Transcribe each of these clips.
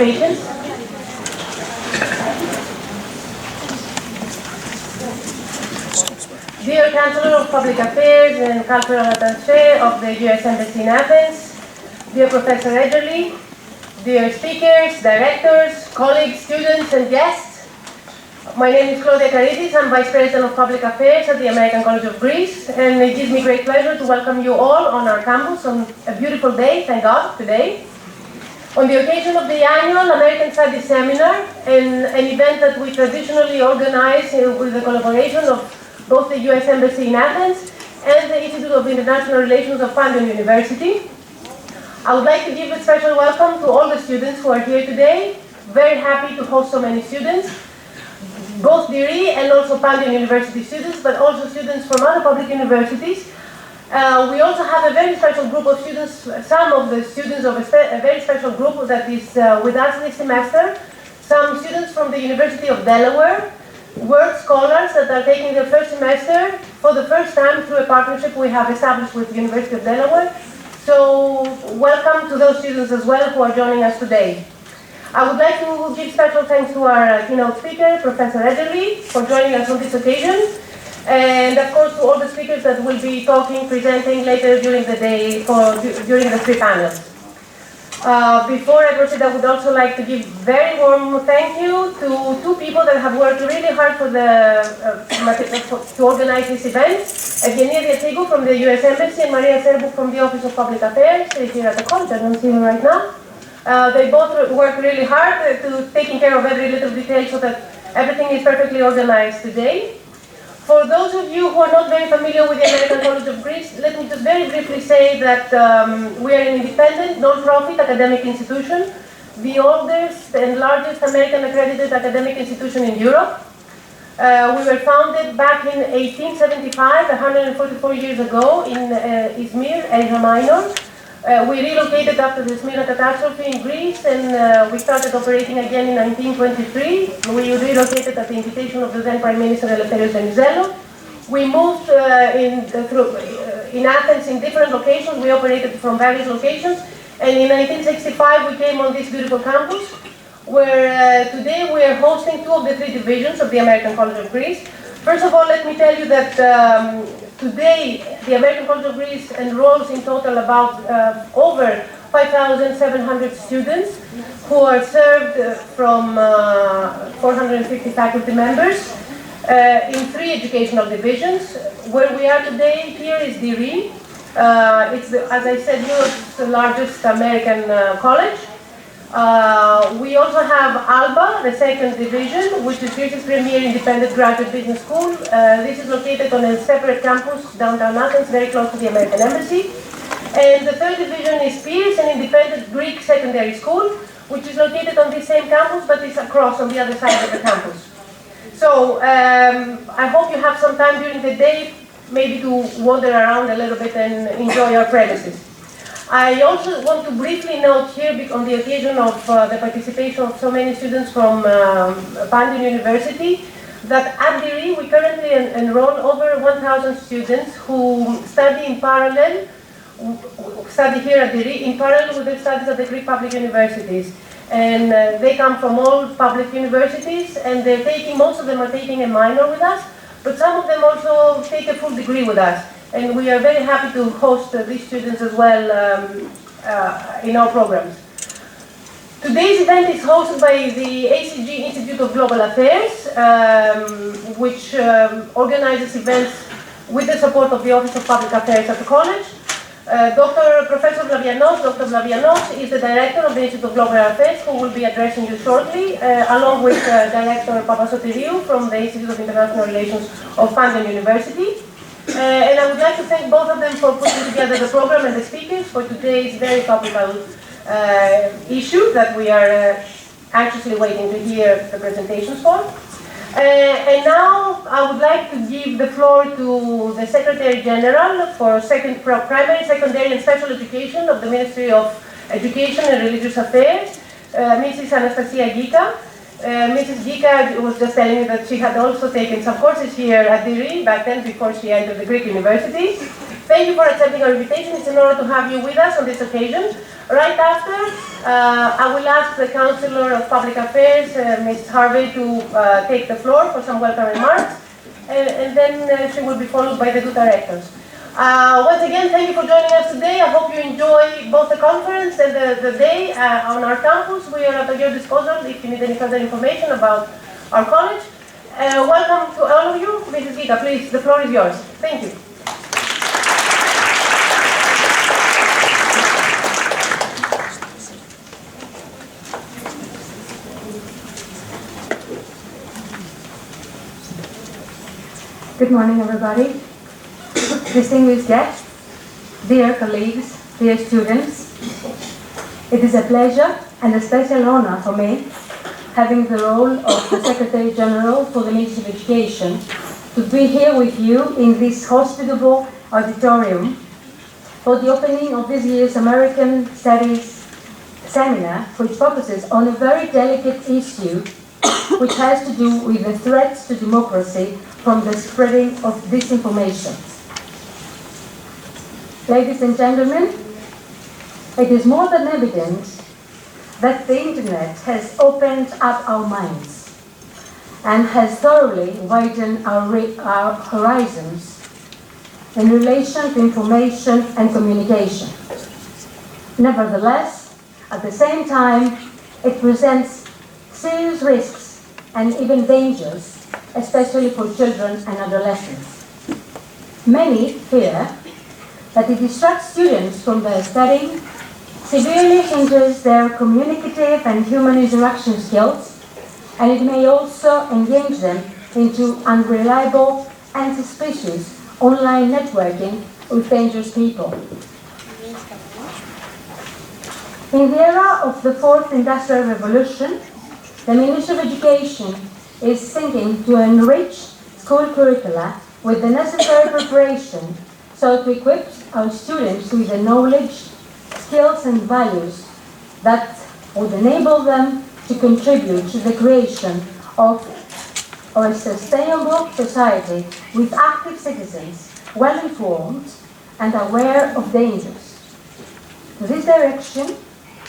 Patience. Dear Chancellor of Public Affairs and Cultural Attaché of the U.S. Embassy in Athens, dear Professor Ederle, dear speakers, directors, colleagues, students, and guests, my name is Claudia Carydis. I'm Vice President of Public Affairs at the American College of Greece, and it gives me great pleasure to welcome you all on our campus on a beautiful day, thank God, today, on the occasion of the annual American Studies Seminar, an event that we traditionally organize with the collaboration of both the U.S. Embassy in Athens and the Institute of International Relations of Panteion University. I would like to give a special welcome to all the students who are here today. Very happy to host so many students, both DIRI and also Panteion University students, but also students from other public universities. We also have a very special group of students, some of the students of a very special group that is with us this semester, some students from the University of Delaware, world scholars that are taking their first semester for the first time through a partnership we have established with the University of Delaware. So welcome to those students as well who are joining us today. I would like to give special thanks to our keynote speaker, Professor Ederle, for joining us on this occasion, and of course to all the speakers that will be talking, presenting later during the day, during the three panels. Before I proceed, I would also like to give very warm thank you to two people that have worked really hard for to organize this event. Evgenia Diatsigo from the U.S. Embassy and Maria Serbu from the Office of Public Affairs. They're here at the college, I don't see them right now. They both work really hard to taking care of every little detail so that everything is perfectly organized today. For those of you who are not very familiar with the American College of Greece, let me just very briefly say that we are an independent, non-profit academic institution, the oldest and largest American accredited academic institution in Europe. We were founded back in 1875, 144 years ago, in Izmir, Asia Minor. We relocated after the Smyrna catastrophe in Greece, and we started operating again in 1923. We relocated at the invitation of the then Prime Minister Eleftherios Venizelos. We moved in Athens in different locations. We operated from various locations, and in 1965 we came on this beautiful campus, where today we are hosting two of the three divisions of the American College of Greece. First of all, let me tell you that today the American College of Greece enrolls in total about over 5,700 students who are served from 450 faculty members in three educational divisions. Where we are today here is DIRI. It's, as I said, Europe's largest American college. We also have ALBA, the second division, which is Greece's premier independent graduate business school. This is located on a separate campus downtown Athens, very close to the American Embassy. And the third division is Pierce, an independent Greek secondary school, which is located on the same campus, but it's across on the other side of the campus. So I hope you have some time during the day, maybe to wander around a little bit and enjoy our premises. I also want to briefly note here, on the occasion of the participation of so many students from Panteion University, that at DIRI we currently enroll over 1,000 students who study in parallel, study here at DIRI in parallel with their studies at the Greek public universities. And they come from all public universities, and they're taking, most of them are taking a minor with us, but some of them also take a full degree with us. And we are very happy to host these students as well in our programs. Today's event is hosted by the ACG Institute of Global Affairs, which organizes events with the support of the Office of Public Affairs at the college. Professor Vlavianos, Dr. Vlavianos is the director of the Institute of Global Affairs, who will be addressing you shortly, along with Director Papasoteriou from the Institute of International Relations of Panteion University. And I would like to thank both of them for putting together the program and the speakers for today's very topical issue that we are anxiously waiting to hear the presentations for. And now I would like to give the floor to the Secretary General for Primary, Secondary and Special Education of the Ministry of Education and Religious Affairs, Mrs. Anastasia Gkika. Mrs. Gkika was just telling me that she had also taken some courses here at DIRI back then, before she entered the Greek University. Thank you for accepting our invitation. It's an honor to have you with us on this occasion. Right after, I will ask the Counselor of Public Affairs, Ms. Harvey, to take the floor for some welcome remarks, and then she will be followed by the two directors. Once again, thank you for joining us today. I hope you enjoy both the conference and the day on our campus. We are at your disposal if you need any further information about our college. Welcome to all of you. Mrs. Gkika, please, the floor is yours. Thank you. Good morning, everybody. Distinguished guests, dear colleagues, dear students. It is a pleasure and a special honor for me, having the role of the Secretary General for the Ministry of Education, to be here with you in this hospitable auditorium for the opening of this year's American Studies seminar, which focuses on a very delicate issue which has to do with the threats to democracy from the spreading of disinformation. Ladies and gentlemen, it is more than evident that the internet has opened up our minds and has thoroughly widened our horizons in relation to information and communication. Nevertheless, at the same time, it presents serious risks and even dangers, especially for children and adolescents. Many fear that it distracts students from their studying, severely hinders their communicative and human interaction skills, and it may also engage them into unreliable and suspicious online networking with dangerous people. In the era of the fourth industrial revolution, the Ministry of Education is seeking to enrich school curricula with the necessary preparation so to equip our students with the knowledge, skills and values that would enable them to contribute to the creation of a sustainable society with active citizens, well-informed and aware of dangers. To this direction,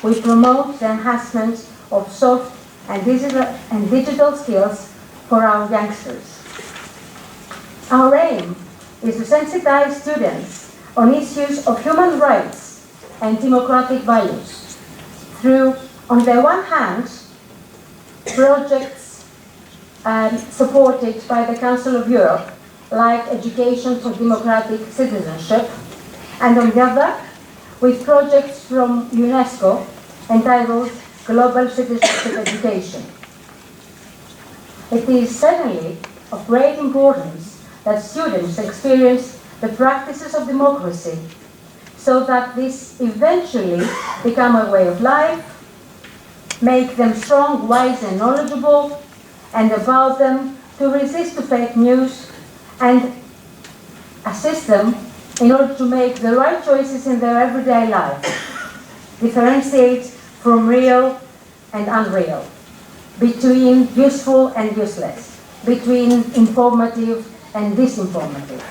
we promote the enhancement of soft and digital skills for our youngsters. Our aim is to sensitize students on issues of human rights and democratic values through, on the one hand, projects supported by the Council of Europe, like Education for Democratic Citizenship, and on the other, with projects from UNESCO entitled Global Citizenship Education. It is certainly of great importance that students experience the practices of democracy so that this eventually become a way of life, make them strong, wise and knowledgeable, and allow them to resist to fake news and assist them in order to make the right choices in their everyday life, differentiate from real and unreal, between useful and useless, between informative and disinformative.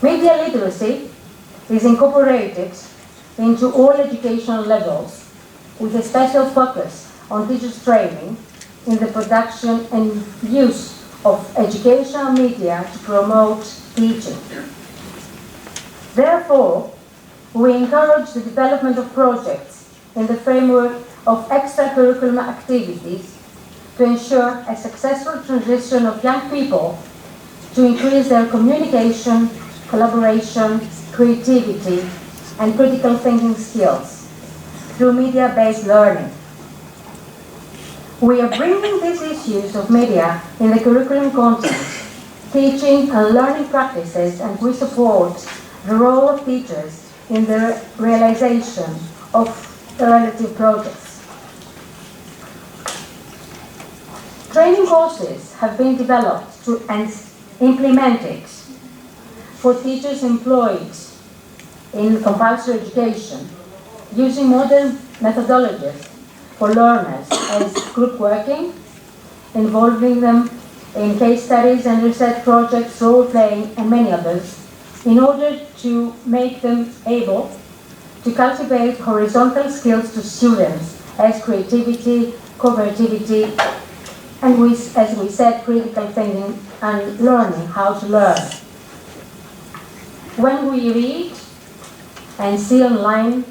Media literacy is incorporated into all educational levels with a special focus on teachers' training in the production and use of educational media to promote teaching. Therefore, we encourage the development of projects in the framework of extracurricular activities to ensure a successful transition of young people to increase their communication, collaboration, creativity, and critical thinking skills through media-based learning. We are bringing these issues of media in the curriculum content, teaching and learning practices, and we support the role of teachers in the realization of the relative projects. Training courses have been developed and implemented for teachers employed in compulsory education using modern methodologies for learners as group working, involving them in case studies and research projects, role-playing, and many others, in order to make them able to cultivate horizontal skills to students as creativity, cooperativity, and as we said, critical thinking and learning how to learn. When we read and see online,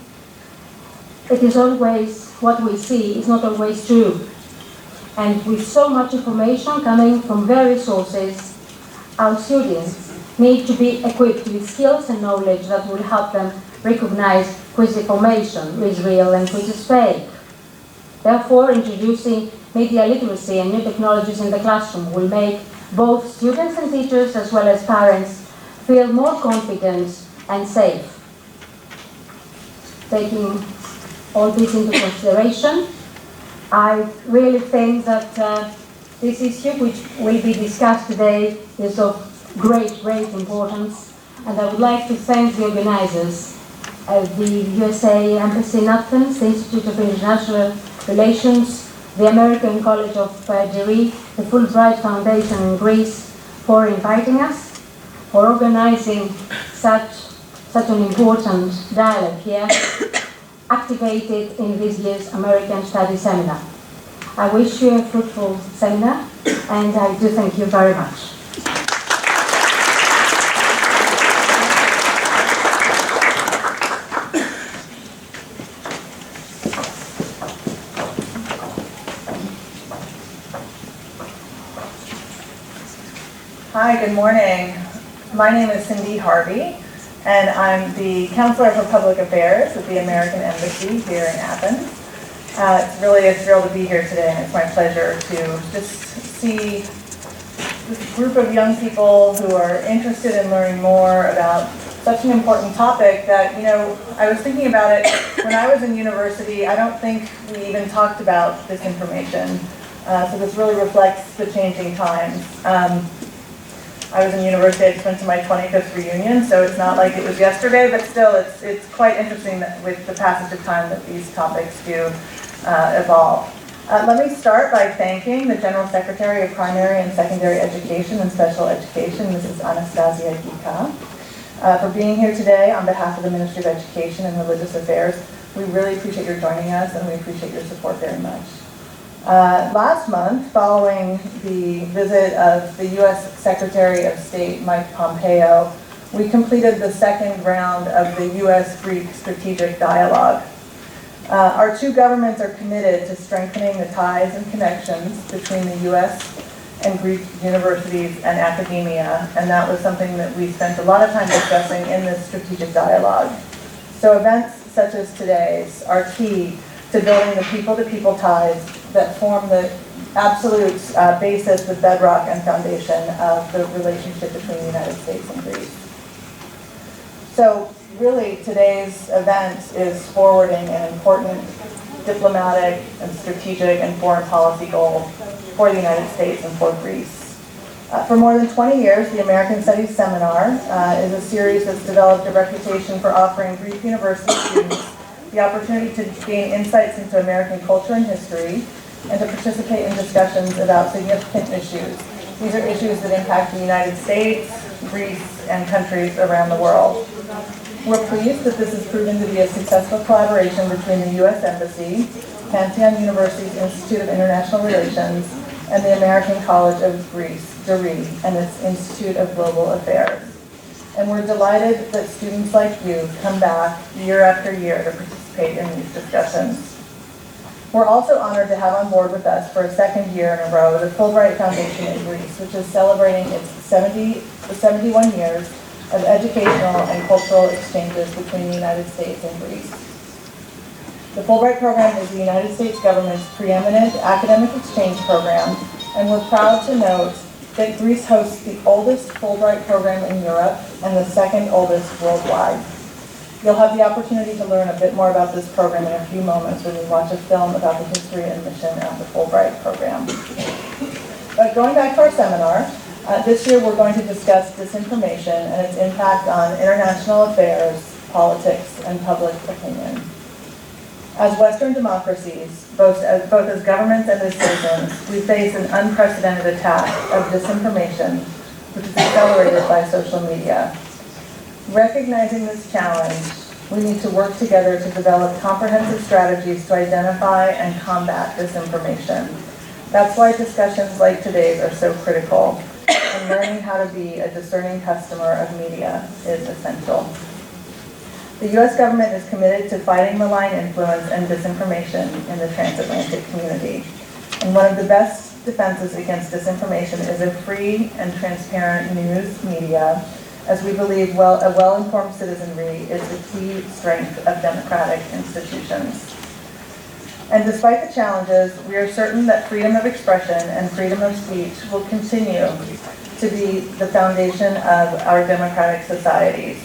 it is always what we see is not always true. And with so much information coming from various sources, our students need to be equipped with skills and knowledge that will help them recognize which information is real and which is fake. Therefore, introducing media literacy and new technologies in the classroom will make both students and teachers, as well as parents, feel more confident and safe. Taking all this into consideration, I really think that this issue, which will be discussed today, is of great importance, and I would like to thank the organizers of the USA Embassy in Athens, the Institute of International Relations, the American College of Jeri, the Fulbright Foundation in Greece, for inviting us, for organizing such an important dialogue here, activated in this year's American Studies Seminar. I wish you a fruitful seminar, and I do thank you very much. Hi, good morning. My name is Harvey, and I'm the Counselor for Public Affairs at the American Embassy here in Athens. It's really a thrill to be here today, and it's my pleasure to just see this group of young people who are interested in learning more about such an important topic that, you know, I was thinking about it when I was in university. I don't think we even talked about disinformation. So this really reflects the changing times. I was in university, I just went to my 25th reunion, so it's not like it was yesterday, but still it's quite interesting that with the passage of time that these topics do evolve. Let me start by thanking the General Secretary of Primary and Secondary Education and Special Education, Mrs. Anastasia Gkika, for being here today on behalf of the Ministry of Education and Religious Affairs. We really appreciate your joining us, and we appreciate your support very much. Last month, following the visit of the U.S. Secretary of State, Mike Pompeo, we completed the second round of the U.S.-Greek Strategic Dialogue. Our two governments are committed to strengthening the ties and connections between the U.S. and Greek universities and academia, and that was something that we spent a lot of time discussing in this strategic dialogue. So events such as today's are key to building the people-to-people ties that form the absolute basis, the bedrock and foundation of the relationship between the United States and Greece. So really today's event is forwarding an important diplomatic and strategic and foreign policy goal for the United States and for Greece. For more than 20 years, the American Studies Seminar is a series that's developed a reputation for offering Greek university students the opportunity to gain insights into American culture and history, and to participate in discussions about significant issues. These are issues that impact the United States, Greece, and countries around the world. We're pleased that this has proven to be a successful collaboration between the U.S. Embassy, Panteion University's Institute of International Relations, and the American College of Greece, Jeri, and its Institute of Global Affairs. And we're delighted that students like you come back year after year to participate in these discussions. We're also honored to have on board with us for a second year in a row the Fulbright Foundation in Greece, which is celebrating its 71 years of educational and cultural exchanges between the United States and Greece. The Fulbright program is the United States government's preeminent academic exchange program, and we're proud to note that Greece hosts the oldest Fulbright program in Europe and the second oldest worldwide. You'll have the opportunity to learn a bit more about this program in a few moments when we watch a film about the history and mission of the Fulbright program. But going back to our seminar, this year we're going to discuss disinformation and its impact on international affairs, politics, and public opinion. As Western democracies, both as governments and as citizens, we face an unprecedented attack of disinformation, which is accelerated by social media. Recognizing this challenge, we need to work together to develop comprehensive strategies to identify and combat disinformation. That's why discussions like today's are so critical, and learning how to be a discerning customer of media is essential. The U.S. government is committed to fighting malign influence and disinformation in the transatlantic community. And one of the best defenses against disinformation is a free and transparent news media, as we believe a well-informed citizenry is the key strength of democratic institutions. And despite the challenges, we are certain that freedom of expression and freedom of speech will continue to be the foundation of our democratic societies.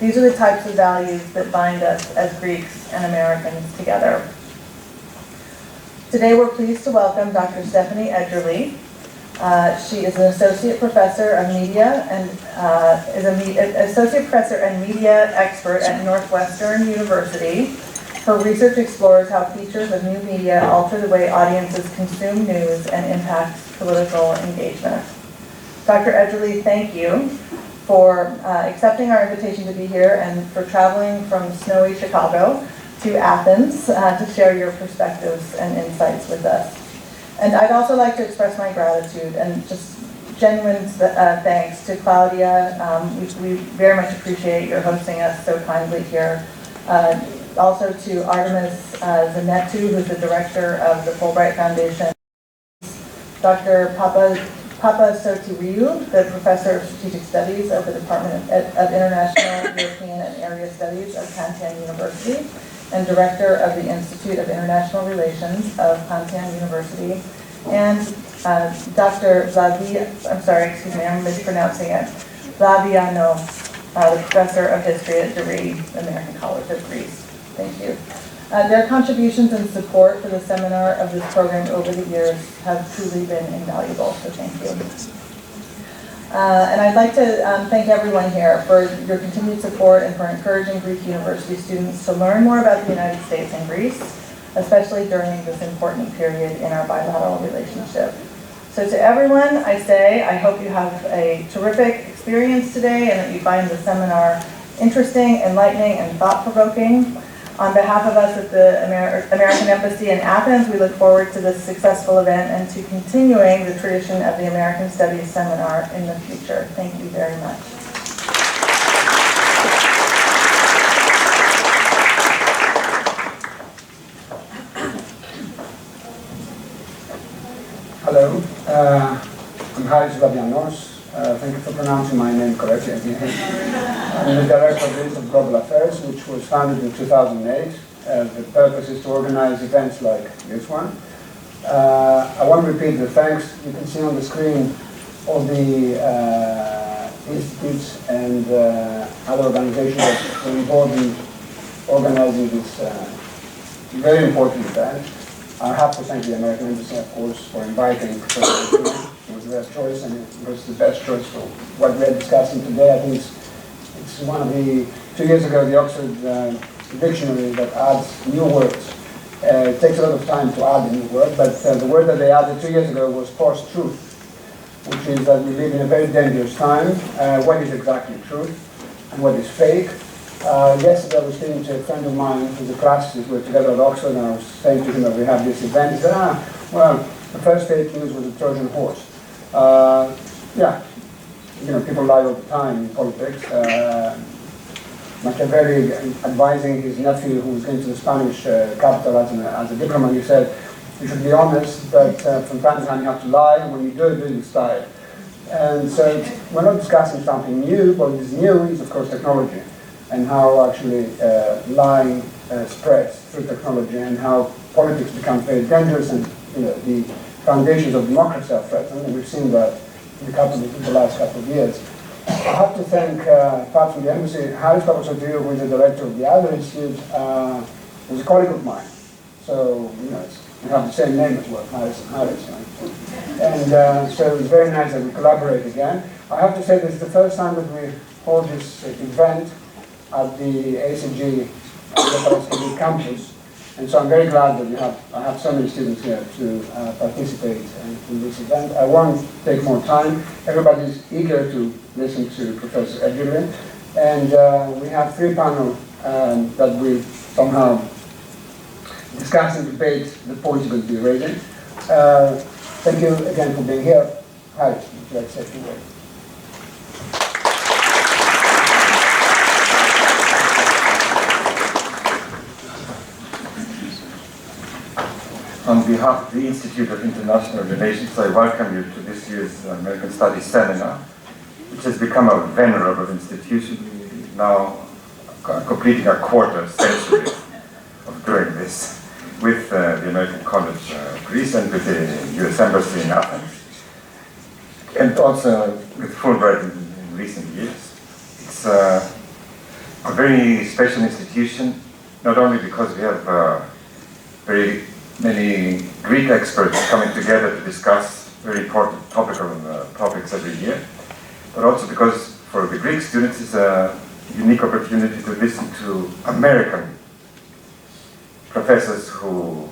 These are the types of values that bind us as Greeks and Americans together. Today we're pleased to welcome Dr. Stephanie Edgerly. She is an associate professor of media and is an associate professor and media expert at Northwestern University. Her research explores how features of new media alter the way audiences consume news and impact political engagement. Dr. Edgerly, thank you for accepting our invitation to be here and for traveling from snowy Chicago to Athens to share your perspectives and insights with us. And I'd also like to express my gratitude and just genuine thanks to Claudia. We very much appreciate your hosting us so kindly here. Also to Artemis Zanetu, who's the director of the Fulbright Foundation. Dr. Papasotiriou, the professor of strategic studies of the Department of International, European, and Area Studies of Panteion University, and director of the Institute of International Relations of Panteion University, and Dr. I'm mispronouncing it, Vlavianos, the professor of history at the American College of Greece. Thank you. Their contributions and support for the seminar of this program over the years have truly been invaluable, so thank you. And I'd like to thank everyone here for your continued support and for encouraging Greek university students to learn more about the United States and Greece, especially during this important period in our bilateral relationship. So to everyone, I say, I hope you have a terrific experience today and that you find the seminar interesting, enlightening, and thought-provoking. On behalf of us at the American Embassy in Athens, we look forward to this successful event and to continuing the tradition of the American Studies Seminar in the future. Thank you very much. Hello, I'm Harvey Vlavianos. Thank you for pronouncing my name correctly. I'm the director of the Institute of Global Affairs, which was founded in 2008. The purpose is to organize events like this one. I want to repeat the thanks. You can see on the screen all the institutes and other organizations that were involved in organizing this very important event. I have to thank the American Embassy, of course, for inviting Professor Edgerly. It was their choice, and it was the best choice for what we're discussing today. I think it's one of the, 2 years ago, the Oxford Dictionary that adds new words. It takes a lot of time to add a new word, but the word that they added 2 years ago was post-truth, which is that we live in a very dangerous time. What is exactly truth and what is fake? Yesterday I was speaking to a friend of mine who's a classicist. We're together at Oxford, and I was saying to him that we have this event. He said, well, the first fake news was a Trojan horse. Yeah, people lie all the time in politics. Machiavelli advising his nephew who was going to the Spanish capital as a diplomat, he said, you should be honest, but from time to time you have to lie, and when you do it in style. And so we're not discussing something new. What is new is, of course, technology, and how actually lying spreads through technology, and how politics becomes very dangerous, and the foundations of democracy are threatened, and we've seen that in the last couple of years. I have to thank, apart from the embassy, Harvey Papasotiriou, who is the director of the other institute, was a colleague of mine. So, we have the same name as well, Harris and Harris. Right? And so it's very nice that we collaborate again. I have to say this is the first time that we hold this event at the ACG campus. And so I'm very glad that I have so many students here to participate in this event. I won't take more time. Everybody's eager to listen to Professor Edgerly. And we have 3 panels that will somehow discuss and debate the points we'll be raising. Thank you again for being here. Harvey, would you like to say a few words? On behalf of the Institute of International Relations, I welcome you to this year's American Studies seminar, which has become a venerable institution, now completing a quarter century of doing this with the American College of Greece and with the US Embassy in Athens, and also with Fulbright in recent years. It's a very special institution, not only because we have very many Greek experts coming together to discuss very important topics every year, but also because for the Greek students it's a unique opportunity to listen to American professors who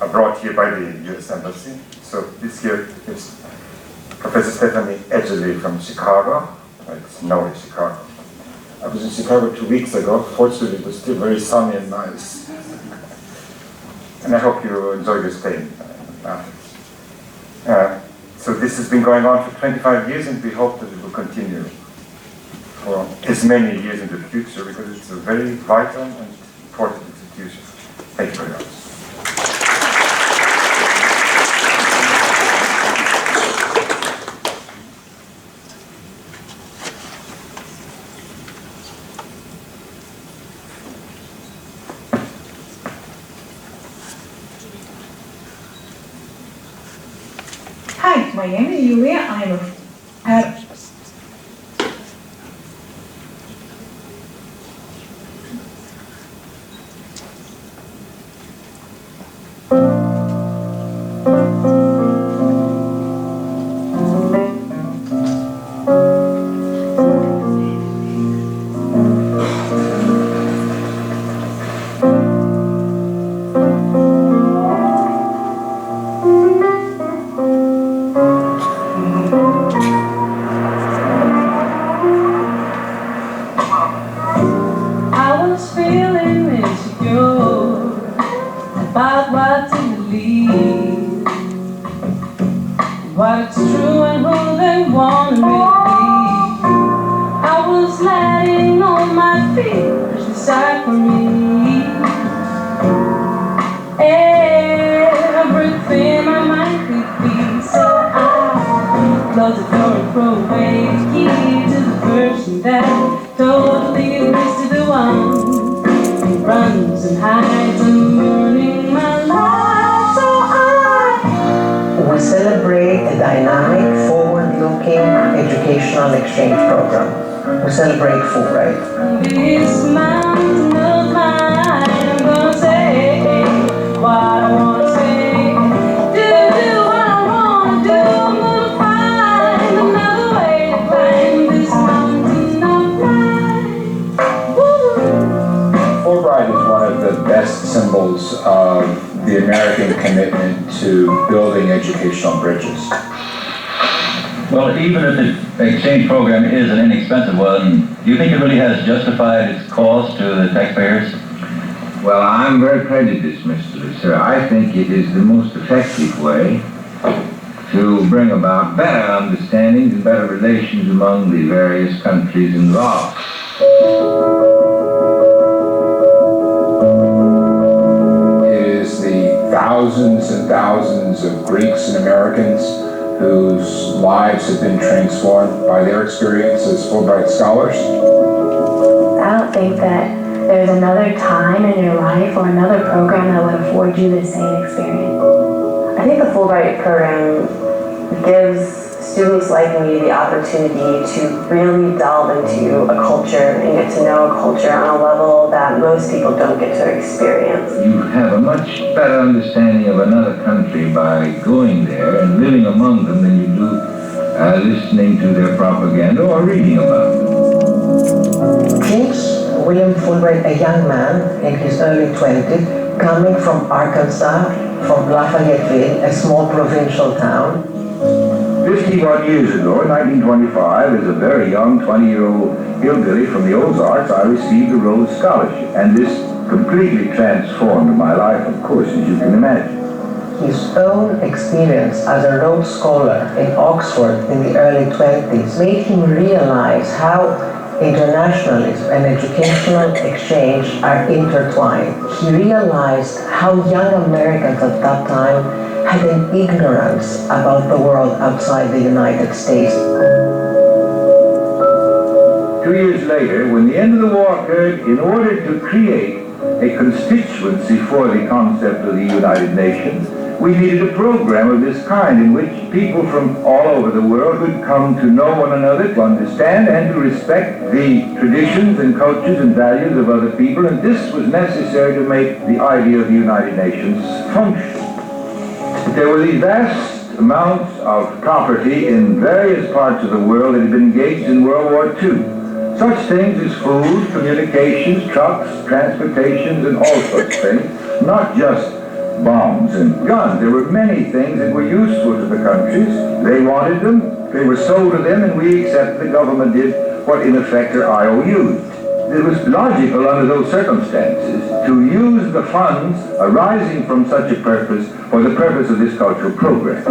are brought here by the US Embassy. So this year it's Professor Stephanie Edgerly from Chicago. It's snowy Chicago. I was in Chicago 2 weeks ago. Fortunately, it was still very sunny and nice. And I hope you enjoy your stay in Athens. So this has been going on for 25 years, and we hope that it will continue for as many years in the future, because it's a very vital and important institution. Thank you very much. Hi, my name is Julia. I'm a justified its cost to the taxpayers? Well, I'm very prejudiced, Mr. Sir. I think it is the most effective way to bring about better understanding and better relations among the various countries involved. It is the thousands and thousands of Greeks and Americans whose lives have been transformed by their experience as Fulbright scholars. I don't think that there's another time in your life or another program that would afford you the same experience. I think the Fulbright program gives students like me the opportunity to really delve into a culture and get to know a culture on a level that most people don't get to experience. You have a much better understanding of another country by going there and living among them than you do listening to their propaganda or reading about them. James William Fulbright, a young man in his early 20s, coming from Arkansas, from Lafayette, a small provincial town. 51 years ago, in 1925, as a very young 20-year-old hillbilly from the Ozarks, I received a Rhodes Scholarship. And this completely transformed my life, of course, as you can imagine. His own experience as a Rhodes Scholar in Oxford in the early 20s made him realize how internationalism and educational exchange are intertwined. He realized how young Americans at that time had an ignorance about the world outside the United States. 2 years later, when the end of the war occurred, in order to create a constituency for the concept of the United Nations, we needed a program of this kind in which people from all over the world could come to know one another, to understand and to respect the traditions and cultures and values of other people, and this was necessary to make the idea of the United Nations function. There were these vast amounts of property in various parts of the world that had been engaged in World War II. Such things as food, communications, trucks, transportations, and all such things, not just bombs and guns. There were many things that were useful to the countries. They wanted them, they were sold to them, and we accepted the government did what in effect are IOUs. It was logical under those circumstances to use the funds arising from such a purpose for the purpose of this cultural program.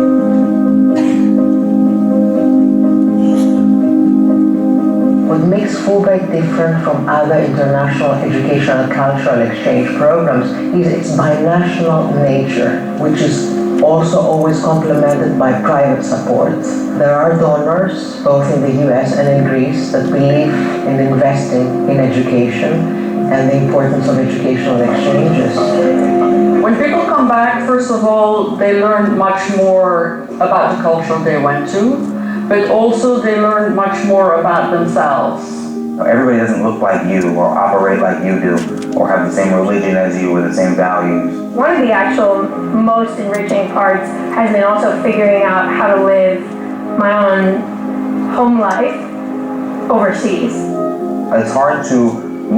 What makes Fulbright different from other international educational cultural exchange programs is its binational nature, which is also always complemented by private support. There are donors, both in the US and in Greece, that believe in investing in education and the importance of educational exchanges. When people come back, first of all, they learn much more about the culture they went to, but also they learn much more about themselves. Everybody doesn't look like you or operate like you do or have the same religion as you or the same values. One of the actual most enriching parts has been also figuring out how to live my own home life overseas. It's hard to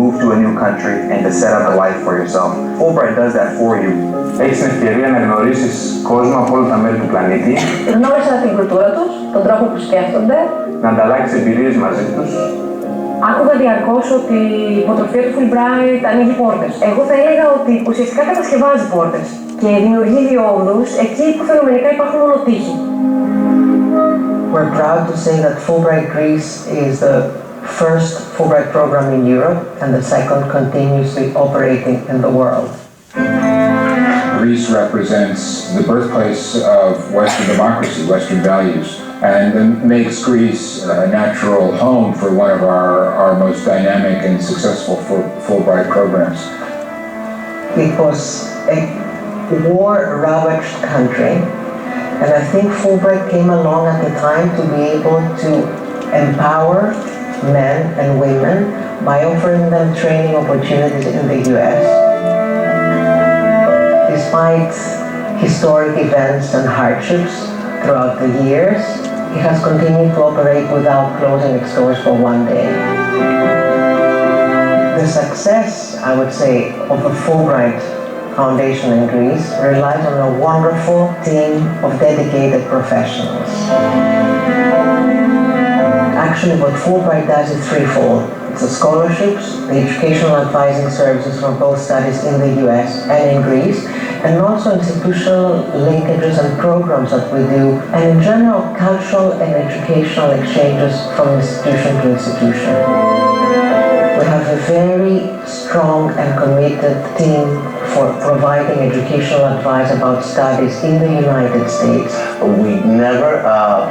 move to a new country and to set up a life for yourself. Fulbright does that for you. Έχεις την ευκαιρία να γνωρίσεις κόσμο από όλα τα μέρη του πλανήτη. Γνώρισα την κουλτούρα τους, τον τρόπο που σκέφτονται. Να ανταλλάξεις εμπειρίες μαζί τους. Άκουγα διαρκώς ότι η υποτροφία του Fulbright ανοίγει πόρτες. Εγώ θα έλεγα ότι ουσιαστικά κατασκευάζει πόρτες και δημιουργεί διόδους εκεί που φαινομενικά υπάρχουν μόνο τείχη. We're proud to say that Fulbright Greece is the first Fulbright program in Europe and the second continuously operating in the world. Greece represents the birthplace of Western democracy, Western values, and makes Greece a natural home for one of our most dynamic and successful Fulbright programs. It was a war-ravaged country, and I think Fulbright came along at the time to be able to empower men and women by offering them training opportunities in the US. Despite historic events and hardships throughout the years, it has continued to operate without closing its doors for one day. The success, I would say, of the Fulbright Foundation in Greece relies on a wonderful team of dedicated professionals. Actually, what Fulbright does is threefold. It's the scholarships, the educational advising services for both studies in the US and in Greece, and also institutional linkages and programs that we do, and in general, cultural and educational exchanges from institution to institution. We have a very strong and committed team for providing educational advice about studies in the United States. We never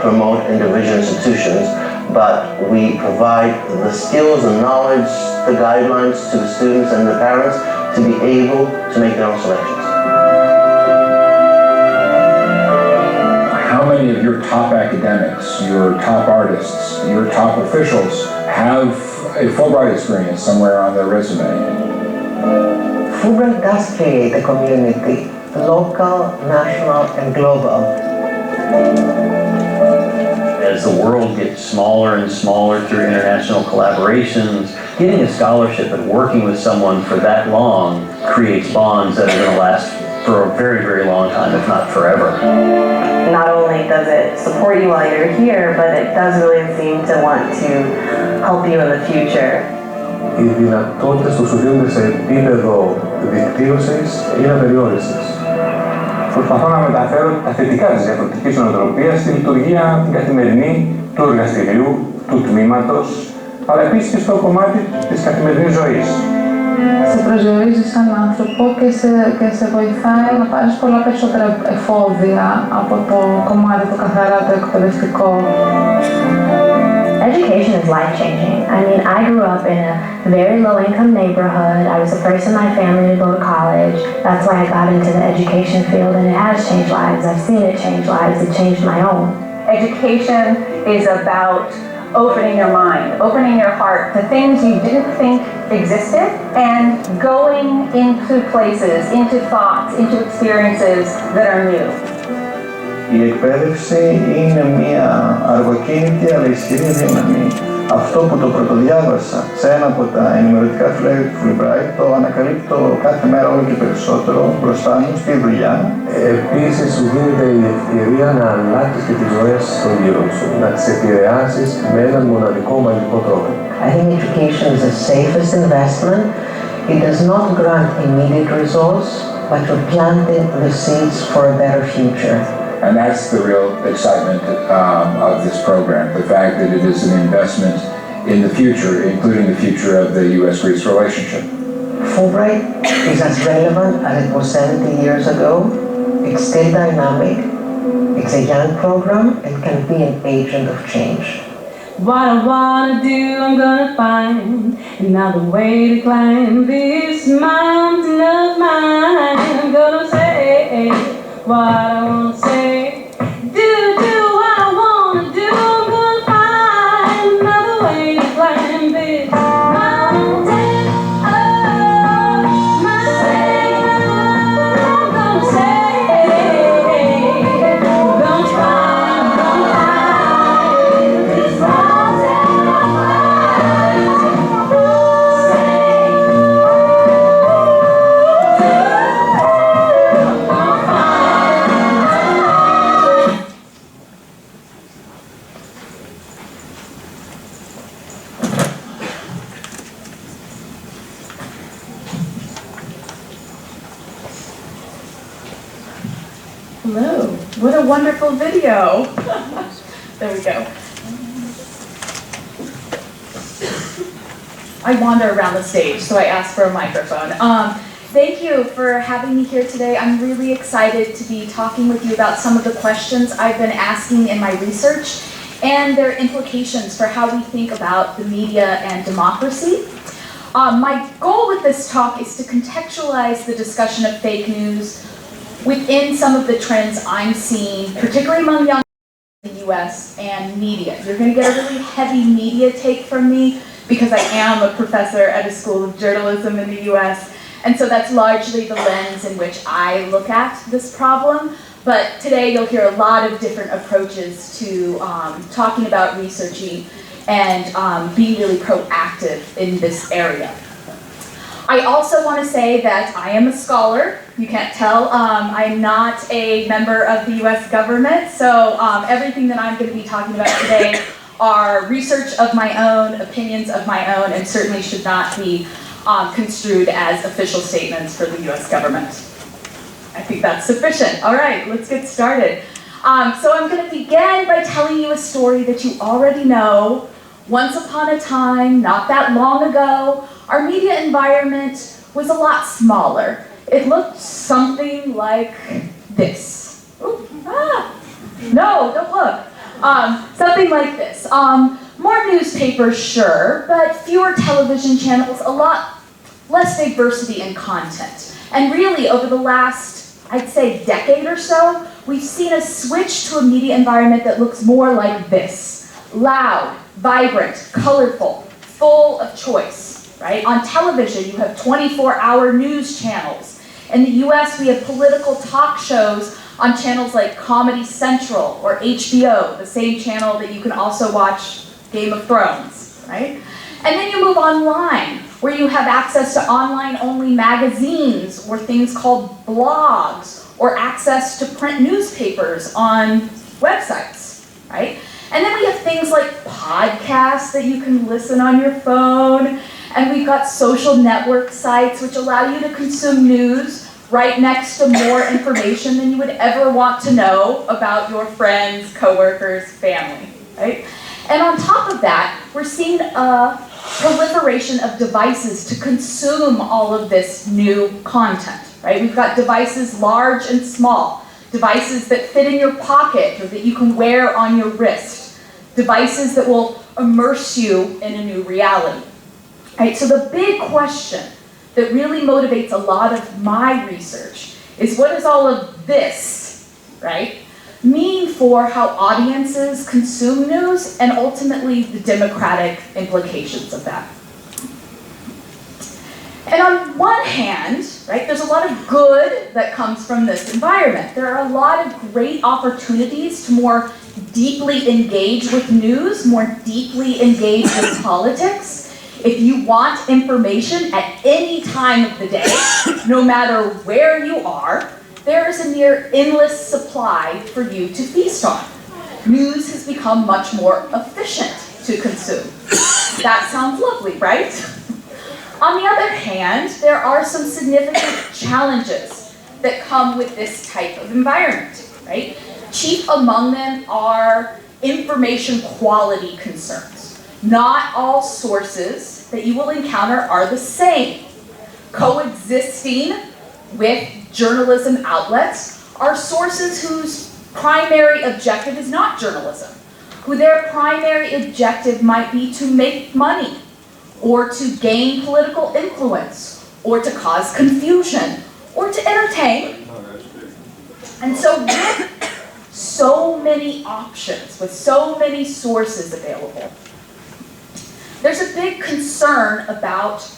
promote individual institutions, but we provide the skills and knowledge, the guidelines to the students and the parents to be able to make their own selections. How many of your top academics, your top artists, your top officials have a Fulbright experience somewhere on their resume? Fulbright does create a community, local, national, and global. As the world gets smaller and smaller through international collaborations, getting a scholarship and working with someone for that long creates bonds that are going to last for a very, very long time, if not forever. Not only does it support you while you're here, but it does really seem to want to help you in the future. Οι δυνατότητες που σου δίνονται σε επίπεδο δικτύωσης είναι απεριόριστες. Προσπαθώ να μεταφέρω τα θετικά της διαφορετικής νοοτροπίας στη λειτουργία την καθημερινή του εργαστηρίου, του τμήματος, αλλά επίσης και στο κομμάτι της καθημερινής ζωής. Σε προσδιορίζει σαν άνθρωπο και σε βοηθάει να πάρεις πολλά περισσότερα εφόδια από το κομμάτι το καθαρά το εκπαιδευτικό. Education is life-changing. I mean, I grew up in a very low-income neighborhood. I was the first in my family to go to college. That's why I got into the education field, and it has changed lives. I've seen it change lives. It changed my own. Education is about opening your mind, opening your heart to things you didn't think existed, and going into places, into thoughts, into experiences that are new. Η εκπαίδευση είναι μια αργοκίνητη αλλά ισχυρή δύναμη. Αυτό που το πρωτοδιάβασα σε ένα από τα ενημερωτικά φυλάδια του Fulbright το ανακαλύπτω κάθε μέρα όλο και περισσότερο μπροστά μου στη δουλειά. Επίσης σου δίνεται η ευκαιρία να αλλάξεις και τις ζωές των γύρω σου, να τις επηρεάσεις με έναν μοναδικό μαγικό τρόπο. I think education is the safest investment. It does not grant immediate results, but you're planting the seeds for a better future. And that's the real excitement of this program, the fact that it is an investment in the future, including the future of the U.S.-Greece relationship. Fulbright is as relevant as it was 70 years ago. It's still dynamic. It's a young program and can be an agent of change. What I wanna do, I'm gonna find another way to climb this mountain of mine. I'm gonna say what I wanna say, do what I wanna do. I'm gonna find another way to climb this mountain of mine. I'm gonna say, I'm gonna find this mountain of mine. Hello, what a wonderful video. There we go. I wander around the stage, so I asked for a microphone. Thank you for having me here today. I'm really excited to be talking with you about some of the questions I've been asking in my research and their implications for how we think about the media and democracy. My goal with this talk is to contextualize the discussion of fake news within some of the trends I'm seeing, particularly among young people in the US and media. You're going to get a really heavy media take from me because I am a professor at a school of journalism in the US, and so that's largely the lens in which I look at this problem. But today you'll hear a lot of different approaches to talking about researching and being really proactive in this area. I also want to say that I am a scholar. You can't tell. I'm not a member of the US government, so everything that I'm going to be talking about today are research of my own, opinions of my own, and certainly should not be construed as official statements for the US government. I think that's sufficient. All right, let's get started. So I'm going to begin by telling you a story that you already know. Once upon a time, not that long ago, our media environment was a lot smaller. It looked something like this. Ooh, no, don't look. Something like this. More newspapers, sure, but fewer television channels, a lot less diversity in content. And really, over the last, I'd say, decade or so, we've seen a switch to a media environment that looks more like this. Loud, vibrant, colorful, full of choice. Right? On television, you have 24-hour news channels. In the US, we have political talk shows on channels like Comedy Central or HBO, the same channel that you can also watch Game of Thrones, right? And then you move online, where you have access to online-only magazines or things called blogs, or access to print newspapers on websites, right? And then we have things like podcasts that you can listen on your phone, and we've got social network sites which allow you to consume news right next to more information than you would ever want to know about your friends, coworkers, family, right? And on top of that, we're seeing a proliferation of devices to consume all of this new content, right? We've got devices large and small, devices that fit in your pocket or that you can wear on your wrist, devices that will immerse you in a new reality, right? So the big question that really motivates a lot of my research is, what does all of this, right, mean for how audiences consume news and ultimately the democratic implications of that? And on one hand, right, there's a lot of good that comes from this environment. There are a lot of great opportunities to more deeply engage with news, more deeply engage with politics. If you want information at any time of the day, no matter where you are, there is a near endless supply for you to feast on. News has become much more efficient to consume. That sounds lovely, right? On the other hand, there are some significant challenges that come with this type of environment, right? Chief among them are information quality concerns. Not all sources that you will encounter are the same. Coexisting with journalism outlets are sources whose primary objective is not journalism, who their primary objective might be to make money, or to gain political influence, or to cause confusion, or to entertain. And so with so many options, with so many sources available, there's a big concern about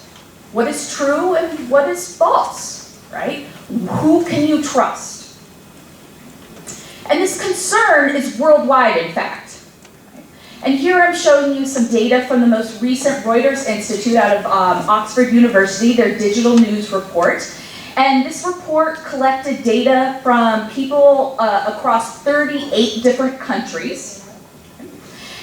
what is true and what is false, right? Who can you trust? And this concern is worldwide, in fact. And here I'm showing you some data from the most recent Reuters Institute out of Oxford University, their digital news report. And this report collected data from people across 38 different countries.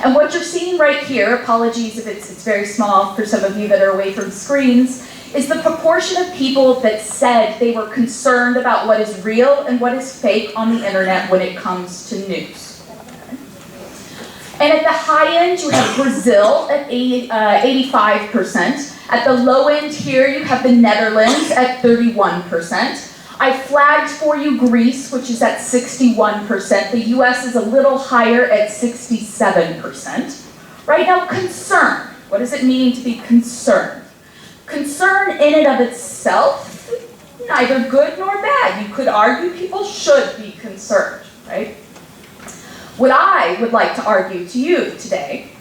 And what you're seeing right here, apologies if it's very small for some of you that are away from screens, is the proportion of people that said they were concerned about what is real and what is fake on the internet when it comes to news. And at the high end, you have Brazil at 85%. At the low end here, you have the Netherlands at 31%. I flagged for you Greece, which is at 61%. The US is a little higher at 67%. Right now, concern. What does it mean to be concerned? Concern in and of itself, neither good nor bad. You could argue people should be concerned, right? What I would like to argue to you today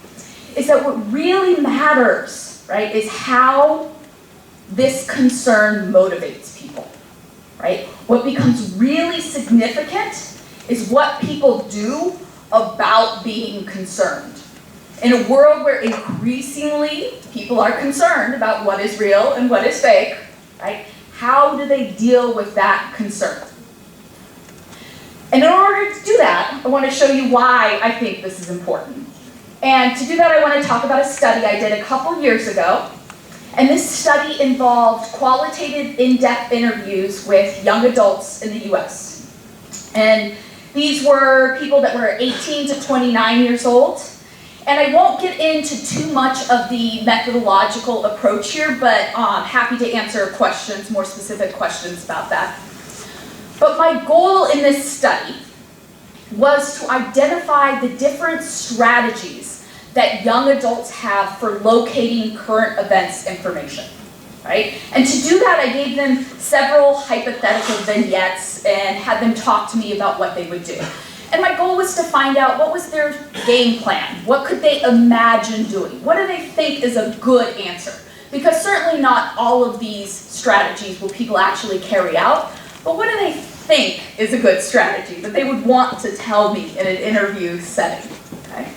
is that what really matters, right, is how this concern motivates people. Right? What becomes really significant is what people do about being concerned. In a world where increasingly people are concerned about what is real and what is fake, right? How do they deal with that concern? And in order to do that, I want to show you why I think this is important. And to do that, I want to talk about a study I did a couple years ago. And this study involved qualitative, in-depth interviews with young adults in the US. And these were people that were 18 to 29 years old. And I won't get into too much of the methodological approach here, but I'm happy to answer questions, more specific questions about that. But my goal in this study was to identify the different strategies that young adults have for locating current events information, right? And to do that, I gave them several hypothetical vignettes and had them talk to me about what they would do. And my goal was to find out what was their game plan. What could they imagine doing? What do they think is a good answer? Because certainly not all of these strategies will people actually carry out, but what do they think is a good strategy that they would want to tell me in an interview setting, okay?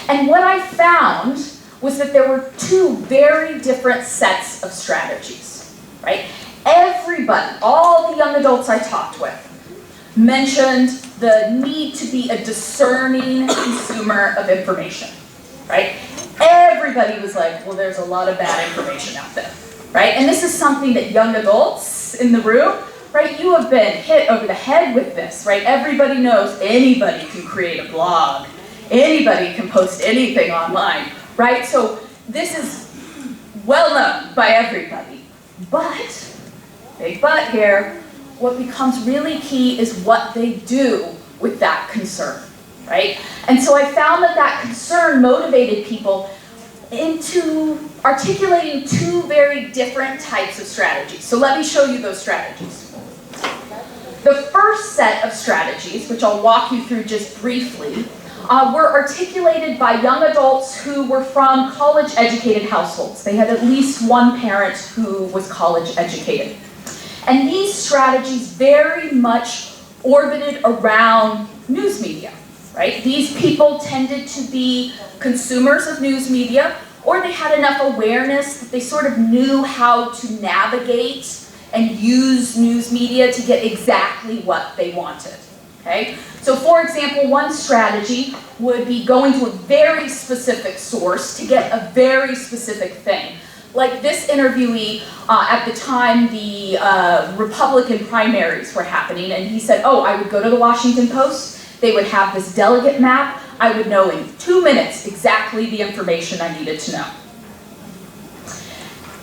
And what I found was that there were two very different sets of strategies, right? Everybody, all the young adults I talked with, mentioned the need to be a discerning consumer of information, right? Everybody was like, well, there's a lot of bad information out there, right? And this is something that young adults in the room, right, you have been hit over the head with this, right? Everybody knows anybody can create a blog. Anybody can post anything online, right? So this is well known by everybody. But, big but here, what becomes really key is what they do with that concern, right? And so I found that that concern motivated people into articulating two very different types of strategies. So let me show you those strategies. The first set of strategies, which I'll walk you through just briefly, were articulated by young adults who were from college-educated households. They had at least one parent who was college-educated. And these strategies very much orbited around news media, right? These people tended to be consumers of news media, or they had enough awareness that they sort of knew how to navigate and use news media to get exactly what they wanted, okay? So for example, one strategy would be going to a very specific source to get a very specific thing. Like this interviewee, at the time the Republican primaries were happening, and he said, oh, I would go to the Washington Post, they would have this delegate map, I would know in 2 minutes exactly the information I needed to know.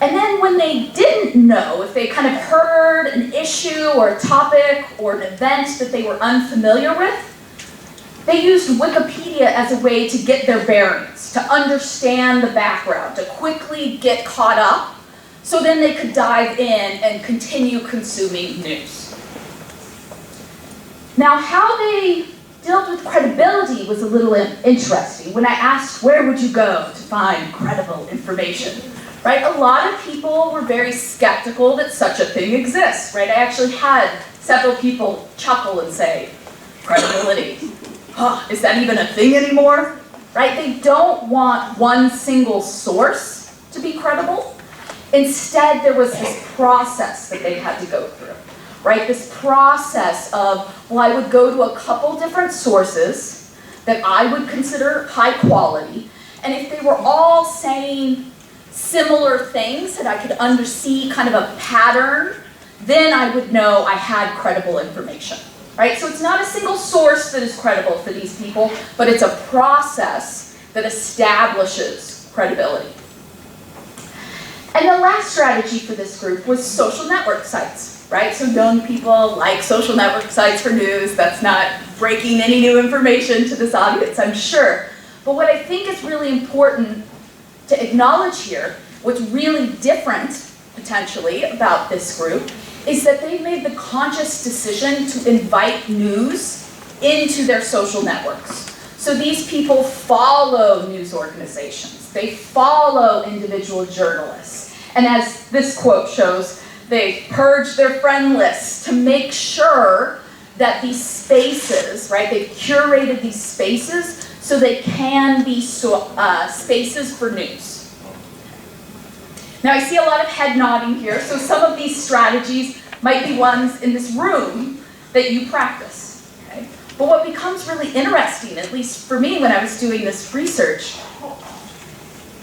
And then when they didn't know, if they kind of heard an issue or a topic or an event that they were unfamiliar with, they used Wikipedia as a way to get their bearings, to understand the background, to quickly get caught up, so then they could dive in and continue consuming news. Now, how they dealt with credibility was a little interesting. When I asked, where would you go to find credible information? Right? A lot of people were very skeptical that such a thing exists, right? I actually had several people chuckle and say, credibility, huh, is that even a thing anymore? Right? They don't want one single source to be credible. Instead, there was this process that they had to go through, right? This process of, well, I would go to a couple different sources that I would consider high quality, and if they were all saying similar things that I could see kind of a pattern, then I would know I had credible information, right? So it's not a single source that is credible for these people, but it's a process that establishes credibility. And the last strategy for this group was social network sites, right? So young people like social network sites for news. That's not breaking any new information to this audience, I'm sure. But what I think is really important to acknowledge here, what's really different, potentially, about this group, is that they've made the conscious decision to invite news into their social networks. So these people follow news organizations. They follow individual journalists. And as this quote shows, they purge their friend lists to make sure that these spaces, right, they've curated these spaces so they can be spaces for news. Now I see a lot of head nodding here, so some of these strategies might be ones in this room that you practice. Okay? But what becomes really interesting, at least for me when I was doing this research,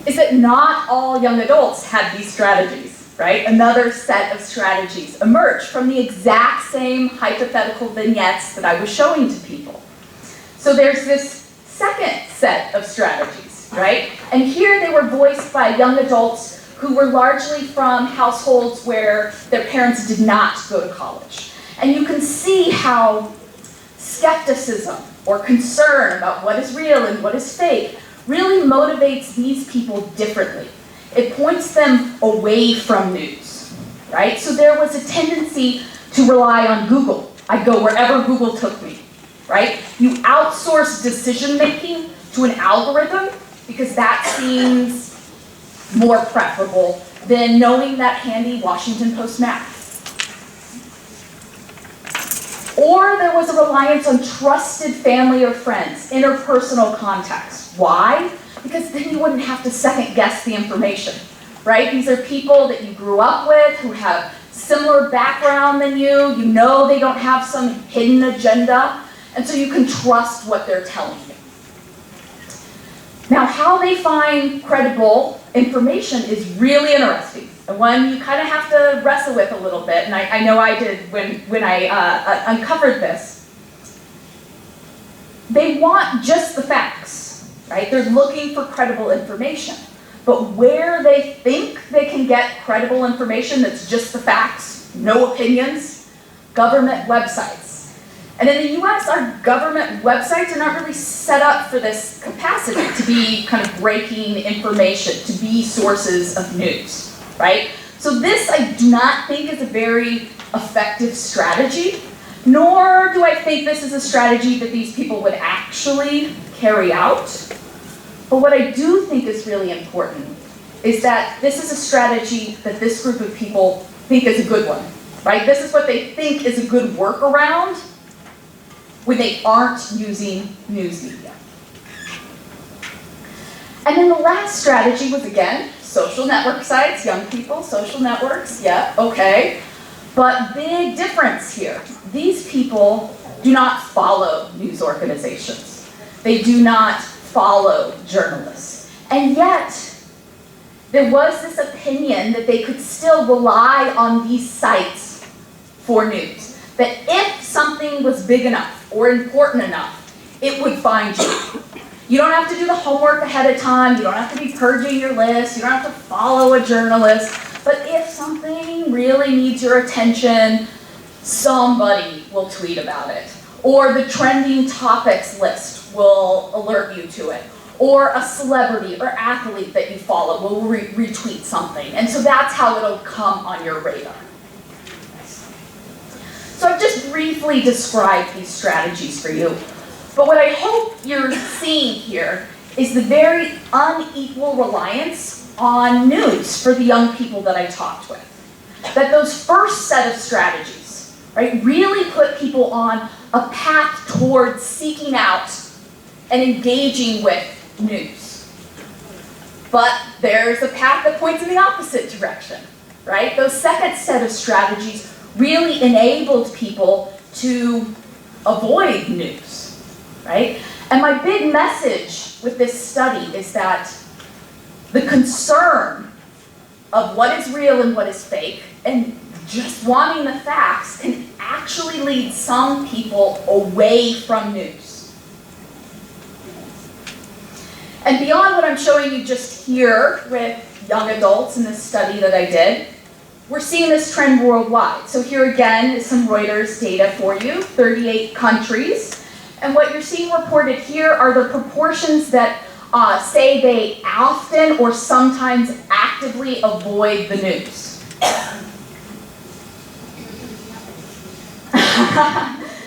is that not all young adults had these strategies, right? Another set of strategies emerged from the exact same hypothetical vignettes that I was showing to people. So there's this second set of strategies, right? And here they were voiced by young adults who were largely from households where their parents did not go to college. And you can see how skepticism or concern about what is real and what is fake really motivates these people differently. It points them away from news, right? So there was a tendency to rely on Google. I'd go wherever Google took me, right? You outsource decision-making to an algorithm because that seems more preferable than knowing that handy Washington Post map. Or there was a reliance on trusted family or friends, interpersonal contacts. Why? because then you wouldn't have to second guess the information, right? These are people that you grew up with who have similar background than you. You know they don't have some hidden agenda, and so you can trust what they're telling you. Now, how they find credible information is really interesting, and one you kind of have to wrestle with a little bit, and I know I did when I uncovered this. They want just the facts, right? They're looking for credible information. But where they think they can get credible information that's just the facts, no opinions, government websites. And in the US, our government websites are not really set up for this capacity to be kind of breaking information, to be sources of news, right? So this I do not think is a very effective strategy, nor do I think this is a strategy that these people would actually carry out. But what I do think is really important is that this is a strategy that this group of people think is a good one, right? This is what they think is a good workaround when they aren't using news media. And then the last strategy was, again, social network sites, young people, social networks, yeah, okay. But big difference here. These people do not follow news organizations. They do not follow journalists. And yet, there was this opinion that they could still rely on these sites for news. That if something was big enough or important enough, it would find you. You don't have to do the homework ahead of time. You don't have to be purging your list. You don't have to follow a journalist. But if something really needs your attention, somebody will tweet about it. Or the trending topics list will alert you to it. Or a celebrity or athlete that you follow will retweet something. And so that's how it'll come on your radar. So I've just briefly described these strategies for you. But what I hope you're seeing here is the very unequal reliance on news for the young people that I talked with. That those first set of strategies, right, really put people on a path towards seeking out and engaging with news. But there's a path that points in the opposite direction, right? Those second set of strategies really enabled people to avoid news, right? And my big message with this study is that the concern of what is real and what is fake, and just wanting the facts, can actually lead some people away from news. And beyond what I'm showing you just here with young adults in this study that I did, we're seeing this trend worldwide. So here again is some Reuters data for you, 38 countries. And what you're seeing reported here are the proportions that say they often or sometimes actively avoid the news.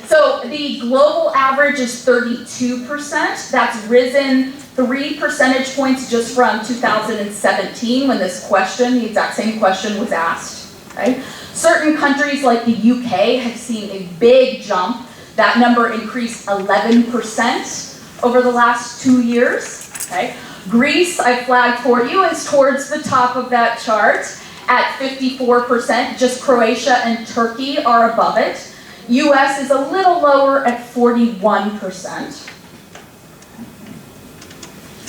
So the global average is 32%. That's risen 3 percentage points just from 2017 when this question, the exact same question, was asked. Right? Certain countries like the UK have seen a big jump. That number increased 11% over the last 2 years. Okay? Greece, I flagged for you, is towards the top of that chart at 54%. Just Croatia and Turkey are above it. US is a little lower at 41%.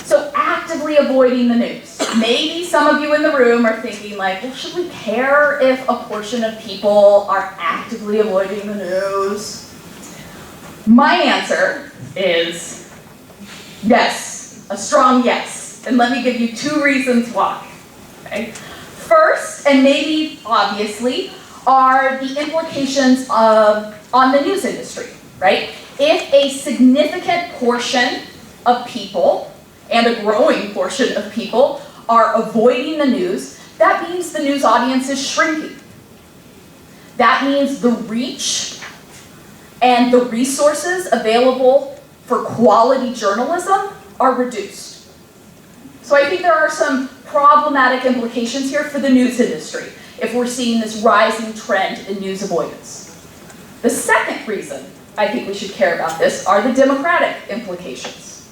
So actively avoiding the news. Maybe some of you in the room are thinking like, well, should we care if a portion of people are actively avoiding the news? My answer is yes, a strong yes. And let me give you 2 reasons why. Okay? First, and maybe obviously, are the implications on the news industry, right? If a significant portion of people, and a growing portion of people, are avoiding the news, that means the news audience is shrinking. That means the reach and the resources available for quality journalism are reduced. So I think there are some problematic implications here for the news industry if we're seeing this rising trend in news avoidance. The second reason I think we should care about this are the democratic implications.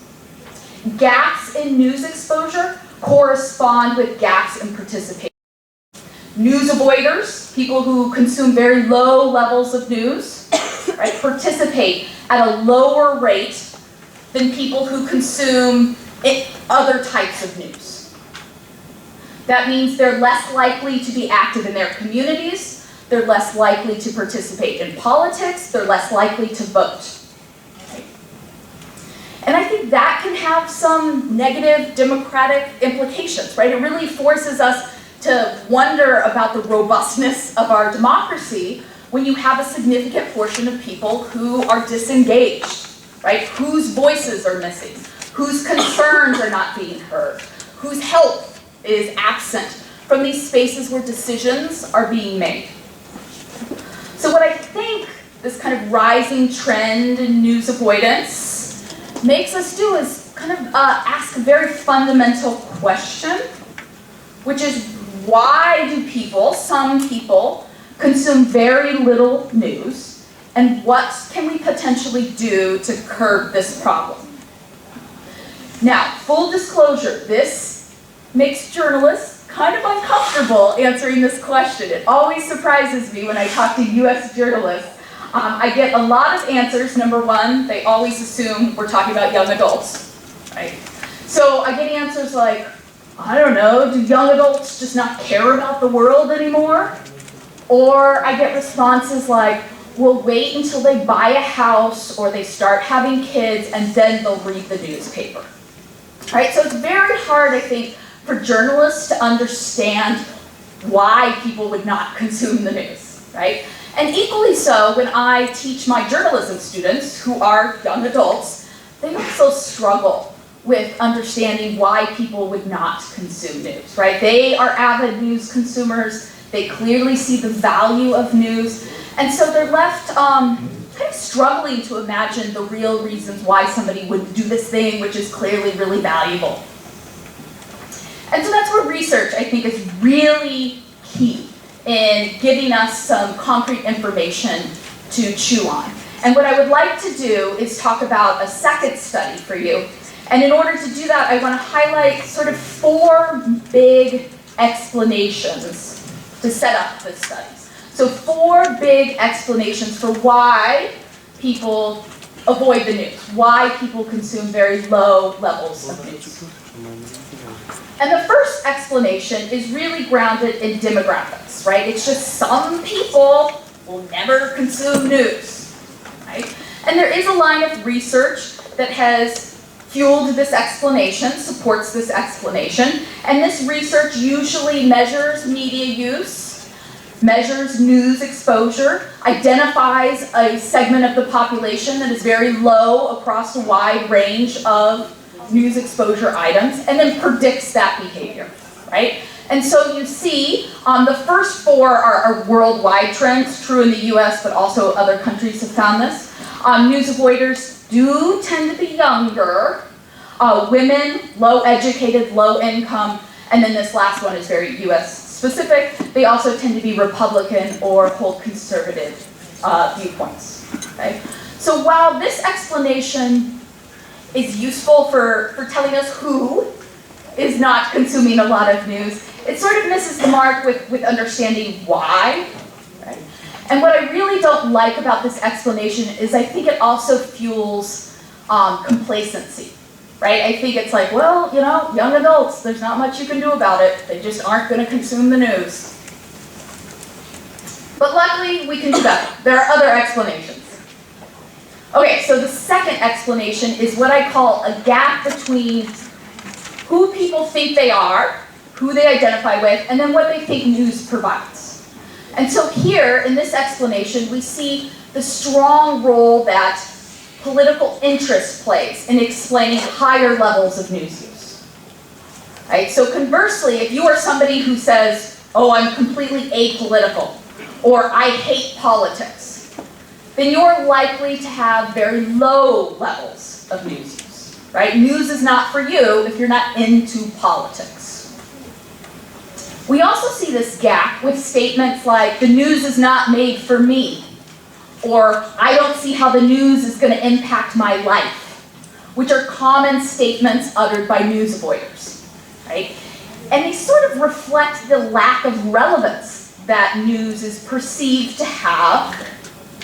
gaps in news exposure correspond with gaps in participation. News avoiders, people who consume very low levels of news, right, participate at a lower rate than people who consume other types of news. That means they're less likely to be active in their communities, they're less likely to participate in politics, they're less likely to vote. And I think that can have some negative democratic implications, right? It really forces us to wonder about the robustness of our democracy when you have a significant portion of people who are disengaged, right? Whose voices are missing, whose concerns are not being heard, whose help is absent from these spaces where decisions are being made. So what I think this kind of rising trend in news avoidance makes us do is kind of ask a very fundamental question, which is why do people, some people, consume very little news, and what can we potentially do to curb this problem? Now, full disclosure, this makes journalists kind of uncomfortable answering this question. It always surprises me when I talk to US journalists. I get a lot of answers. Number one, they always assume we're talking about young adults, right? So I get answers like, I don't know, do young adults just not care about the world anymore? Or I get responses like, we'll wait until they buy a house or they start having kids and then they'll read the newspaper, right? So it's very hard, I think, for journalists to understand why people would not consume the news, right? And equally so, when I teach my journalism students, who are young adults, they also struggle with understanding why people would not consume news, right? They are avid news consumers, they clearly see the value of news, and so they're left kind of struggling to imagine the real reasons why somebody would do this thing, which is clearly really valuable. And so that's where research, I think, is really key in giving us some concrete information to chew on. And what I would like to do is talk about a second study for you. And in order to do that, I want to highlight sort of 4 big explanations to set up this study. So 4 big explanations for why people avoid the news, why people consume very low levels of news. And the first explanation is really grounded in demographics, right? It's just some people will never consume news, right? And there is a line of research that has fueled this explanation, supports this explanation, and this research usually measures media use, measures news exposure, identifies a segment of the population that is very low across a wide range of news exposure items, and then predicts that behavior, right? And so you see, the first 4 are worldwide trends, true in the US, but also other countries have found this. News avoiders do tend to be younger, women, low educated, low income, and then this last one is very US specific. They also tend to be Republican or hold conservative viewpoints, right? So while this explanation is useful for telling us who is not consuming a lot of news, it sort of misses the mark with understanding why, right? And what I really don't like about this explanation is I think it also fuels complacency, right? I think it's like, well, you know, young adults, there's not much you can do about it. They just aren't going to consume the news. But luckily, we can do better. There are other explanations. Okay, so the second explanation is what I call a gap between who people think they are, who they identify with, and then what they think news provides. And so here, in this explanation, we see the strong role that political interest plays in explaining higher levels of news use. Right? So conversely, if you are somebody who says, oh, I'm completely apolitical, or I hate politics, then you're likely to have very low levels of news use, right? News is not for you if you're not into politics. We also see this gap with statements like, the news is not made for me, or I don't see how the news is going to impact my life, which are common statements uttered by news avoiders, right? And they sort of reflect the lack of relevance that news is perceived to have,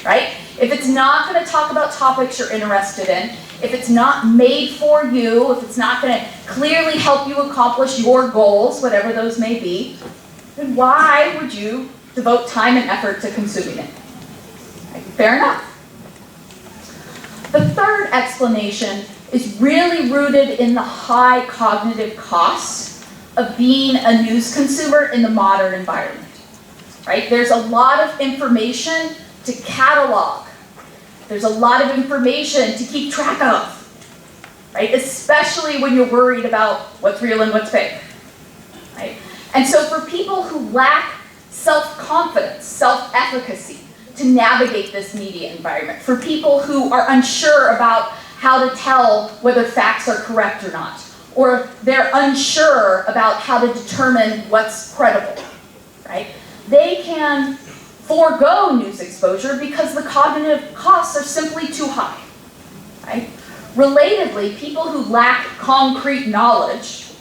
right? If it's not going to talk about topics you're interested in, if it's not made for you, if it's not going to clearly help you accomplish your goals, whatever those may be, then why would you devote time and effort to consuming it? Right? Fair enough. The third explanation is really rooted in the high cognitive costs of being a news consumer in the modern environment. Right? There's a lot of information to catalog. There's a lot of information to keep track of, right? Especially when you're worried about what's real and what's fake, right? And so for people who lack self-confidence, self-efficacy to navigate this media environment, for people who are unsure about how to tell whether facts are correct or not, or they're unsure about how to determine what's credible, right? They can forego news exposure because the cognitive costs are simply too high, right? Relatedly, people who lack concrete knowledge,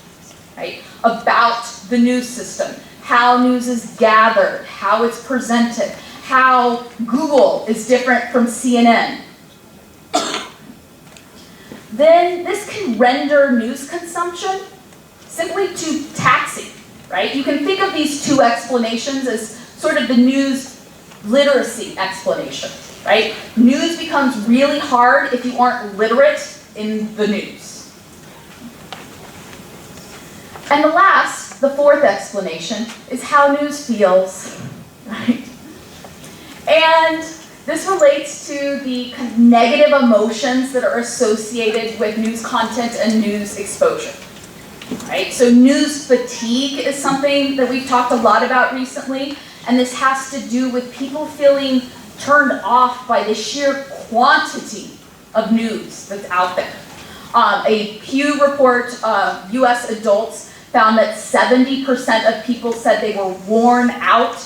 right, about the news system, how news is gathered, how it's presented, how Google is different from CNN, then this can render news consumption simply too taxing, right? You can think of these two explanations as sort of the news literacy explanation, right? News becomes really hard if you aren't literate in the news. And the fourth explanation, is how news feels, right? And this relates to the kind of negative emotions that are associated with news content and news exposure, right? So news fatigue is something that we've talked a lot about recently, and this has to do with people feeling turned off by the sheer quantity of news that's out there. A Pew report, US adults found that 70% of people said they were worn out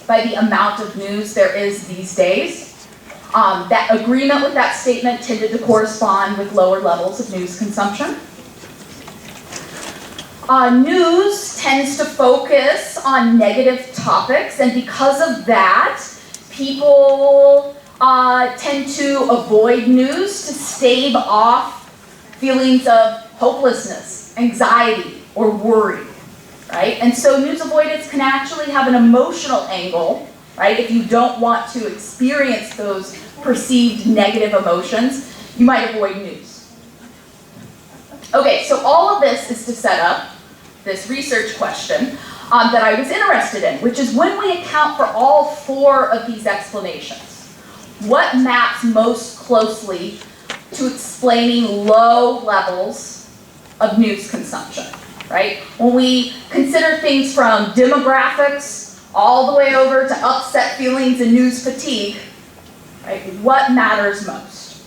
by the amount of news there is these days. That agreement with that statement tended to correspond with lower levels of news consumption. News tends to focus on negative topics, and because of that, people tend to avoid news to stave off feelings of hopelessness, anxiety, or worry, right? And so news avoidance can actually have an emotional angle, right? If you don't want to experience those perceived negative emotions, you might avoid news. Okay, so all of this is to set up this research question that I was interested in, which is when we account for all four of these explanations, what maps most closely to explaining low levels of news consumption, right? When we consider things from demographics all the way over to upset feelings and news fatigue, right? What matters most?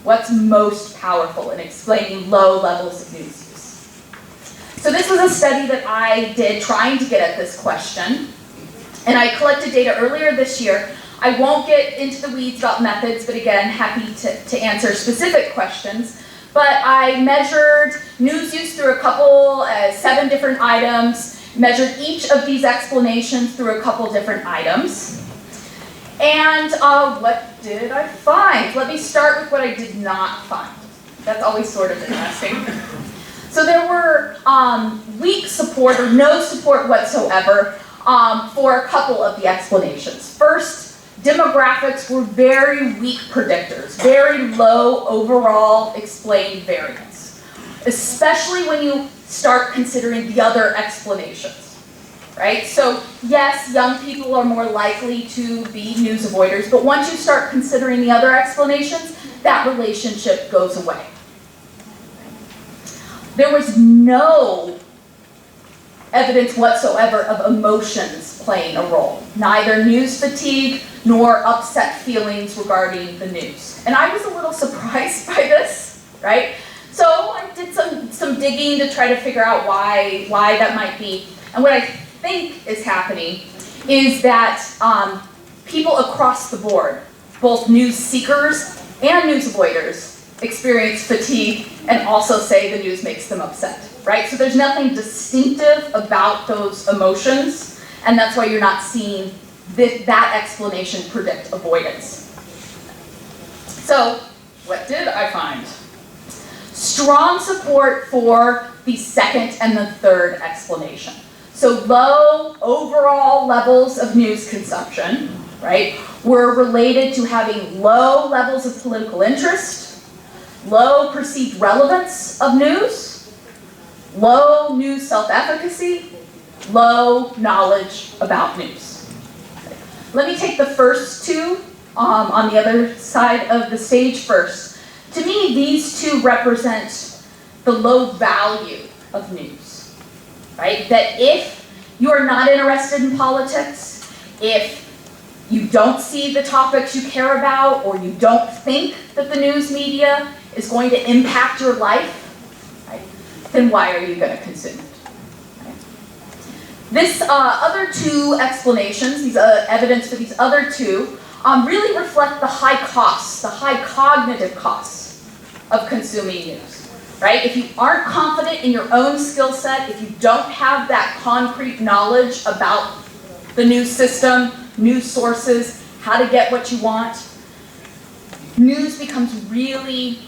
What's most powerful in explaining low levels of news use? So this was a study that I did trying to get at this question, and I collected data earlier this year. I won't get into the weeds about methods, but again, happy to answer specific questions. But I measured news use through a couple, 7 different items, measured each of these explanations through a couple different items. And what did I find? Let me start with what I did not find. That's always sort of interesting. So there were weak support or no support whatsoever for a couple of the explanations. First, demographics were very weak predictors, very low overall explained variance, especially when you start considering the other explanations, right? So yes, young people are more likely to be news avoiders, but once you start considering the other explanations, that relationship goes away. There was no evidence whatsoever of emotions playing a role, neither news fatigue nor upset feelings regarding the news. And I was a little surprised by this, right? So I did some digging to try to figure out why that might be. And what I think is happening is that people across the board, both news seekers and news avoiders, experience fatigue and also say the news makes them upset, right? So there's nothing distinctive about those emotions, and that's why you're not seeing that explanation predict avoidance. So, what did I find? Strong support for the second and the third explanation. So low overall levels of news consumption, right, were related to having low levels of political interest, low perceived relevance of news, low news self-efficacy, low knowledge about news. Let me take the first two on the other side of the stage first. To me, these two represent the low value of news, right? That if you are not interested in politics, if you don't see the topics you care about, or you don't think that the news media is going to impact your life, right, then why are you going to consume it? Right? This other two explanations, these evidence for these other two, really reflect the high costs, the high cognitive costs of consuming news, right? If you aren't confident in your own skill set, if you don't have that concrete knowledge about the news system, news sources, how to get what you want, news becomes really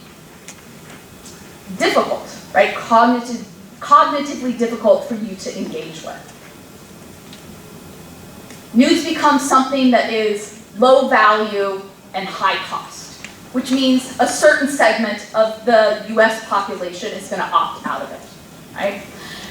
difficult, right? Cognitively difficult for you to engage with. News becomes something that is low value and high cost, which means a certain segment of the US population is going to opt out of it, right?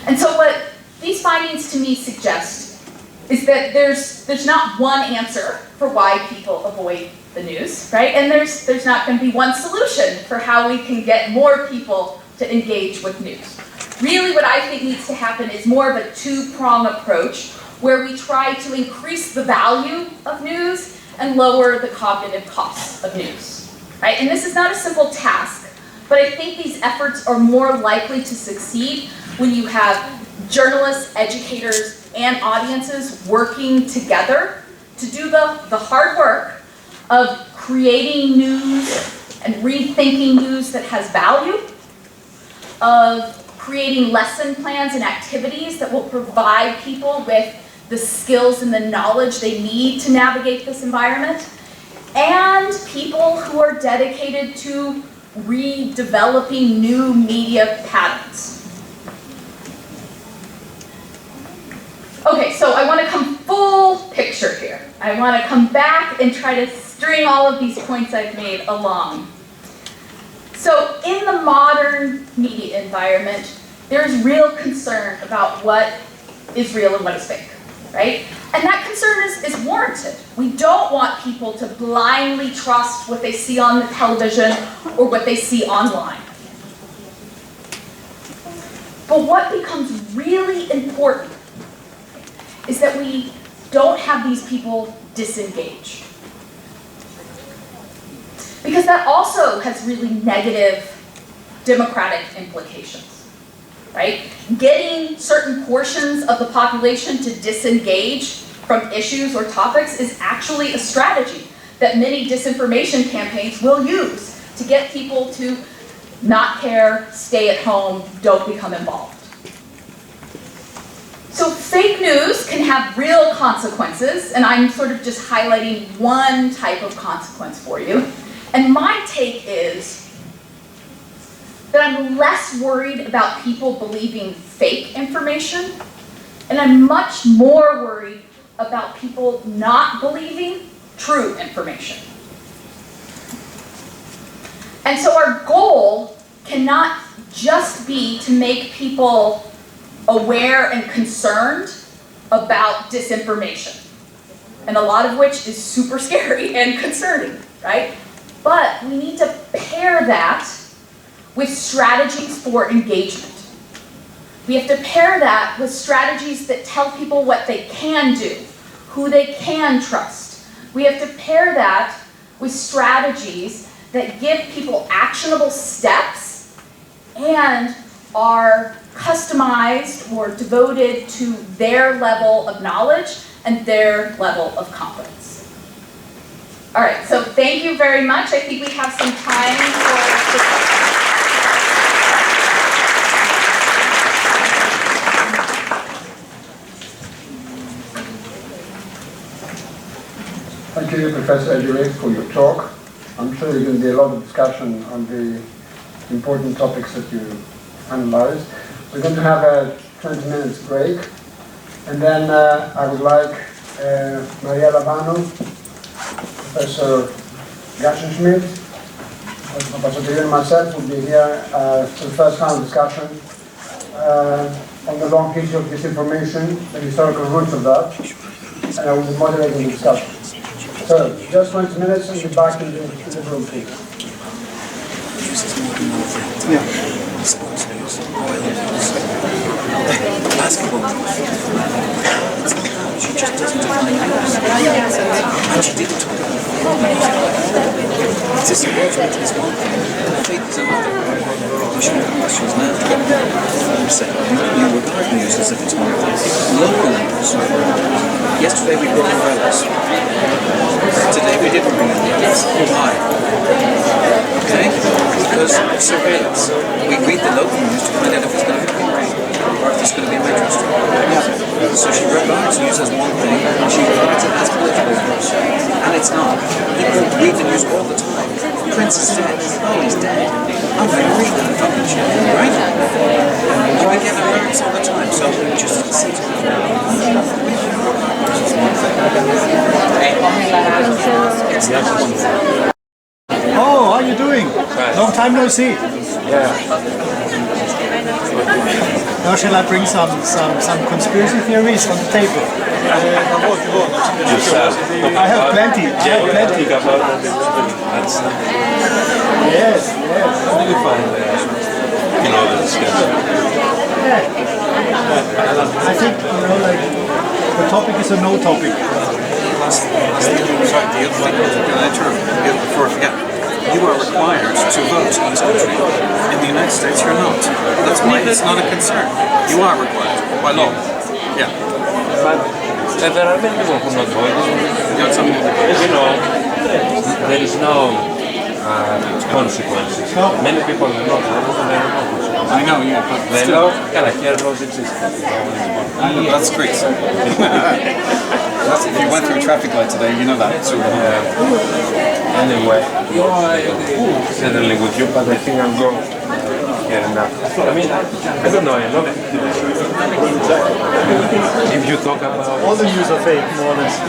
And so what these findings to me suggest is that there's not one answer for why people avoid the news, right? And there's not going to be one solution for how we can get more people to engage with news. Really what I think needs to happen is more of a two-prong approach where we try to increase the value of news and lower the cognitive costs of news, right? And this is not a simple task, but I think these efforts are more likely to succeed when you have journalists, educators, and audiences working together to do the hard work of creating news and rethinking news that has value, of creating lesson plans and activities that will provide people with the skills and the knowledge they need to navigate this environment, and people who are dedicated to redeveloping new media patterns. Okay, so I want to come full picture here. I want to come back and try to string all of these points I've made along. So in the modern media environment, there's real concern about what is real and what is fake, right? And that concern is warranted. We don't want people to blindly trust what they see on the television or what they see online. But what becomes really important is that we don't have these people disengage. Because that also has really negative democratic implications, right? Getting certain portions of the population to disengage from issues or topics is actually a strategy that many disinformation campaigns will use to get people to not care, stay at home, don't become involved. So fake news can have real consequences, and I'm sort of just highlighting one type of consequence for you. And my take is that I'm less worried about people believing fake information, and I'm much more worried about people not believing true information. And so our goal cannot just be to make people aware and concerned about disinformation, and a lot of which is super scary and concerning, right? But we need to pair that with strategies for engagement. We have to pair that with strategies that tell people what they can do, who they can trust. We have to pair that with strategies that give people actionable steps and are customized or devoted to their level of knowledge and their level of competence. All right, so thank you very much. I think we have some time for you, Professor Ederick, for your talk. I'm sure there's going to be a lot of discussion on the important topics that you analyzed. We're going to have a 20 minutes break, and then I would like Maria Lavano, Professor Gassenschmidt, Professor Panteion and myself will be here for the first round of discussion on the long history of disinformation, the historical roots of that, and I will be moderating the discussion. So, just 20 minutes and be back in the room, please. Yeah. She just doesn't and she didn't talk about disengagement is one thing, faith is another. You should have questions now. You said you regard news as if it's one thing. Local news. Yesterday we brought umbrellas. Today we didn't bring umbrellas. Why? Okay? Because of surveillance. We read the local news to find out if it's going to be rain or if there's going to be a metro strike. So she regards news as one thing, and she regards it as political news. And it's not. People read the news all the time. Prince is dead. Oh, he's dead. I'm going to read that fucking shit, right? And we get alerts all the time, so just sit Oh, how are you doing? Long time no see. Yeah. Now shall I bring some conspiracy theories on the table? I have plenty. Yes. How do you find I think, like, the topic is a no topic. Before I forget, you are required to vote in this country. In the United States, you're not. That's why it's not a concern. You are required by law. Yeah. But there are many people who are not voting. There is no consequences. Many people are not voting. I know, yeah, but they know, here laws exist. I know, that's great. If you went through a traffic light today, you know that. So, anyway, certainly with you, but I think I'll go here enough. I mean, I don't know, I know. If you talk about... All the news are fake, more or less.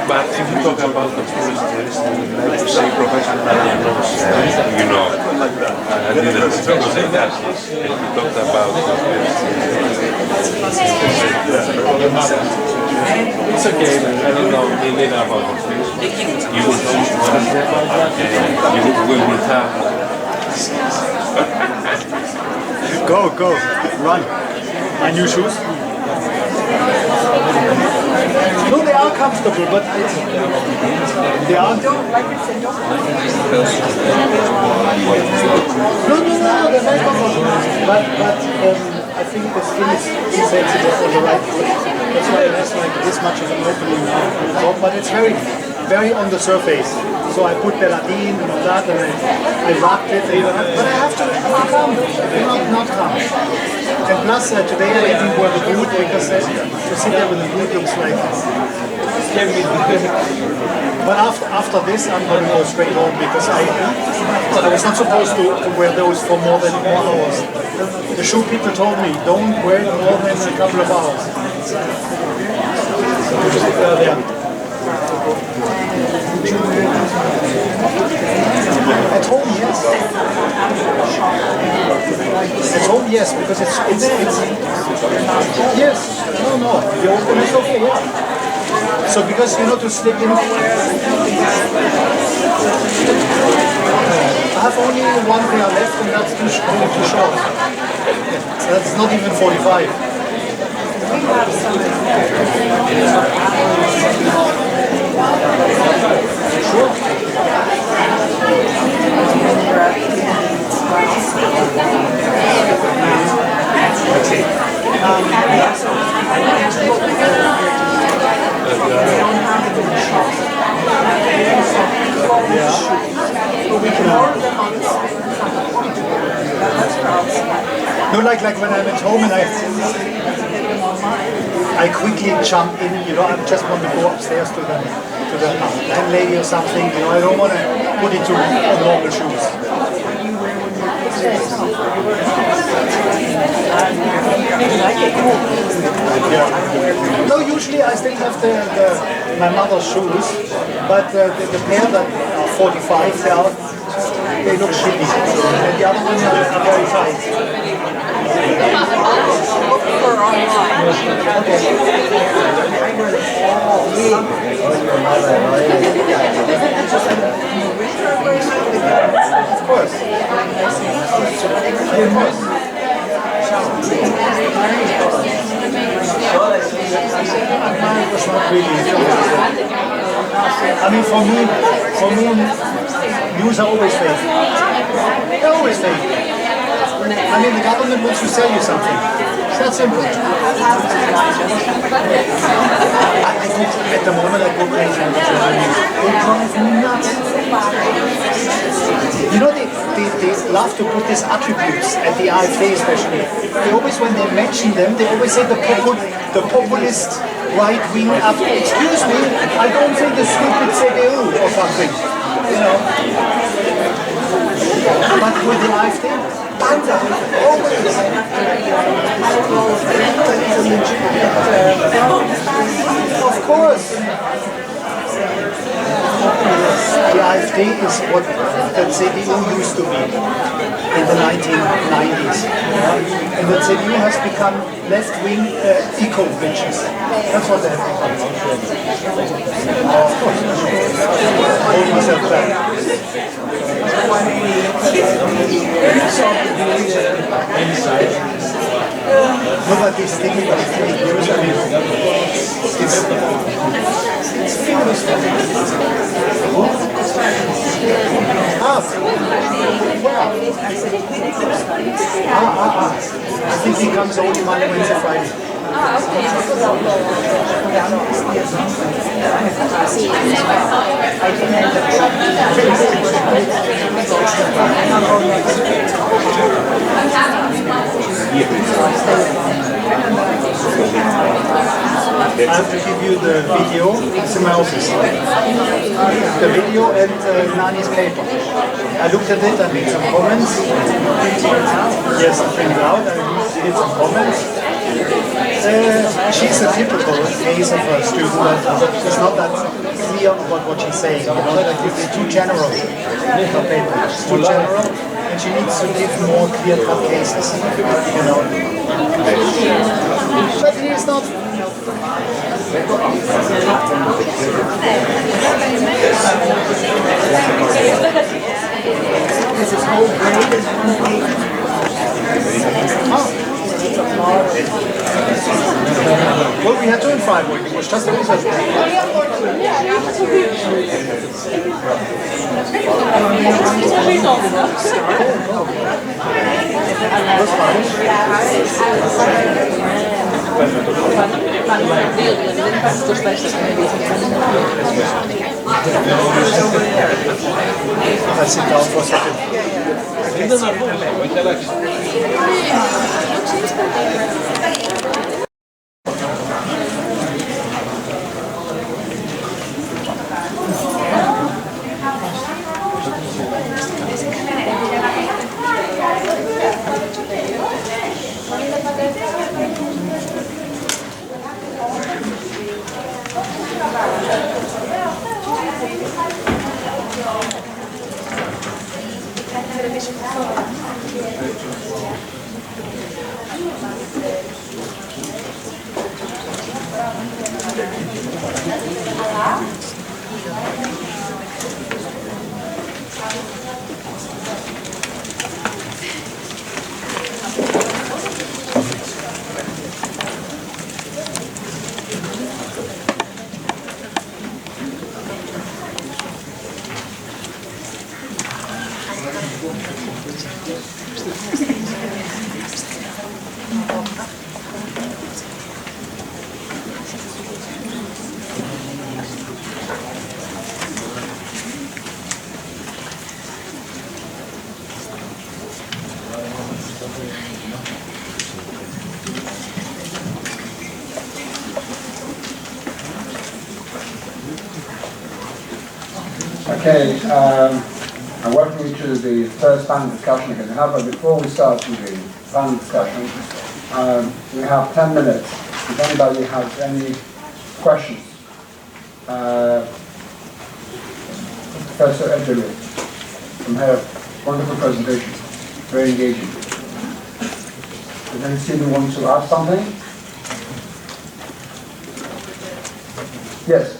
But if you talk about conspiracy theories, I would like to say Professor Vlavianos, I didn't say that. If you talked about it's okay, I don't know, they did about conspiracy. You will choose one of them, you will have... Go, run. My new shoes? No, they are comfortable, but they are. No, they're very comfortable. But I think the skin is sensitive on the right foot. That's why it has like this much of an opening on the top, but it's very on the surface. So I put Beladine and all that, and I wrapped it, but I have to come, not come. And plus, today I didn't wear the boot because to sit there with the boot looks like scary. But after this, I'm going to go straight home because I was not supposed to wear those for more than 4 hours. The shoe people told me, don't wear them more than a couple of hours. There. At home, yes. At home, yes, because it's yes. No. The open is okay, yeah. So because to slip in. I have only one pair left, and that's too short. That's not even 45. Sure. No, like when I'm at home and I quickly jump in, I just want to go upstairs to them. the landlady or something. You know, I don't want to put it to normal shoes. No, usually I still have my mother's shoes, but the pair that are 45, they look shitty, and the other ones are very tight. Of course. I mean, for me, news are always fake. They're always fake. I mean, the government wants to sell you something. It's that simple. At the moment, I go crazy with the news. They drive me nuts. You know, they love to put these attributes at the AfD especially. They always, when they mention them, they always say the populist right-wing AfD. Excuse me, I don't think the stupid CDU or something. You know. But with the AfD, Panda, always. Of course. The AfD is what the CDU used to be in the 1990s. And the CDU has become left-wing eco-bitches. That's what they have become. Of course. Hold myself back. No, but this thing about 3 years, I mean, it's famous. I think he comes only Monday, Wednesday, Friday. I have to give you the video. It's in my office. The video and Nani's paper. I looked at it, I made some comments. Yes, I printed it out, I did some comments. She's a typical case of a student that is not that clear about what she's saying. You know, that it's too general. Her paper is too general, and she needs to give more clear-cut cases. You know. But he is not. This whole grade is 1 page. Well, we had to in Freiburg. It was just a research paper. Let's sit down for a second. Okay, I welcome you to the first panel discussion again. However, before we start with the panel discussion, we have 10 minutes. If anybody has any questions. Professor Edgerly from her wonderful presentation, very engaging. Does any student want to ask something? Yes.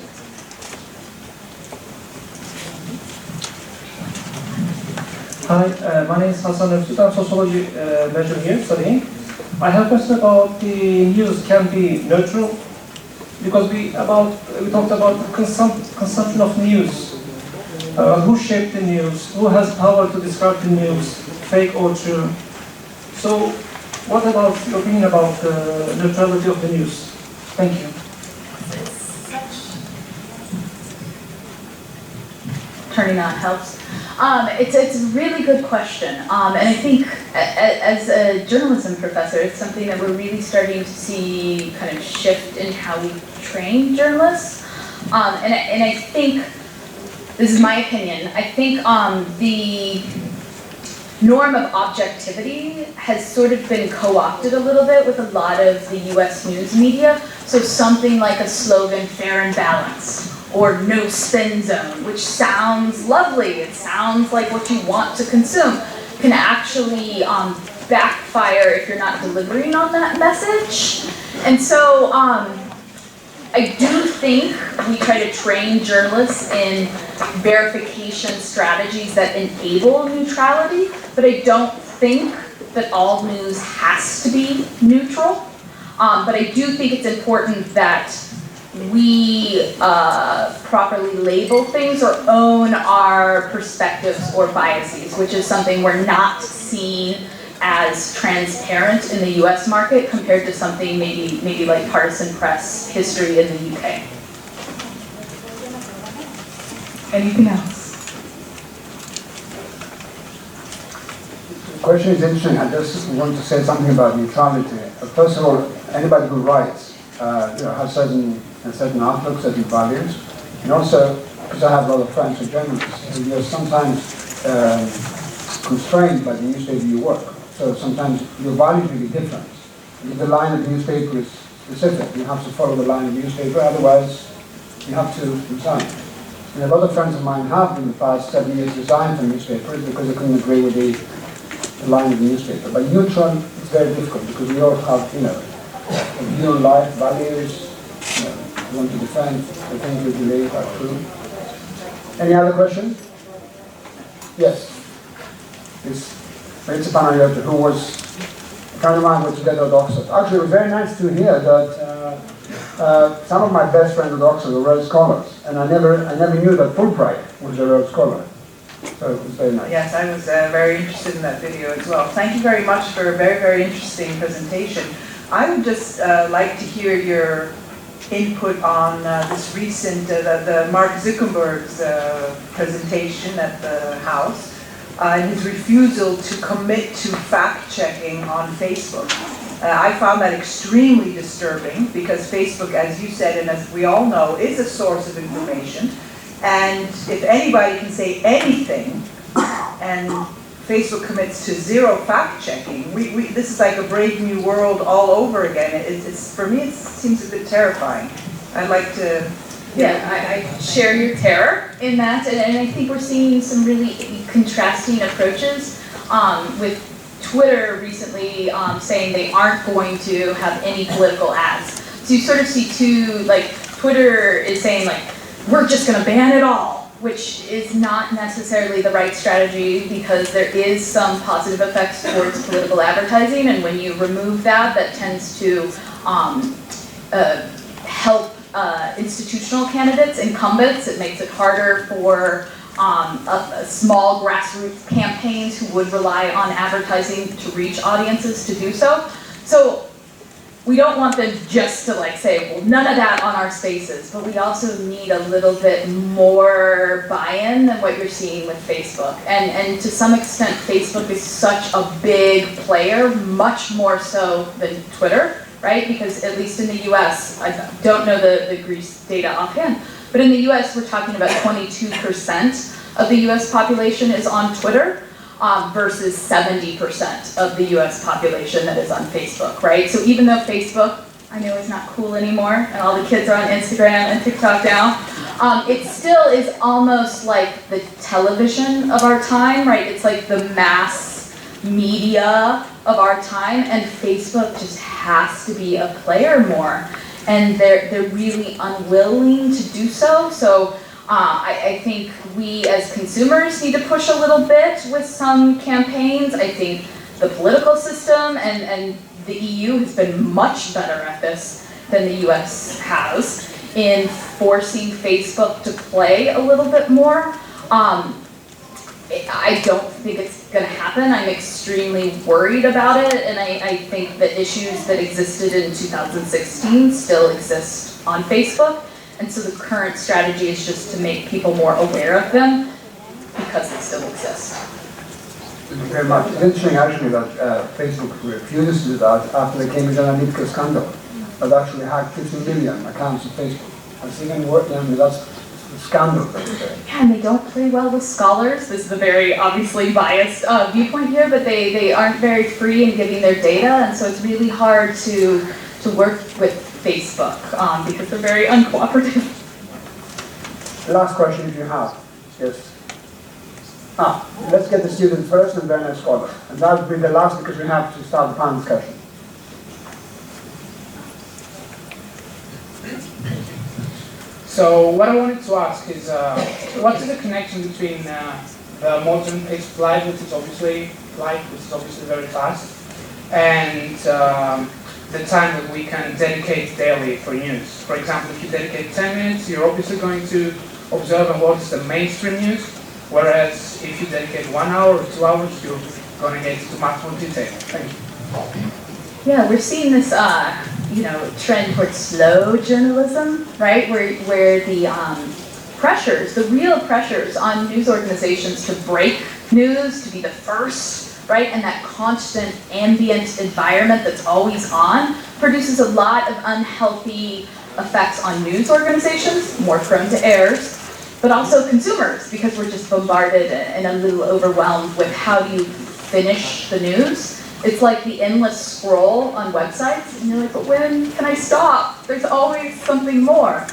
Hi, my name is Hassan Öztürk. I'm sociology major here studying. I have a question about the news can be neutral because we talked about the consumption of news. Who shaped the news? Who has power to describe the news, fake or true? So, what about your opinion about the neutrality of the news? Thank you. Turning on helps. It's a really good question, and I think as a journalism professor, it's something that we're really starting to see kind of shift in how we train journalists. And I think, this is my opinion, I think the norm of objectivity has sort of been co-opted a little bit with a lot of the US news media. So something like a slogan, fair and balanced, or no spin zone, which sounds lovely, it sounds like what you want to consume, can actually backfire if you're not delivering on that message. And so I do think we try to train journalists in verification strategies that enable neutrality, but I don't think that all news has to be neutral. But I do think it's important that we properly label things or own our perspectives or biases, which is something we're not seeing as transparent in the US market compared to something maybe like partisan press history in the UK. Anything else? The question is interesting. I just want to say something about neutrality. First of all, anybody who writes has certain outlook, certain values, and also, because I have a lot of friends who are journalists, you're sometimes constrained by the newspaper you work. So sometimes your values will be different. If the line of the newspaper is specific, you have to follow the line of the newspaper, otherwise you have to resign. And a lot of friends of mine have in the past 7 years resigned from newspapers because they couldn't agree with the line of the newspaper. But neutral is very difficult because we all have, a view on life, values, we want to defend the things we believe are true. Any other questions? Yes. It's Prince Panteion, who was a friend of mine, were together at Oxford. Actually, it was very nice to hear that some of my best friends at Oxford were Rhodes Scholars, and I never knew that Fulbright was a Rhodes Scholar. So it was very nice. Yes, I was very interested in that video as well. Thank you very much for a very, very interesting presentation. I would just like to hear your input on this recent, the Mark Zuckerberg's presentation at the House, and his refusal to commit to fact-checking on Facebook. I found that extremely disturbing because Facebook, as you said, and as we all know, is a source of information. And if anybody can say anything, and Facebook commits to zero fact-checking, this is like a brave new world all over again. For me, it seems a bit terrifying. I'd like to... Yeah, I share your terror in that, and I think we're seeing some really contrasting approaches with Twitter recently saying they aren't going to have any political ads. So you sort of see two, Twitter is saying we're just going to ban it all, which is not necessarily the right strategy because there is some positive effects towards political advertising, and when you remove that, that tends to help institutional candidates, incumbents. It makes it harder for small grassroots campaigns who would rely on advertising to reach audiences to do so. So we don't want them just to say, well, none of that on our spaces, but we also need a little bit more buy-in than what you're seeing with Facebook. And to some extent, Facebook is such a big player, much more so than Twitter, right? Because at least in the US, I don't know the Greece data offhand, But in the US, we're talking about 22% of the US population is on Twitter versus 70% of the US population that is on Facebook, right? So even though Facebook, I know, is not cool anymore, and all the kids are on Instagram and TikTok now, it still is almost like the television of our time, right? It's like the mass media of our time, and Facebook just has to be a player more. And they're really unwilling to do so. So I think we as consumers need to push a little bit with some campaigns. I think the political system and the EU has been much better at this than the US has in forcing Facebook to play a little bit more. I don't think it's going to happen. I'm extremely worried about it, and I think the issues that existed in 2016 still exist on Facebook, and so the current strategy is just to make people more aware of them because they still exist. Thank you very much. It's interesting actually that Facebook refuses to do that after the Cambridge Analytica scandal, that actually hacked 50 million accounts of Facebook. That's even worse than that's scandal. Yeah, and they don't play well with scholars. This is a very obviously biased viewpoint here, but they aren't very free in giving their data, and so it's really hard to work with Facebook because they're very uncooperative. Last question if you have. Yes. Let's get the student first and then a scholar. And that will be the last because we have to start the panel discussion. So what I wanted to ask is, what is the connection between the modern pace of life, which is obviously very fast, and the time that we can dedicate daily for news? For example, if you dedicate 10 minutes, you're obviously going to observe and what is the mainstream news, whereas if you dedicate 1 hour or 2 hours, you're going to get into much more detail. Thank you. Yeah, we're seeing this trend towards slow journalism, right? Where the pressures, the real pressures on news organizations to break news, to be the first, right? And that constant ambient environment that's always on produces a lot of unhealthy effects on news organizations, more prone to errors, but also consumers, because we're just bombarded and a little overwhelmed with how do you finish the news. It's like the endless scroll on websites, and you're like, but when can I stop? There's always something more.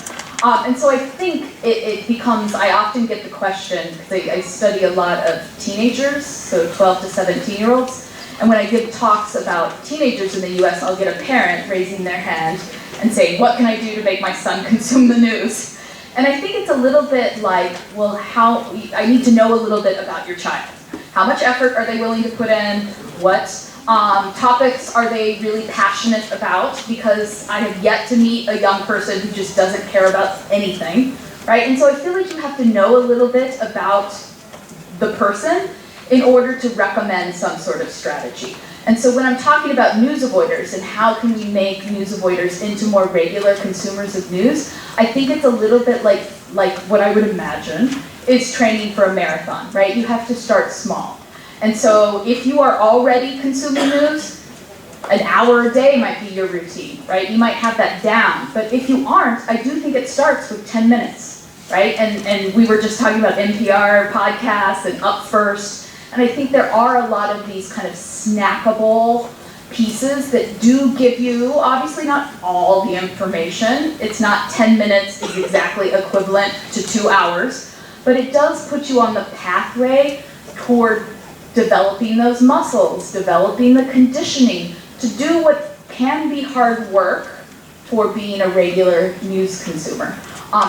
And so I think it becomes, I often get the question, because I study a lot of teenagers, so 12 to 17-year-olds, and when I give talks about teenagers in the US, I'll get a parent raising their hand and saying, what can I do to make my son consume the news? And I think it's a little bit like, well, I need to know a little bit about your child. How much effort are they willing to put in? What topics are they really passionate about? Because I have yet to meet a young person who just doesn't care about anything, right? And so I feel like you have to know a little bit about the person in order to recommend some sort of strategy. And so when I'm talking about news avoiders and how can we make news avoiders into more regular consumers of news, I think it's a little bit like what I would imagine is training for a marathon, right? You have to start small. And so if you are already consuming news, an hour a day might be your routine, right? You might have that down. But if you aren't, I do think it starts with 10 minutes, right? And we were just talking about NPR podcasts and Up First. And I think there are a lot of these kind of snackable pieces that do give you, obviously not all the information. It's not 10 minutes is exactly equivalent to 2 hours. But it does put you on the pathway toward developing those muscles, developing the conditioning to do what can be hard work for being a regular news consumer.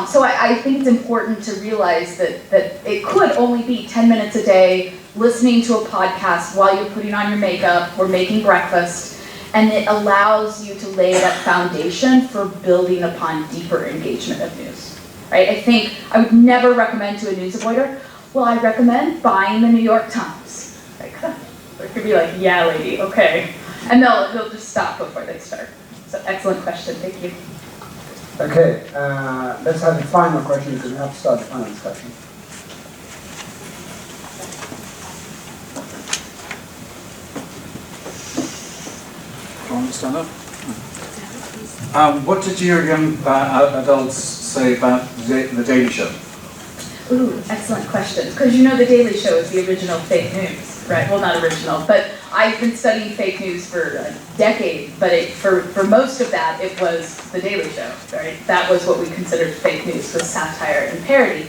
So I think it's important to realize that it could only be 10 minutes a day listening to a podcast while you're putting on your makeup or making breakfast, and it allows you to lay that foundation for building upon deeper engagement of news. Right? I think I would never recommend to a news avoider, well, I recommend buying the New York Times. Like, they could be like, yeah, lady, okay. And they'll just stop before they start. So excellent question, thank you. Okay, let's have the final question because we have to start the final discussion. Do you want to stand up? What did your young adults say about the Daily Show? Ooh, excellent question. Because you know the Daily Show is the original fake news, right? Well, not original, but I've been studying fake news for a decade, but for most of that, it was the Daily Show, right? That was what we considered fake news, was satire and parody.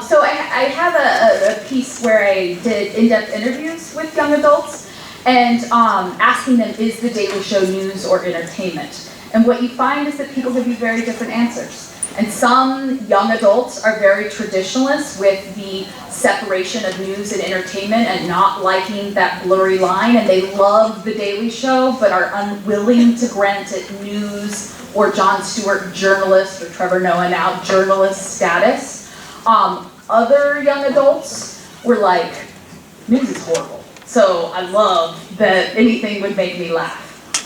So I have a piece where I did in-depth interviews with young adults and asking them, is the Daily Show news or entertainment? And what you find is that people give you very different answers. And some young adults are very traditionalists with the separation of news and entertainment and not liking that blurry line, and they love the Daily Show but are unwilling to grant it news or Jon Stewart journalist or Trevor Noah now journalist status. Other young adults were like, news is horrible, so I love that anything would make me laugh.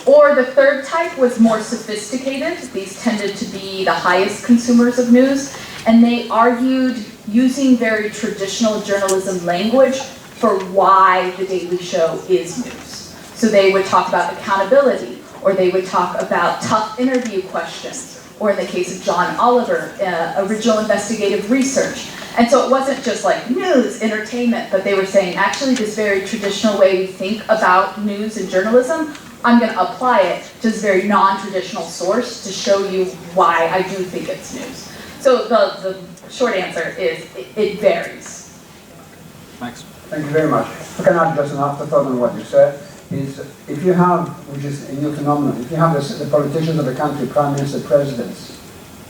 Or the third type was more sophisticated. These tended to be the highest consumers of news, and they argued using very traditional journalism language for why the Daily Show is news. So they would talk about accountability, or they would talk about tough interview questions, or in the case of John Oliver, original investigative research. And so it wasn't just like news, entertainment, but they were saying actually this very traditional way we think about news and journalism, I'm going to apply it to this very non-traditional source to show you why I do think it's news. So the short answer is it varies. Thanks. Thank you very much. I can add just an afterthought on what you said, is if you have, which is a new phenomenon, if you have the politicians of the country, prime minister, presidents,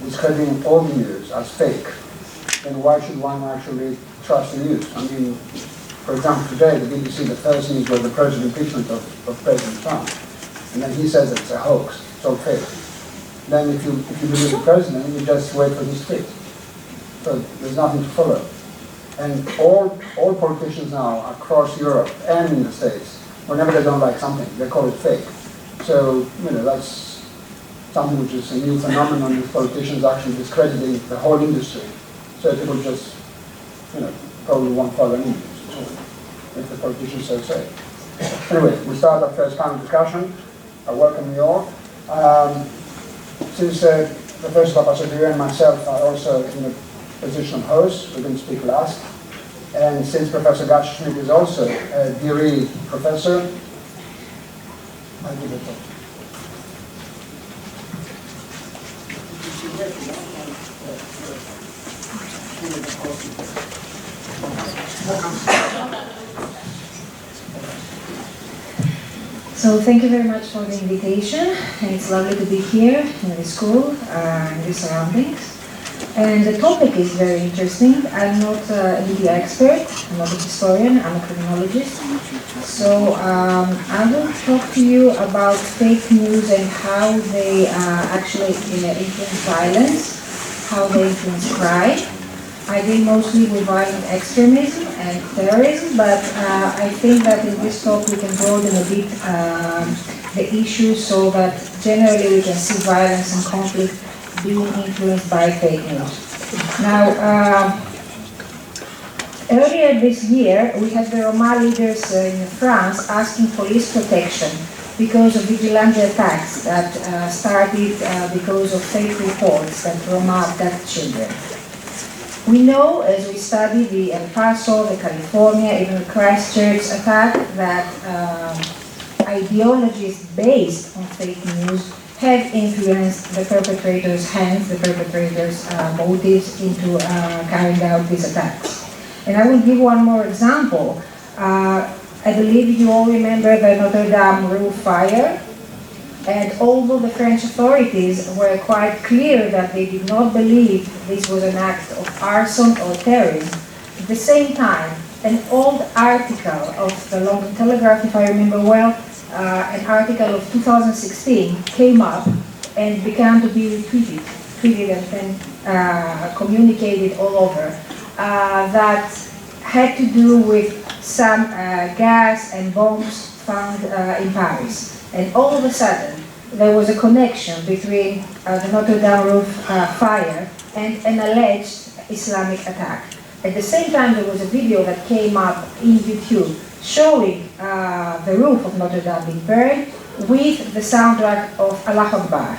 discrediting all the news as fake, then why should one actually trust the news? I mean, for example, today, the BBC, the first news was the president's impeachment of President Trump. And then he says it's a hoax, it's all fake. Then if you believe the president, you just wait for his tweet. So there's nothing to follow. And all politicians now across Europe and in the States, whenever they don't like something, they call it fake. So, you know, that's something which is a new phenomenon with politicians actually discrediting the whole industry. So people just, you know, probably won't follow any news at all, if the politicians so say. Anyway, we start our first panel discussion. I welcome you all. Since Professor Papasoteriou and myself are also in the position of host, we're going to speak last. And since Professor Gatschmidt is also a DRE professor, I'll give it up. So thank you very much for the invitation, and it's lovely to be here in the school, in the surroundings. And the topic is very interesting. I'm not a media expert, I'm not a historian, I'm a criminologist. So I will talk to you about fake news and how they actually influence violence, how they influence crime. I deal mostly with violent extremism and terrorism, but I think that in this talk we can broaden a bit the issue so that generally we can see violence and conflict being influenced by fake news. Now, earlier this year we had the Roma leaders in France asking police protection because of vigilante attacks that started because of fake reports that Roma abduct children. We know, as we study the El Paso, the California, even the Christchurch attack, that ideologies based on fake news have influenced the perpetrators' hands, the perpetrators' motives into carrying out these attacks. And I will give one more example. I believe you all remember the Notre Dame roof fire. And although the French authorities were quite clear that they did not believe this was an act of arson or terrorism, at the same time, an old article of the London Telegraph, if I remember well, an article of 2016 came up and began to be tweeted and then communicated all over, that had to do with some gas and bombs found in Paris. And all of a sudden, there was a connection between the Notre Dame roof fire and an alleged Islamic attack. At the same time, there was a video that came up in YouTube showing the roof of Notre Dame being burned with the soundtrack of Allah Akbar.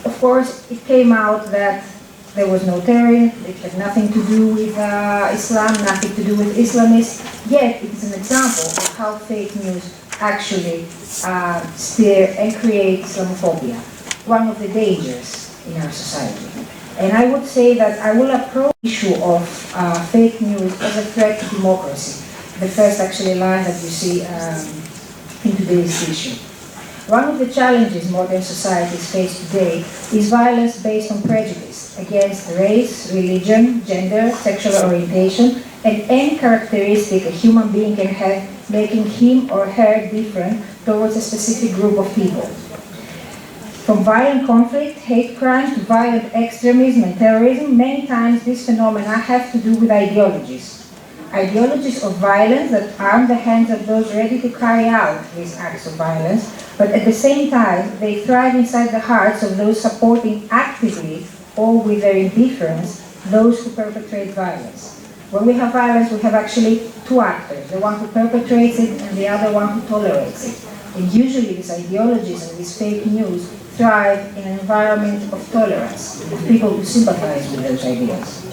Of Of course, it came out that there was no terrorism, it had nothing to do with Islam, nothing to do with Islamists, yet it is an example of how fake news actually steer and create Islamophobia, one of the dangers in our society. And I would say that I will approach the issue of fake news as a threat to democracy, the first actually line that you see in today's issue. One of the challenges modern societies face today is violence based on prejudice against race, religion, gender, sexual orientation, and any characteristic a human being can have, making him or her different towards a specific group of people. From violent conflict, hate crime, to violent extremism and terrorism, many times these phenomena have to do with ideologies. Ideologies of violence that arm the hands of those ready to carry out these acts of violence, but at the same time, they thrive inside the hearts of those supporting actively or with their indifference those who perpetrate violence. When we have violence, we have actually two actors, the one who perpetrates it and the other one who tolerates it. And usually these ideologies and this fake news thrive in an environment of tolerance, with people who sympathize with those ideas.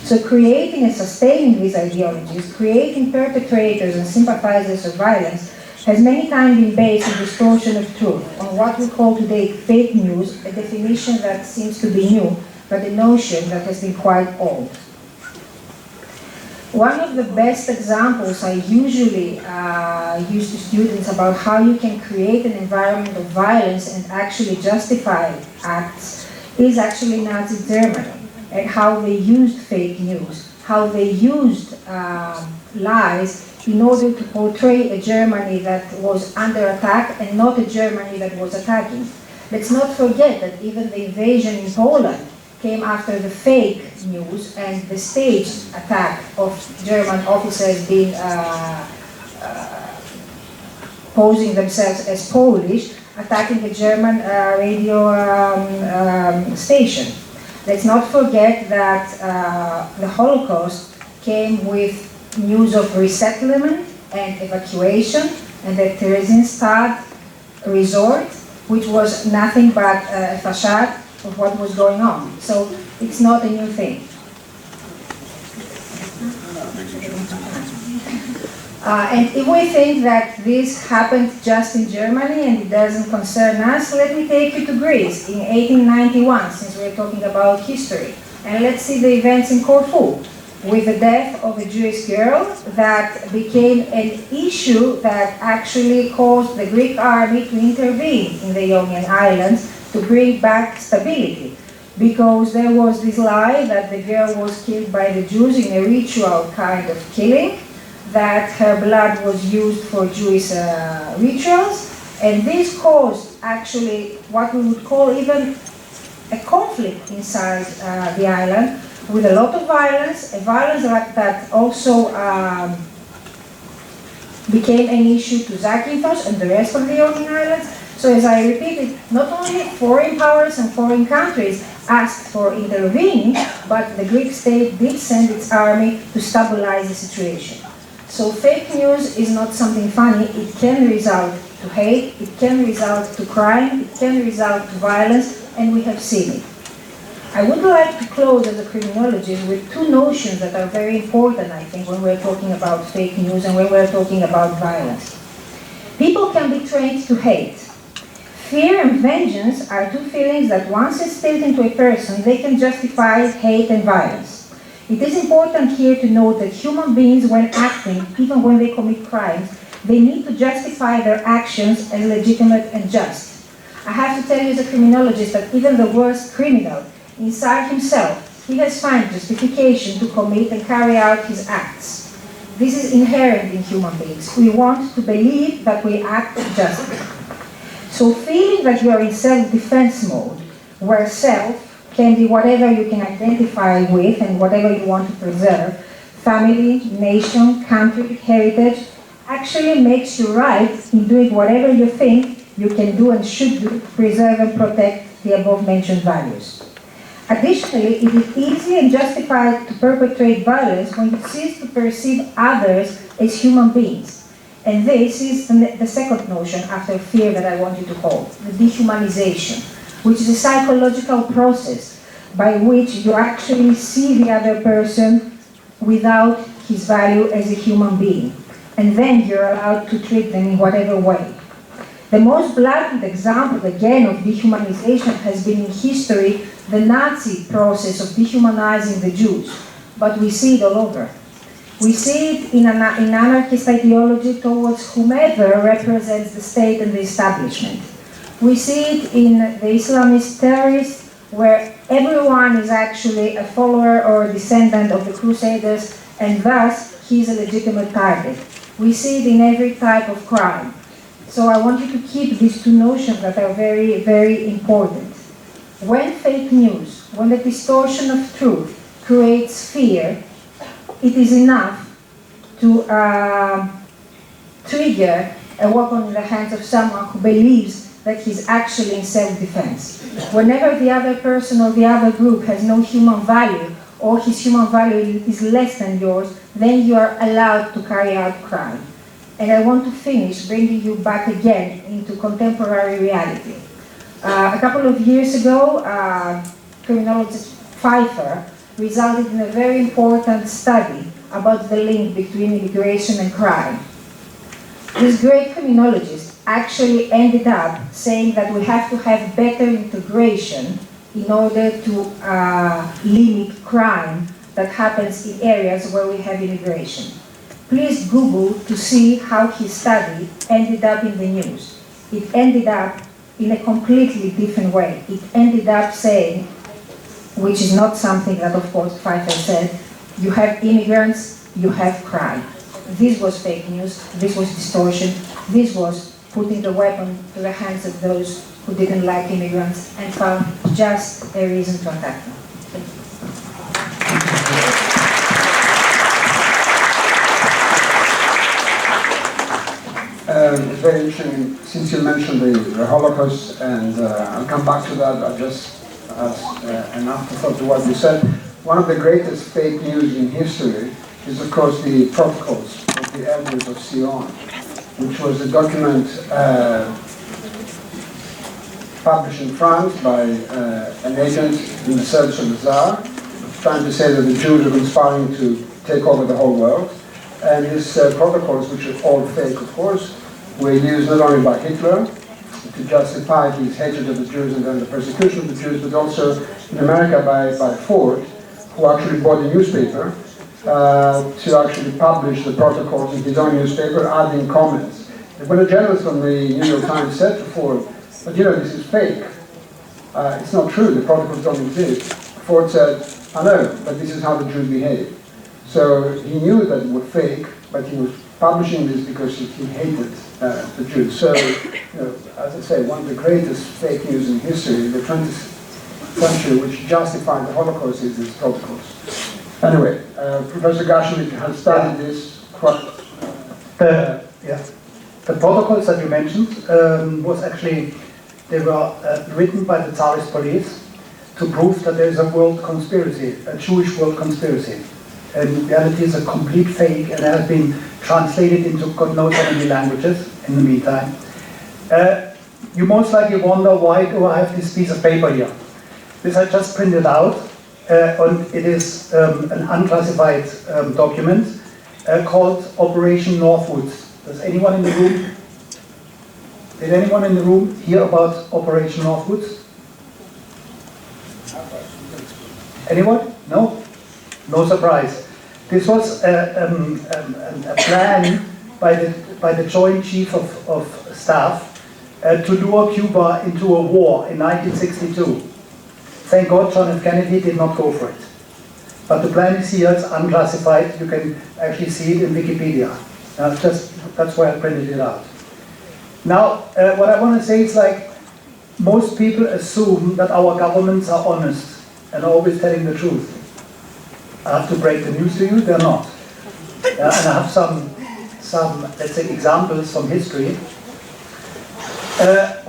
So creating and sustaining these ideologies, creating perpetrators and sympathizers of violence, has many times been based on distortion of truth, on what we call today fake news, a definition that seems to be new, but a notion that has been quite old. One of the best examples I usually use to students about how you can create an environment of violence and actually justify acts is actually Nazi Germany, and how they used fake news, how they used lies in order to portray a Germany that was under attack and not a Germany that was attacking. Let's not forget that even the invasion in Poland came after the fake news and the staged attack of German officers being posing themselves as Polish, attacking a German radio station. Let's not forget that the Holocaust came with news of resettlement and evacuation, and the Theresienstadt resort, which was nothing but a facade of what was going on. So it's not a new thing. And if we think that this happened just in Germany and it doesn't concern us, let me take you to Greece in 1891, since we're talking about history. And let's see the events in Corfu, with the death of a Jewish girl that became an issue that actually caused the Greek army to intervene in the Ionian Islands to bring back stability. Because there was this lie that the girl was killed by the Jews in a ritual kind of killing, that her blood was used for Jewish rituals, and this caused actually what we would call even a conflict inside the island, with a lot of violence, a violence that also became an issue to Zakynthos and the rest of the Ionian Islands. So as I repeated, not only foreign powers and foreign countries asked for intervening, but the Greek state did send its army to stabilize the situation. So fake news is not something funny. It can result to hate, it can result to crime, it can result to violence, and we have seen it. I would like to close as a criminologist with two notions that are very important, I think, when we're talking about fake news and when we're talking about violence. People can be trained to hate. Fear and vengeance are two feelings that once instilled into a person, they can justify hate and violence. It is important here to note that human beings, when acting, even when they commit crimes, they need to justify their actions as legitimate and just. I have to tell you as a criminologist that even the worst criminal, inside himself, he has found justification to commit and carry out his acts. This is inherent in human beings. We want to believe that we act justly. So feeling that you are in self-defense mode, where self can be whatever you can identify with and whatever you want to preserve, family, nation, country, heritage, actually makes you right in doing whatever you think you can do and should do to preserve and protect the above-mentioned values. Additionally, it is easy and justified to perpetrate violence when you cease to perceive others as human beings. And this is the second notion after fear that I want you to hold, the dehumanization. which is a psychological process by which you actually see the other person without his value as a human being. And then you're allowed to treat them in whatever way. The most blatant example, again, of dehumanization has been in history the Nazi process of dehumanizing the Jews. But we see it all over. We see it in anarchist ideology towards whomever represents the state and the establishment. We see it in the Islamist terrorists, where everyone is actually a follower or a descendant of the Crusaders, and thus he is a legitimate target. We see it in every type of crime. So I want you to keep these two notions that are very, very important. When fake news, when the distortion of truth creates fear, it is enough to trigger a weapon in the hands of someone who believes that he's actually in self-defense. Whenever the other person or the other group has no human value, or his human value is less than yours, then you are allowed to carry out crime. And I want to finish bringing you back again into contemporary reality. A couple of years ago, criminologist Pfeiffer resulted in a very important study about the link between immigration and crime. This great criminologist actually ended up saying that we have to have better integration in order to limit crime that happens in areas where we have immigration. Please Google to see how his study ended up in the news. It ended up in a completely different way. It ended up saying, which is not something that of course Pfeiffer said, you have immigrants, you have crime. This was fake news, this was distortion, this was putting the weapon to the hands of those who didn't like immigrants and found just a reason to attack them. It's very interesting, since you mentioned the Holocaust, and I'll come back to that, but just as an afterthought to what you said. One of the greatest fake news in history is, of course, the Protocols of the Elders of Sion, which was a document published in France by an agent in the service of the Tsar, trying to say that the Jews were conspiring to take over the whole world. And these protocols, which are all fake, of course, were used not only by Hitler to justify his hatred of the Jews and then the persecution of the Jews, but also in America by Ford, who actually bought a newspaper to actually publish the protocols in his own newspaper, adding comments. And when a journalist from the New York Times said to Ford, but you know, this is fake, it's not true, the protocols don't exist, Ford said, I know, but this is how the Jews behave. So he knew that it was fake, but he was publishing this because he hated the Jews. So, you know, as I say, one of the greatest fake news in history, in the 20th century, which justified the Holocaust, is these protocols. Anyway, Professor Gashevich has studied this quite... The protocols that you mentioned was actually, they were written by the Tsarist police to prove that there is a world conspiracy, a Jewish world conspiracy. And in reality it's a complete fake, and it has been translated into God knows how many languages in the meantime. You most likely wonder, why do I have this piece of paper here? This I just printed out, and it is an unclassified document called Operation Northwoods. Does anyone in the room, did anyone in the room hear about Operation Northwoods? Anyone? No? No surprise. This was a plan by the Joint Chief of Staff to lure Cuba into a war in 1962. Thank God John F. Kennedy did not go for it. But the plan is here, it's unclassified, you can actually see it in Wikipedia. That's why I printed it out. Now, what I want to say is, like, most people assume that our governments are honest and always telling the truth. I have to break the news to you, they're not. And I have some, let's say, examples from history.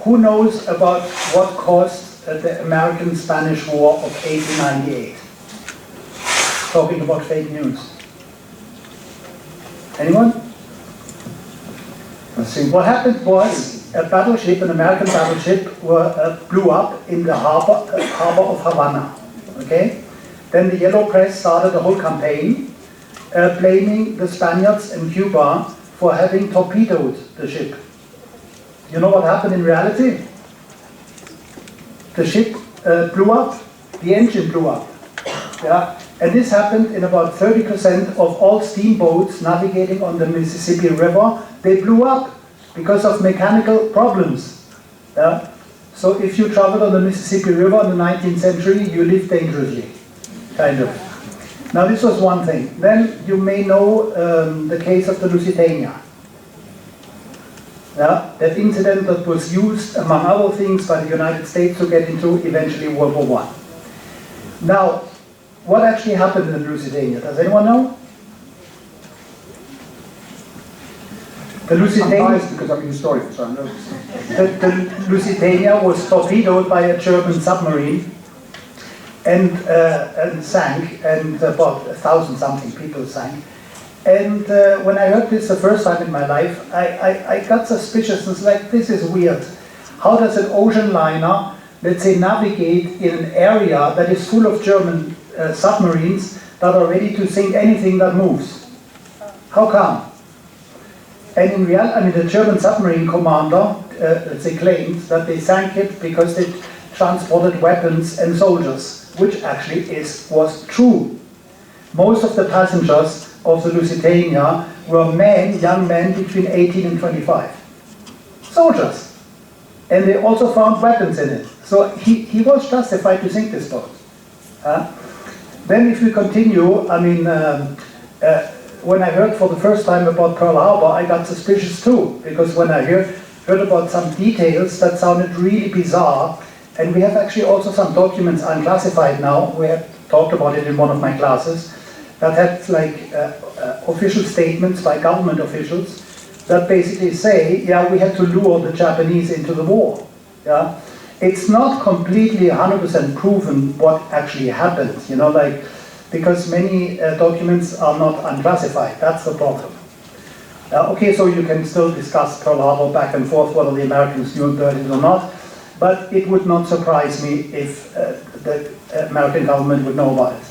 Who knows about what caused the American-Spanish War of 1898? Talking about fake news. Anyone? Let's see. What happened was, a battleship, an American battleship, blew up in the harbor of Havana. Okay? Then the yellow press started a whole campaign blaming the Spaniards and Cuba for having torpedoed the ship. You know what happened in reality? The ship blew up, the engine blew up. Yeah? And this happened in about 30% of all steamboats navigating on the Mississippi River. They blew up because of mechanical problems. Yeah? So if you traveled on the Mississippi River in the 19th century, you lived dangerously, kind of. Now this was one thing. Then you may know the case of the Lusitania. Yeah? That incident that was used, among other things, by the United States to get into eventually World War I. Now, what actually happened in the Lusitania? Does anyone know? The Lusitania, I'm biased because I'm a historian, so I know. the Lusitania was torpedoed by a German submarine and sank, and about 1,000-something people sank. And when I heard this the first time in my life, I got suspicious. It's like, this is weird. How does an ocean liner, let's say, navigate in an area that is full of German submarines that are ready to sink anything that moves? How come? And in reality, I mean, the German submarine commander, let's say, claimed that they sank it because they transported weapons and soldiers, which actually was true. Most of the passengers of the Lusitania were men, young men between 18 and 25. Soldiers. And they also found weapons in it. So he was justified to sink this boat. Then if we continue, I mean, when I heard for the first time about Pearl Harbor, I got suspicious too, because when I heard about some details that sounded really bizarre, and we have actually also some documents unclassified now, we have talked about it in one of my classes, that had like official statements by government officials that basically say, yeah, we had to lure the Japanese into the war. Yeah? It's not completely 100% proven what actually happened, you know, like, because many documents are not unclassified. That's the problem. Okay, so you can still discuss Pearl Harbor back and forth, whether the Americans knew about it or not, but it would not surprise me if the American government would know about it.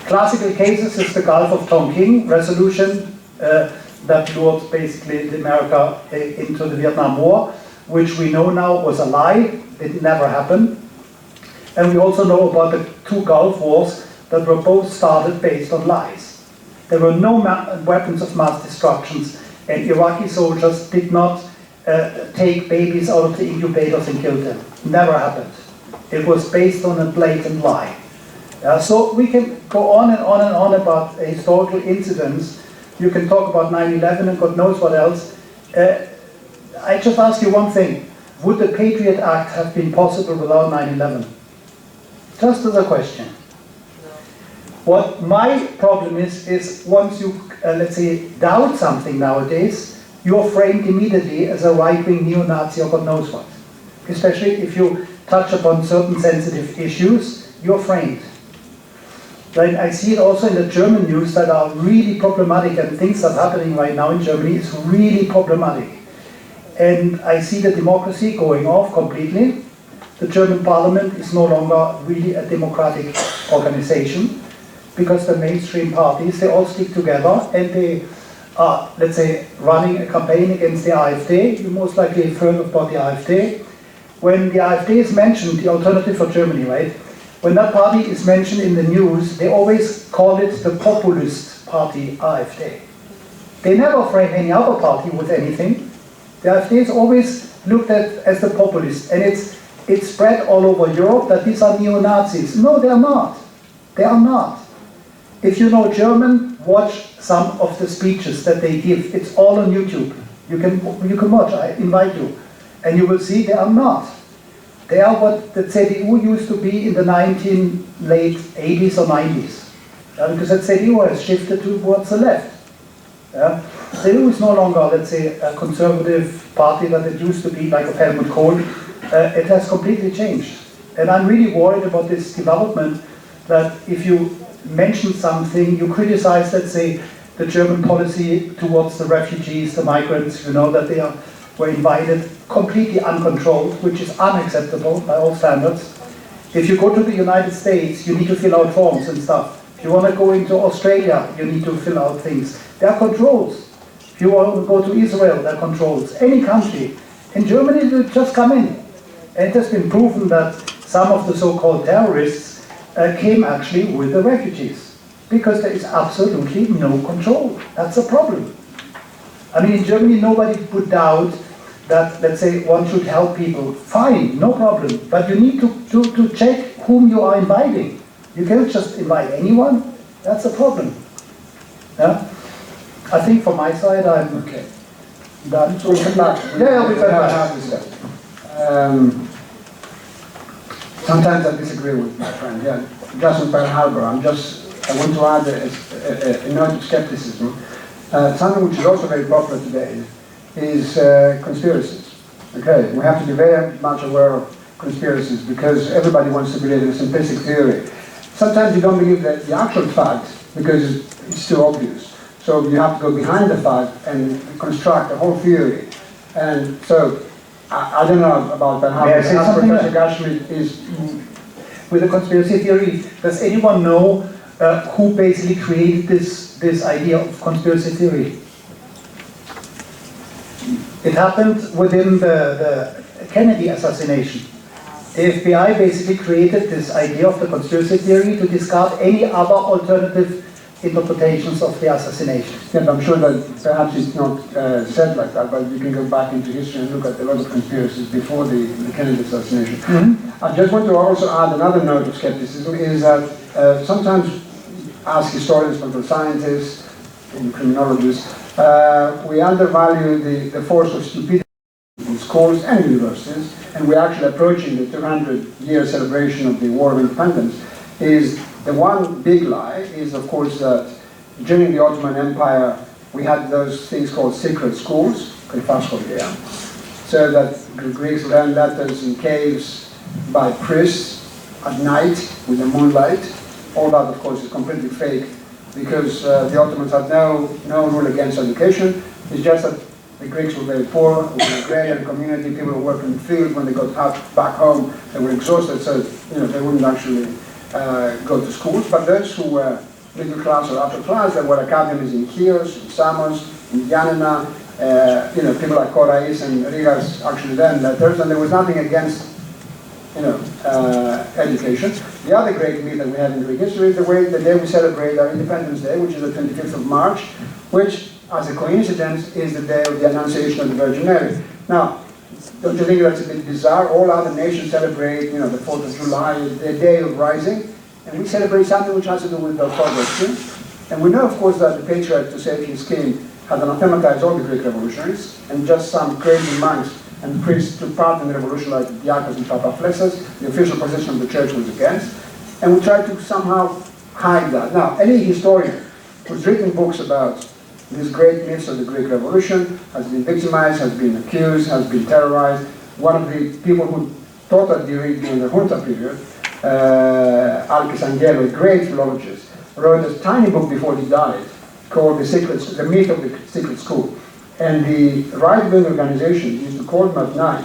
Classical cases is the Gulf of Tonkin resolution that lured basically America into the Vietnam War, which we know now was a lie. It never happened. And we also know about the two Gulf Wars that were both started based on lies. There were no weapons of mass destruction, and Iraqi soldiers did not take babies out of the incubators and kill them. Never happened. It was based on a blatant lie. So we can go on and on and on about historical incidents. You can talk about 9/11 and God knows what else. I just ask you one thing. Would the Patriot Act have been possible without 9/11? Just as a question. What my problem is once you, let's say, doubt something nowadays, you're framed immediately as a right-wing neo-Nazi or God knows what. Especially if you touch upon certain sensitive issues, you're framed. Like I see it also in the German news that are really problematic, and things that are happening right now in Germany is really problematic. And I see the democracy going off completely. The German parliament is no longer really a democratic organization, because the mainstream parties, they all stick together and they are, let's say, running a campaign against the AfD. You most likely have heard about the AfD. When the AfD is mentioned, the Alternative for Germany, right? When that party is mentioned in the news, they always call it the populist party, AfD. They never frame any other party with anything. The AfD is always looked at as the populist, and it's spread all over Europe that these are neo-Nazis. No, they are not. They are not. If you know German, watch some of the speeches that they give. It's all on YouTube. You can watch, I invite you. And you will see they are not. They are what the CDU used to be in the late 80s or 90s. Because the CDU has shifted towards the left. CDU is no longer, let's say, a conservative party that it used to be, like of Helmut Kohl. It has completely changed. And I'm really worried about this development, that if you mention something, you criticize, let's say, the German policy towards the refugees, the migrants, you know, that they are were invited completely uncontrolled, which is unacceptable by all standards. If you go to the United States, you need to fill out forms and stuff. If you want to go into Australia, you need to fill out things. There are controls. If you want to go to Israel, there are controls. Any country. In Germany, you just come in. And it has been proven that some of the so-called terrorists came actually with the refugees. Because there is absolutely no control. That's a problem. I mean, in Germany, nobody would doubt that, let's say, one should help people. Fine, no problem. But you need to check whom you are inviting. You can't just invite anyone. That's a problem. Yeah? I think from my side, I'm okay. Done. So we'll come back. Yeah, we'll come back. Sometimes I disagree with my friend. Yeah, just with Pearl Harbor. I want to add a note of skepticism. Something which is also very popular today is conspiracies. Okay, we have to be very much aware of conspiracies because everybody wants to believe in a simplistic theory. Sometimes you don't believe the actual fact because it's too obvious. So you have to go behind the fact and construct a whole theory. And so, I don't know about that. How Professor Gashmi is... With the conspiracy theory, does anyone know who basically created this idea of conspiracy theory? It happened within the Kennedy assassination. The FBI basically created this idea of the conspiracy theory to discard any other alternative interpretations of the assassination. Yeah, I'm sure that perhaps it's not said like that, but you can go back into history and look at a lot of conspiracies before the Kennedy assassination. Mm-hmm. I just want to also add another note of skepticism, is that sometimes as historians, political scientists, and criminologists, we undervalue the force of stupidity in schools and universities, and we're actually approaching the 200-year celebration of the War of Independence. Is the one big lie is, of course, that during the Ottoman Empire we had those things called secret schools, so that the Greeks learned letters in caves by priests at night with the moonlight. All that, of course, is completely fake because the Ottomans had no rule against education. It's just that the Greeks were very poor, it was an agrarian community, people were working in the field. When they got back home, they were exhausted, so they wouldn't actually go to schools. But those who were middle class or upper class, there were academies in Chios, in Samos, in Gianina, people like Carydis and Rigas actually learned letters, and there was nothing against education. The other great myth that we have in Greek history is the day we celebrate our Independence Day, which is the 25th of March, which, as a coincidence, is the day of the Annunciation of the Virgin Mary. Now, don't you think that's a bit bizarre? All other nations celebrate, the 4th of July, the day of rising, and we celebrate something which has to do with the October. And we know, of course, that the patriarch, to save his king, had anathematized all the Greek revolutionaries, and just some crazy monks and priests took part in the revolution like Diakos and Papaflessas. The official position of the church was against. And we tried to somehow hide that. Now, any historian who's written books about these great myths of the Greek Revolution has been victimized, has been accused, has been terrorized. One of the people who taught at during the junta period, Alkis Angelo, a great philologist, wrote a tiny book before he died called The Myth of the Secret School. And the right-wing organizations used to call him at night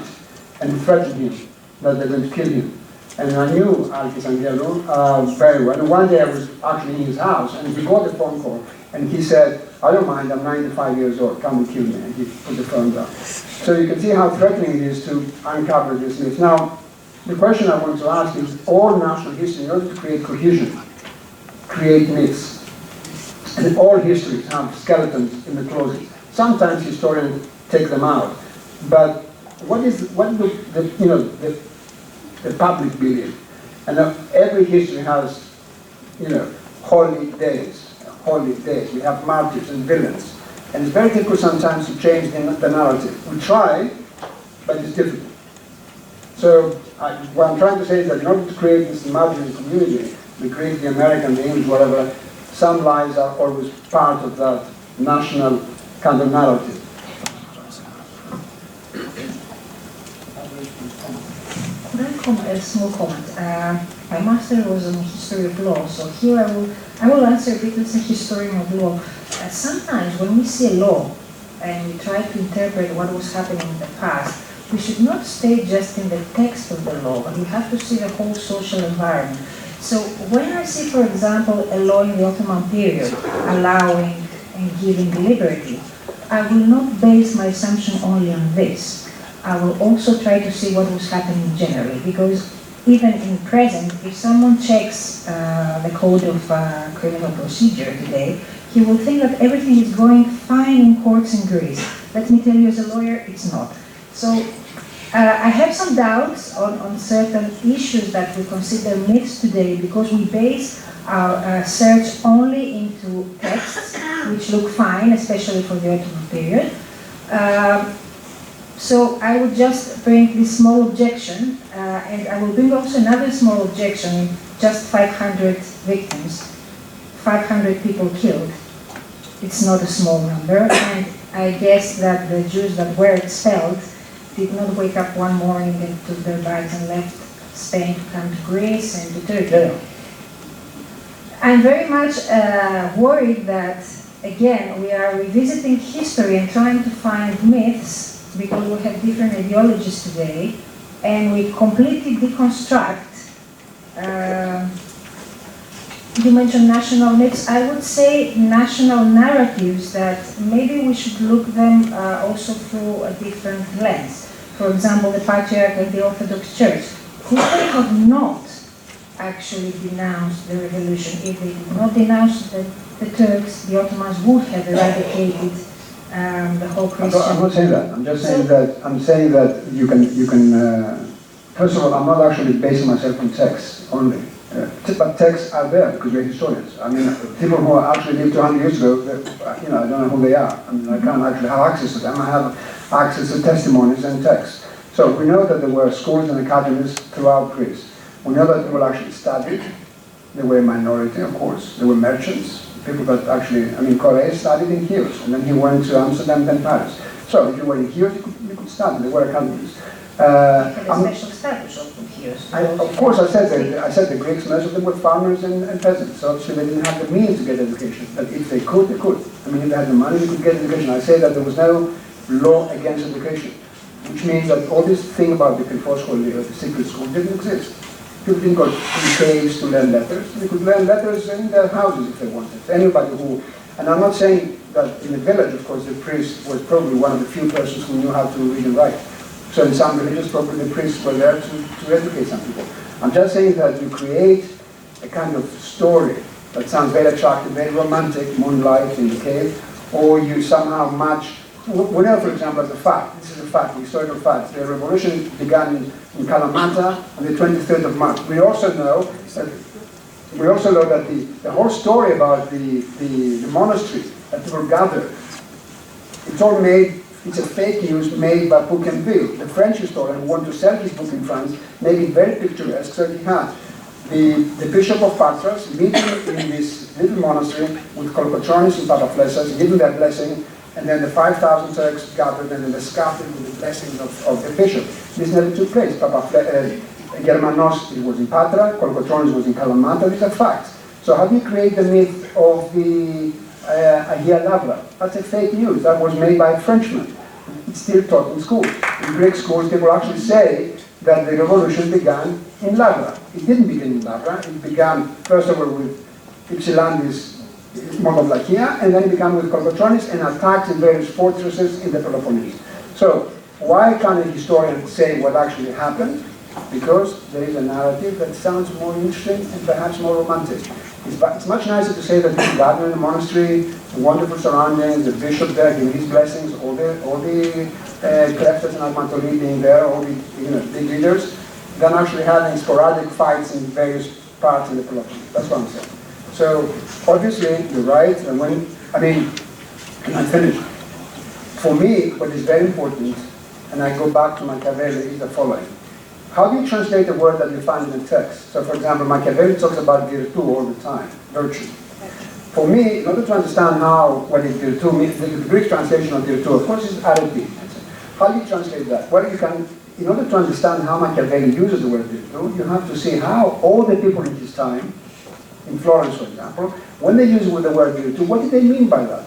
and threaten him that they're going to kill him. And I knew Alkis Angelo very well. And one day I was actually in his house, and he got a phone call, and he said, "I don't mind, I'm 95 years old, come and kill me." And he put the phone down. So you can see how threatening it is to uncover this myth. Now, the question I want to ask is, all national history, in order to create cohesion, create myths. And all histories have skeletons in the closet. Sometimes historians take them out. But what do the public believe? And every history has, holy days. We have martyrs and villains. And it's very difficult sometimes to change the narrative. We try, but it's difficult. So what I'm trying to say is that in order to create this imaginary community, the Greek, the American, the English, whatever, some lies are always part of that national kind of narrative. Could I comment a small comment? My master was in history of law, so here I will answer a bit as a historian of law. Sometimes when we see a law, and we try to interpret what was happening in the past, we should not stay just in the text of the law, but we have to see the whole social environment. So when I see, for example, a law in the Ottoman period allowing and giving liberty, I will not base my assumption only on this. I will also try to see what was happening generally, because even in present, if someone checks the code of criminal procedure today, he will think that everything is going fine in courts in Greece. Let me tell you as a lawyer, it's not. So I have some doubts on certain issues that we consider myths today, because we base our search only into texts, which look fine, especially for the Ottoman period. So I would just bring this small objection, and I will bring also another small objection, just 500 victims, 500 people killed. It's not a small number, and I guess that the Jews that were expelled did not wake up one morning and took their bags and left Spain to come to Greece and to Turkey. Yeah. I'm very much worried that, again, we are revisiting history and trying to find myths, because we have different ideologies today, and we completely deconstruct. You mentioned national myths. I would say national narratives that maybe we should look them also through a different lens. For example, the Patriarch and the Orthodox Church, who they have not actually denounced the revolution. If they did not denounce the Turks, the Ottomans would have eradicated the whole Christian. I'm not saying that. I'm just saying that you can. First of all, I'm not actually basing myself on texts only. But texts are there because we're historians. I mean, people who actually lived 200 years ago, I don't know who they are. I mean, I can't actually have access to them. I have access to testimonies and texts. So we know that there were schools and academies throughout Greece. We know that people actually studied. They were a minority, of course. They were merchants, people that actually, I mean, Corey studied in Chios, and then he went to Amsterdam, then Paris. So if you were in Chios, you could study. There were academies. A special status of Chios. Of course, I said the Greeks, most of them were farmers and peasants, so obviously they didn't have the means to get education. But if they could, they could. I mean, if they had the money, they could get education. I say that there was no law against education, which means that all this thing about the the secret school didn't exist. People didn't go to caves to learn letters. They could learn letters in their houses if they wanted. Anybody who, and I'm not saying that in the village, of course, the priest was probably one of the few persons who knew how to read and write. So in some religions, probably the priests were there to educate some people. I'm just saying that you create a kind of story that sounds very attractive, very romantic, moonlight in the cave, or you somehow match. We know, for example, as a fact, this is a fact, a historical fact, the revolution began in Kalamata on the 23rd of March. We also know that the whole story about the monastery that people gathered, it's all made. It's a fake news made by Bougainville, the French historian who wanted to sell his book in France, made it very picturesque. So he had the Bishop of Patras meeting in this little monastery with Kolokotronis and Papaflessas, giving their blessing, and then the 5,000 Turks gathered and then they scattered with the blessings of the bishop. This never took place. Germanos was in Patra, Kolokotronis was in Kalamata. These are facts. So how do you create the myth of the Agia Lavra? That's a fake news. That was made by a Frenchman. It's still taught in schools. In Greek schools, people actually say that the revolution began in Lavra. It didn't begin in Lavra. It began, first of all, with Ypsilantis, Monoplakia, and then it began with Kolokotronis and attacks in various fortresses in the Peloponnese. So, why can't a historian say what actually happened? Because there is a narrative that sounds more interesting and perhaps more romantic. It's much nicer to say that people gathered in the monastery, the wonderful surroundings, the bishop there giving his blessings, all the Kreftas and Armatoli being there, all the big leaders, than actually having sporadic fights in various parts of the Peloponnese. That's what I'm saying. So obviously you're right, and and I'm finished. For me, what is very important, and I go back to Machiavelli, is the following. How do you translate a word that you find in the text? So, for example, Machiavelli talks about virtu all the time, virtue. For me, in order to understand what is virtu means, the Greek translation of virtu, of course, is arete. How do you translate that? Well, in order to understand how Machiavelli uses the word virtu, you have to see how all the people in his time, in Florence, for example, when they use the word virtu, what did they mean by that?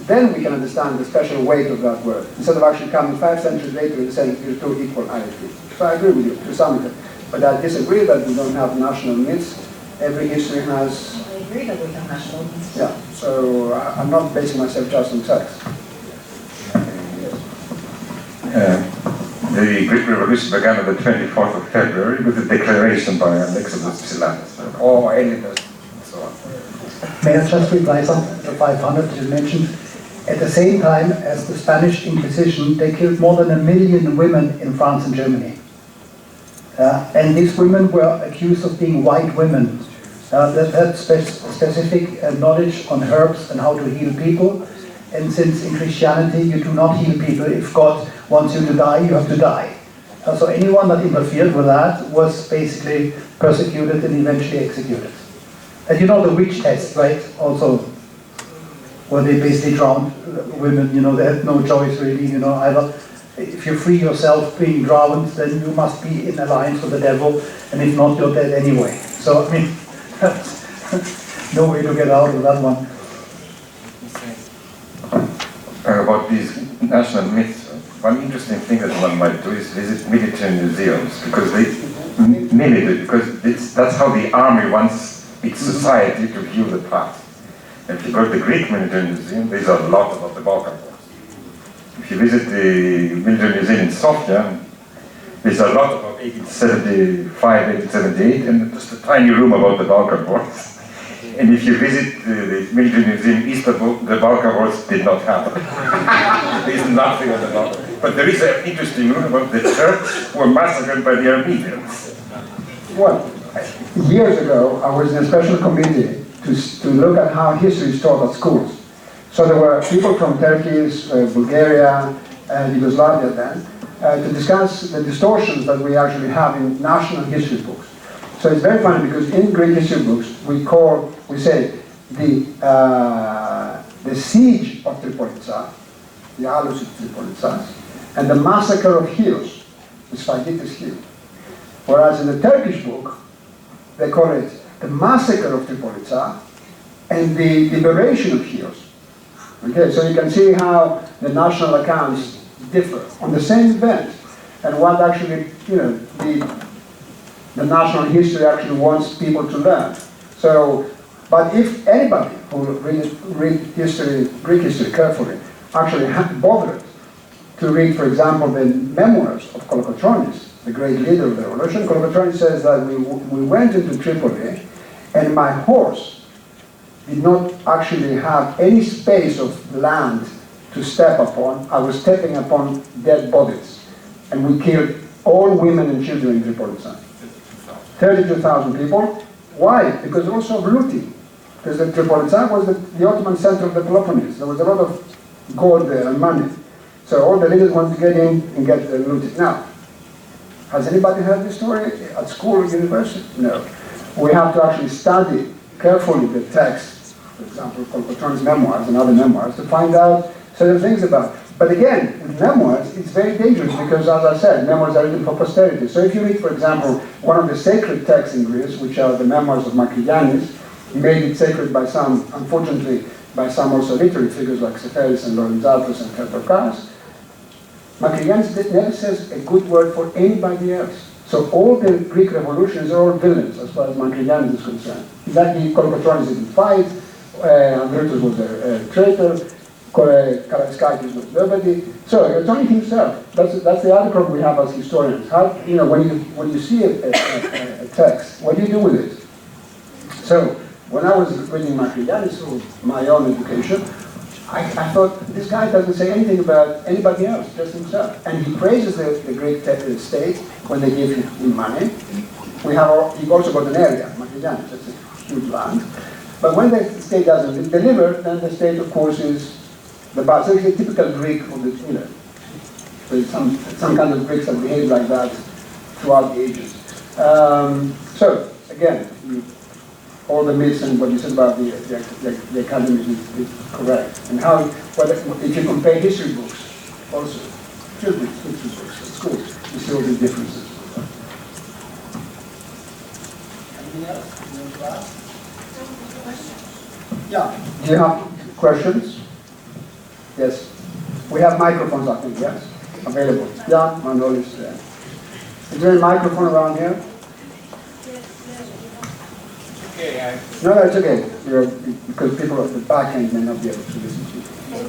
then we can understand the special weight of that word, instead of actually coming 5 centuries later and saying you're two equal identities. So I agree with you to some extent. But I disagree that we don't have national myths. Every history has... I agree that we have national myths. Yeah, so I'm not basing myself just on text. The Greek Revolution began on the 24th of February with the declaration by Alexis Psillanis, or Ellinas, and so on. May I just reply something to 500 that you mentioned? At the same time as the Spanish Inquisition, they killed more than 1 million women in France and Germany. And these women were accused of being white women that had specific knowledge on herbs and how to heal people. And since in Christianity you do not heal people, if God wants you to die, you have to die. So anyone that interfered with that was basically persecuted and eventually executed. And you know the witch test, right? Also, where they basically drowned women, you know, they had no choice really, you know, either if you free yourself being drowned, then you must be in alliance with the devil, and if not, you're dead anyway. So, I mean, that's no way to get out of that one. About these national myths, one interesting thing that one might do is visit military museums, because that's how the army wants its society to view the past. And if you go to the Greek military museum, there's a lot about the Balkan Wars. If you visit the military museum in Sofia, there's a lot about 1875, 1878, and just a tiny room about the Balkan Wars. And if you visit the military museum in Istanbul, the Balkan Wars did not happen. There's nothing on the Balkan. But there is an interesting room about the Turks were massacred by the Armenians. Well, years ago, I was in a special committee to look at how history is taught at schools. So there were people from Turkey, Bulgaria, Yugoslavia then, to discuss the distortions that we actually have in national history books. So it's very funny because in Greek history books, we say the siege of Tripolitsa, the Alus of Tripolitsa, and the massacre of Chios, the Spaghetis Chios. Whereas in the Turkish book, they call it the massacre of Tripolitsa and the liberation of Chios. Okay, so you can see how the national accounts differ on the same event, and what actually, you know, the national history actually wants people to learn. So, but if anybody who read history, Greek history carefully, actually bothered to read, for example, the memoirs of Kolokotronis, the great leader of the revolution, Kolokotronis says that we went into Tripoli, and my horse did not actually have any space of land to step upon. I was stepping upon dead bodies, and we killed all women and children in Tripoli. 32,000 people. Why? Because also of looting. Because the Tripolitsa was the Ottoman center of the Peloponnese. There was a lot of gold there and money. So all the leaders wanted to get in and get looted. Now, has anybody heard this story at school or university? No. We have to actually study carefully the text, for example, Kolokotronis' memoirs and other memoirs, to find out certain things about it. But again, with memoirs, it's very dangerous because, as I said, memoirs are written for posterity. So if you read, for example, one of the sacred texts in Greece, which are the memoirs of Makrigiannis, made it sacred by some, unfortunately, by some also literary figures like Seferis and Lorenzatos and Theodokas, Makrigiannis never says a good word for anybody else. So all the Greek revolutions are all villains as far as Makrigiannis is concerned. Exactly, Kolokotronis didn't fight, Andretos was a traitor, Carydis was nobody. So you're telling himself. That's the other problem we have as historians. How, you know, when you see a text, what do you do with it? So when I was reading Makrigiannis for my own education, I thought this guy doesn't say anything about anybody else, just himself. And he praises the Greek state when they give him money. He also got an area, Makrigiannis, that's a huge land. But when the state doesn't deliver, then the state, of course, is the bad. So it's a typical Greek of the, you know, there's some kind of Greeks that behave like that throughout the ages. So again, all the myths and what you said about the academy is correct. And how, if you compare history books, also children's history books at school, you see all the differences. Anything else? You want to ask? Yeah. Do you have questions? Yes. We have microphones, I think, yes? Available. Yeah, Manuel is there. Is there a microphone around here? No, it's okay. Because people at the back end may not be able to listen to you.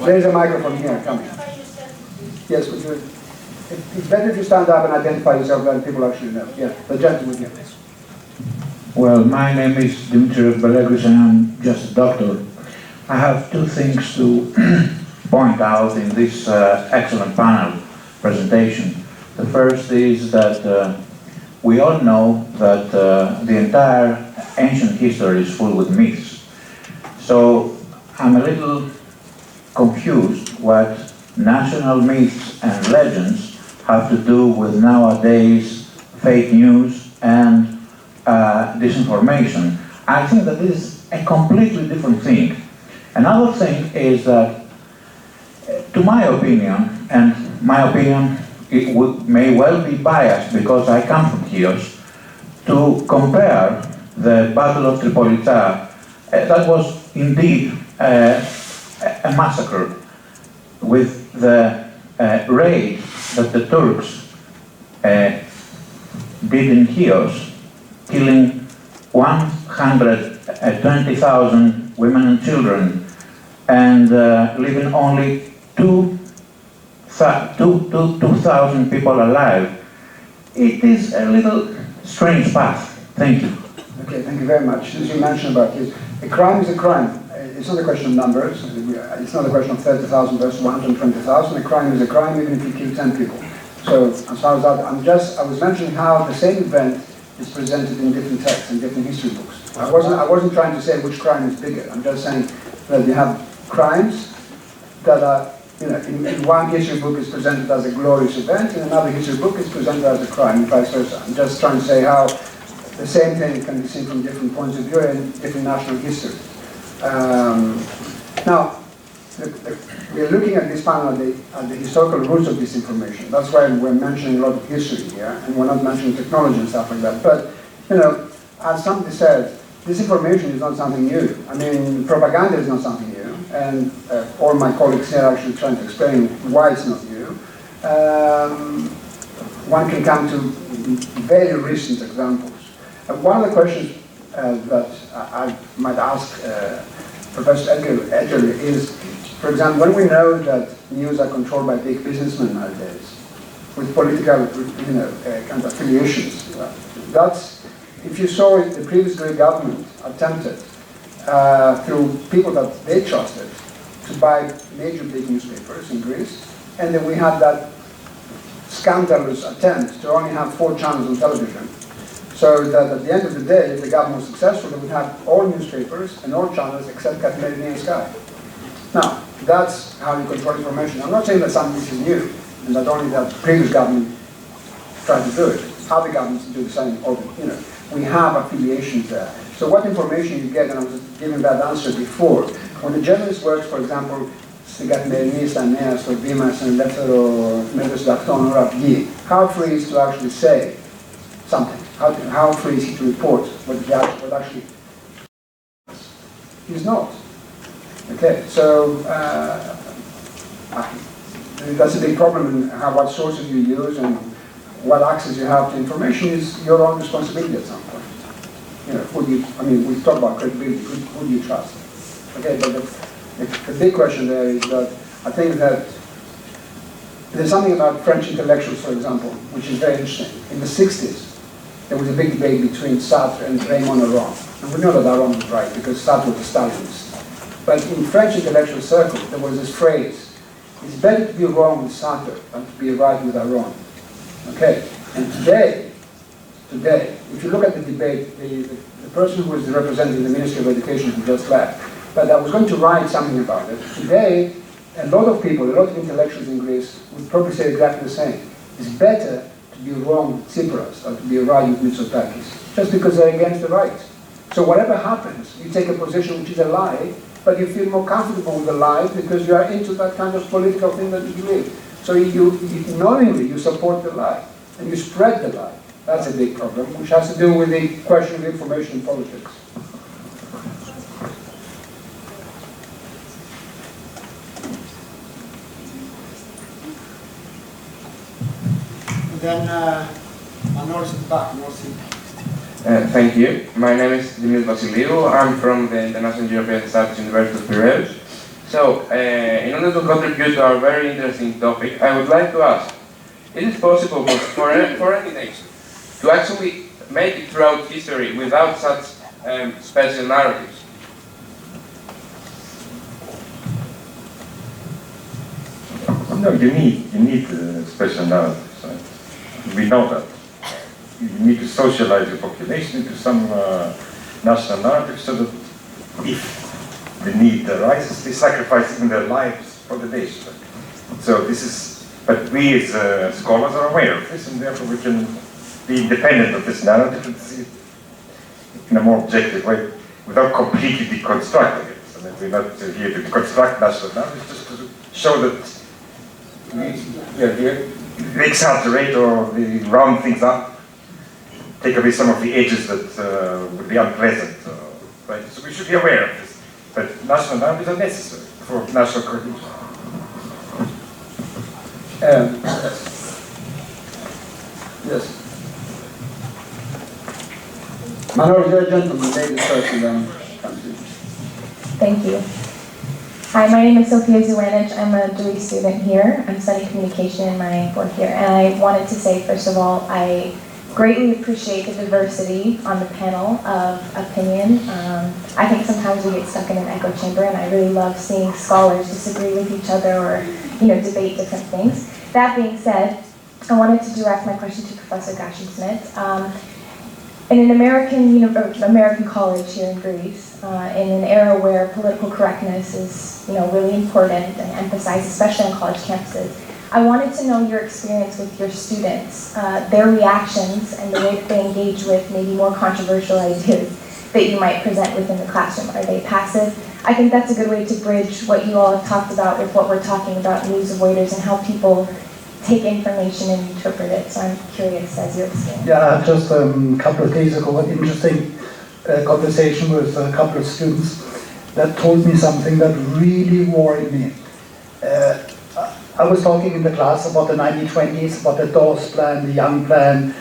There's a microphone here coming. Yes, would you? It's better if you stand up and identify yourself than people actually know. Yeah, the gentleman here. Well, my name is Dimitrios Belegris and I'm just a doctor. I have two things to point out in this excellent panel presentation. The first is that we all know that the entire ancient history is full with myths. So I'm a little confused what national myths and legends have to do with nowadays fake news and disinformation. I think that this is a completely different thing. Another thing is that, to my opinion, and my opinion may well be biased because I come from Chios, to compare the Battle of Tripolitsa, that was indeed a massacre, with the raid that the Turks did in Chios, killing 120,000 women and children, and leaving only 2,000 people alive. It is a little strange path. Thank you. Okay, thank you very much. As you mentioned about this, a crime is a crime. It's not a question of numbers. It's not a question of 30,000 versus 120,000. A crime is a crime even if you kill 10 people. So as far as that, I was mentioning how the same event is presented in different texts and different history books. I wasn't trying to say which crime is bigger. I'm just saying that you have crimes that are, in one history book is presented as a glorious event, in another history book is presented as a crime, and vice versa. I'm just trying to say how the same thing can be seen from different points of view in different national history. Now, we are looking at this panel at the historical roots of disinformation. That's why we're mentioning a lot of history here, and we're not mentioning technology and stuff like that. But, as somebody said, disinformation is not something new. I mean, propaganda is not something new, and all my colleagues here are actually trying to explain why it's not new. One can come to very recent examples. One of the questions that I might ask Professor Edger is, for example, when we know that news are controlled by big businessmen nowadays, with political, kind of affiliations, that's, if you saw it, the previous Greek government attempted, through people that they trusted, to buy major big newspapers in Greece, and then we had that scandalous attempt to only have 4 channels on television, so that at the end of the day, if the government was successful, they would have all newspapers and all channels except Katmerini and Sky. Now, that's how you control information. I'm not saying that something is new, and that only the previous government tried to do it. Other governments do the same. We have affiliations there. So what information you get, and I was giving that answer before, when a journalist works, for example, στην Καθημερινή, στα Νέα, στο Βήμα, σε ελεύθερο μέλος συντακτών, or Αυγή, how free is to actually say something? How free is he to report what actually he's not? Okay, so that's a big problem in what sources you use and what access you have to information is your own responsibility at some point. We talk about credibility, who do you trust? Okay, but the big question there is that I think that there's something about French intellectuals, for example, which is very interesting. In the 60s, there was a big debate between Sartre and Raymond Aron. And we know that Aron was right, because Sartre was a Stalinist. But in French intellectual circles, there was this phrase, it's better to be wrong with Sartre than to be right with Aron. Okay, and today, if you look at the debate, the person who was representing the Ministry of Education who just left, but I was going to write something about it. Today, a lot of people, a lot of intellectuals in Greece would probably say exactly the same. It's better to be wrong with Tsipras than to be right with Mitsotakis, just because they're against the right. So whatever happens, you take a position which is a lie, but you feel more comfortable with the lie because you are into that kind of political thing that you believe. So knowingly you support the lie, and you spread the lie. That's a big problem, which has to do with the question of information in politics. then Manolis at the back. Thank you. My name is Dimitris Vasiliou. I'm from the International European Studies University of Piraeus. So, in order to contribute to our very interesting topic, I would like to ask, is it possible for any nation to actually make it throughout history without such special narratives? No, you need special narratives. Right? We know that. You need to socialize the population into some national narrative so that if the need arises, they sacrifice even their lives for the nation. So this is, but we as scholars are aware of this, and therefore we can be independent of this narrative and see it in a more objective way without completely deconstructing it. I mean, we're not here to deconstruct national narratives, just to show that we exaggerate or we round things up, take away some of the edges that would be unpleasant. Right? So we should be aware of this. But national narratives are necessary for national cohesion. Yes. Manor, you're a gentleman, ladies first, and then Thank you. Hi, my name is Cynthia Zuanich. I'm a degree student here. I'm studying communication in my fourth year. And I wanted to say, first of all, I greatly appreciate the diversity on the panel of opinion. I think sometimes we get stuck in an echo chamber, and I really love seeing scholars disagree with each other or, debate different things. That being said, I wanted to direct my question to Professor Gashin-Smith. In an American college here in Greece, in an era where political correctness is, really important and emphasized, especially on college campuses, I wanted to know your experience with your students, their reactions, and the way that they engage with maybe more controversial ideas that you might present within the classroom. Are they passive? I think that's a good way to bridge what you all have talked about with what we're talking about, news avoiders, and how people take information and interpret it. So I'm curious as your experience. Yeah, just a couple of days ago, an interesting conversation with a couple of students that told me something that really worried me. I was talking in the class about the 1920s, about the Dawes Plan, the Young Plan,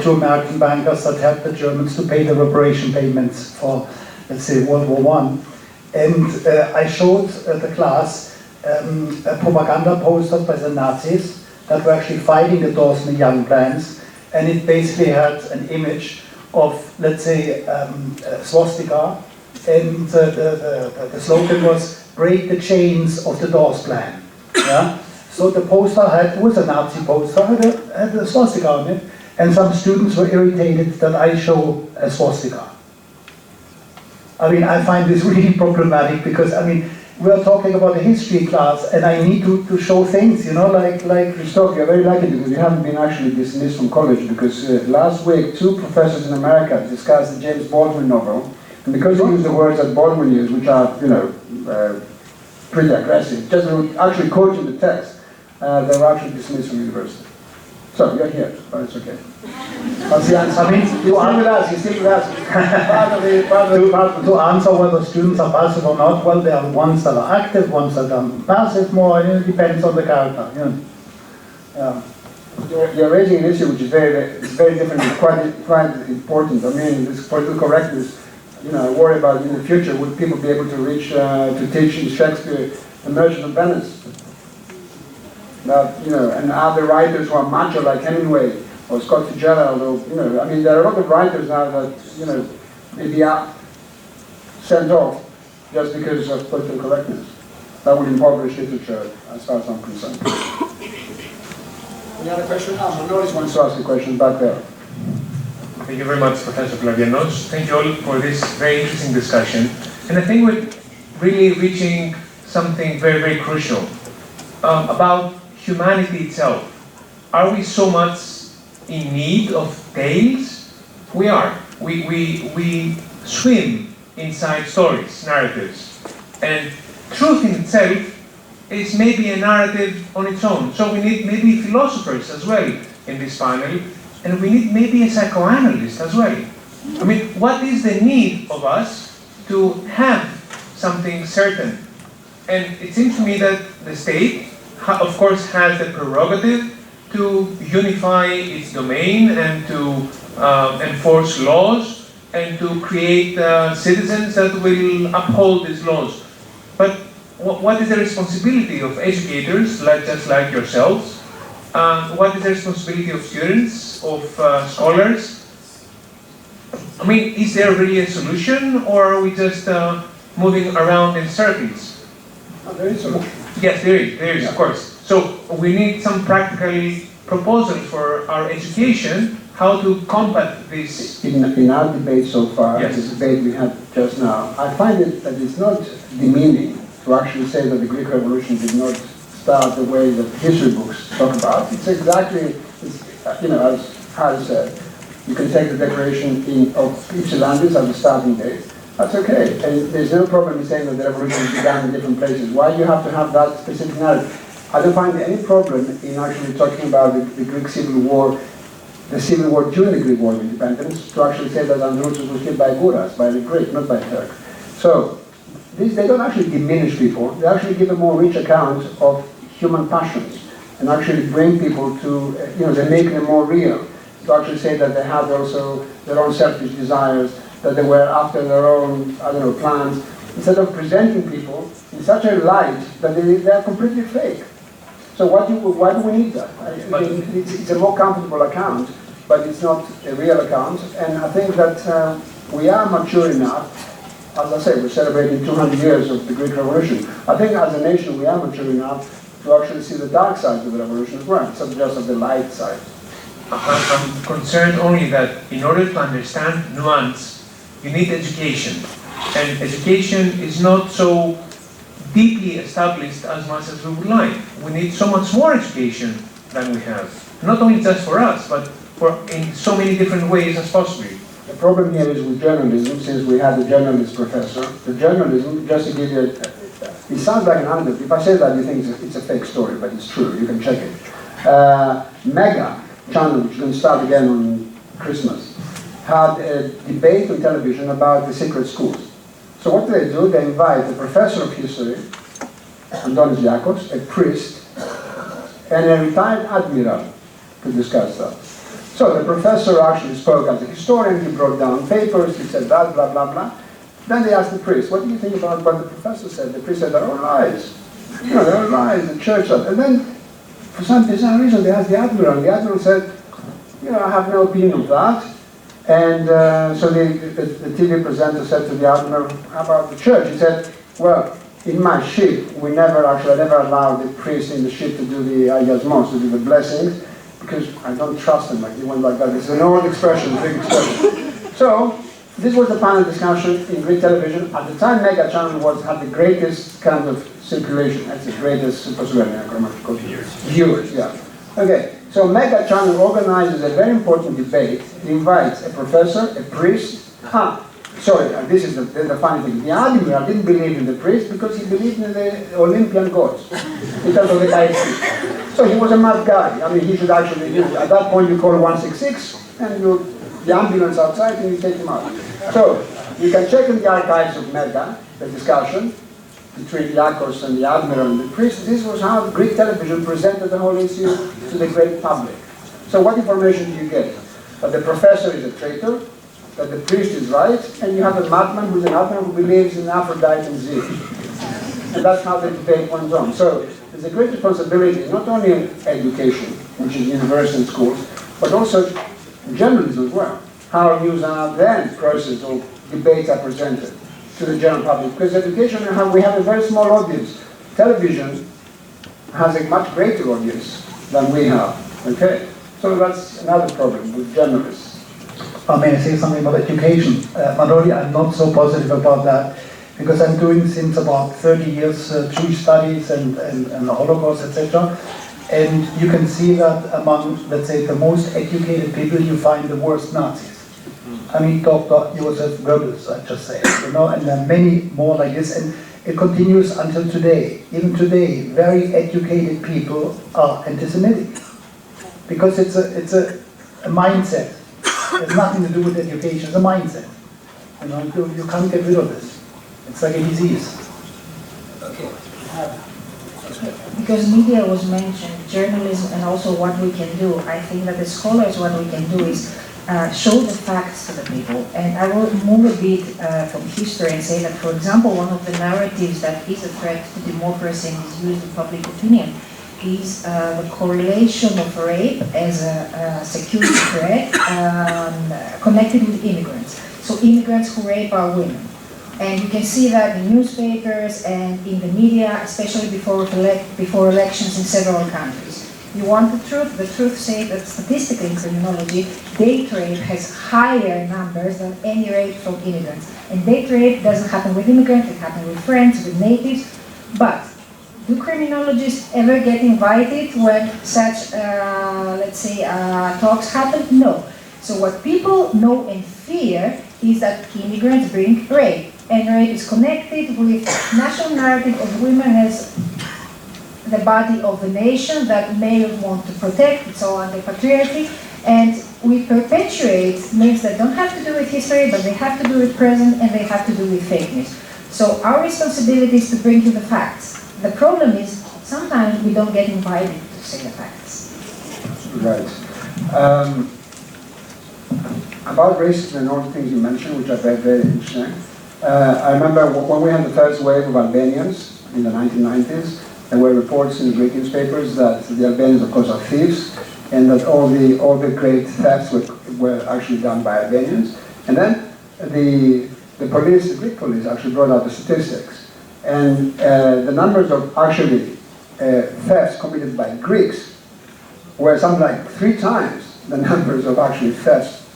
two American bankers that helped the Germans to pay the reparation payments for, let's say, World War I. And I showed the class a propaganda posters by the Nazis that were actually fighting the Dawes and the Young Plans, and it basically had an image of, let's say, a swastika, and the slogan was, "Break the chains of the Dawes Plan." Yeah? So the poster was a Nazi poster, had a swastika on it, and some students were irritated that I show a swastika. I mean, I find this really problematic because, we are talking about a history class, and I need to show things, like Christoph, you're very lucky because you haven't been actually dismissed from college, because last week 2 professors in America discussed the James Baldwin novel, and because they use the words that Baldwin used, which are, pretty aggressive, just actually quoting the text, they were actually dismissed from university. So, you're here, but it's okay. That's the answer. You're still with us. To answer whether students are passive or not, well, there are ones that are active, ones that are passive more, it depends on the character. You're raising an issue which is very different and quite important. This political correctness, I worry about in the future, would people be able to reach, to teach in Shakespeare The Merchant of Venice? And other writers who are macho like Hemingway or Scott Fitzgerald, or, there are a lot of writers now that, maybe are sent off just because of political correctness. That would impoverish literature as far as I'm concerned. Any other question? Manolis wants to ask a question back there. Thank you very much, Professor Vlavianos. Thank you all for this very interesting discussion. And I think we're really reaching something very, very crucial about humanity itself. Are we so much in need of tales? We are. We swim inside stories, narratives. And truth in itself is maybe a narrative on its own. So we need maybe philosophers as well in this panel, and we need maybe a psychoanalyst as well. What is the need of us to have something certain? And it seems to me that the state, of course, has the prerogative to unify its domain and to enforce laws and to create citizens that will uphold these laws. But what is the responsibility of educators, just like yourselves? What is the responsibility of students, of scholars? I mean, is there really a solution, or are we just moving around in circles? There is a solution. Yes, there is, of course. So we need some practical proposals for our education, how to combat this. In our debate so far, yes, the debate we had just now, I find it that it's not demeaning to actually say that the Greek Revolution did not start the way that history books talk about. It's exactly, as Harvey said, you can take the declaration of Ypsilantis as the starting date. That's okay. And there's no problem in saying that the revolution began in different places. Why do you have to have that specific narrative? I don't find any problem in actually talking about the Greek Civil War, the Civil War during the Greek War of Independence, to actually say that Androusos was killed by Gouras, by the Greek, not by Turk. So, they don't actually diminish people, they actually give a more rich account of human passions, and actually bring people to, they make them more real. To actually say that they had also their own selfish desires, that they were after their own, plans, instead of presenting people in such a light that they are completely fake. So why do we need that? It's a more comfortable account, but it's not a real account, and I think that we are mature enough. As I say, we're celebrating 200 years of the Greek Revolution. I think as a nation we are mature enough to actually see the dark side of the revolution as well, instead of just of the light side. I'm concerned only that in order to understand nuance, you need education. And education is not so deeply established as much as we would like. We need so much more education than we have. Not only just for us, but in so many different ways as possible. The problem here is with journalism, since we had a journalist professor. The journalism, just to give you it sounds like an anecdote. If I say that, you think it's a fake story, but it's true. You can check it. Mega channel, which is going to start again on Christmas, had a debate on television about the secret schools. So what do? They invite a professor of history, Andonis Yakos, a priest, and a retired admiral to discuss that. So the professor actually spoke as a historian, he brought down papers, he said that, blah, blah, blah. Then they asked the priest, what do you think about what the professor said? The priest said, they're all lies. They're all lies, the church said. And then, for some bizarre reason, they asked the admiral, and the admiral said, I have no opinion of that. And so the TV presenter said to the admiral, how about the church? He said, well, in my ship, I never allowed the priest in the ship to do the agiasmos, to do the blessings, because I don't trust him, like he went like that. It's an old expression, big expression. So, this was the panel discussion in Greek television. At the time, Mega Channel had the greatest kind of circulation. That's the greatest viewers, yeah. Okay, so Mega Channel organizes a very important debate. It invites a professor, a priest. This is the funny thing. The admiral didn't believe in the priest because he believed in the Olympian gods, in terms of the Carydis. So he was a mad guy. I mean, he should actually, at that point you call 166 and the ambulance outside and you take him out. So you can check in the archives of Mega, the discussion between Yakos and the admiral and the priest. This was how Greek television presented the whole issue to the great public. So what information do you get? That the professor is a traitor, that the priest is right, and you have a madman who's an admiral who believes in Aphrodite and Zeus. And that's how the debate went on. So there's a great responsibility, not only in education, which is universal in schools, but also journalism as well. How news are then processed or debates are presented to the general public. Because education, we have a very small audience. Television has a much greater audience than we have. Okay? So that's another problem with journalists. May I say something about education? Manoli, I'm not so positive about that, because I'm doing since about 30 years Jewish studies and the Holocaust, etc. And you can see that among, let's say, the most educated people, you find the worst Nazis. I mean, Dr. Joseph Goebbels, I just say, and there are many more like this, and it continues until today. Even today, very educated people are anti-Semitic, because it's a mindset. It has nothing to do with education, it's a mindset. You can't get rid of this. It's like a disease. Because because media was mentioned, journalism, and also what we can do. I think that the scholars, what we can do is show the facts to the people. And I will move a bit from history and say that, for example, one of the narratives that is a threat to democracy and is used in public opinion is the correlation of rape as a security threat connected with immigrants. So immigrants who rape our women. And you can see that in newspapers and in the media, especially before elections in several countries. You want the truth says that statistically in criminology, date rape has higher numbers than any rape from immigrants. And date rape doesn't happen with immigrants, it happens with friends, with natives. But do criminologists ever get invited when such, let's say, talks happen? No. So what people know and fear is that immigrants bring rape. And rape is connected with national narrative of women as the body of the nation that males want to protect. It's all under patriarchy. And we perpetuate myths that don't have to do with history, but they have to do with present and they have to do with fake news. So our responsibility is to bring you the facts. The problem is sometimes we don't get invited to say the facts. Right. About racism and all the things you mentioned, which are very, very interesting. I remember when we had the first wave of Albanians in the 1990s, there were reports in the Greek newspapers that the Albanians, of course, are thieves, and that all the great thefts were actually done by Albanians. And then the police, the Greek police, actually brought out the statistics. And the numbers of actually thefts committed by Greeks were something like 3 times the numbers of actually thefts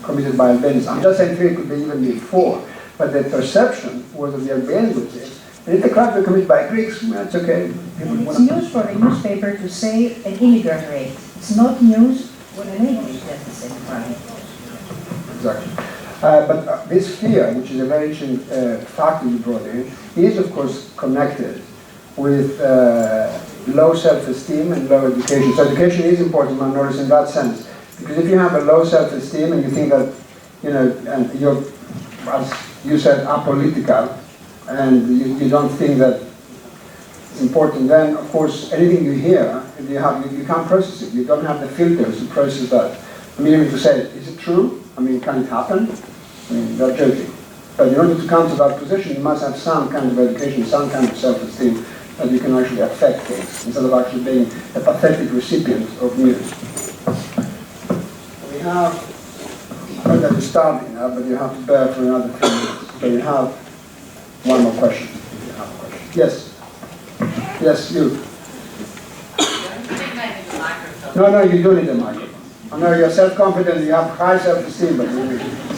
committed by Albanians. I'm just saying 3, it could even be 4. But the perception was that the Albanians would say, and if the crimes were committed by Greeks, well, it's okay. It's news for a newspaper to say an immigrant rape. It's not news when a native does the same crime. Exactly. But this fear, which is a very interesting factor you brought in, is of course connected with low self-esteem and low education. So education is important, minorities, in that sense. Because if you have a low self-esteem and you think that, and you're, as you said, apolitical, and you don't think that it's important, then of course anything you hear, you can't process it. You don't have the filters to process that. I mean, even to say, is it true? I mean, can it happen? I mean, they're joking. But in order to come to that position, you must have some kind of education, some kind of self-esteem that you can actually affect things, instead of actually being a pathetic recipient of news. We have, I heard that you're starting now, but you have to bear for another 3 minutes. So you have one more question. You have a question. Yes. Yes, you. No, you do need a microphone. I know you're self-confident, you have high self-esteem, but you need it.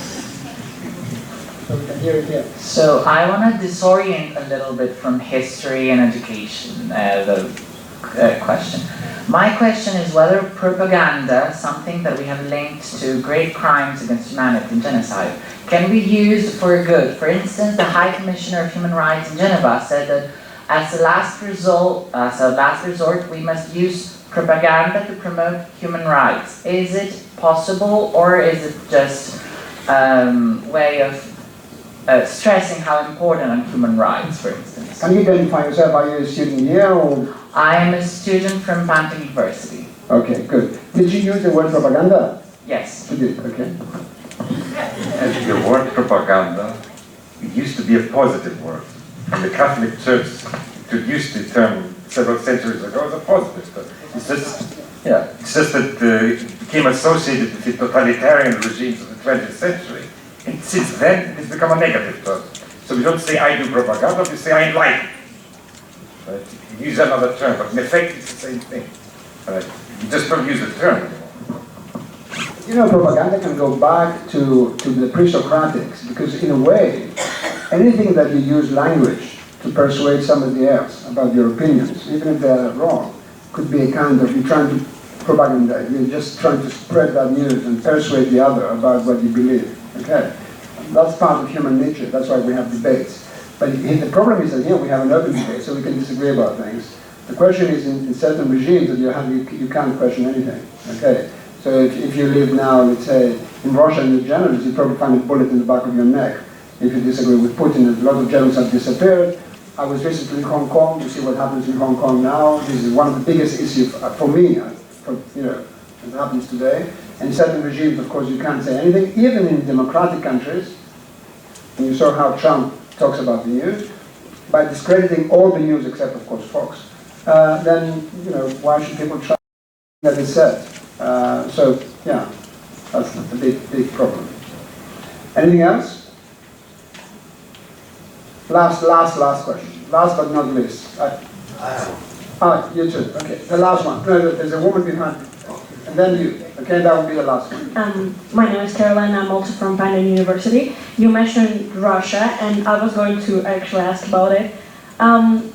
So we can hear it here. So I want to disorient a little bit from history and education, the question. My question is whether propaganda, something that we have linked to great crimes against humanity and genocide, can be used for good. For instance, the High Commissioner of Human Rights in Geneva said that as a last resort, we must use propaganda to promote human rights. Is it possible, or is it just a way of stressing how important human rights, for instance? Can you identify yourself? Are you a student here, or? I am a student from Panteion University. Okay, good. Did you use the word propaganda? Yes. You did, okay. And the word propaganda, it used to be a positive word. And the Catholic Church introduced the term several centuries ago as a positive term. It's just that it became associated with the totalitarian regimes of the 20th century. And since then, it's become a negative term. So we don't say I do propaganda, we say I enlighten. Right? You use another term, but in effect it's the same thing. Right? You just don't use the term anymore. You know, propaganda can go back to the pre-Socratics, because in a way, anything that you use language to persuade somebody else about your opinions, even if they're wrong, could be a kind of, you're trying to propaganda, you're just trying to spread that news and persuade the other about what you believe. Okay? That's part of human nature, that's why we have debates. But the problem is that here we have an open debate, so we can disagree about things. The question is, in certain regimes that you can't question anything. Okay? So if you live now, let's say, in Russia and the generals, you probably find a bullet in the back of your neck if you disagree with Putin. And a lot of generals have disappeared, I was visiting Hong Kong to see what happens in Hong Kong now. This is one of the biggest issues for me, it happens today. And in certain regimes, of course, you can't say anything, even in democratic countries. And you saw how Trump talks about the news, by discrediting all the news except, of course, Fox. Then, why should people trust that is said? So, yeah, that's a big problem. Anything else? Last question. Last but not least. You too. Okay, the last one. No, there's a woman behind you. And then you. Okay, that will be the last one. My name is Caroline. I'm also from Panteion University. You mentioned Russia, and I was going to actually ask about it.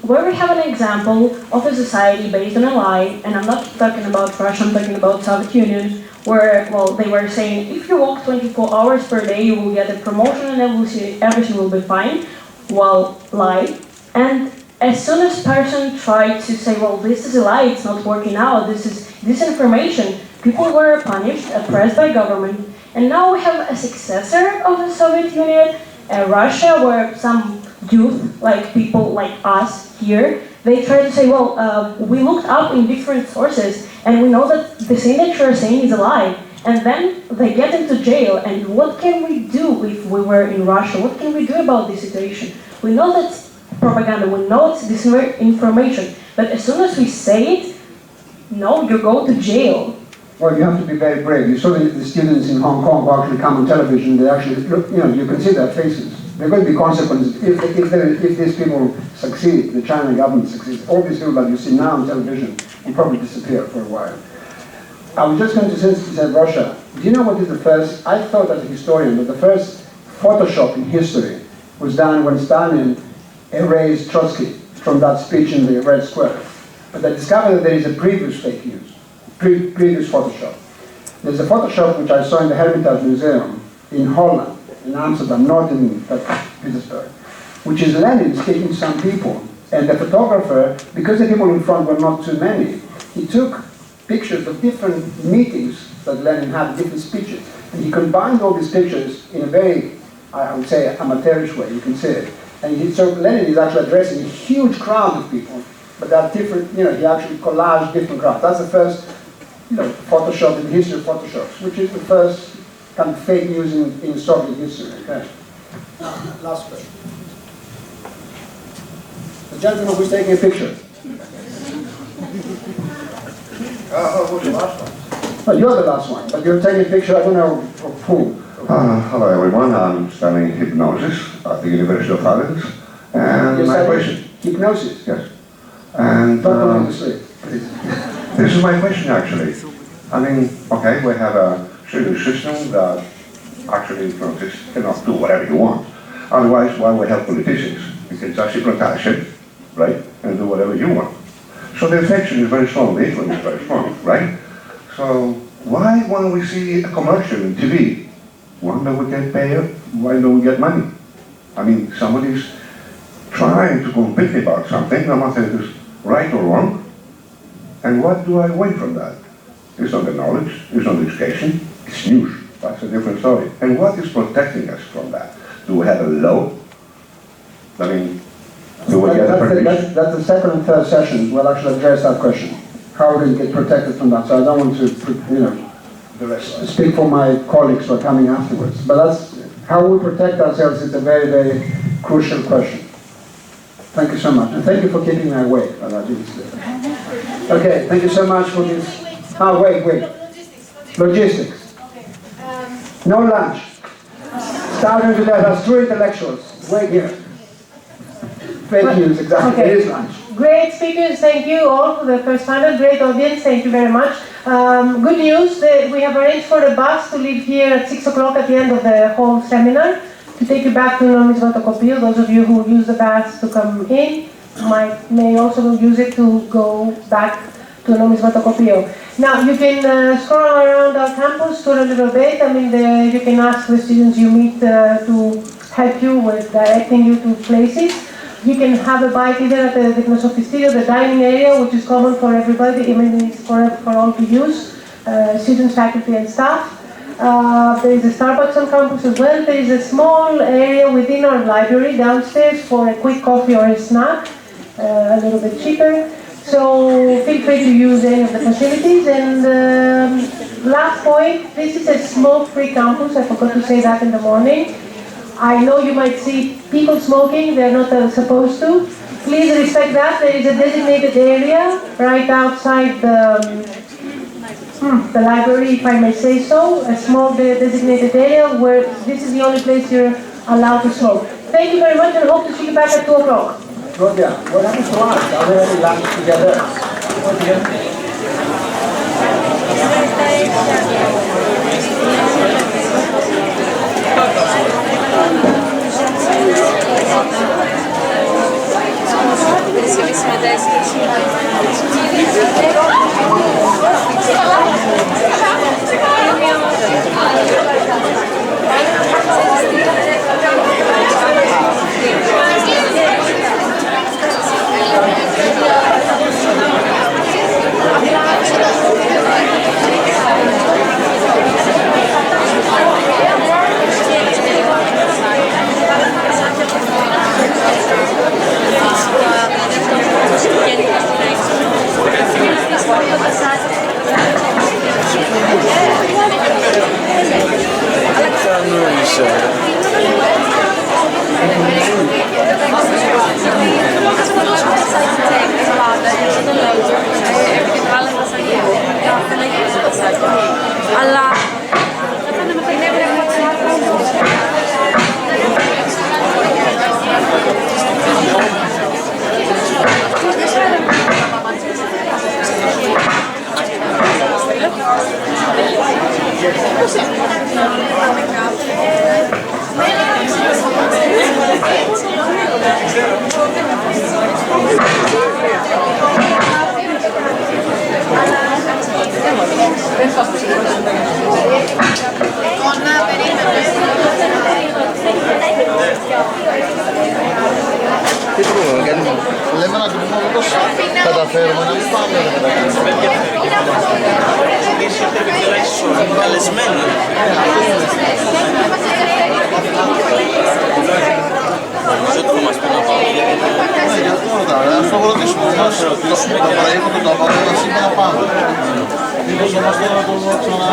Where we have an example of a society based on a lie, and I'm not talking about Russia, I'm talking about Soviet Union, where, well, they were saying, if you walk 24 hours per day, you will get a promotion and everything will be fine. Well, lie. And as soon as person tried to say, well, this is a lie, it's not working out, this is disinformation, people were punished, oppressed by government. And now we have a successor of the Soviet Union, Russia, where some youth, like people like us here, they try to say, well, we looked up in different sources, and we know that the thing that you're saying is a lie. And then they get into jail, and what can we do if we were in Russia? What can we do about this situation? We know that's propaganda, we know it's disinformation, but as soon as we say it, no, you go to jail. Well, you have to be very brave. You saw the students in Hong Kong who actually come on television, they actually look, you can see their faces. There are going to be consequences if these people succeed, the China government succeeds. All these people that you see now on television will probably disappear for a while. I was just going to say Russia. Do you know what is the first, I thought as a historian that the first Photoshop in history was done when Stalin erased Trotsky from that speech in the Red Square. But I discovered that there is a previous fake news, previous Photoshop. There's a Photoshop which I saw in the Hermitage Museum in Holland, in Amsterdam, not in Petersburg, which is Lenin speaking to some people. And the photographer, because the people in front were not too many, he took pictures of different meetings that Lenin had, different speeches. And he combined all these pictures in a very, I would say, amateurish way, you can see it. And so Lenin is actually addressing a huge crowd of people, but there are different, he actually collaged different crowds. That's the first, Photoshop in the history of Photoshops, which is the first kind of fake news in Soviet history. Okay. Last question. The gentleman who's taking a picture. Who's the last one? Oh, you're the last one, but you're taking a picture, I don't know of who. Hello everyone, I'm studying hypnosis at the University of Athens. And my question... Hypnosis? Yes. And don't go to sleep, please. This is my question actually. I mean, okay, we have a serious system that actually hypnosis cannot do whatever you want. Otherwise, why we have politicians? You can just hypnotize it, right? And do whatever you want. So the affection is very strong, the influence is very strong, right? So why when we see a commercial on TV, why don't we get paid? Why don't we get money? I mean, somebody's trying to convince me about something, no matter if it's right or wrong. And what do I win from that? It's not the knowledge, it's not the education, it's news. That's a different story. And what is protecting us from that? Do we have a law? I mean, do we get that's the second and third sessions. We'll actually address that question. How we get protected from that? So I don't want to, speak for my colleagues who are coming afterwards. But that's how we protect ourselves is a very, very crucial question. Thank you so much. And thank you for keeping me awake. Okay, thank you so much for this. Wait. Logistics. No lunch. Starting to let us two intellectuals. Wait here. Fake news, exactly. Okay. It is lunch. Great speakers, thank you all for the first panel. Great audience, thank you very much. Good news, we have arranged for a bus to leave here at 6 o'clock at the end of the whole seminar to take you back to Nomismatokopio. Those of you who use the bus to come in may also use it to go back to Nomismatokopio. Now, you can scroll around our campus for a little bit. I mean, you can ask the students you meet to help you with directing you to places. You can have a bite either at the Gnosophisteria, the dining area, which is common for everybody, I mean, it's for all to use, students, faculty, and staff. There is a Starbucks on campus as well. There is a small area within our library downstairs for a quick coffee or a snack, a little bit cheaper. So feel free to use any of the facilities. And last point, this is a smoke-free campus. I forgot to say that in the morning. I know you might see people smoking, they're not supposed to. Please respect that. There is a designated area right outside the library, if I may say so, a small designated area where this is the only place you're allowed to smoke. Thank you very much and hope to see you back at 2 o'clock. Claudia, what happens to us? Are we any lunch together? Αλλά Τι πρόβλημα κάνουμε, λέμε να του πούμε πώς καταφέρουμε να μην πάμε καλεσμένοι. Νομίζω ότι θα μας πει να πάμε. Ναι, γιατί ρωτάμε, ας το ρωτήσουμε όμως, τα προϊόντα του απαντώ μας είπε να πάμε. Μήπως όμως τώρα το ξανά...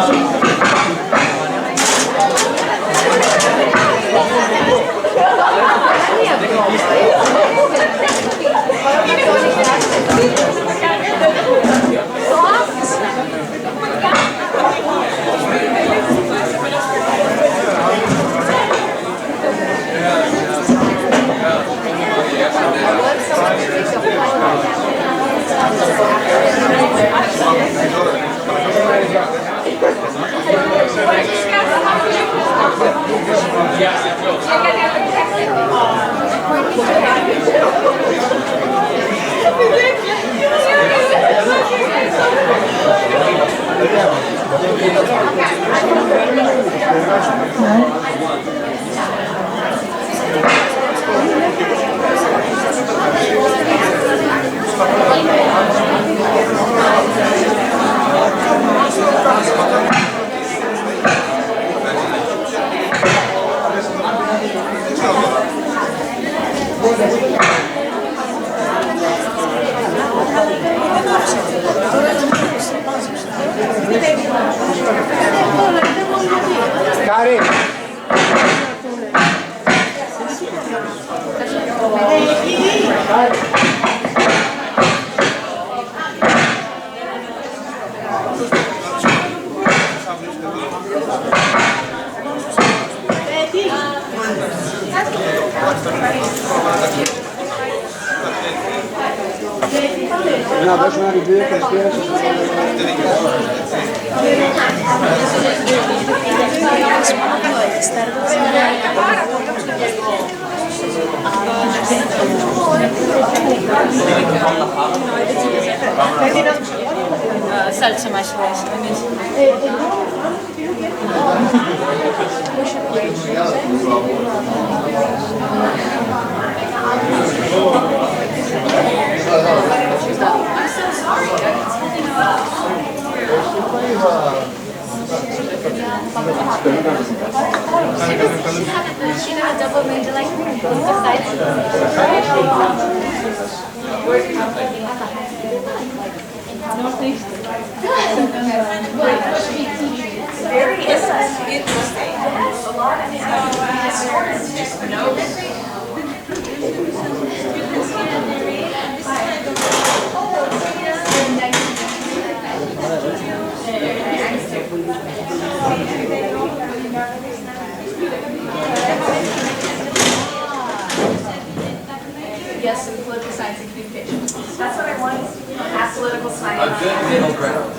Κάρη! Να δώσουμε ένα βιβλίο και εστίαση. Salsa mais fresca. She had a double major like besides. Northeast. Very interesting. Yes, a lot of historians just know. Yes, in political science and communication. That's what I want. Ask political science. A good middle ground.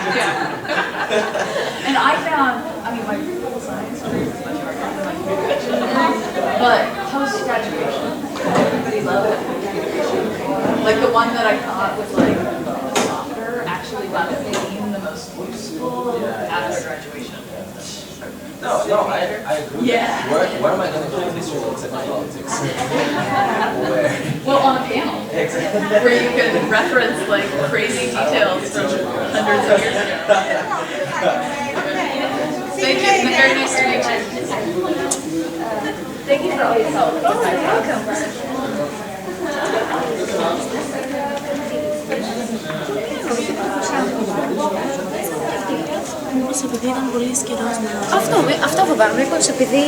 Yeah. And I found, I mean, my political science degree was much harder than my communication. But post-graduation, everybody loved it. Like the one that I thought was like softer actually wound up being the most useful after graduation. No, I agree. Yeah. Where am I going to do this relates to politics? Where? Well, on a panel. Exactly. Where you can reference like crazy details from hundreds of years ago. Thank you. Very nice to meet you. Thank you for all your help. Oh, you're welcome. Μήπως επειδή ήταν πολύ καιρός να... Αυτό φοβάμαι, μήπως επειδή...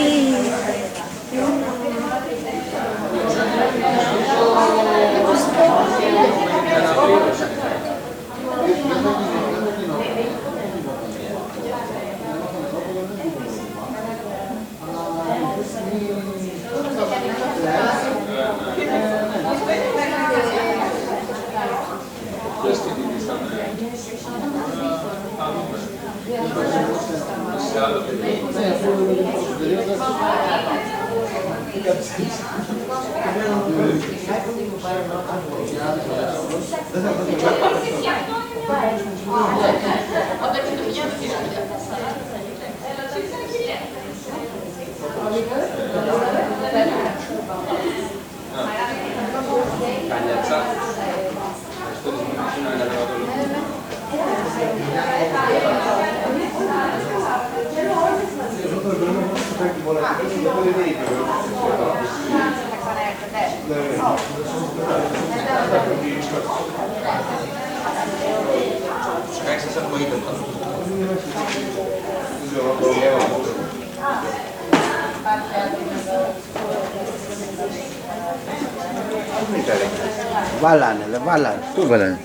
Βάλανε, δεν βάλανε. Πού βάλανε?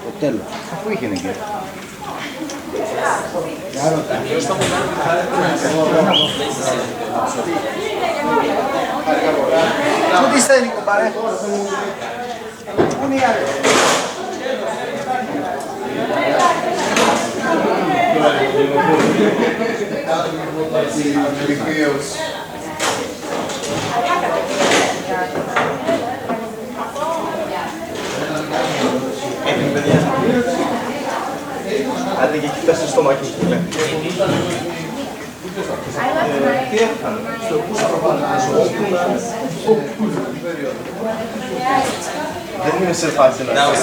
Το τέλος. Πού είχε εκεί? Πού τι στέλνει κομπάρε? Πού είναι οι άλλοι? Άντε και κοίτα στο στομάχι σου, λέει. Τι έφτανε? Στο δεν είναι σε φάση να κάνεις.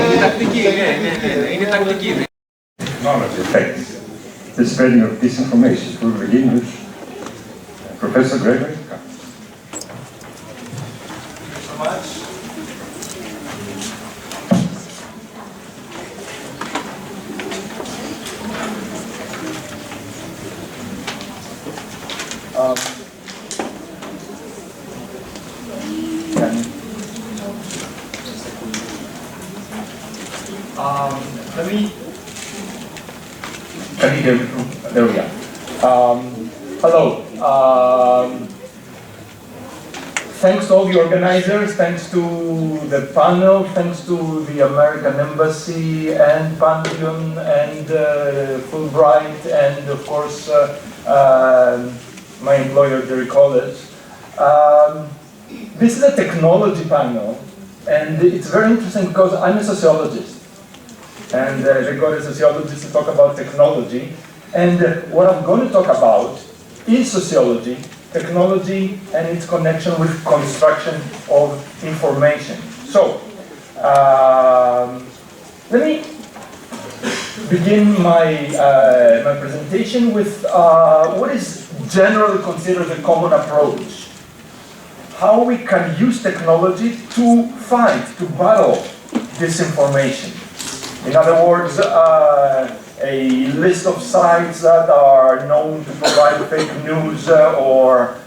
Είναι τακτική, είναι τακτική. Knowledge affects the spreading of disinformation. We'll begin with Professor Gregory. Let me. Can you hear me? There we go. Hello. Thanks to all the organizers, thanks to the panel, thanks to the American Embassy and Panteion and Fulbright and of course my employer, Jerry College. This is a technology panel and it's very interesting because I'm a sociologist. And they got a sociologist to talk about technology. And what I'm going to talk about is sociology, technology, and its connection with construction of information. So, let me begin my, my presentation with what is generally considered a common approach. How we can use technology to fight, to battle disinformation. In other words, a list of sites that are known to provide fake news or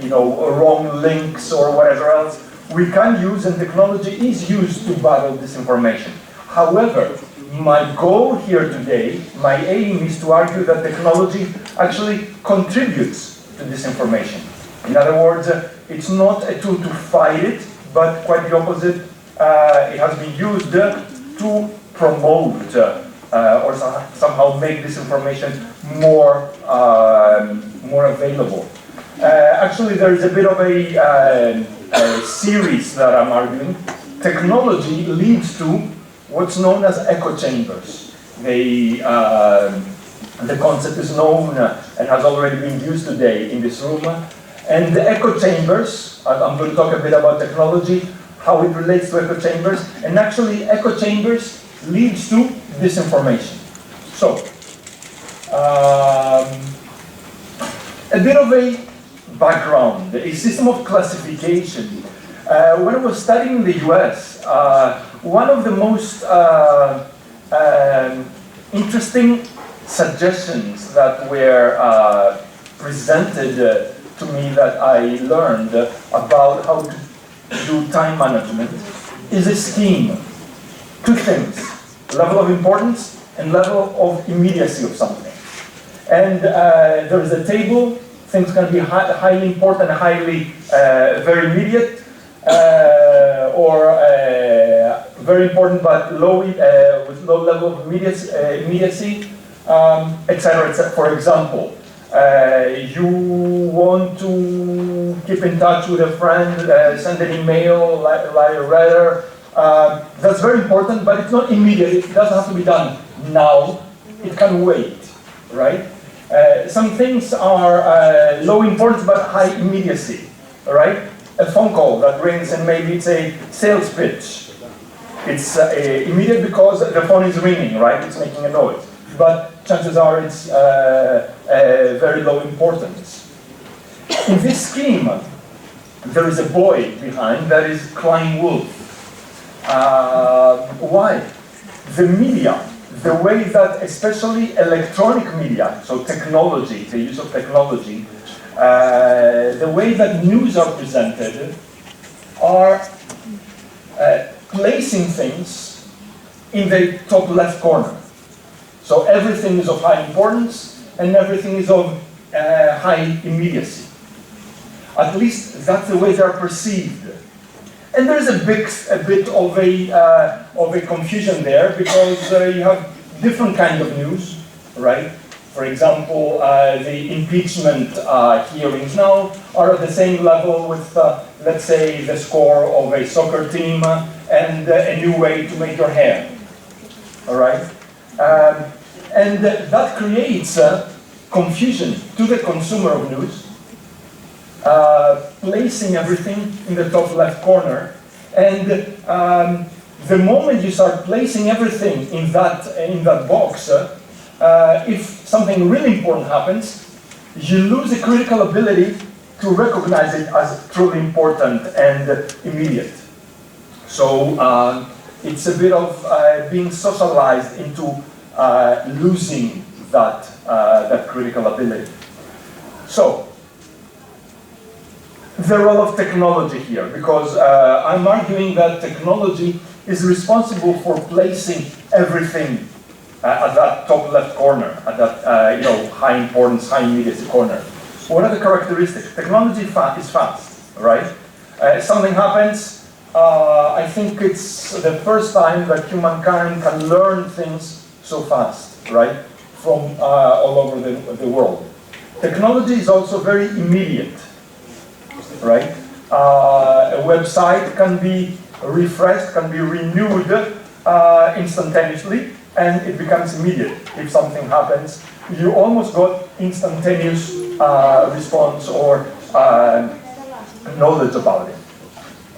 you know, wrong links or whatever else, we can use, and technology is used to battle disinformation. However, my goal here today, my aim is to argue that technology actually contributes to disinformation. In other words, it's not a tool to fight it, but quite the opposite. It has been used to promote or somehow make disinformation more, more available. Actually, there is a bit of a series that I'm arguing. Technology leads to what's known as echo chambers. The concept is known and has already been used today in this room. And the echo chambers, I'm going to talk a bit about technology, how it relates to echo chambers, and actually echo chambers leads to disinformation. So, a bit of a background, a system of classification. When I was studying in the US, one of the most interesting suggestions that were presented to me that I learned about how to do time management is a scheme. Two things, level of importance and level of immediacy of something. And there is a table, things can be highly important, highly very immediate, or very important but low, with low level of immediacy, etc. etc. For example, you want to keep in touch with a friend, send an email, write a letter. That's very important, but it's not immediate. It doesn't have to be done now. It can wait, right? Some things are low importance but high immediacy, right? A phone call that rings and maybe it's a sales pitch. It's immediate because the phone is ringing, right? It's making a noise. But chances are it's very low importance. In this scheme, there is a boy behind that is crying wolf. Why? The media, the way that especially electronic media, so technology, the use of technology, the way that news are presented are placing things in the top left corner. So everything is of high importance and everything is of high immediacy. At least that's the way they are perceived. And there's a bit of a confusion there because you have different kind of news, right? For example, the impeachment hearings now are at the same level with, let's say, the score of a soccer team and a new way to make your hair, all right? And that creates confusion to the consumer of news, placing everything in the top left corner. And the moment you start placing everything in that box, if something really important happens, you lose the critical ability to recognize it as truly important and immediate. So it's a bit of being socialized into losing that critical ability. So, the role of technology here, because I'm arguing that technology is responsible for placing everything at that top left corner, at that high importance, high immediacy corner. What are the characteristics? Technology is fast, right? Something happens. I think it's the first time that humankind can learn things so fast, right? From all over the world. Technology is also very immediate, right? A website can be refreshed, can be renewed instantaneously, and it becomes immediate. If something happens, you almost got instantaneous response or knowledge about it.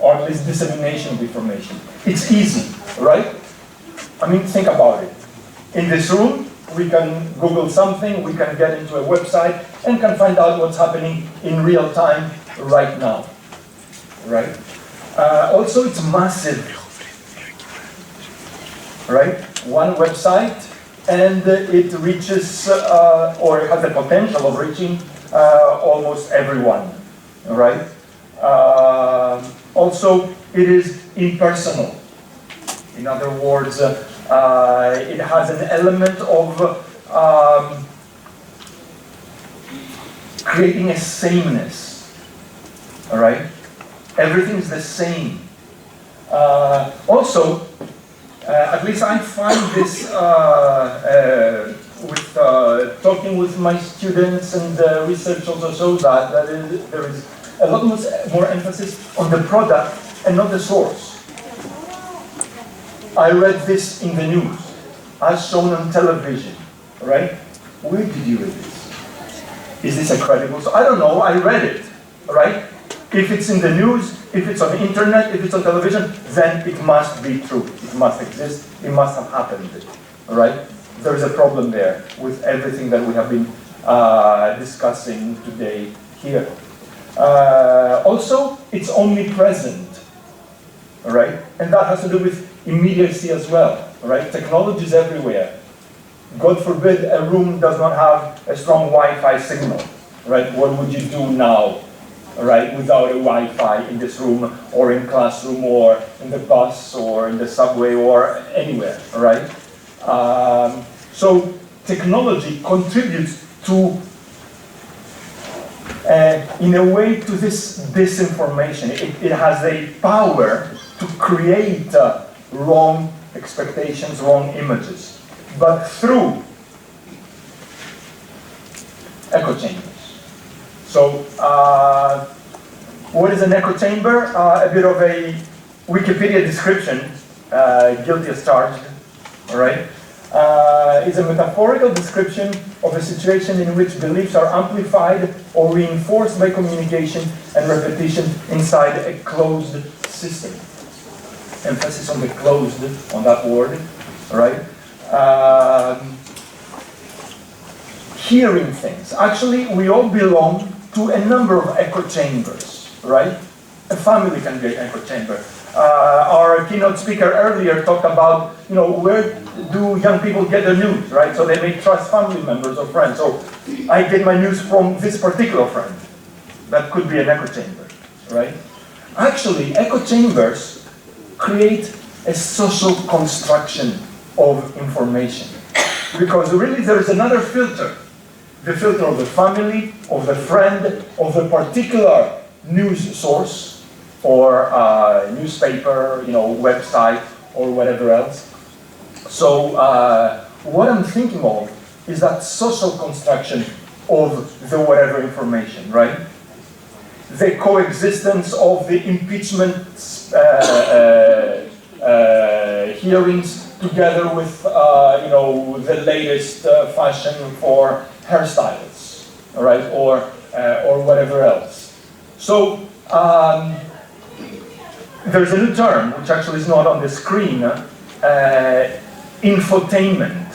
or at least dissemination of information. It's easy, right? I mean, think about it. In this room, we can Google something, we can get into a website, and can find out what's happening in real time right now, right? Also, it's massive, right? One website, and it reaches, or it has the potential of reaching almost everyone, right? Also, it is impersonal. In other words, it has an element of creating a sameness, all right? Everything is the same. Also, at least I find this with talking with my students, and research also shows that there is a lot more emphasis on the product and not the source. I read this in the news, as shown on television, right? Where did you read this? Is this a credible source? I don't know, I read it, right? If it's in the news, if it's on the internet, if it's on television, then it must be true. It must exist, it must have happened, right? There is a problem there with everything that we have been discussing today here. Also, it's omnipresent, right? And that has to do with immediacy as well, right? Technology is everywhere. God forbid a room does not have a strong Wi-Fi signal, right? What would you do now, right, without a Wi-Fi in this room, or in classroom, or in the bus, or in the subway, or anywhere, right? So technology contributes to, in a way, to this disinformation. It has a power to create wrong expectations, wrong images, but through echo chambers. So, what is an echo chamber? A bit of a Wikipedia description, guilty as charged, all right? Is a metaphorical description of a situation in which beliefs are amplified or reinforced by communication and repetition inside a closed system. Emphasis on the closed, on that word, right? Hearing things. Actually, we all belong to a number of echo chambers, right? A family can be an echo chamber. Our keynote speaker earlier talked about, where do young people get their news, right? So they may trust family members or friends. So I get my news from this particular friend. That could be an echo chamber, right? Actually, echo chambers create a social construction of information. Because really there is another filter. The filter of the family, of the friend, of the particular news source, or newspaper, website, or whatever else. So what I'm thinking of is that social construction of the whatever information, right? The coexistence of the impeachment hearings together with, the latest fashion for hairstyles, all right, or whatever else. So there's a new term, which actually is not on the screen, infotainment.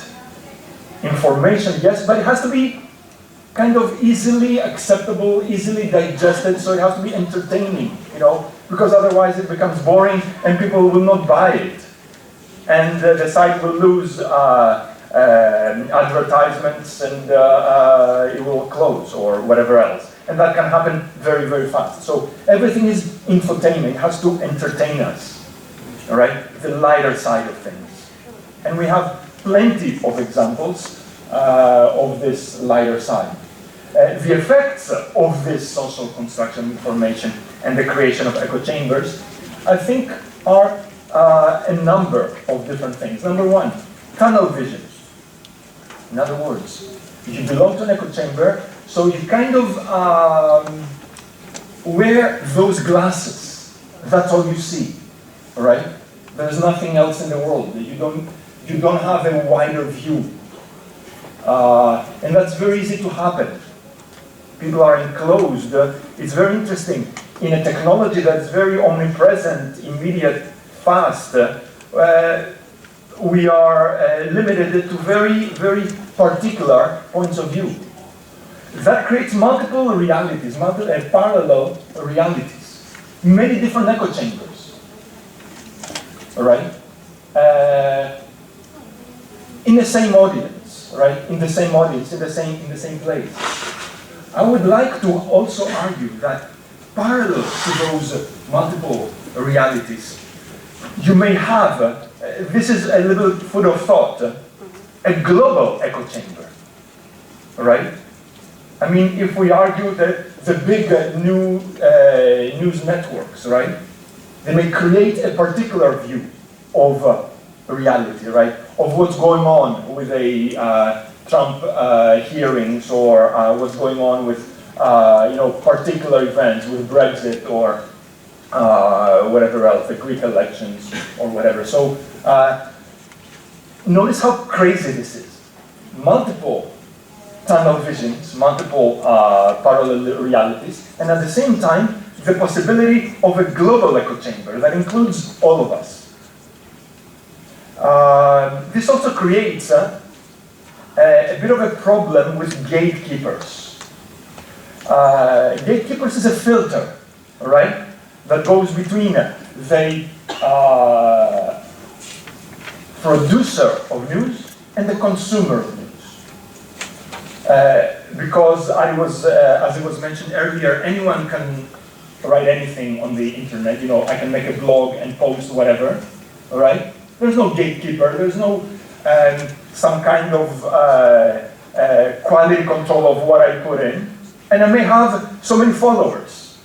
Information, yes, but it has to be kind of easily acceptable, easily digested, so it has to be entertaining, because otherwise it becomes boring and people will not buy it. And the site will lose advertisements, and it will close or whatever else. And that can happen very, very fast. So everything is infotainment. It has to entertain us, all right? The lighter side of things. And we have plenty of examples of this lighter side. The effects of this social construction information and the creation of echo chambers, I think, are a number of different things. Number one, tunnel vision. In other words, you belong to an echo chamber, so you kind of wear those glasses. That's all you see, all right? There's nothing else in the world. You don't have a wider view. And that's very easy to happen. People are enclosed. It's very interesting. in a technology that's very omnipresent, immediate, fast, we are limited to very, very particular points of view. That creates multiple realities, parallel realities, many different echo chambers, right? In the same audience, right? In the same audience, in the same place. I would like to also argue that parallel to those multiple realities, you may have, this is a little food of thought, a global echo chamber, right? I mean, if we argue that the big news networks, right, they may create a particular view of reality, right, of what's going on with a Trump hearings, or what's going on with particular events with Brexit or whatever else, the Greek elections or whatever. So notice how crazy this is. Multiple tunnel visions, multiple parallel realities, and at the same time, the possibility of a global echo chamber that includes all of us. This also creates a bit of a problem with gatekeepers. Gatekeepers is a filter, right, that goes between the producer of news and the consumer of news. Because as it was mentioned earlier, anyone can write anything on the internet. I can make a blog and post whatever, all right? There's no gatekeeper. There's no some kind of quality control of what I put in. And I may have so many followers.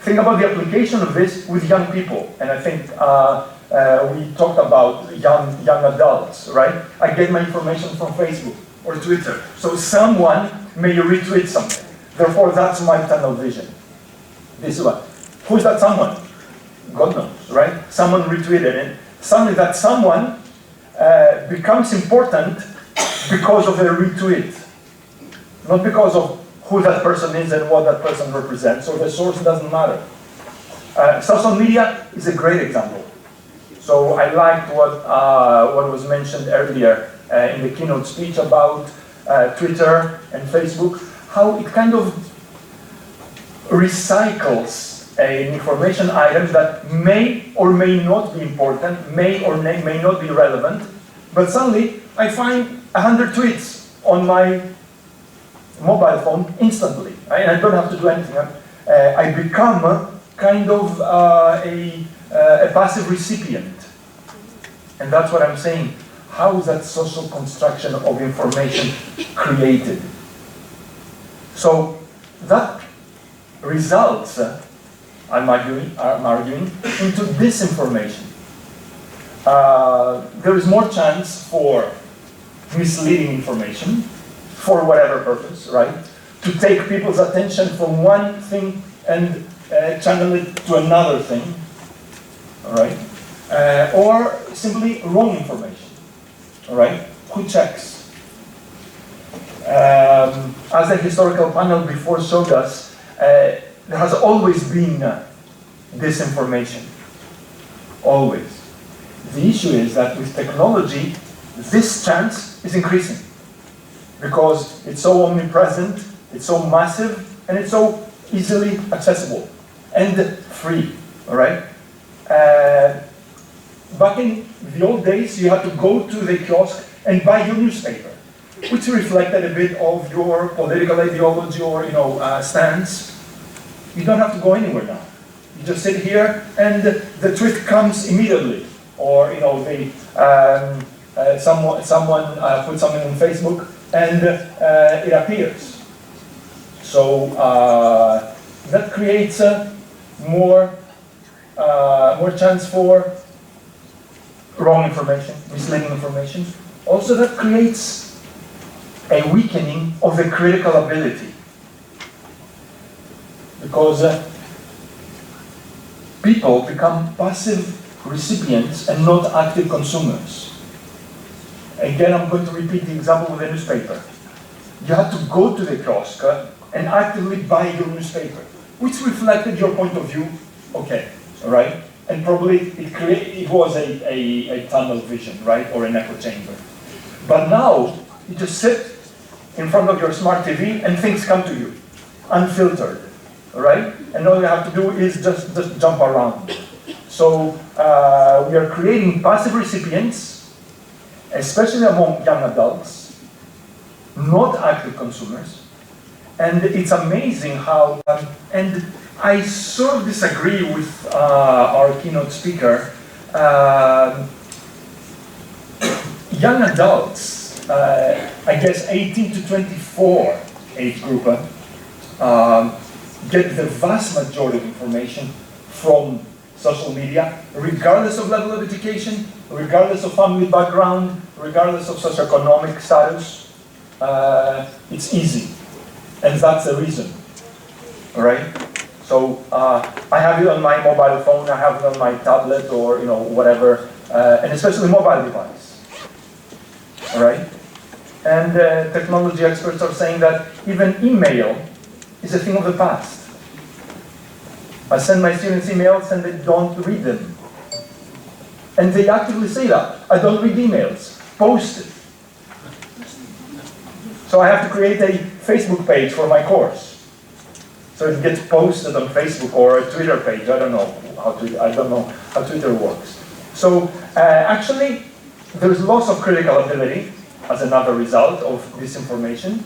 Think about the application of this with young people. And I think we talked about young adults, right? I get my information from Facebook or Twitter. So someone may retweet something. Therefore, that's my tunnel vision. This is what. Who's that someone? God knows, right? Someone retweeted it. Suddenly that someone becomes important because of a retweet. Not because of who that person is and what that person represents. So the source doesn't matter. Social media is a great example. So I liked what was mentioned earlier in the keynote speech about Twitter and Facebook, how it kind of recycles an information item that may or may not be important, may or may not be relevant, but suddenly I find 100 tweets on my mobile phone instantly, and I don't have to do anything. I become kind of a passive recipient. And that's what I'm saying. How is that social construction of information created? So that results, I'm arguing, into disinformation. There is more chance for misleading information, for whatever purpose, right? To take people's attention from one thing and channel it to another thing, all right? Or simply wrong information, all right? Who checks? As the historical panel before showed us, there has always been disinformation, always. The issue is that with technology, this chance is increasing because it's so omnipresent, it's so massive, and it's so easily accessible and free, all right? Back in the old days, you had to go to the kiosk and buy your newspaper, which reflected a bit of your political ideology or stance. You don't have to go anywhere now. You just sit here and the tweet comes immediately, or someone puts something on Facebook and it appears. So that creates more chance for wrong information, misleading information. Also, that creates a weakening of the critical ability, because people become passive recipients and not active consumers. Again, I'm going to repeat the example with the newspaper. You have to go to the kiosk and actively buy your newspaper. which reflected your point of view, okay, right? And probably it was a tunnel vision, right? Or an echo chamber. But now, you just sit in front of your smart TV and things come to you, unfiltered, right? And all you have to do is just jump around. So we are creating passive recipients, especially among young adults, not active consumers. And it's amazing how, and I sort of disagree with our keynote speaker. Young adults, I guess 18 to 24 age group, get the vast majority of information from social media, regardless of level of education, regardless of family background, regardless of socioeconomic status. It's easy, and that's the reason, all right? So I have it on my mobile phone, I have it on my tablet, or whatever, and especially mobile device, all right? And technology experts are saying that even email is a thing of the past. I send my students emails and they don't read them. And they actively say that. I don't read emails. Post it. So I have to create a Facebook page for my course. So it gets posted on Facebook or a Twitter page. I don't know how Twitter works. So actually, there's loss of critical ability as another result of disinformation.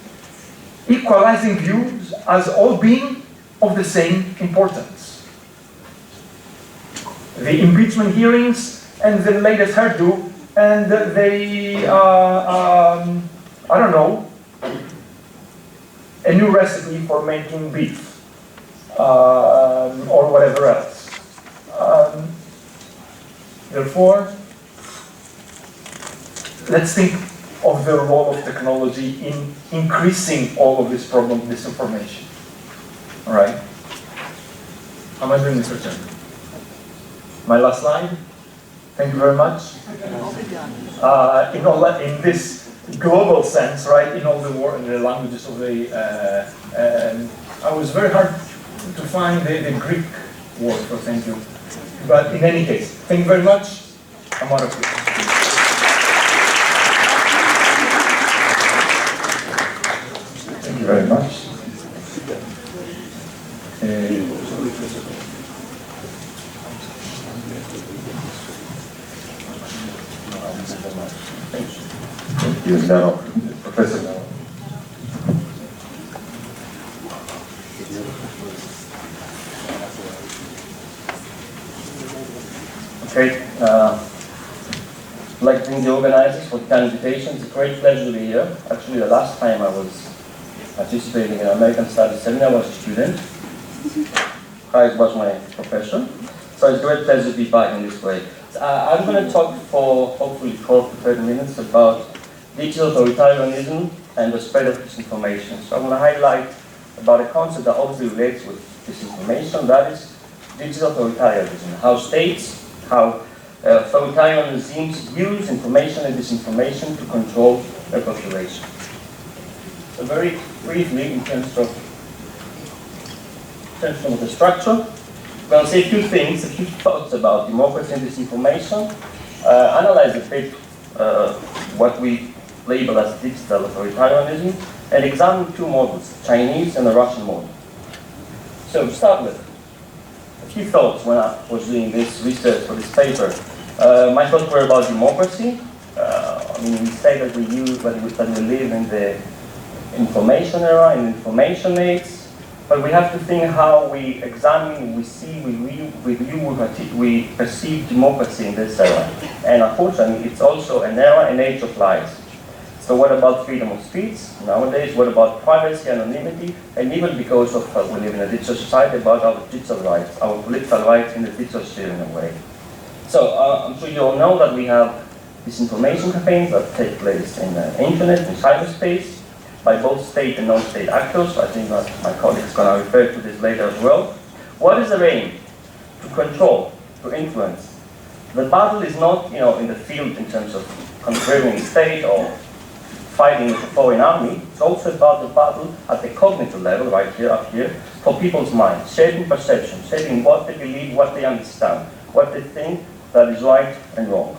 Equalizing views as all being of the same importance. The impeachment hearings and the latest hairdo and I don't know, a new recipe for making beef or whatever else. Therefore, let's think of the role of technology in increasing all of this problem, disinformation. All right? How am I doing, Mr. Chairman? My last slide. Thank you very much. In this global sense, right? In all the languages of the, I was very hard to find the Greek word for thank you. But in any case, thank you very much. I'm out of here. Thank you very much. Thank you now, Professor now. Okay, I'd like to thank the organizers for the kind invitation. It's a great pleasure to be here. Actually, the last time I was participating in an American Studies seminar, I was a student. Harvey was my professor. So it's a great pleasure to be back in this way. I'm going to talk for hopefully 12 to 30 minutes about digital authoritarianism and the spread of disinformation. So I'm going to highlight about a concept that obviously relates with disinformation, that is digital authoritarianism. How states, how authoritarian regimes use information and disinformation to control their population. So very briefly, in terms of the structure, I'm going to say a few things, a few thoughts about democracy and disinformation, analyze a bit what we label as digital authoritarianism, and examine two models, Chinese and the Russian model. So to start with, a few thoughts when I was doing this research for this paper. My thoughts were about democracy. I mean, we say that we live in the information era, in information age, but we have to think how we examine, we see, we perceive democracy in this era. And unfortunately, it's also an era, an age of lies. So what about freedom of speech nowadays? What about privacy, anonymity? And even because of we live in a digital society, about our digital rights, our political rights in the digital sphere in a way. So I'm sure you all know that we have disinformation campaigns that take place in the internet, in cyberspace, by both state and non-state actors. I think that my colleague is going to refer to this later as well. What is their aim? To control, to influence. The battle is not, in the field in terms of conquering a state or fighting with a foreign army. It's also about the battle at the cognitive level, right here, up here, for people's minds, shaping perception, shaping what they believe, what they understand, what they think that is right and wrong.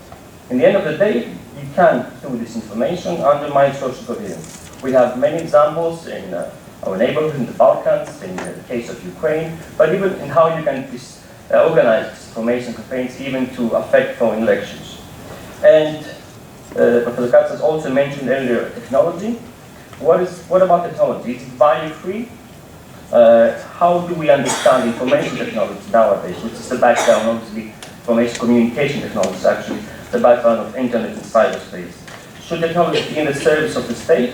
In the end of the day, you can, through disinformation, undermine social coherence. We have many examples in our neighborhood, in the Balkans, in the case of Ukraine, but even in how you can organize disinformation campaigns even to affect foreign elections. And Professor Katz has also mentioned earlier technology. What about technology? Is it value-free? How do we understand information technology nowadays, which is the background, obviously, information communication technology is actually the background of internet and cyberspace. Should technology be in the service of the state?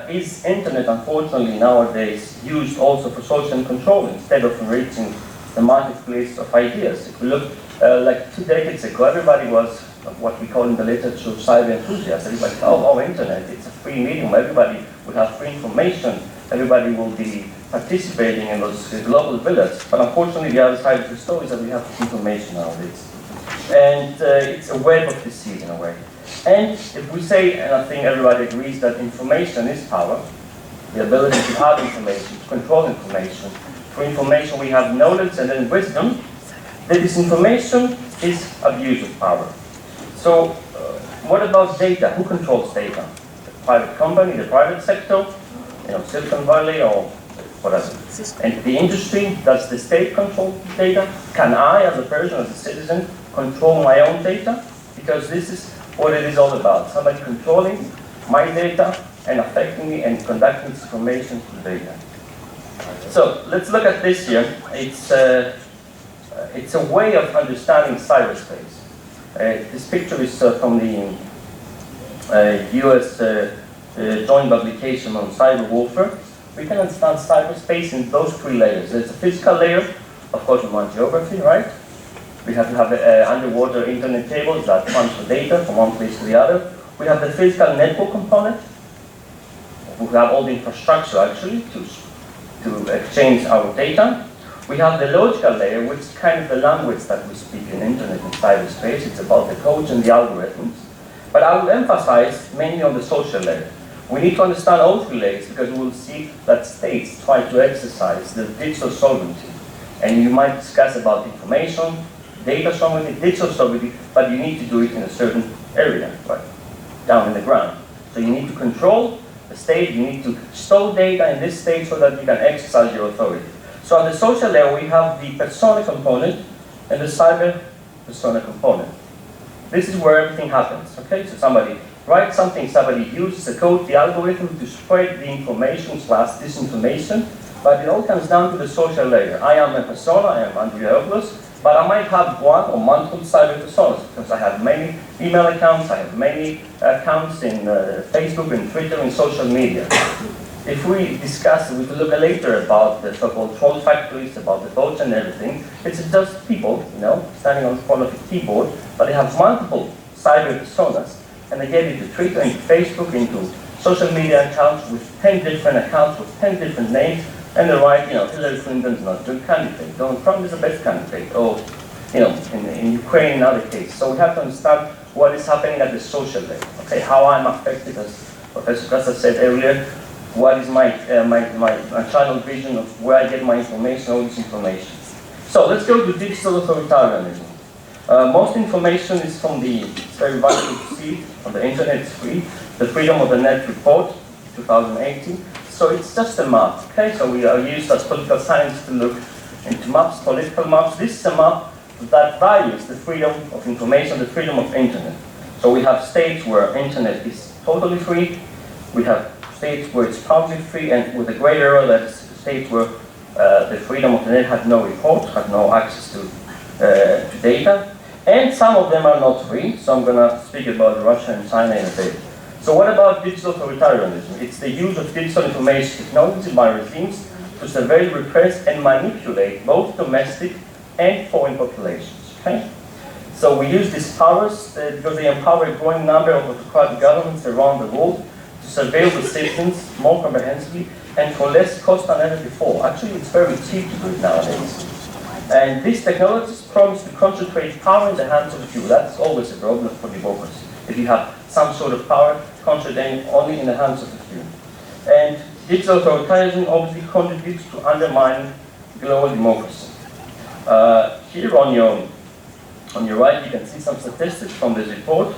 Is internet, unfortunately, nowadays used also for social control instead of enriching the marketplace of ideas? If we look, like 2 decades ago, everybody was what we call in the literature cyber enthusiasts. Everybody, oh, internet, it's a free medium, everybody will have free information, everybody will be participating in those global villas. But unfortunately, the other side of the story is that we have information nowadays. And it's a web of deceit in a way. And if we say, and I think everybody agrees that information is power, the ability to have information, to control information. For information we have knowledge and then wisdom. The disinformation is abuse of power. So what about data? Who controls data? The private company, the private sector, Silicon Valley or whatever. And the industry, does the state control data? Can I, as a person, as a citizen, control my own data? Because this is what it is all about. Somebody controlling my data and affecting me and conducting disinformation through data. So let's look at this here. It's a way of understanding cyberspace. This picture is from the US joint publication on cyber warfare. We can understand cyberspace in those 3 layers. There's a physical layer, of course, we want geography, right? We have to have underwater internet cables that transfer data from one place to the other. We have the physical network component. We have all the infrastructure actually to exchange our data. We have the logical layer, which is kind of the language that we speak in internet and cyberspace. It's about the codes and the algorithms. But I will emphasize mainly on the social layer. We need to understand all 3 layers because we will see that states try to exercise the digital sovereignty. And you might discuss about information, data sovereignty, digital sovereignty, but you need to do it in a certain area, right, down in the ground. So you need to control the state, you need to store data in this state so that you can exercise your authority. So on the social layer, we have the persona component and the cyber persona component. This is where everything happens, okay? So somebody writes something, somebody uses the code, the algorithm to spread the information / disinformation, but it all comes down to the social layer. I am a persona, I am Andriopoulos, but I might have one or multiple cyber personas because I have many email accounts, I have many accounts in Facebook and Twitter and social media. If we discuss, we can look later about the so-called troll factories, about the bots and everything. It's just people, standing on front of a keyboard, but they have multiple cyber personas, and they get into Twitter, into Facebook, into social media accounts with 10 different accounts with 10 different names, and they write, Hillary Clinton's not a good candidate, Donald Trump is the best candidate, or, in Ukraine, in other cases. So we have to understand what is happening at the social level, okay, how I'm affected, as Professor Costa said earlier, what is my channel vision of where I get my information, all this information. So let's go to digital authoritarianism. Most information is from it's very vital to see, on the internet, it's free, the Freedom of the Net report, 2018. So it's just a map, okay? So we are used as political science to look into maps, political maps. This is a map that values the freedom of information, the freedom of internet. So we have states where internet is totally free. We have states where it's partly free, and with a gray area, that is states where the freedom of the net had no report, had no access to data. And some of them are not free, so I'm going to speak about Russia and China in a bit. So what about digital authoritarianism? It's the use of digital information technology by regimes to surveil, repress, and manipulate both domestic and foreign populations. Okay? So we use these powers because they empower a growing number of autocratic governments around the world to surveil the citizens more comprehensively and for less cost than ever before. Actually, it's very cheap to do it nowadays. And these technologies promise to concentrate power in the hands of a few. That's always a problem for democracy. If you have some sort of power concentrating only in the hands of a few. And digital authoritarianism obviously contributes to undermining global democracy. Here on your right, you can see some statistics from this report.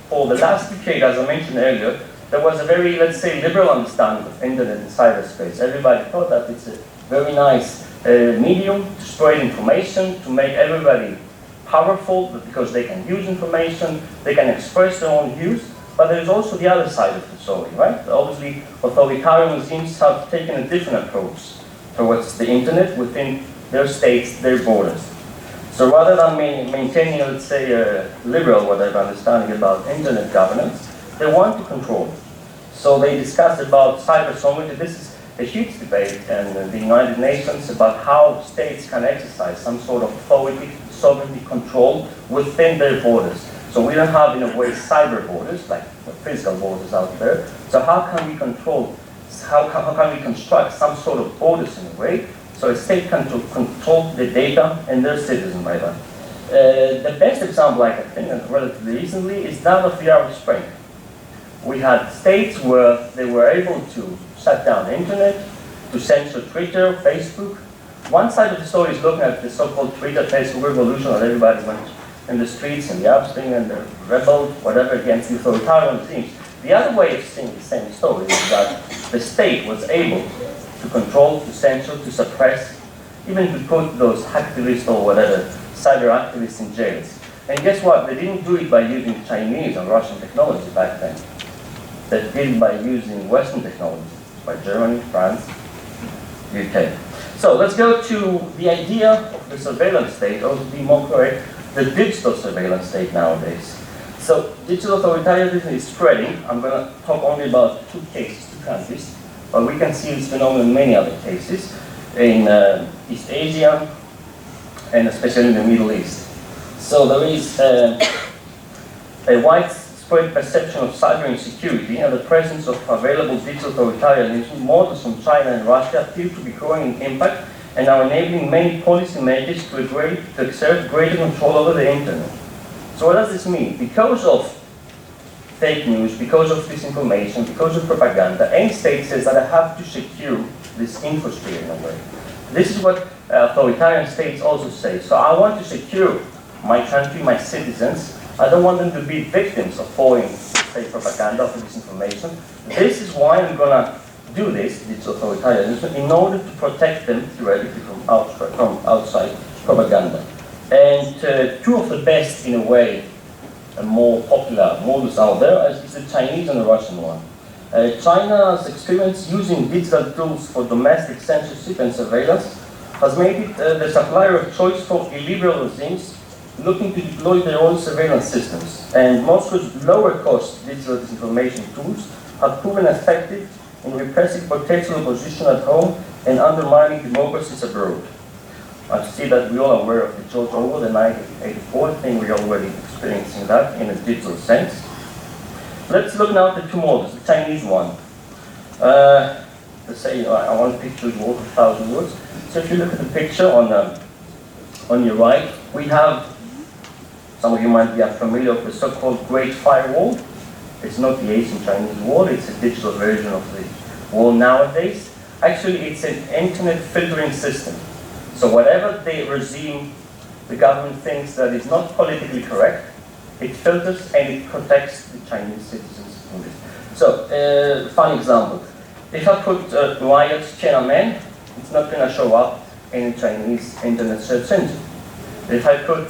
For the last decade, as I mentioned earlier, there was a very, let's say, liberal understanding of internet and cyberspace. Everybody thought that it's a very nice medium to spread information, to make everybody powerful because they can use information, they can express their own views. But there is also the other side of the story, right? Obviously, authoritarian regimes have taken a different approach towards the internet within their states, their borders. So rather than maintaining, let's say, a liberal, whatever, understanding about internet governance, they want to control. So they discussed about cyber sovereignty. This is a huge debate in the United Nations about how states can exercise some sort of authority, sovereignty, control within their borders. So we don't have, in a way, cyber borders, like physical borders out there. So how can we control, how can we construct some sort of borders in a way, so a state can control the data and their citizens by that. The best example I can think of relatively recently is that of the Arab Spring. We had states where they were able to shut down the internet, to censor Twitter, Facebook. One side of the story is looking at the so-called Twitter, Facebook revolution, where everybody went in the streets in the Arab Spring and rebelled, whatever, against the authoritarian regimes. The other way of seeing the same story is that the state was able to control, to censor, to suppress, even to put those activists or whatever, cyber activists in jails. And guess what? They didn't do it by using Chinese or Russian technology back then. They did it by using Western technology, by Germany, France, UK. So let's go to the idea of the surveillance state, or to be more correct, the digital surveillance state nowadays. So digital authoritarianism is spreading. I'm going to talk only about two cases, two countries, but we can see this phenomenon in many other cases, in East Asia, and especially in the Middle East. So there is a widespread perception of cyber insecurity, and the presence of available digital authoritarianism models from China and Russia appear to be growing in impact and are enabling many policymakers to exert greater control over the internet. So what does this mean? Because of fake news, because of disinformation, because of propaganda, any state says that I have to secure this infosphere in a way. This is what authoritarian states also say. So I want to secure my country, my citizens. I don't want them to be victims of foreign, say, propaganda or disinformation. This is why I'm going to do this, authoritarianism, in order to protect them theoretically from outside propaganda. And two of the best, in a way, more popular models out there is the Chinese and the Russian one. China's experience using digital tools for domestic censorship and surveillance has made it the supplier of choice for illiberal regimes looking to deploy their own surveillance systems. And Moscow's lower-cost digital disinformation tools have proven effective in repressing potential opposition at home and undermining democracies abroad. I see that we're all aware of the George Orwell, the 1984 thing. We're already experiencing that in a digital sense. Let's look now at the two models. The Chinese one. Let's say one picture is worth 1,000 words. So if you look at the picture on your right, we have, some of you might be familiar with the so-called Great Firewall. It's not the ancient Chinese wall, it's a digital version of the wall nowadays. Actually, it's an internet filtering system. So whatever the regime, the government thinks that is not politically correct, it filters and it protects the Chinese citizens from this. So, fun example. If I put riot Tiananmen, it's not going to show up in Chinese internet search engine. If I put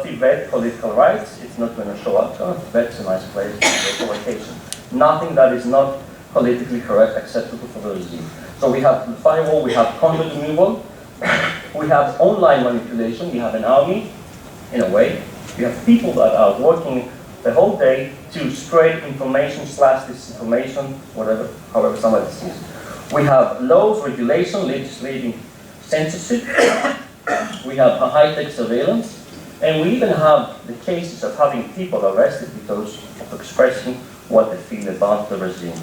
Tibet political rights, it's not going to show up. Oh, Tibet's a nice place for vacation. Nothing that is not politically correct, acceptable for the regime. So we have the firewall, we have content removal, we have online manipulation, we have an army, in a way. We have people that are working the whole day to spread information / disinformation, whatever, however somebody sees it. We have laws, regulation, legislating censorship. We have high-tech surveillance. And we even have the cases of having people arrested because of expressing what they feel about the regime.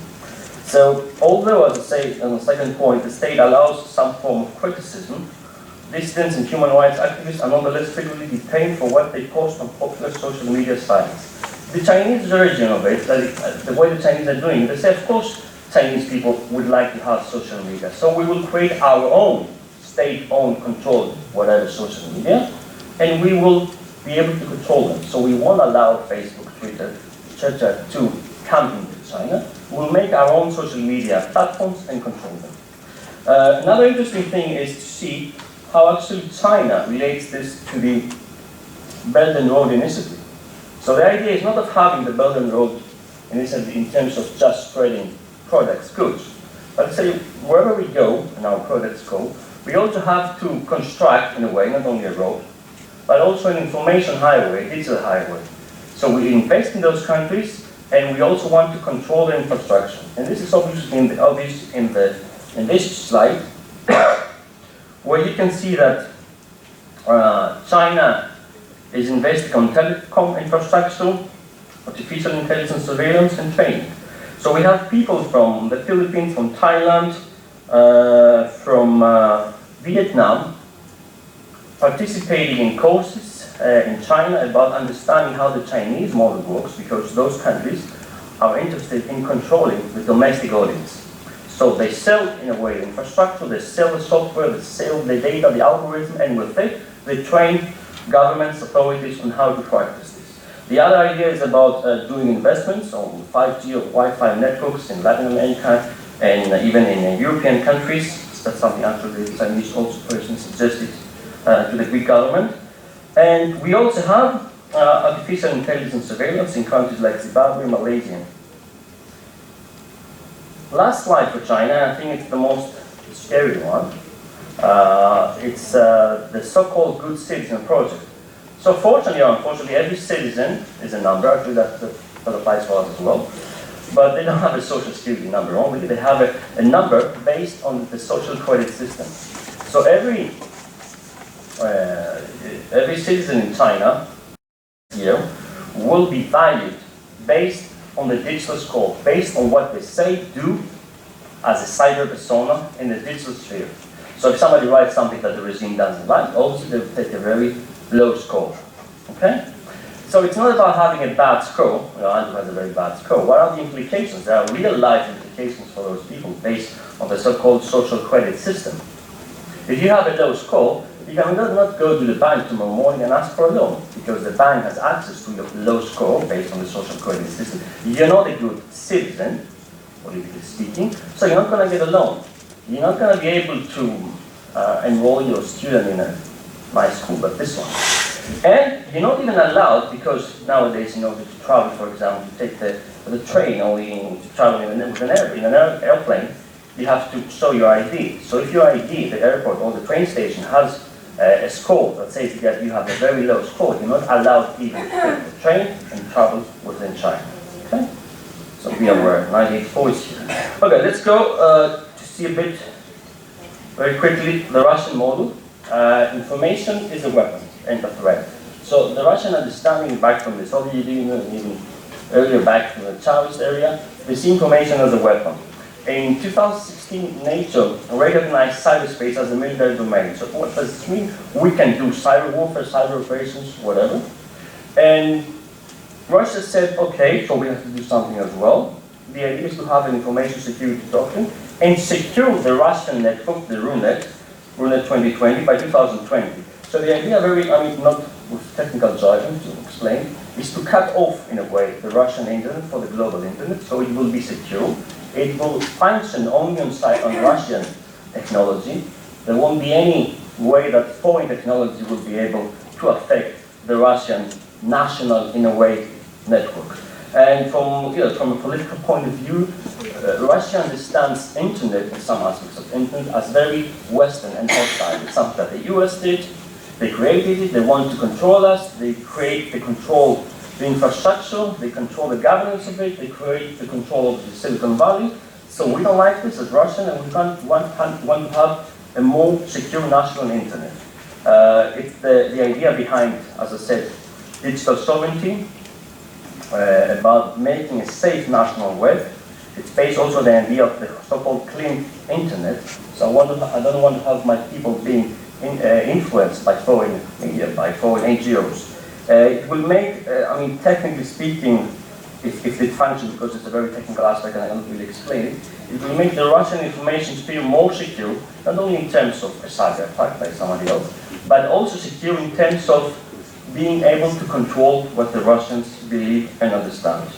So, although, as I say on the second point, the state allows some form of criticism, dissidents and human rights activists are nonetheless frequently detained for what they post on popular social media sites. The Chinese version of it, the way the Chinese are doing it, they say, of course, Chinese people would like to have social media. So we will create our own state-owned, controlled, whatever social media, and we will be able to control them. So we won't allow Facebook, Twitter, etc. to come into China. We'll make our own social media platforms and control them. Another interesting thing is to see how actually China relates this to the Belt and Road Initiative. So the idea is not of having the Belt and Road Initiative in terms of just spreading products, goods, but say wherever we go and our products go, we also have to construct in a way not only a road, but also an information highway, digital highway. So we invest in those countries, and we also want to control the infrastructure. And this is obviously in this slide, where you can see that China is investing on telecom infrastructure, artificial intelligence surveillance, and training. So we have people from the Philippines, from Thailand, from Vietnam, participating in courses in China about understanding how the Chinese model works, because those countries are interested in controlling the domestic audience. So they sell, in a way, the infrastructure, they sell the software, they sell the data, the algorithm, and with it, they train governments, authorities on how to practice this. The other idea is about doing investments on 5G or Wi-Fi networks in Latin America and even in European countries. That's something actually the Chinese also person suggested to the Greek government. And we also have artificial intelligence surveillance in countries like Zimbabwe, Malaysia. Last slide for China, I think it's the most scary one. It's the so-called Good Citizen Project. So fortunately or unfortunately, every citizen is a number. Actually, that applies for us as well. But they don't have a social security number only. They have a number based on the social credit system. So every citizen in China here will be valued based on the digital score, based on what they say, do as a cyber persona in the digital sphere. So if somebody writes something that the regime doesn't like, obviously they'll take a very low score. Okay? So it's not about having a bad score. Andrew has a very bad score. What are the implications? There are real life implications for those people based on the so-called social credit system. If you have a low score, you can not go to the bank tomorrow morning and ask for a loan, because the bank has access to your low score based on the social credit system. You're not a good citizen, politically speaking, so you're not going to get a loan. You're not going to be able to enroll your student in a nice school, but this one. And you're not even allowed, because nowadays in order to travel, for example, to take the train or to travel in an airplane, you have to show your ID. So if your ID, the airport or the train station has a score that says that you have a very low score, you're not allowed even to take the train and travel within China. Okay? So be aware, 1984 is here. Okay, let's go to see a bit, very quickly, the Russian model. Information is a weapon and a threat. So the Russian understanding back from the Soviet Union, even earlier back from the Chavez area, disinformation as a weapon. In 2016, NATO recognized cyberspace as a military domain. So what does this mean? We can do cyber warfare, cyber operations, whatever. And Russia said, okay, so we have to do something as well. The idea is to have an information security doctrine and secure the Russian network, the RUNET 2020, by 2020. So the idea, not with technical jargon to explain, is to cut off, in a way, the Russian internet for the global internet, so it will be secure. It will function only on Russian technology. There won't be any way that foreign technology will be able to affect the Russian national, in a way, network. And from a political point of view, Russia understands internet and some aspects of internet as very Western and hostile. It's something that the US did. They created it. They want to control us. They control the infrastructure, they control the governance of it, they create the control of the Silicon Valley. So we don't like this as Russian, and we want to have a more secure national internet. It's the idea behind, as I said, digital sovereignty, about making a safe national web. It's based also on the idea of the so-called clean internet. So I don't want to have my people being influenced by foreign media, by foreign NGOs. It will make, technically speaking, if it functions, because it's a very technical aspect and I don't really explain it, it will make the Russian information sphere more secure, not only in terms of a cyber attack by somebody else, but also secure in terms of being able to control what the Russians believe and understand.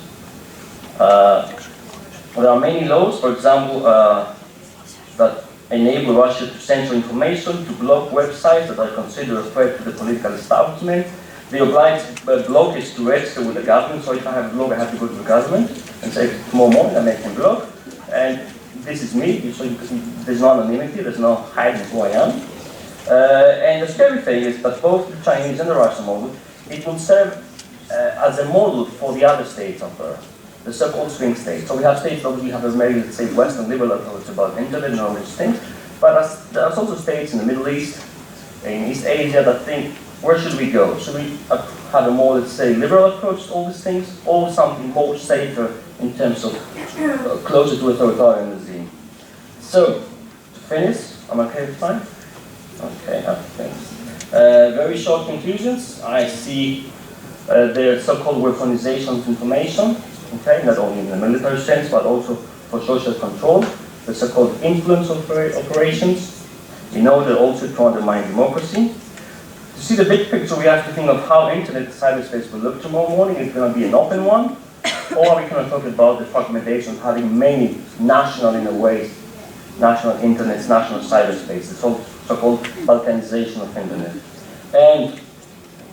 There are many laws, for example, that enable Russia to censor information, to block websites that are considered a threat to the political establishment. They oblige bloggers to register with the government, so if I have a blog, I have to go to the government and say, tomorrow morning I make a blog, and this is me, so there's no anonymity, there's no hiding who I am. And the scary thing is that both the Chinese and the Russian model, it will serve as a model for the other states of the so-called swing states. So we have states that we have a very, let's say, Western liberal approach about internet and all these things, but there's also states in the Middle East, in East Asia that think, where should we go? Should we have a more, let's say, liberal approach to all these things, or something more safer in terms of closer to authoritarian regime? So, to finish, am I okay with time? Okay, I think. Very short conclusions. I see the so-called weaponization of information, okay, not only in the military sense, but also for social control, the so-called influence operations, in order also to undermine democracy. To see the big picture, we have to think of how internet cyberspace will look tomorrow morning. It's going to be an open one, or are we going to talk about the fragmentation of having many national, in a way, national internets, national cyberspace, the so-called balkanization of internet. And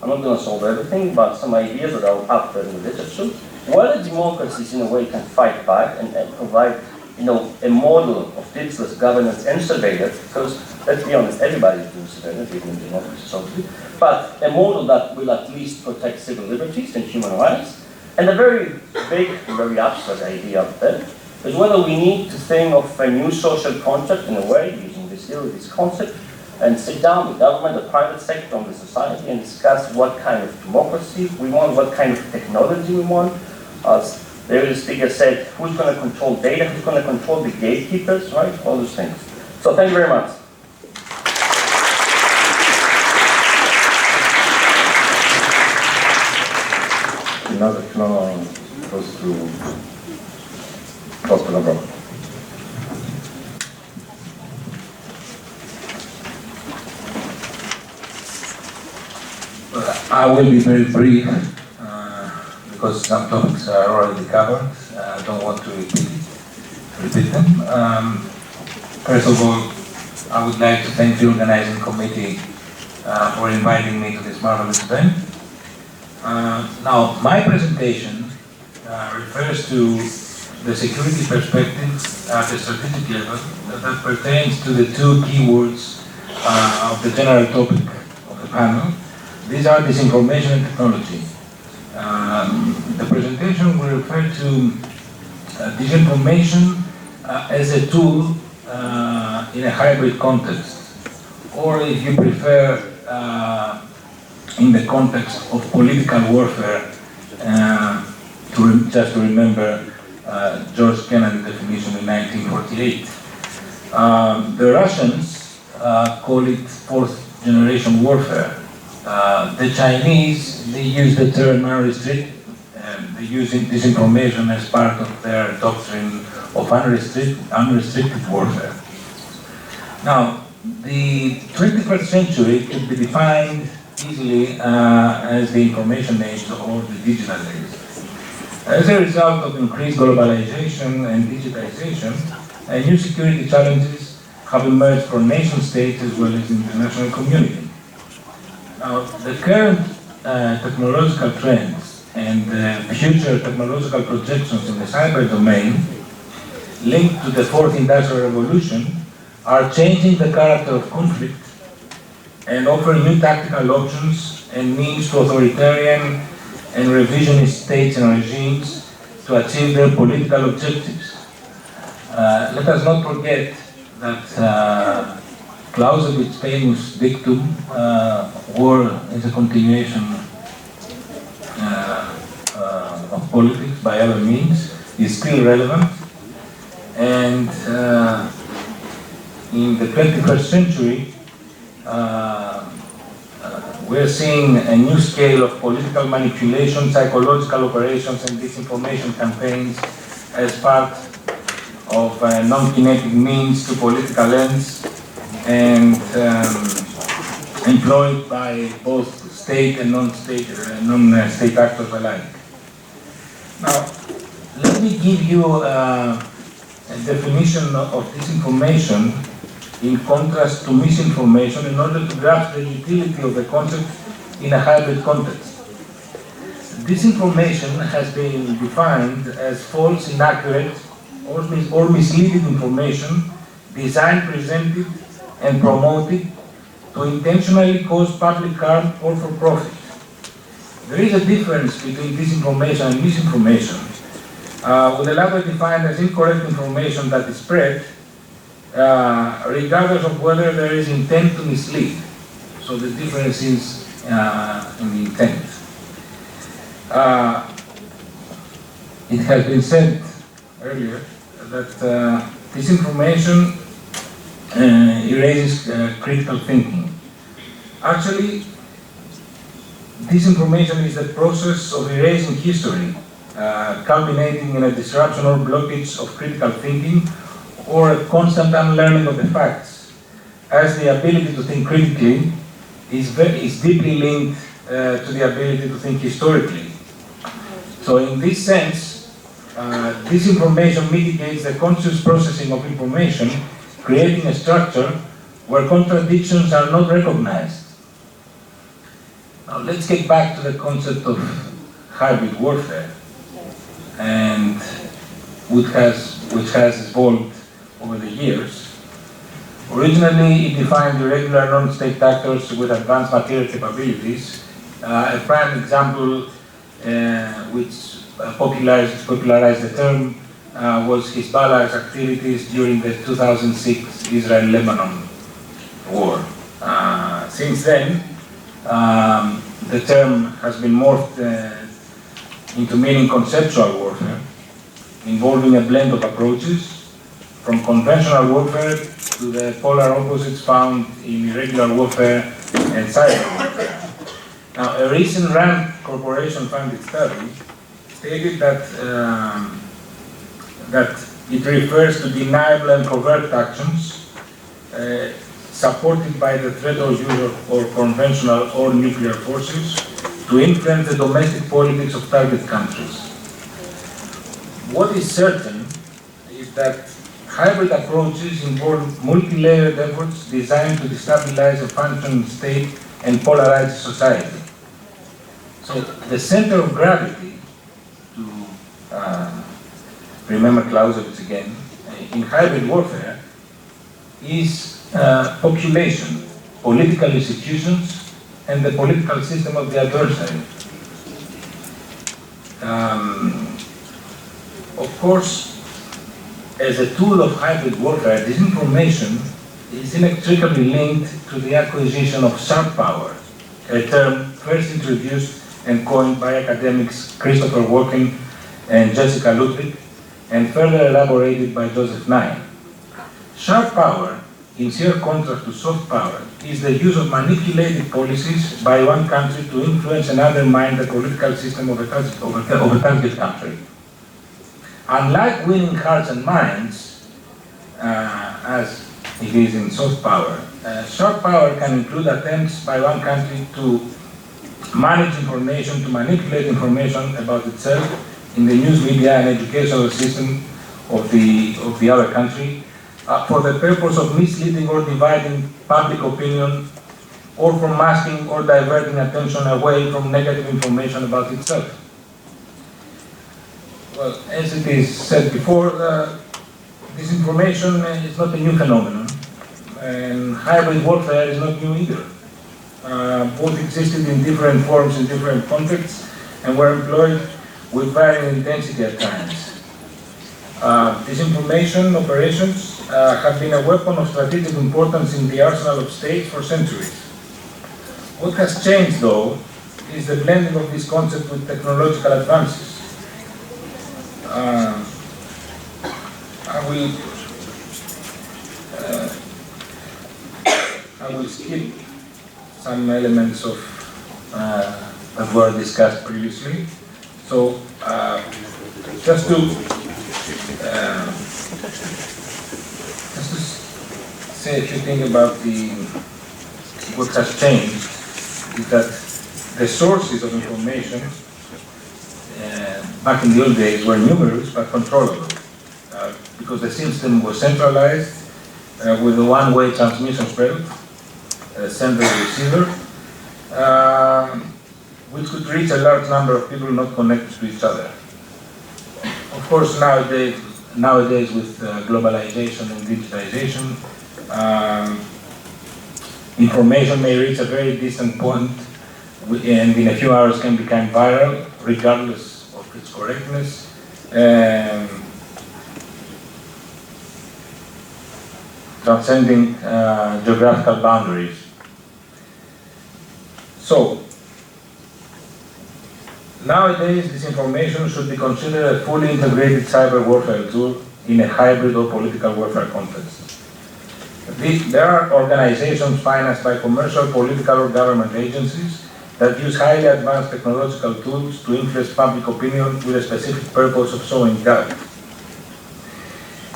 I'm not going to solve everything, but some ideas that are up there in the literature. Whether democracies, in a way, can fight back and provide, a model of digital governance and surveillance, because let's be honest, everybody is doing surveillance, even in democracies, obviously, but a model that will at least protect civil liberties and human rights. And a very big, very abstract idea up there is whether we need to think of a new social contract in a way, using this concept, and sit down with government, the private sector, and the society, and discuss what kind of democracy we want, what kind of technology we want. As the earlier speaker said, who's going to control data, who's going to control the gatekeepers, right? All those things. So thank you very much. Now the floor goes to Dr. Lavrov. I will be very brief because some topics are already covered. I don't want to repeat them. First of all, I would like to thank the organizing committee for inviting me to this marvelous event. Now, my presentation refers to the security perspective at the strategic level that pertains to the two keywords of the general topic of the panel. These are disinformation and technology. The presentation will refer to disinformation as a tool in a hybrid context, or if you prefer, in the context of political warfare, just to remember George Kennedy's definition in 1948. The Russians call it fourth generation warfare. The Chinese, they use the term unrestricted, they use disinformation as part of their doctrine of unrestricted warfare. Now, the 21st century could be defined easily as the information age or the digital age. As a result of increased globalization and digitization, new security challenges have emerged for nation states as well as the international community. Now, the current technological trends and future technological projections in the cyber domain linked to the fourth industrial revolution are changing the character of conflict and offer new tactical options and means to authoritarian and revisionist states and regimes to achieve their political objectives. Let us not forget that Clausewitz's famous dictum, war is a continuation of politics by other means, is still relevant. And in the 21st century, we're seeing a new scale of political manipulation, psychological operations, and disinformation campaigns as part of non-kinetic means to political ends and employed by both state and non-state actors alike. Now, let me give you a definition of disinformation in contrast to misinformation in order to grasp the utility of the concept in a hybrid context. Disinformation has been defined as false, inaccurate, or misleading information designed, presented, and promoted to intentionally cause public harm or for profit. There is a difference between disinformation and misinformation. With the latter defined as incorrect information that is spread, regardless of whether there is intent to mislead. So the difference is in the intent. It has been said earlier that disinformation erases critical thinking. Actually, disinformation is the process of erasing history, culminating in a disruption or blockage of critical thinking or a constant unlearning of the facts, as the ability to think critically is deeply linked to the ability to think historically. So in this sense, disinformation mitigates the conscious processing of information, creating a structure where contradictions are not recognized. Now let's get back to the concept of hybrid warfare, and which has evolved over the years. Originally, it defined irregular non-state actors with advanced material capabilities. A prime example which popularized the term was Hezbollah's activities during the 2006 Israel-Lebanon war. Since then, the term has been morphed into meaning conceptual warfare, involving a blend of approaches, from conventional warfare to the polar opposites found in irregular warfare and cyber warfare. Now, a recent RAND Corporation funded study stated that it refers to deniable and covert actions supported by the threat or use of conventional or nuclear forces to influence the domestic politics of target countries. What is certain is that hybrid approaches involve multi-layered efforts designed to destabilize a functioning state and polarize society. So the center of gravity, to remember Clausewitz again, in hybrid warfare is population, political institutions, and the political system of the adversary. Of course, as a tool of hybrid warfare, disinformation is inextricably linked to the acquisition of sharp power, a term first introduced and coined by academics Christopher Walken and Jessica Ludwig, and further elaborated by Joseph Nye. Sharp power, in sheer contrast to soft power, is the use of manipulated policies by one country to influence and undermine the political system of a target country. Unlike winning hearts and minds, as it is in soft power, sharp power can include attempts by one country to manage information, to manipulate information about itself in the news media and educational system of the other country for the purpose of misleading or dividing public opinion, or for masking or diverting attention away from negative information about itself. Well, as it is said before, disinformation is not a new phenomenon, and hybrid warfare is not new either. Both existed in different forms in different contexts and were employed with varying intensity at times. Disinformation operations have been a weapon of strategic importance in the arsenal of states for centuries. What has changed, though, is the blending of this concept with technological advances. I will skip some elements of that were discussed previously. So just to say a few things about what has changed is that the sources of information back in the old days were numerous but controllable because the system was centralized with a one-way transmission spread, sender-receiver, which could reach a large number of people not connected to each other. Of course, nowadays with globalization and digitization, information may reach a very distant point and in a few hours can become viral, regardless of its correctness. Transcending geographical boundaries. So, nowadays, disinformation should be considered a fully integrated cyber warfare tool in a hybrid or political warfare context. There are organizations financed by commercial, political, or government agencies that use highly advanced technological tools to influence public opinion with a specific purpose of sowing doubt.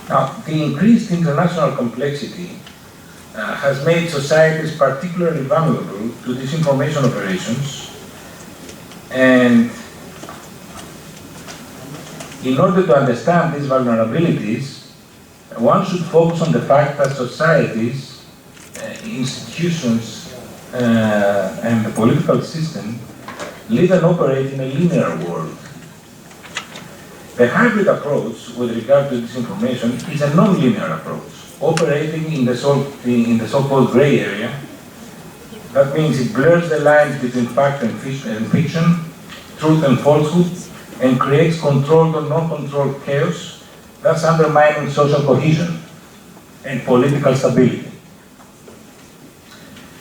Now, the increased international complexity has made societies particularly vulnerable to disinformation operations, and in order to understand these vulnerabilities, one should focus on the fact that societies, institutions, and the political system live and operate in a linear world. The hybrid approach with regard to disinformation is a non-linear approach, operating in the so-called gray area. That means it blurs the lines between fact and fiction, truth and falsehood, and creates controlled or non-controlled chaos, thus undermining social cohesion and political stability.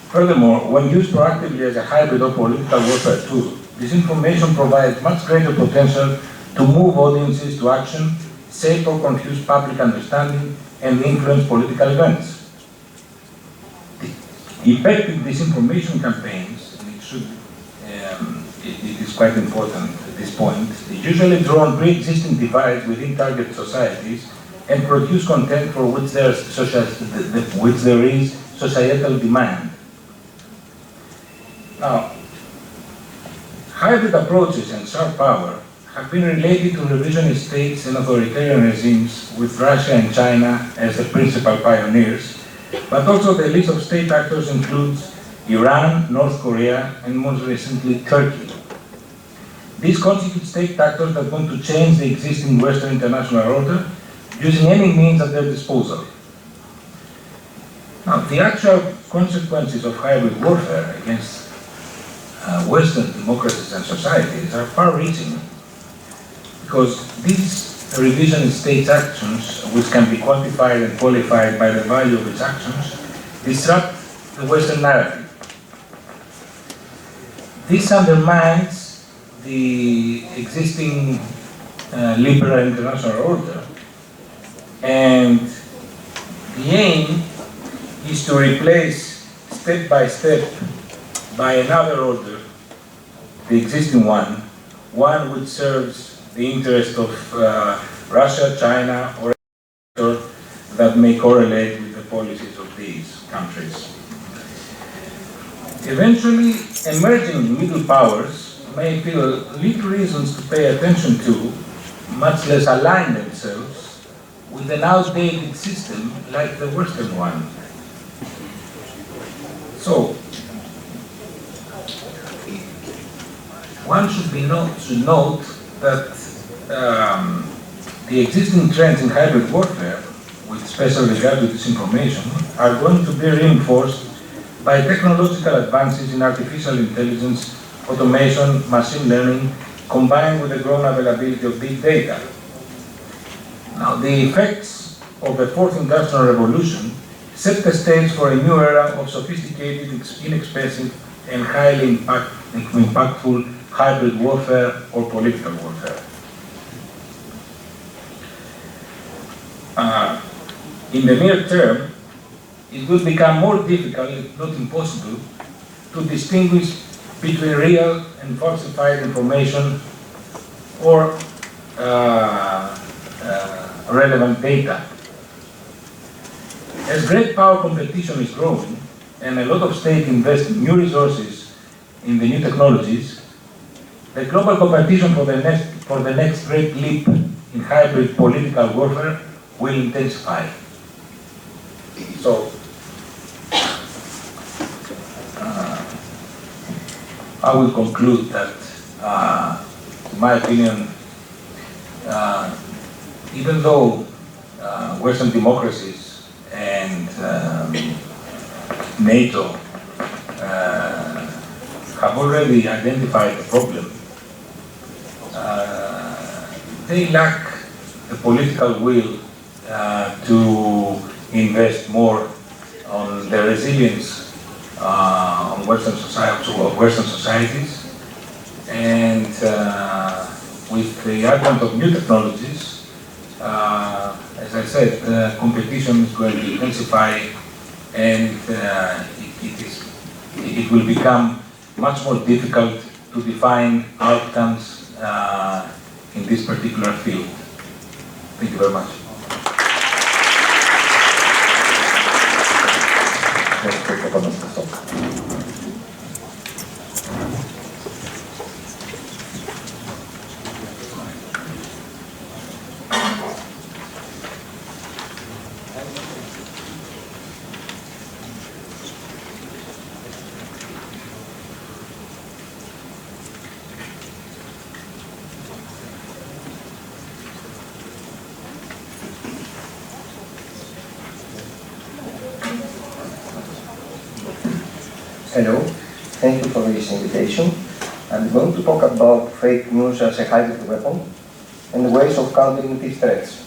Furthermore, when used proactively as a hybrid or political warfare tool, disinformation provides much greater potential to move audiences to action, shape or confuse public understanding, and influence political events. Effective disinformation campaigns, and it is quite important at this point, usually draw on pre-existing divides within target societies and produce content for which there is societal demand. Now, hybrid approaches and sharp power have been related to revisionist states and authoritarian regimes, with Russia and China as the principal pioneers, but also the list of state actors includes Iran, North Korea, and most recently Turkey. These constitute state actors that want to change the existing Western international order using any means at their disposal. Now, the actual consequences of hybrid warfare against Western democracies and societies are far-reaching, because these revisionist state actions, which can be quantified and qualified by the value of its actions, disrupt the Western narrative. This undermines the existing liberal international order, and the aim is to replace step by step by another order, the existing one which serves the interest of Russia, China, or that may correlate with the policies of these countries. Eventually, emerging middle powers may feel little reasons to pay attention to, much less align themselves with an outdated system like the Western one. So, one should note that the existing trends in hybrid warfare, with special regard to disinformation, are going to be reinforced by technological advances in artificial intelligence, automation, machine learning, combined with the growing availability of big data. Now, the effects of the fourth industrial revolution set the stage for a new era of sophisticated, inexpensive, and highly impactful hybrid warfare or political warfare. In the near term, it will become more difficult, if not impossible, to distinguish between real and falsified information or relevant data. As great power competition is growing and a lot of states invest new resources in the new technologies, the global competition for the next great leap in hybrid political warfare will intensify. So, I will conclude that, in my opinion, even though Western democracies and NATO have already identified the problem, they lack the political will to invest more on the resilience on Western societies, and with the advent of new technologies, as I said, competition is going to intensify, and it will become much more difficult to define outcomes in this particular field. Thank you very much. Hello, thank you for this invitation. I'm going to talk about fake news as a hybrid weapon and the ways of countering these threats.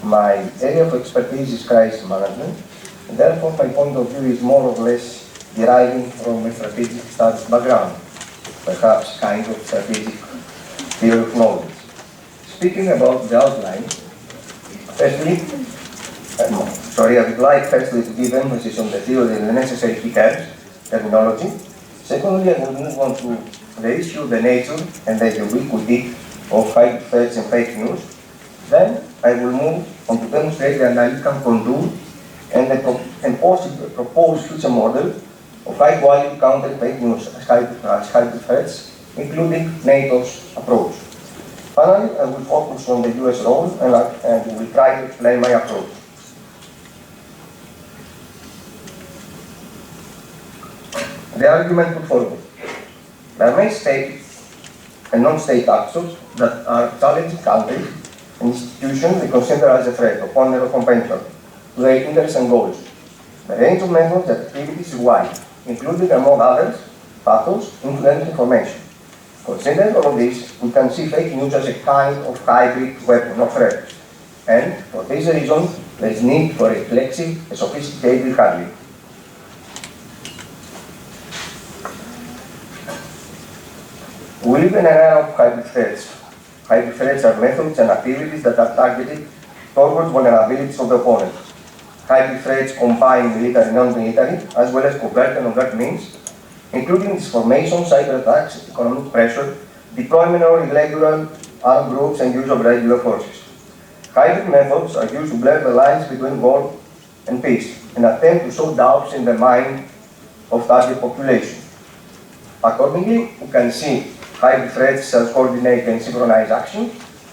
My area of expertise is crisis management, and therefore my point of view is more or less deriving from a strategic studies background, perhaps kind of strategic theory of knowledge. Speaking about the outline, firstly, I would like firstly to give emphasis on the theory and the necessary key terms, terminology. Secondly, I will move on to the issue, the nature, and the ubiquity of hybrid threats and fake news. Then I will move on to demonstrate the analytical contour and possible proposed future model of high-quality counter fake news as hybrid threats, including NATO's approach. Finally, I will focus on the US role and will try to explain my approach. The argument put forward. There may state and non-state actors that are challenging countries and institutions they consider as a threat of honor or convention to their interests and goals. The range of methods and activities is wide, including, among others, factors, influence, information. Considering all of this, we can see fake news as a kind of hybrid weapon of threat. And for this reason, there is need for a flexible and sophisticated handling. We live in an era of hybrid threats. Hybrid threats are methods and activities that are targeted towards vulnerabilities of the opponent. Hybrid threats combine military and non-military, as well as covert and overt means, including disinformation, cyber attacks, economic pressure, deployment of irregular armed groups, and use of regular forces. Hybrid methods are used to blur the lines between war and peace, and attempt to sow doubts in the mind of target population. Accordingly, we can see hybrid threats as coordinated and synchronized actions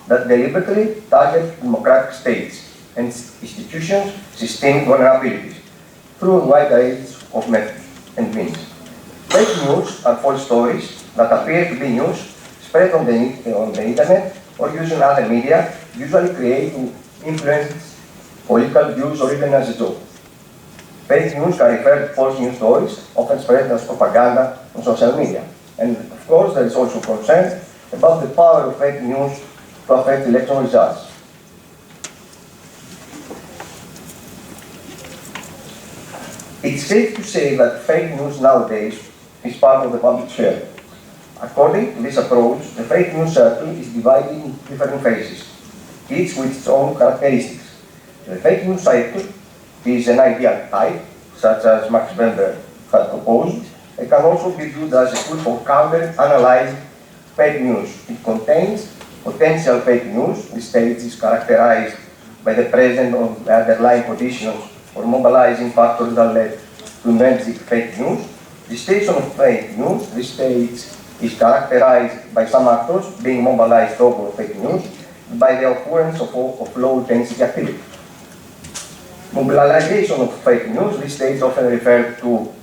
that deliberately target democratic states and institutions' systemic vulnerabilities through a wide range of methods and means. Fake news are false stories that appear to be news spread on the internet or using other media, usually created to influence political views or even as a joke. Fake news can refer to false news stories, often spread as propaganda on social media. And of course, there is also concern about the power of fake news to affect election results. It's safe to say that fake news nowadays is part of the public sphere. According to this approach, the fake news circle is divided into different phases, each with its own characteristics. The fake news cycle is an ideal type, such as Max Weber had proposed, It can also be viewed as a tool for counter-analyzing fake news. It contains potential fake news. This stage is characterized by the presence of the underlying conditions or mobilizing factors that led to emerging fake news. The stage of fake news, this stage is characterized by some actors being mobilized over fake news by the occurrence of low-intensity activity. Mobilization of fake news, this stage is often referred to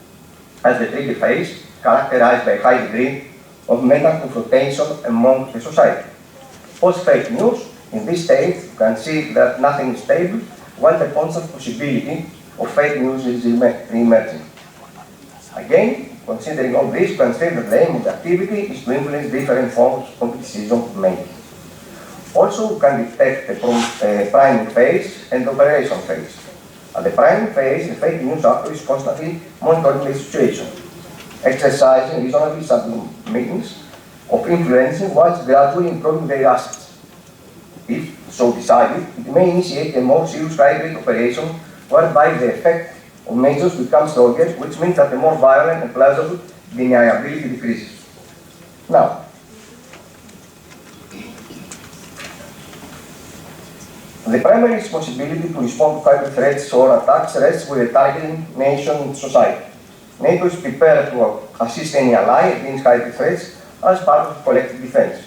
as the trigger phase, characterized by a high degree of mental confrontation among the society. Post-fake news, in this stage, you can see that nothing is stable, while the constant possibility of fake news is re-emerging. Again, considering all this, you can say that the aim of the activity is to influence different forms of decision making. Also, you can detect the priming phase and the operation phase. At the priming phase, the fake news actor is constantly monitoring the situation, exercising reasonably subtle means of influencing whilst gradually improving their assets. If so decided, it may initiate a more serious hybrid operation whereby the effect of measures becomes stronger, which means that the more violent and plausible deniability decreases. Now, the primary responsibility to respond to cyber threats or attacks rests with the targeting nation and society. NATO is prepared to assist any ally against cyber threats as part of collective defense.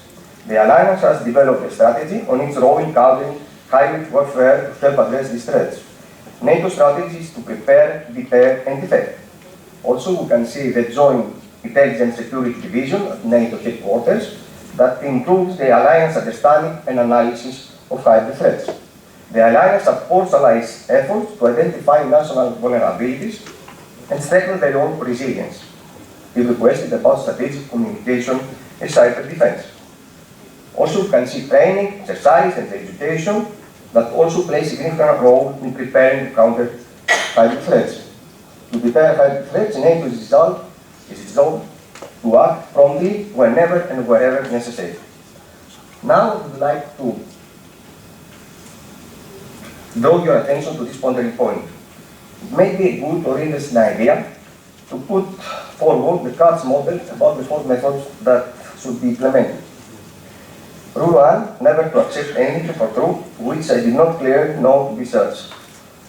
The alliance has developed a strategy on its role in countering hybrid warfare to help address these threats. NATO's strategy is to prepare, deter, and defend. Also, we can see the Joint Intelligence Security Division at NATO headquarters that improves the alliance understanding and analysis of cyber threats. The alliance supports allies' efforts to identify national vulnerabilities and strengthen their own resilience. We requested about strategic communication and cyber defense. Also, you can see training, exercise, and education that also play a significant role in preparing to counter cyber threats. To prepare cyber threats, NATO is resolved to act promptly whenever and wherever necessary. Now, I would like to draw your attention to this pondering point. It may be a good or interesting idea to put forward the CATS model about the 4 methods that should be implemented. Rule 1, never to accept anything for true which I did not clearly know to be such.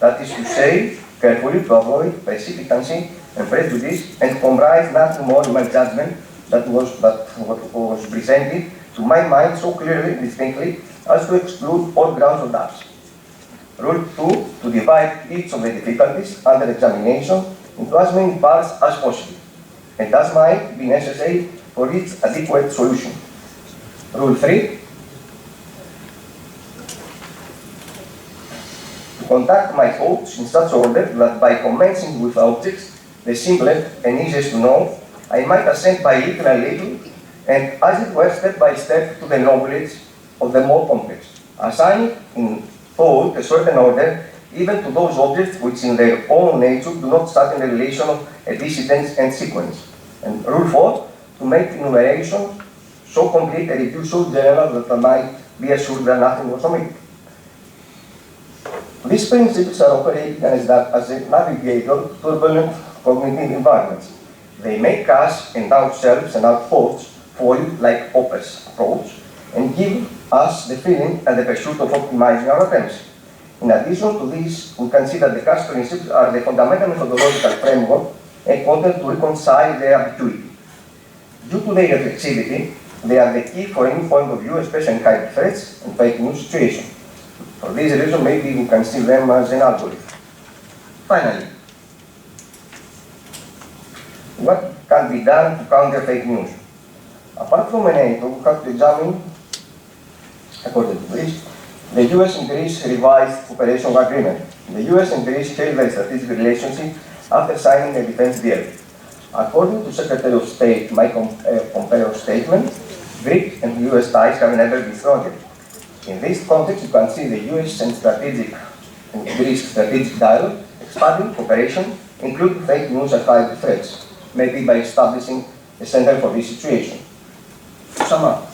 That is to say, carefully to avoid precipitancy and prejudice and comprise nothing more in my judgment that what was presented to my mind so clearly and distinctly as to exclude all grounds of doubt. Rule 2, to divide each of the difficulties under examination into as many parts as possible, and as might be necessary for its adequate solution. Rule 3, to conduct my thoughts in such order that by commencing with objects, the simplest and easiest to know, I might ascend by little and little, and as it were step by step to the knowledge of the more complex, assigning in thought a certain order even to those objects which in their own nature do not stand in the relation of antecedence and sequence. And rule 4, to make enumeration so complete and review so general that I might be assured that nothing was omitted. These principles are operating as a navigator to turbulent cognitive environments. They make us and ourselves and our thoughts follow like Popper's approach and give us the feeling and the pursuit of optimizing our attempts. In addition to this, we can see that the CAS principles are the fundamental methodological framework and content to reconcile their ambiguity. Due to their reflexivity, they are the key for any point of view, especially in cyber threats and fake news situation. For this reason, maybe we can see them as an algorithm. Finally, what can be done to counter fake news? Apart from NATO, we have to examine, according to this, the US and Greece revised operational agreement. The US and Greece held their strategic relationship after signing a defense deal. According to Secretary of State Mike Pompeo's statement, Greek and US ties have never been stronger. In this context, you can see the US and Greece strategic dialogue expanding cooperation, including fake news and cyber threats, maybe by establishing a center for this situation. To sum up,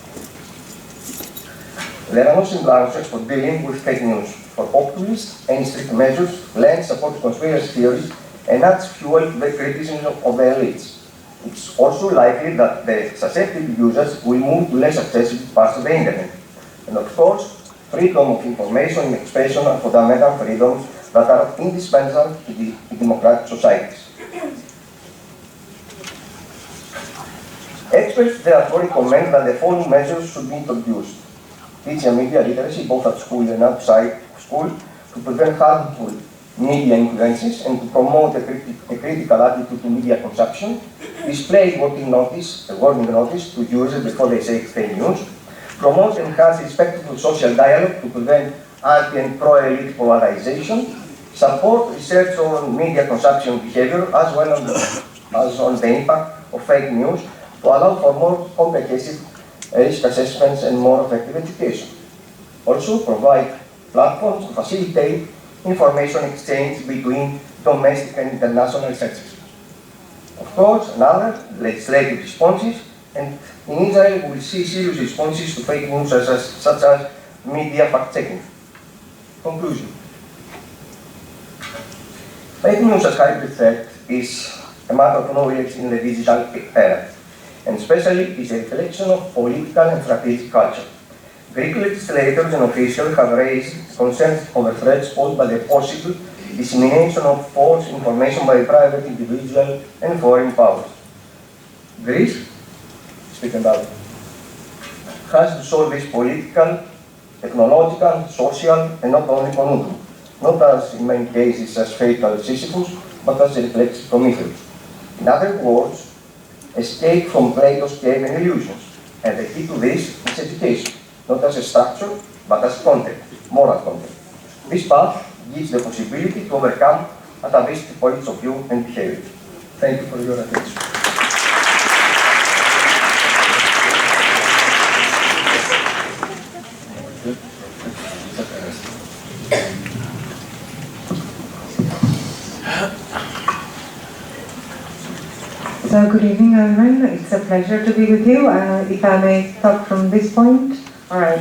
there are no simple answers for dealing with fake news. For optimists, any strict measures lend support to conspiracy theories and adds fuel to the criticism of the elites. It's also likely that the susceptible users will move to less accessible parts of the internet. And of course, freedom of information and expression are fundamental freedoms that are indispensable to democratic societies. Experts therefore recommend that the following measures should be introduced. Teaching media literacy both at school and outside school to prevent harmful media influences and to promote a critical attitude to media consumption. Display warning notice to users before they say fake news. Promote and enhance respectful social dialogue to prevent anti and pro-elite polarization. Support research on media consumption behavior as well as on the impact of fake news to allow for more comprehensive risk assessments and more effective education. Also provide platforms to facilitate information exchange between domestic and international researchers. Of course, another legislative responses, and in Israel we will see serious responses to fake news such as media fact-checking. Conclusion. Fake news as hybrid threat is a matter of knowledge in the digital era, and especially is a reflection of political and strategic culture. Greek legislators and officials have raised concerns over threats posed by the possible dissemination of false information by private individuals and foreign powers. Greece, speaking about, has to solve this political, technological, social, and not only conundrum, not as in many cases as fatal Sisyphus, but as a reflexive Prometheus. In other words, escape from Plato's cave and illusions, and the key to this is education, not as a structure, but as content, moral content. This path gives the possibility to overcome atavistic points of view and behavior. Thank you for your attention. So good evening, everyone. It's a pleasure to be with you. If I may start from this point. All right.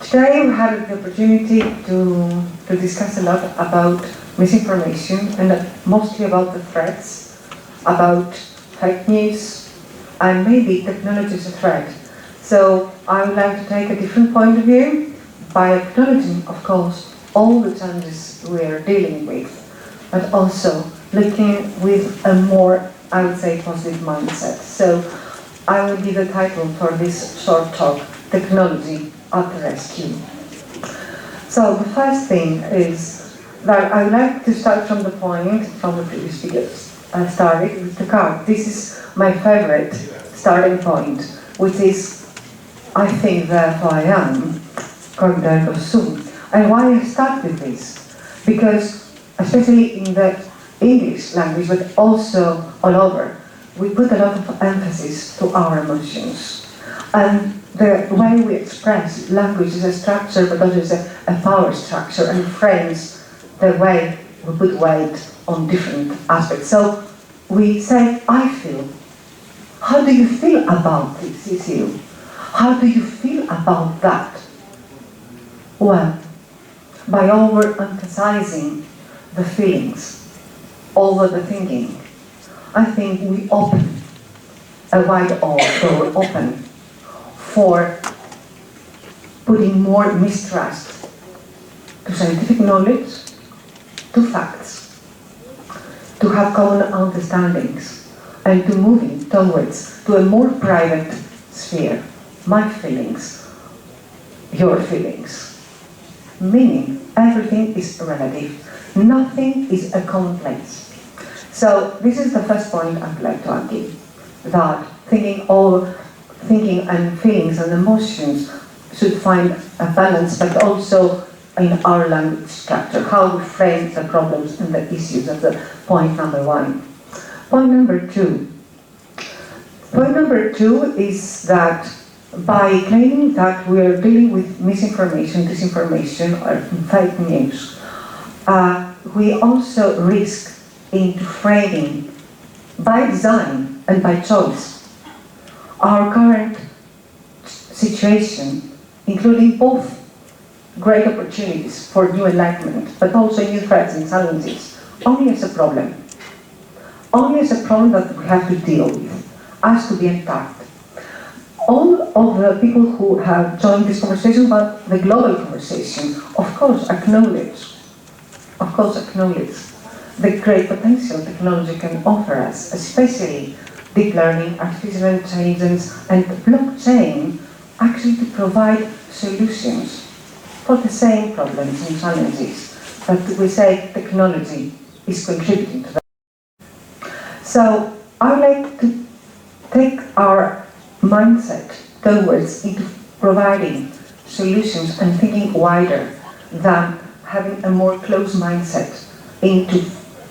Today we had the opportunity to discuss a lot about misinformation and mostly about the threats, about fake news, and maybe technology is a threat. So I would like to take a different point of view by acknowledging, of course, all the challenges we are dealing with, but also looking with a more, I would say, positive mindset. So I will give the title for this short talk, Technology at the Rescue. So the first thing is that I would like to start from the point from the previous speakers. I started with the card. This is my favorite starting point, which is, I think therefore I am, Carydis. And why I start with this? Because especially in the English language, but also all over, we put a lot of emphasis to our emotions. And the way we express language is a structure, but also is a power structure, and frames the way we put weight on different aspects. So we say, I feel. How do you feel about this issue? How do you feel about that? Well, by overemphasizing the feelings over the thinking, I think we open a wide door open for putting more mistrust to scientific knowledge, to facts, to have common understandings, and to moving towards to a more private sphere. My feelings, your feelings. Meaning, everything is relative. Nothing is a commonplace. So this is the first point I'd like to argue, that thinking and feelings and emotions should find a balance, but also in our language structure, how we frame the problems and the issues. That's the point number one. Point number two. Point number two is that by claiming that we are dealing with misinformation, disinformation, or fake news, we also risk into framing by design and by choice our current situation, including both great opportunities for new enlightenment, but also new threats and challenges, only as a problem. only as a problem that we have to deal with, has to be attacked. All of the people who have joined this conversation, but the global conversation, of course acknowledge the great potential technology can offer us, especially deep learning, artificial intelligence, and blockchain, actually to provide solutions for the same problems and challenges that we say technology is contributing to. So I would like to take our mindset towards into providing solutions and thinking wider than having a more closed mindset into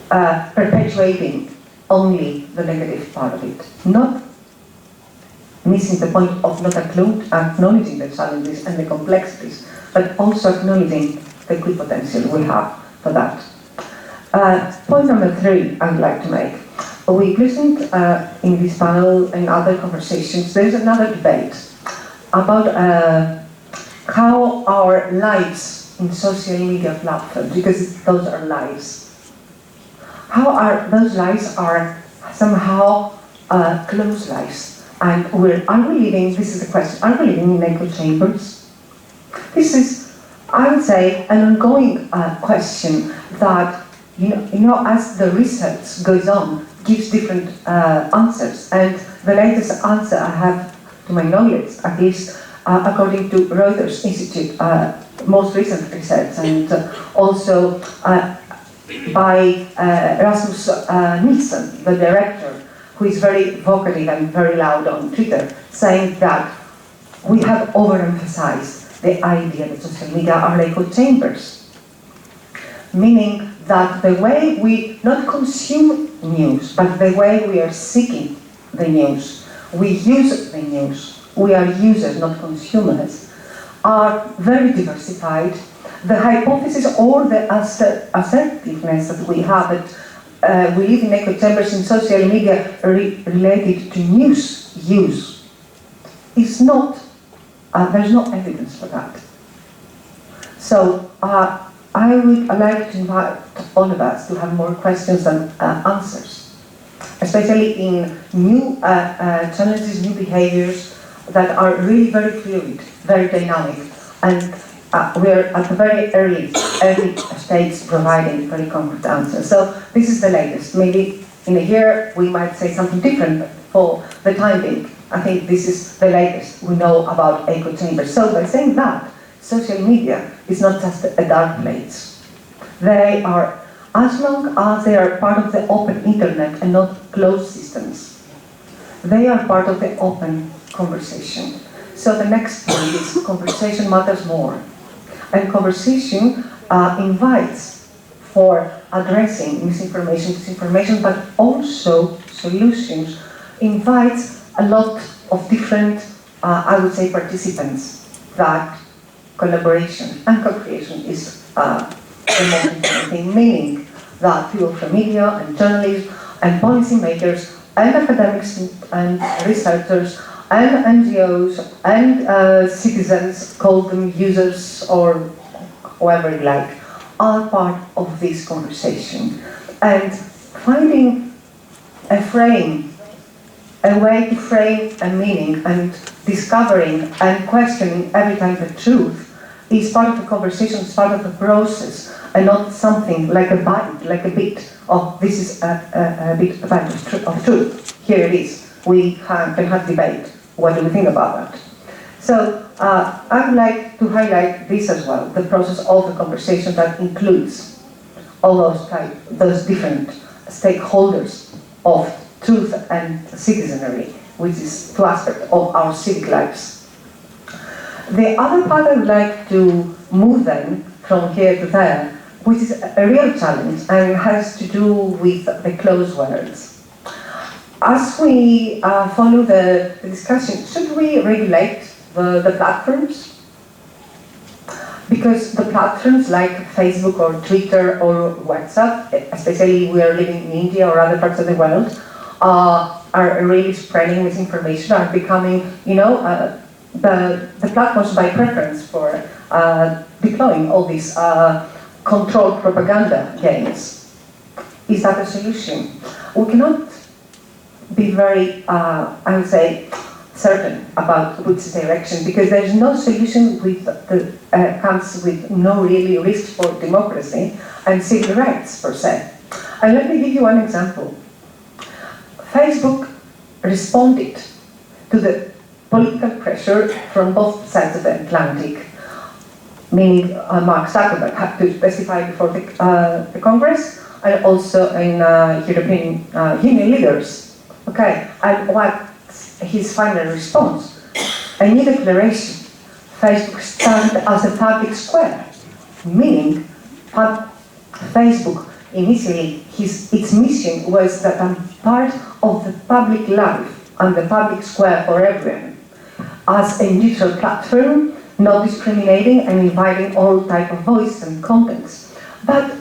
perpetuating only the negative part of it. Not missing the point of not acknowledging the challenges and the complexities, but also acknowledging the good potential we have for that. Point number 3 I would like to make. We've listened in this panel and other conversations, there's another debate about how our lives in social media platforms, because those are lives, how those lives are somehow closed lives. And are we living, this is the question, are we living in echo chambers? This is, I would say, an ongoing question that, you know, as the research goes on, gives different answers. And the latest answer I have, to my knowledge, at least according to Reuters Institute, most recent research, and also by Rasmus Nielsen, the director, who is very vocative and very loud on Twitter, saying that we have overemphasized the idea that social media are echo chambers, meaning that the way we not consume news, but the way we are seeking the news, we use the news, we are users, not consumers, are very diversified. The hypothesis or the assertiveness that we have that we live in echo chambers in social media related to news use is not, there's no evidence for that. So I would like to invite all of us to have more questions than answers, especially in new challenges, new behaviors that are really very fluid, very dynamic, and we're at the very early stage providing very concrete answers. So this is the latest. Maybe in a year we might say something different, but for the time being, I think this is the latest we know about echo chambers. So by saying that, social media is not just a dark place. They are, as long as they are part of the open internet and not closed systems, they are part of the open conversation. So the next point is conversation matters more. And conversation invites for addressing misinformation, disinformation, but also solutions, invites a lot of different, I would say, participants, that collaboration and co-creation is the most important thing, meaning that people from media and journalists and policymakers and academics and researchers and NGOs and citizens, call them users or whoever you like, are part of this conversation. And finding a frame, a way to frame a meaning and discovering and questioning every time the truth is part of the conversation, is part of the process, and not something like a bite, like a bit of this is a bit of truth. Here it is. We can have debate. What do we think about that? So I would like to highlight this as well, the process of the conversation that includes all those different stakeholders of truth and citizenry, which is two aspects of our civic lives. The other part I would like to move then from here to there, which is a real challenge and has to do with the closed words. As we follow the discussion, should we regulate the platforms? Because the platforms like Facebook or Twitter or WhatsApp, especially we are living in India or other parts of the world, are really spreading misinformation, are becoming, you know, the platforms by preference for deploying all these controlled propaganda games. Is that a solution? we cannot be very, I would say, certain about which direction, because there's no solution comes with no really risk for democracy and civil rights per se. And let me give you one example. Facebook responded to the political pressure from both sides of the Atlantic, meaning Mark Zuckerberg had to testify before the Congress, and also in European Union leaders. Okay, and what's his final response? A new declaration. Facebook started as a public square, meaning Facebook initially its mission was that I'm part of the public life and the public square for everyone, as a neutral platform, not discriminating and inviting all type of voice and contents. But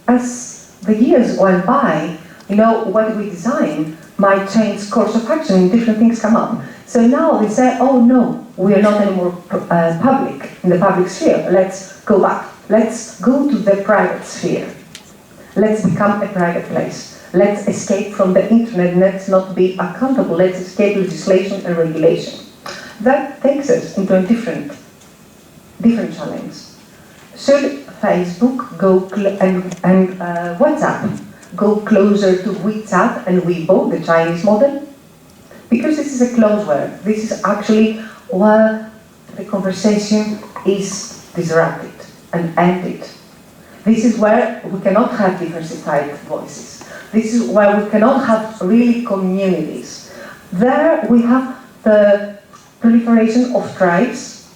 as the years went by, what we design might change course of action and different things come up. So now they say, oh no, we are not anymore public, in the public sphere. Let's go back. Let's go to the private sphere. Let's become a private place. Let's escape from the internet. Let's not be accountable. Let's escape legislation and regulation. That takes us into a different challenge. Should Facebook and WhatsApp go closer to WeChat and Weibo, the Chinese model? Because this is a closed word. This is actually where the conversation is disrupted and ended. This is where we cannot have diversified voices. This is where we cannot have really communities. There we have the proliferation of tribes,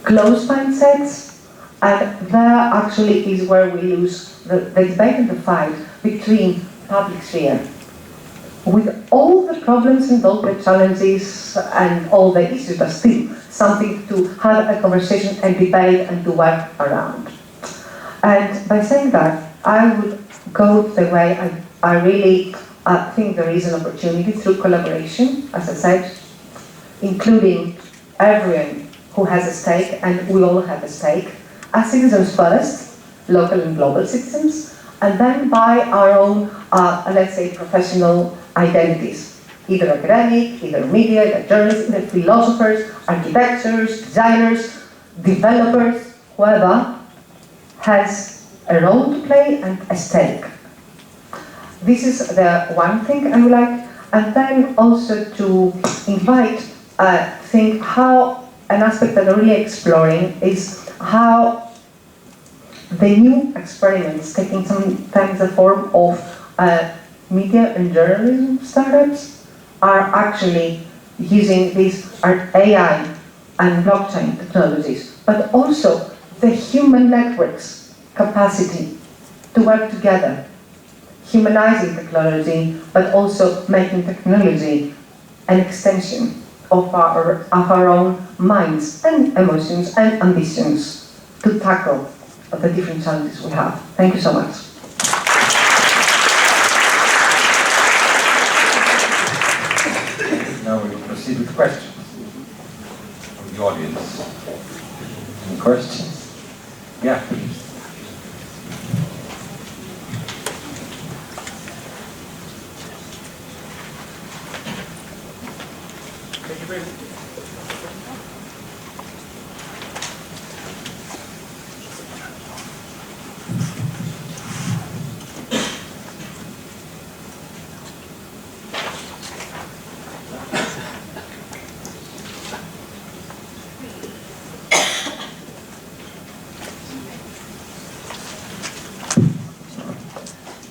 closed mindsets, and there actually is where we lose the debate and the fight between public sphere. With all the problems and all the challenges and all the issues, but still something to have a conversation and debate and to work around. And by saying that, I would go the way I really think there is an opportunity through collaboration, as I said, including everyone who has a stake, and we all have a stake, as citizens first, local and global citizens, and then by our own, let's say, professional identities, either academic, either media, either journalists, either philosophers, architects, designers, developers, whoever has a role to play and a stake. This is the one thing I would like, and then also to invite, think how an aspect that I'm really exploring is how the new experiments taking sometimes the form of media and journalism startups are actually using these AI and blockchain technologies, but also the human networks capacity to work together, humanizing technology, but also making technology an extension of our own minds and emotions and ambitions to tackle the different challenges we have. Thank you so much. Now we will proceed with questions from the audience. Any questions? Yeah, please. Thank you very much.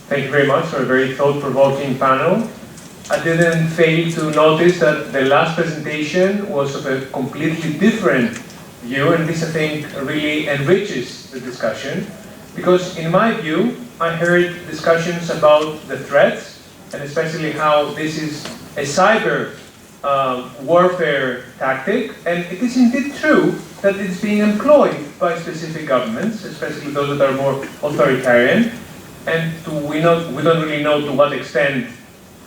Thank you very much for a very thought-provoking panel. I didn't fail to notice that the last presentation was of a completely different view, and this, I think, really enriches the discussion, because in my view, I heard discussions about the threats, and especially how this is a cyber warfare tactic, and it is indeed true that it's being employed by specific governments, especially those that are more authoritarian, and we don't really know to what extent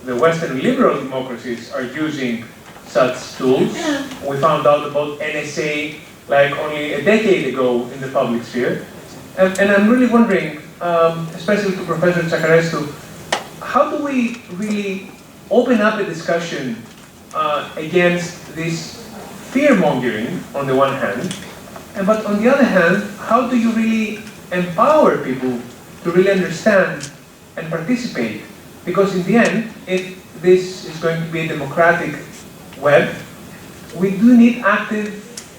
the Western liberal democracies are using such tools. We found out about NSA like only a decade ago in the public sphere. And I'm really wondering, especially to Professor Chakarescu, how do we really open up a discussion against this fear-mongering on the one hand, but on the other hand, how do you really empower people to really understand and participate? Because in the end, if this is going to be a democratic web, we do need active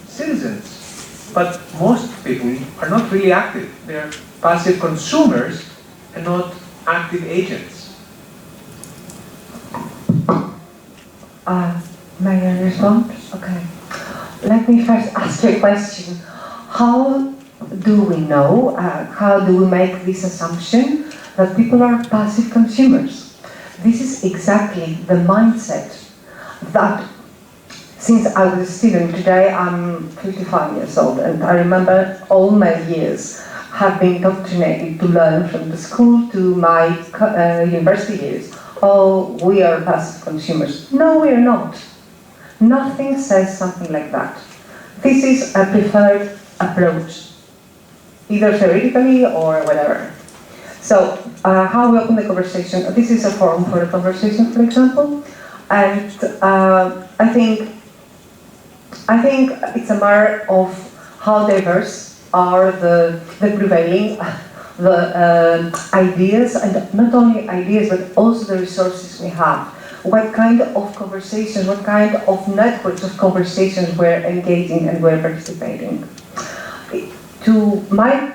citizens. But most people are not really active. They're passive consumers and not active agents. May I respond? Okay. Let me first ask you a question. How do we know, how do we make this assumption that people are passive consumers? This is exactly the mindset that, since I was a student, today I'm 55 years old, and I remember all my years have been indoctrinated to learn from the school to my university years. Oh, we are passive consumers. No, we are not. Nothing says something like that. This is a preferred approach, either theoretically or whatever. So, how we open the conversation. This is a forum for a conversation, for example, and I think it's a matter of how diverse are the prevailing ideas, and not only ideas, but also the resources we have. What kind of conversations, what kind of networks of conversations we're engaging and we're participating. To my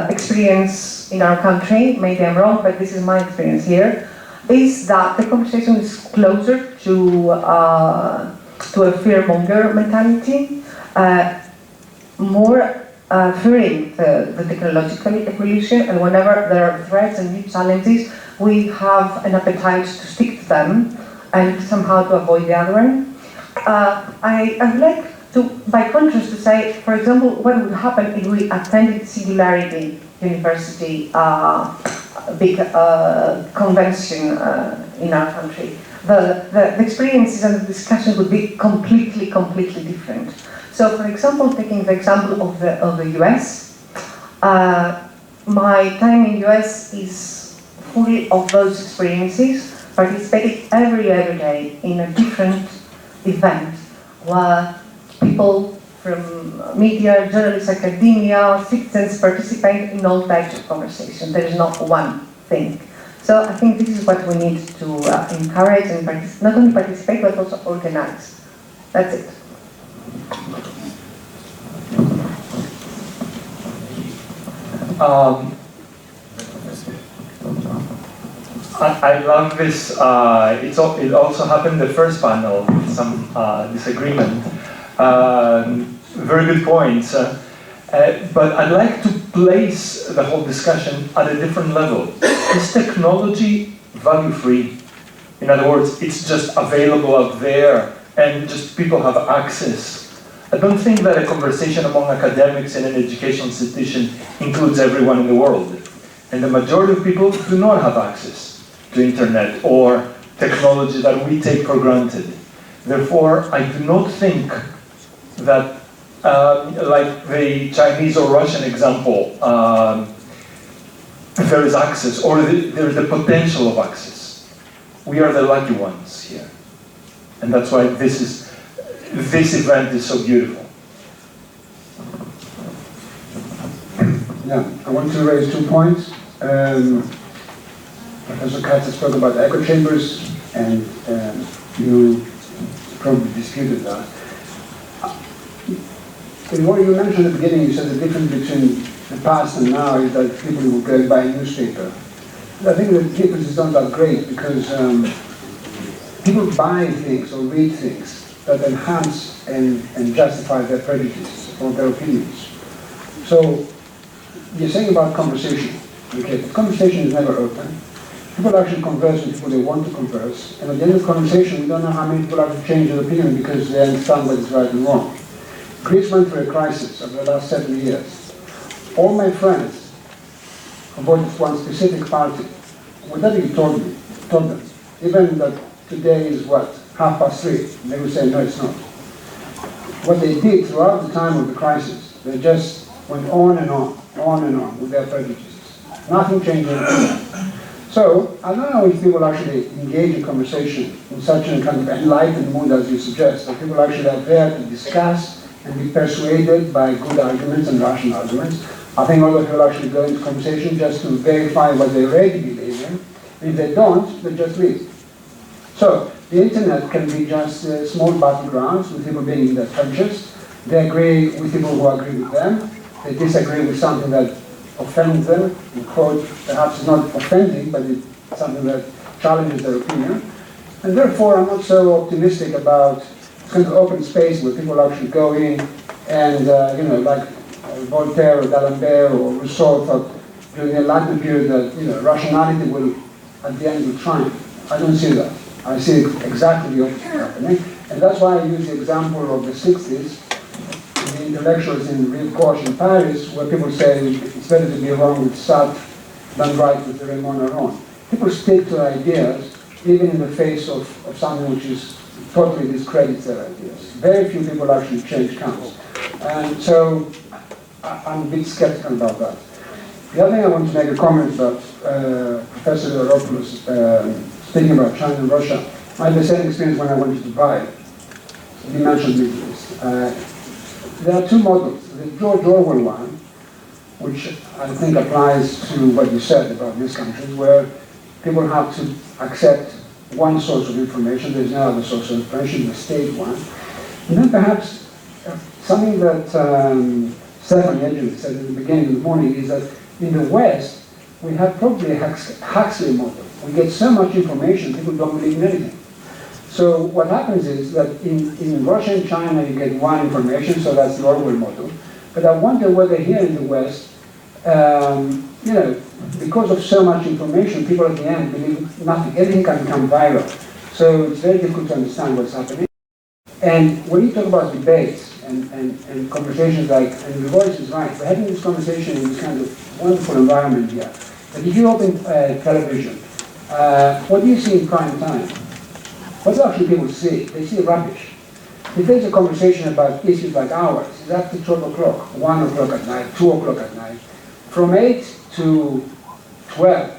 experience in our country, maybe I'm wrong, but this is my experience here, is that the conversation is closer to a fear-monger mentality, more fearing the technological evolution, and whenever there are threats and new challenges, we have an appetite to stick to them and somehow to avoid the other one. I would like to, by contrast, to say, for example, what would happen if we attended Singularity University, big convention in our country. The experiences and the discussion would be completely different. So, for example, taking the example of the US, my time in US is full of those experiences, participating every day in a different event where people from media, journalists, academia, citizens participate in all types of conversation. There is not one thing. So I think this is what we need to encourage and not only participate, but also organize. That's it. I love this. It also happened in the first panel with some disagreement. Very good points. But I'd like to place the whole discussion at a different level. Is technology value-free? In other words, it's just available out there and just people have access. I don't think that a conversation among academics in an educational institution includes everyone in the world. And the majority of people do not have access to internet or technology that we take for granted. Therefore, I do not think that, like the Chinese or Russian example, there is access, or there is the potential of access. We are the lucky ones here. And that's why this event is so beautiful. Yeah, I want to raise 2 points. Professor Katz spoke about echo chambers, and you probably disputed that. In what you mentioned at the beginning, you said the difference between the past and now is that people will go and buy a newspaper. I think the difference is not that great, because people buy things or read things that enhance and justify their prejudices or their opinions. So you're saying about conversation. Okay, but conversation is never open. People actually converse with people they want to converse, and at the end of the conversation, we don't know how many people actually change their opinion because they understand what is right and wrong. Greece went through a crisis over the last 7 years. All my friends who voted for one specific party, whatever you told them, even that today is what, 3:30, they would say, no, it's not. What they did throughout the time of the crisis, they just went on and on with their prejudices. Nothing changes. So, I don't know if people actually engage in conversation in such a kind of enlightened mood as you suggest, that people actually are there to discuss and be persuaded by good arguments and rational arguments. I think other people actually go into conversation just to verify what they already believe in. If they don't, they just leave. So, the internet can be just small battlegrounds with people being in their trenches. They agree with people who agree with them. They disagree with something that offends them, in quote, perhaps it's not offending, but it's something that challenges their opinion. And therefore, I'm not so optimistic about kind of open space where people actually go in and, like Voltaire or D'Alembert or Rousseau thought during the Enlightenment period that, rationality will, at the end, will triumph. I don't see that. I see exactly the opposite happening. And that's why I use the example of the 60s, the intellectuals in Rive Gauche in Paris, where people say it's better to be wrong with Sartre than right with Raymond Aron. People stick to ideas even in the face of something which is totally discredits their ideas. Very few people actually change counts. And so I'm a bit skeptical about that. The other thing I want to make a comment about, Professor Leropoulos speaking about China and Russia. I had the same experience when I went to Dubai. He mentioned Middle East. There are two models. The George Orwell one, which I think applies to what you said about these countries, where people have to accept one source of information, there's no other source of information, the state one. And then perhaps something that Stefan Edgen said in the beginning of the morning is that in the West, we have probably a Huxley model. We get so much information, people don't believe in anything. So what happens is that in Russia and China you get one information, so that's the Orwell model. But I wonder whether here in the West, because of so much information, people at the end believe nothing. Everything can become viral. So it's very difficult to understand what's happening. And when you talk about debates and conversations like, and the voice is right, we're having this conversation in this kind of wonderful environment here. But if you open television, what do you see in prime time? What do actually people see? They see rubbish. If there's a conversation about issues like ours, it's after 12 o'clock, 1 o'clock at night, 2 o'clock at night. From 8 to 12,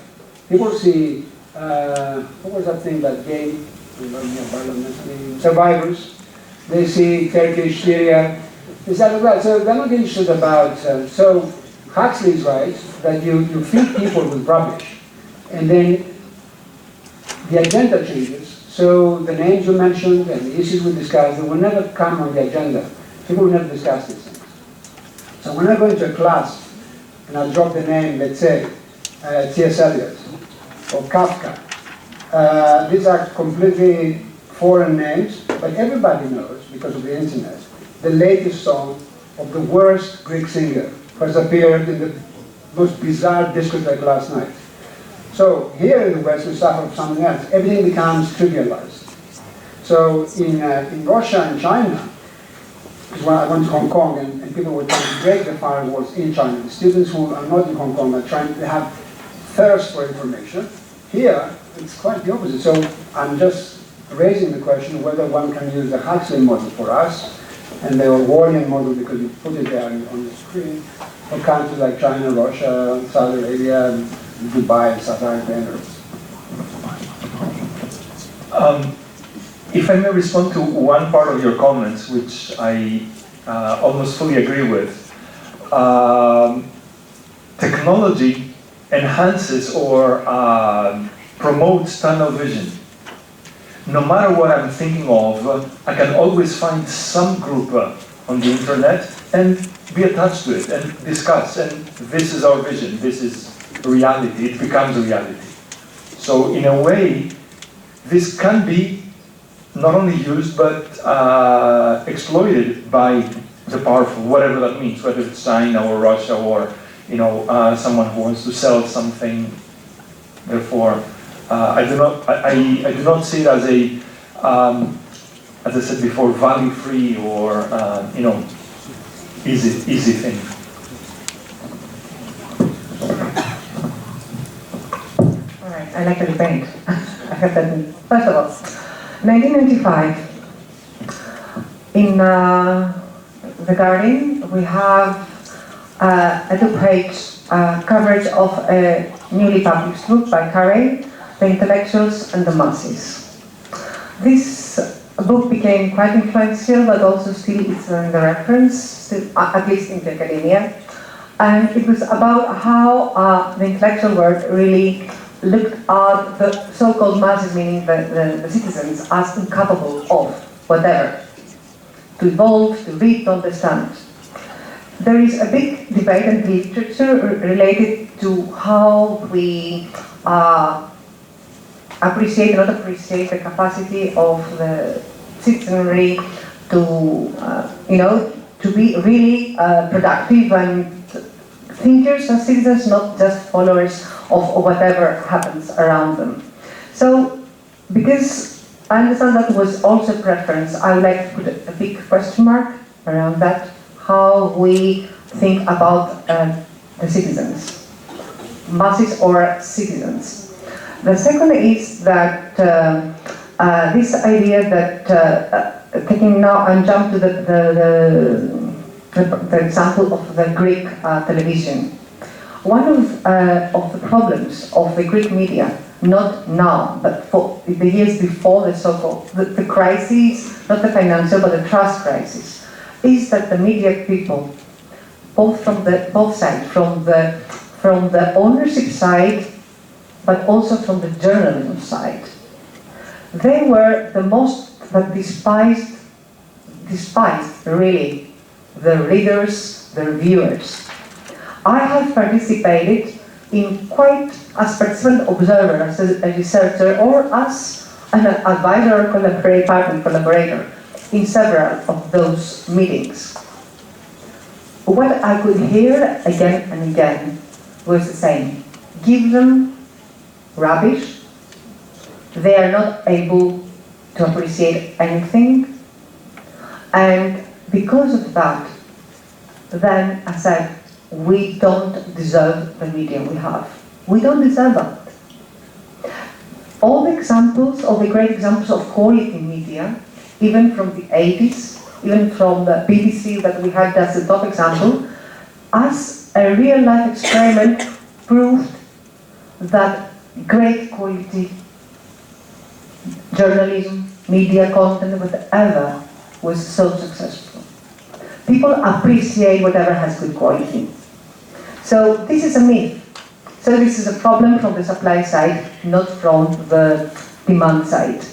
people see, what was that thing that game? Survivors. They see Turkish, Syria. So they're not interested about, so Huxley's right, that you feed people with rubbish, and then the agenda changes. So the names you mentioned and the issues we discussed, they will never come on the agenda. People will never discuss these things. So when I go into a class and I drop the name, let's say, T.S. Eliot or Kafka, these are completely foreign names, but everybody knows, because of the internet, the latest song of the worst Greek singer who has appeared in the most bizarre discotheque last night. So here in the West, we suffer from something else. Everything becomes trivialized. So in Russia and China, when I went to Hong Kong and people were trying to break the firewalls in China. The students who are not in Hong Kong are trying to have thirst for information. Here, it's quite the opposite. So I'm just raising the question whether one can use the Huxley model for us and the Orwellian model, because you put it there on the screen, for countries like China, Russia, Saudi Arabia, Dubai, South Africa. If I may respond to one part of your comments, which I almost fully agree with, technology enhances or promotes tunnel vision. No matter what I'm thinking of, I can always find some group on the internet and be attached to it and discuss, and this is our vision, this is reality, it becomes reality. So in a way, this can be not only used but exploited by the powerful, whatever that means, whether it's China or Russia or someone who wants to sell something. Therefore, I do not see it as a, as I said before, value-free or easy thing. All right, I like the debate. I have that. First of all, 1995, in The Guardian, we have a two-page coverage of a newly published book by Carey, The Intellectuals and the Masses. This book became quite influential, but also still it's in the reference, still, at least in the academia. And it was about how the intellectual world really looked at the so-called masses, meaning the citizens, as incapable of whatever, to evolve, to read, to understand. There is a big debate in literature related to how we appreciate or not appreciate the capacity of the citizenry to, to be really productive and thinkers and citizens, not just followers of whatever happens around them. So, because I understand that was also preference, I would like to put a big question mark around that, how we think about the citizens, masses or citizens. The second is that this idea that, taking now and jump to the example of the Greek television. One of the problems of the Greek media, not now, but for the years before the so-called the crisis, not the financial but the trust crisis, is that the media people, both sides, from the ownership side, but also from the journalism side, they were the most that despised really the readers, the viewers. I have participated in quite as participant observer, as a researcher, or as an advisor or collaborator in several of those meetings. What I could hear again and again was the same. Give them rubbish, they are not able to appreciate anything, and because of that, then I said, we don't deserve the media we have. We don't deserve that. All the examples, all the great examples of quality media, even from the 80s, even from the BBC that we had as the top example, as a real life experiment proved that great quality journalism, media content, whatever, was so successful. People appreciate whatever has good quality. So this is a myth. So this is a problem from the supply side, not from the demand side.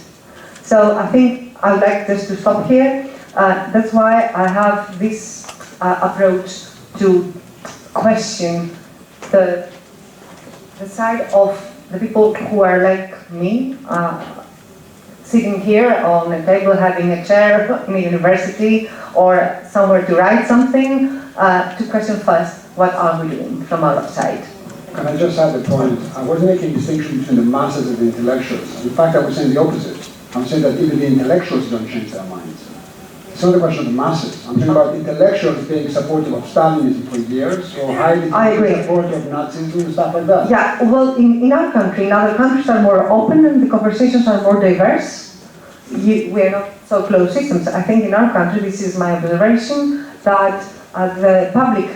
So I think I would like just to stop here. That's why I have this approach to question the side of the people who are like me, sitting here on a table having a chair in a university or somewhere to write something, to question first, what are we doing from our side? Can I just add a point? I wasn't making a distinction between the masses and the intellectuals. In fact, I was saying the opposite. I'm saying that even the intellectuals don't change their minds. It's not a question of the masses. I'm talking about intellectuals being supportive of Stalinism for years, or highly supportive of Nazism and stuff like that. Yeah, well, in our country, in other countries are more open and the conversations are more diverse. We are not so closed systems. I think in our country, this is my observation, that the public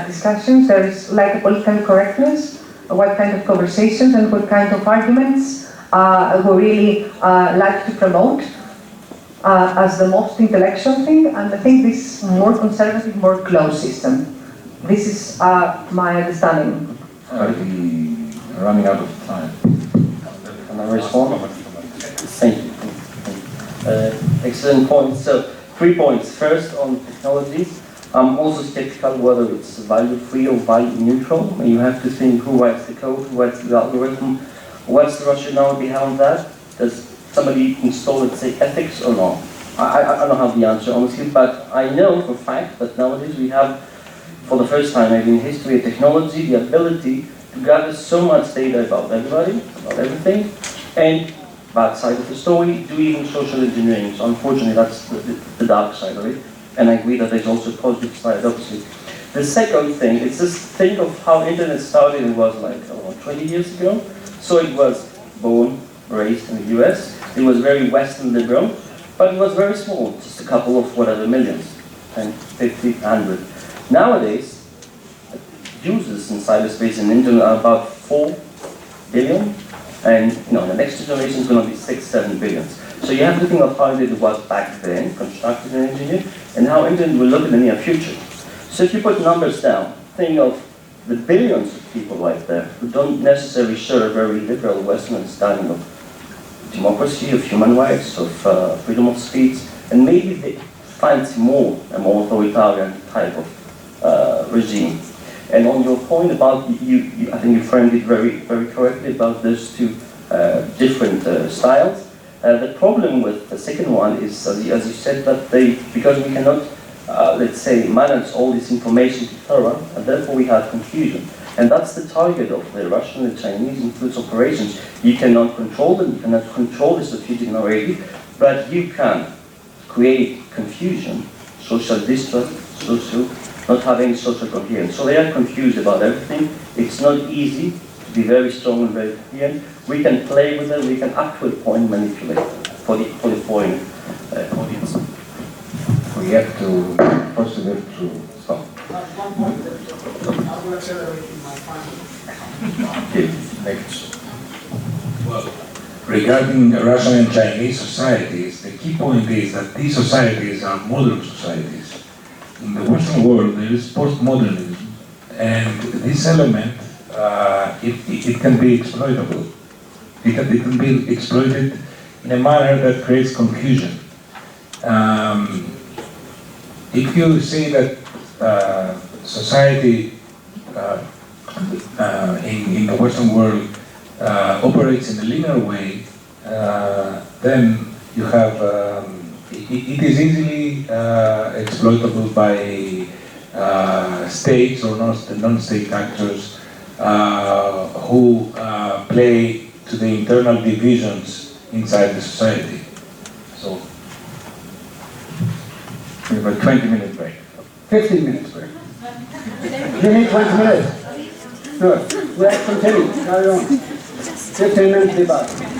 discussions, there is like a political correctness, what kind of conversations and what kind of arguments we really like to promote as the most intellectual thing, and I think this more conservative, more closed system. This is my understanding. Are we running out of time? Can I respond? Thank you. Excellent points. So 3 points. First, on technology, I'm also skeptical whether it's value-free or value-neutral. You have to think who writes the code, who writes the algorithm, what's the rationale behind that? Does somebody install, let's say, ethics or not? I don't have the answer, honestly, but I know for a fact that nowadays we have, for the first time maybe in history of technology, the ability to gather so much data about everybody, about everything, and bad side of the story, do even social engineering. So unfortunately, that's the dark side of it. And I agree that there's also a positive side, obviously. The second thing is just think of how internet started. It was like, 20 years ago. So it was born, raised in the US. It was very Western liberal, but it was very small, just a couple of whatever millions, 10, 50, 100. Nowadays, users in cyberspace and internet are about 4 billion, and the next generation is going to be 6-7 billion. So you have to think of how it was back then, constructed and engineered, and how internet will look in the near future. So if you put numbers down, think of the billions of people right there who don't necessarily share a very liberal Western understanding of democracy, of human rights, of freedom of speech, and maybe they fancy more a more authoritarian type of regime. And on your point about, I think you framed it very, very correctly about those two different styles. The problem with the second one is, as you said, that because we cannot, let's say, manage all this information to thorough, and therefore we have confusion. And that's the target of the Russian and Chinese influence operations. You cannot control them, you cannot control the strategic narrative, but you can create confusion, social distrust, not having social coherence. So they are confused about everything. It's not easy to be very strong and very coherent. We can play with them, we can up to a point manipulate them for the foreign audience. We have to possibly to stop. Okay, next. Well, regarding Russian and Chinese societies, the key point is that these societies are modern societies. In the Western world, there is postmodernism, and this element, it can be exploitable. It can be exploited in a manner that creates confusion. If you say that society in the Western world operates in a linear way, then you have it is easily exploitable by states or non-state actors who play to the internal divisions inside the society. So we have a 20-minute break. 15 minutes break. You need 20 minutes. Good. Let's continue. Carry on. 15 minutes debate.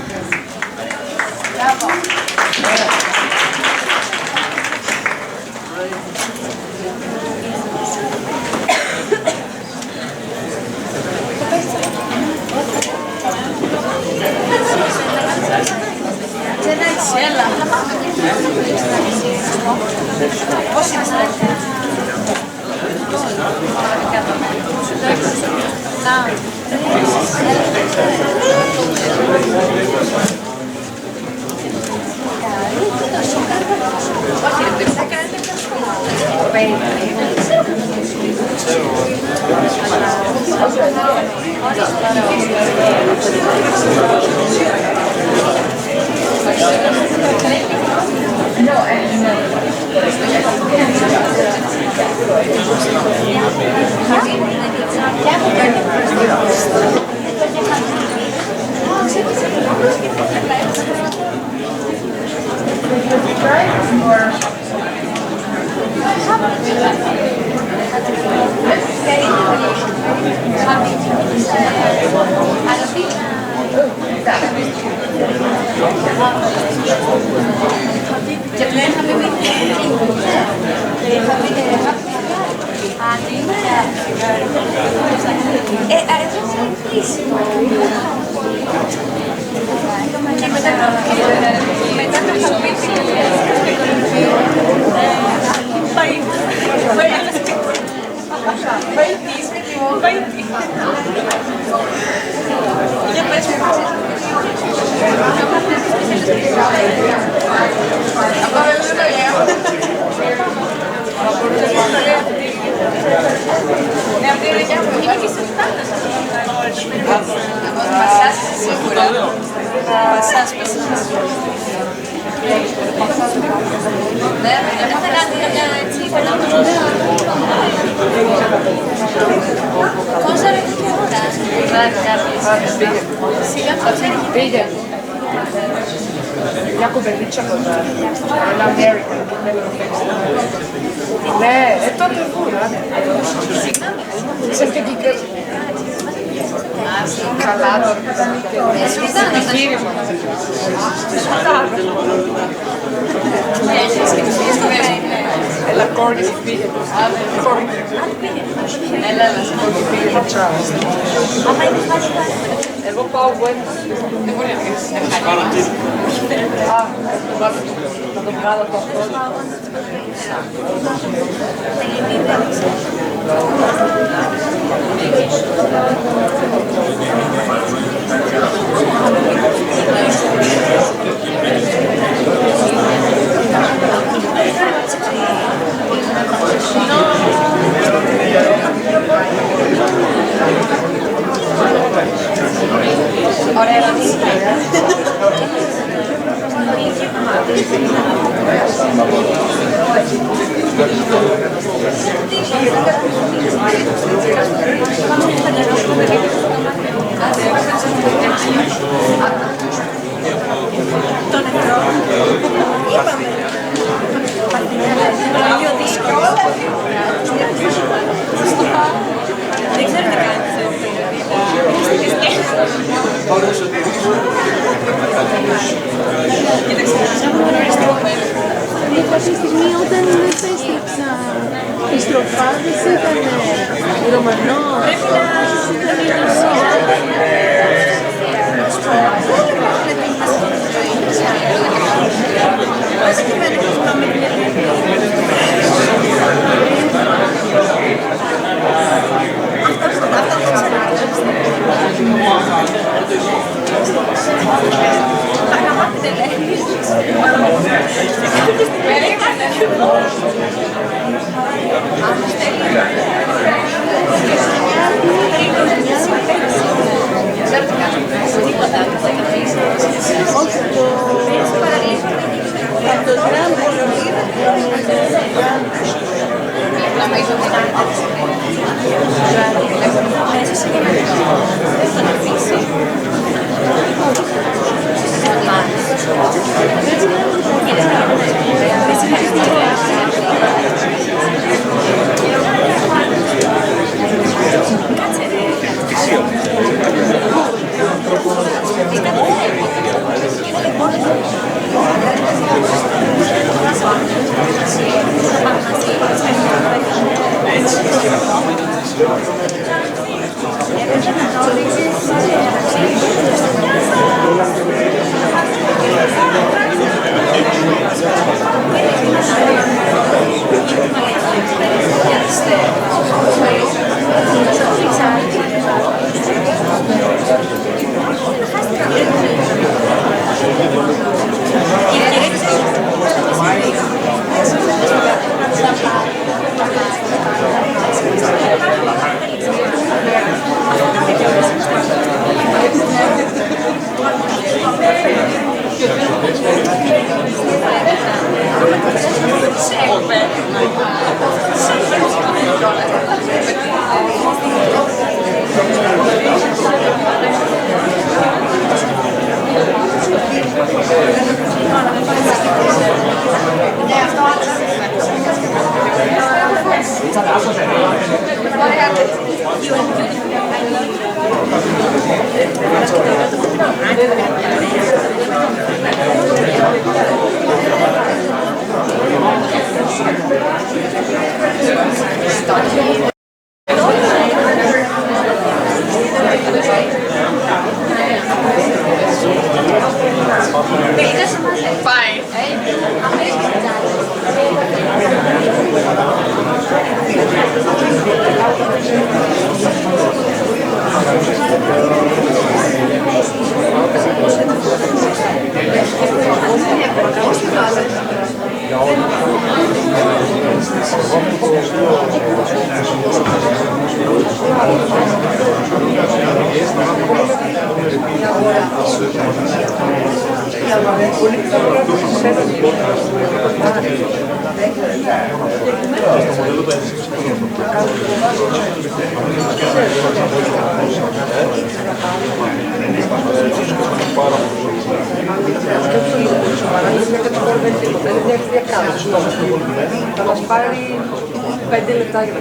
Πήγε. Μια κουβεντίτσα από τα Αμέρικα. Ναι, τότε βούλα. Ξέρετε και καλά το επιχείρημα. Έλα Εγώ πάω Buenos. Δεν μπορεί να βγεις. Θα το βγάλω το αυτό. Ωραία ερώτηση. Το νεκρό. Είπαμε. Είναι λίγο δύσκολο. Δεν ξέρω τι κάνεις. Κάποια στιγμή όταν επέστρεψα οι στροφάδες ήταν Ρωμανό. Θα μας πάρει 5 λεπτά για να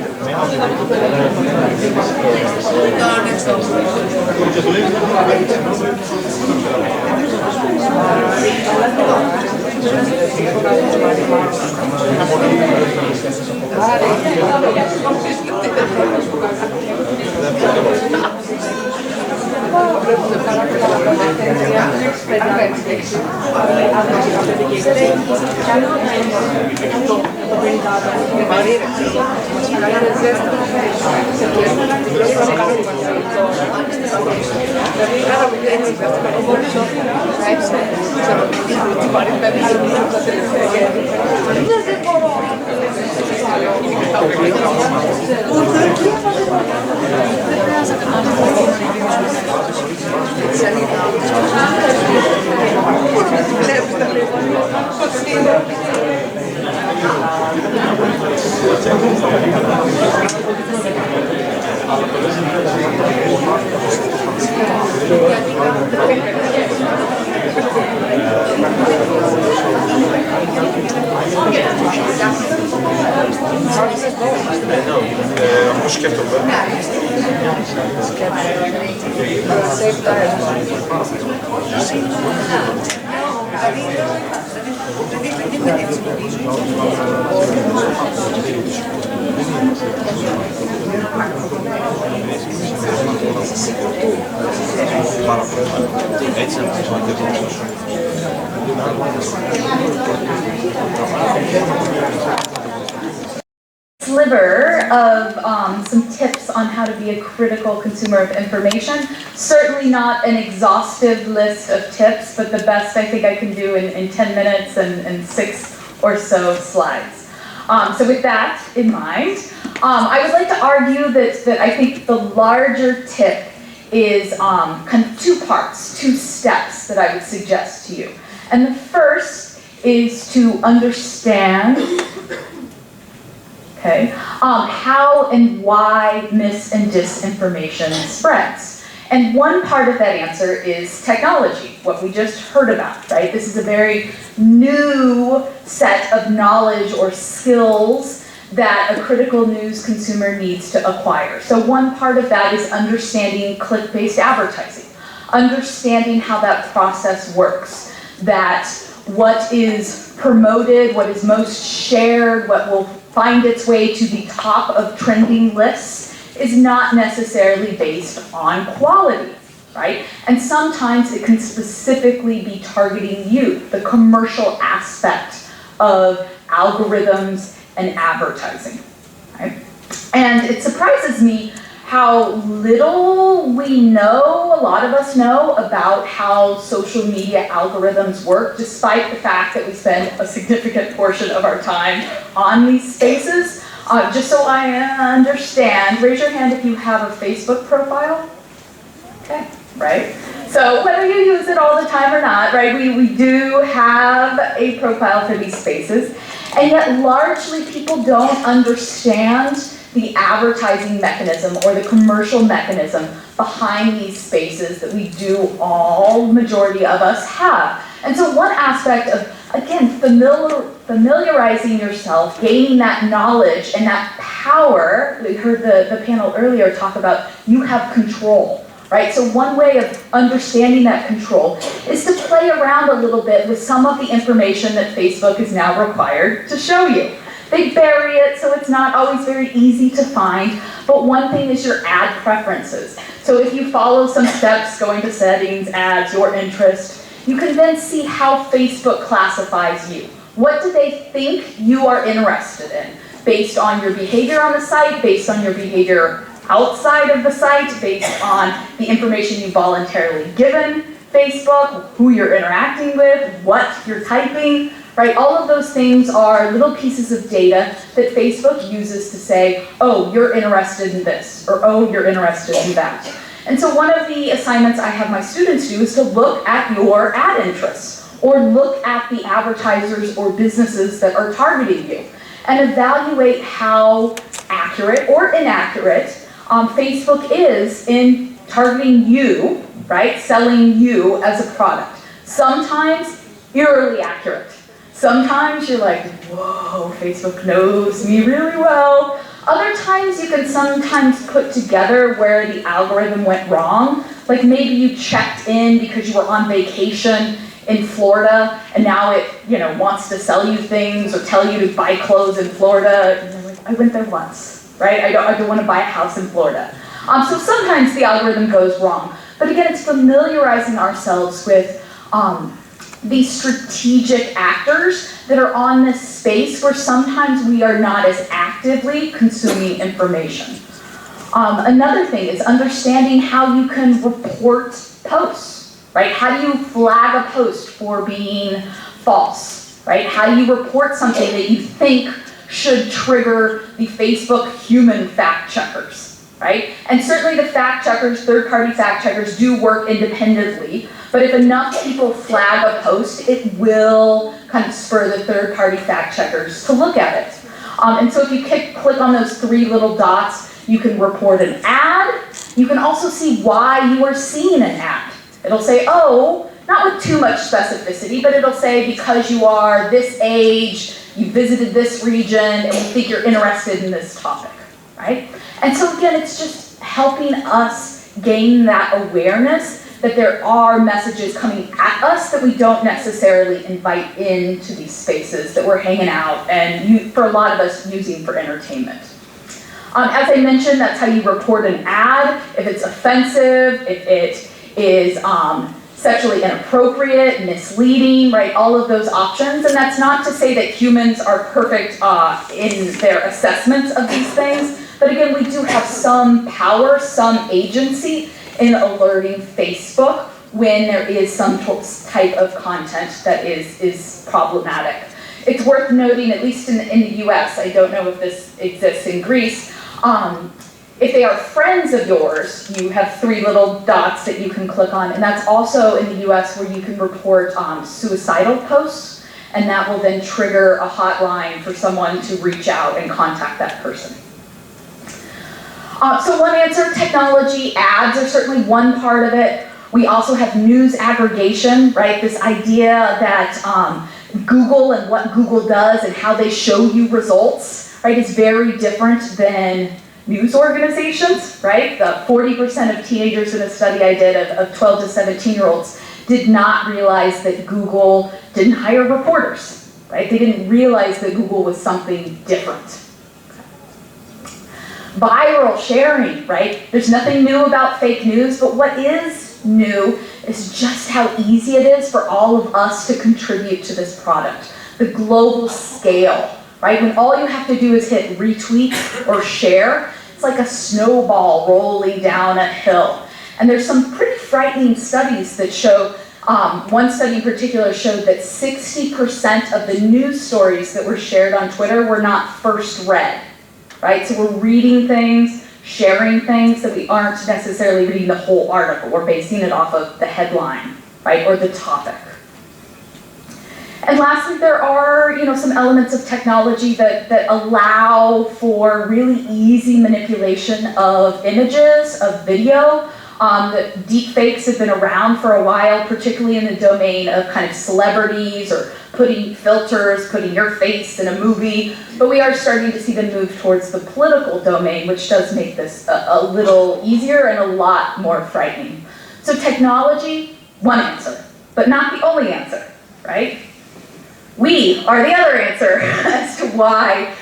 Sliver of some tips on how to be a critical consumer of information. Certainly not an exhaustive list of tips, but the best I think I can do in 10 minutes and 6 or so slides. So with that in mind, I would like to argue that I think the larger tip is kind of 2 parts, 2 steps that I would suggest to you. And the first is to understand how and why mis and disinformation spreads. And one part of that answer is technology, what we just heard about, right? This is a very new set of knowledge or skills that a critical news consumer needs to acquire. So one part of that is understanding click-based advertising, understanding how that process works, that what is promoted, what is most shared, what will find its way to the top of trending lists is not necessarily based on quality, right? And sometimes it can specifically be targeting you, the commercial aspect of algorithms and advertising, right? And it surprises me how little we know, a lot of us know, about how social media algorithms work, despite the fact that we spend a significant portion of our time on these spaces. Just so I understand, raise your hand if you have a Facebook profile. Okay, right? So whether you use it all the time or not, right, we do have a profile for these spaces, and yet largely people don't understand the advertising mechanism or the commercial mechanism behind these spaces that we do all, majority of us have. And so one aspect of, again, familiarizing yourself, gaining that knowledge and that power, we heard the panel earlier talk about you have control, right? So one way of understanding that control is to play around a little bit with some of the information that Facebook is now required to show you. They bury it, so it's not always very easy to find, but one thing is your ad preferences. So if you follow some steps, going to settings, ads, your interest, you can then see how Facebook classifies you. What do they think you are interested in? Based on your behavior on the site, based on your behavior outside of the site, based on the information you've voluntarily given Facebook, who you're interacting with, what you're typing, right? All of those things are little pieces of data that Facebook uses to say, oh, you're interested in this, or oh, you're interested in that. And so one of the assignments I have my students do is to look at your ad interests, or look at the advertisers or businesses that are targeting you, and evaluate how accurate or inaccurate Facebook is in targeting you, right? Selling you as a product. Sometimes eerily accurate. Sometimes you're like, whoa, Facebook knows me really well. Other times you can sometimes put together where the algorithm went wrong. Like maybe you checked in because you were on vacation in Florida, and now it, wants to sell you things or tell you to buy clothes in Florida. And they're like, I went there once, right? I don't want to buy a house in Florida. So sometimes the algorithm goes wrong. But again, it's familiarizing ourselves with these strategic actors that are on this space where sometimes we are not as actively consuming information. Another thing is understanding how you can report posts, right? How do you flag a post for being false, right? How do you report something that you think should trigger the Facebook human fact checkers, right? And certainly the fact checkers, third-party fact checkers do work independently, but if enough people flag a post, it will kind of spur the third-party fact checkers to look at it. And so if you click on those three little dots, you can report an ad. You can also see why you are seeing an ad. It'll say, oh, not with too much specificity, but it'll say because you are this age, you visited this region, and we think you're interested in this topic, right? And so again, it's just helping us gain that awareness that there are messages coming at us that we don't necessarily invite into these spaces that we're hanging out and for a lot of us using for entertainment. As I mentioned, that's how you report an ad. If it's offensive, if it is sexually inappropriate, misleading, right? All of those options. And that's not to say that humans are perfect in their assessments of these things. But again, we do have some power, some agency in alerting Facebook when there is some type of content that is problematic. It's worth noting, at least in the US, I don't know if this exists in Greece, if they are friends of yours, you have three little dots that you can click on, and that's also in the US where you can report suicidal posts, and that will then trigger a hotline for someone to reach out and contact that person. So one answer, technology, ads are certainly one part of it. We also have news aggregation, right? This idea that Google and what Google does and how they show you results, right, is very different than news organizations, right? The 40% of teenagers in a study I did of 12 to 17-year-olds did not realize that Google didn't hire reporters, right? They didn't realize that Google was something different. Viral sharing, right? There's nothing new about fake news, but what is new is just how easy it is for all of us to contribute to this product. The global scale, right? When all you have to do is hit retweet or share, it's like a snowball rolling down a hill. And there's some pretty frightening studies that show, one study in particular showed that 60% of the news stories that were shared on Twitter were not first read. Right? So we're reading things, sharing things that we aren't necessarily reading the whole article. We're basing it off of the headline, right, or the topic. And lastly, there are, some elements of technology that allow for really easy manipulation of images, of video. The deep fakes have been around for a while, particularly in the domain of kind of celebrities or putting filters, putting your face in a movie. But we are starting to see them move towards the political domain, which does make this a little easier and a lot more frightening. So technology, one answer, but not the only answer, right? We are the other answer as to why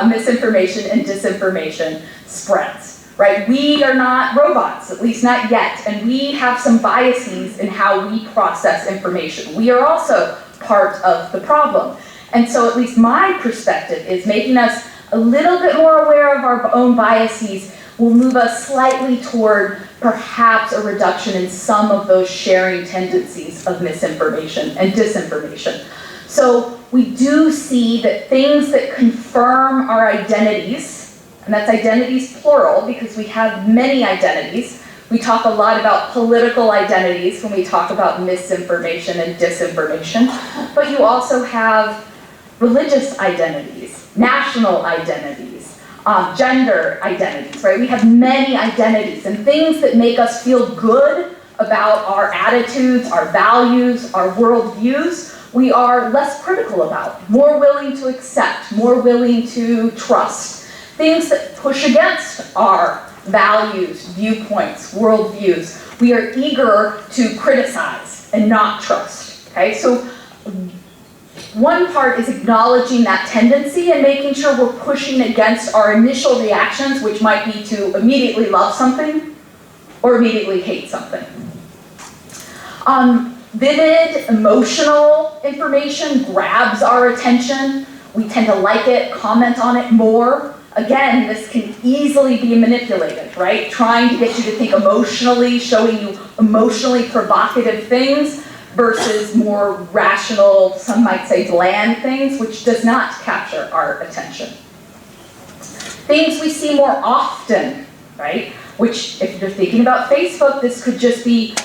misinformation and disinformation spreads. Right? We are not robots, at least not yet, and we have some biases in how we process information. We are also part of the problem. And so at least my perspective is making us a little bit more aware of our own biases will move us slightly toward perhaps a reduction in some of those sharing tendencies of misinformation and disinformation. So we do see that things that confirm our identities, and that's identities plural because we have many identities. We talk a lot about political identities when we talk about misinformation and disinformation, but you also have religious identities, national identities, gender identities, right? We have many identities and things that make us feel good about our attitudes, our values, our worldviews, we are less critical about, more willing to accept, more willing to trust. Things that push against our values, viewpoints, worldviews, we are eager to criticize and not trust. Okay, so one part is acknowledging that tendency and making sure we're pushing against our initial reactions, which might be to immediately love something or immediately hate something. Vivid, emotional information grabs our attention. We tend to like it, comment on it more. Again, this can easily be manipulated, right? Trying to get you to think emotionally, showing you emotionally provocative things versus more rational, some might say bland things, which does not capture our attention. Things we see more often, right? Which, if you're thinking about Facebook, this could just be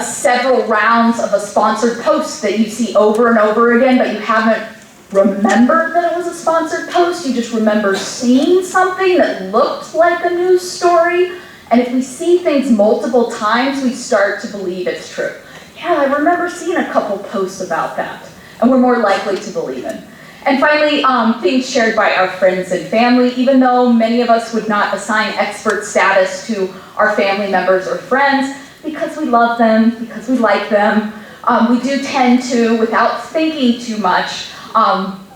several rounds of a sponsored post that you see over and over again, but you haven't remembered that it was a sponsored post. You just remember seeing something that looked like a news story. And if we see things multiple times, we start to believe it's true. Yeah, I remember seeing a couple posts about that. And we're more likely to believe in. And finally, things shared by our friends and family, even though many of us would not assign expert status to our family members or friends, because we love them, because we like them, we do tend to, without thinking too much,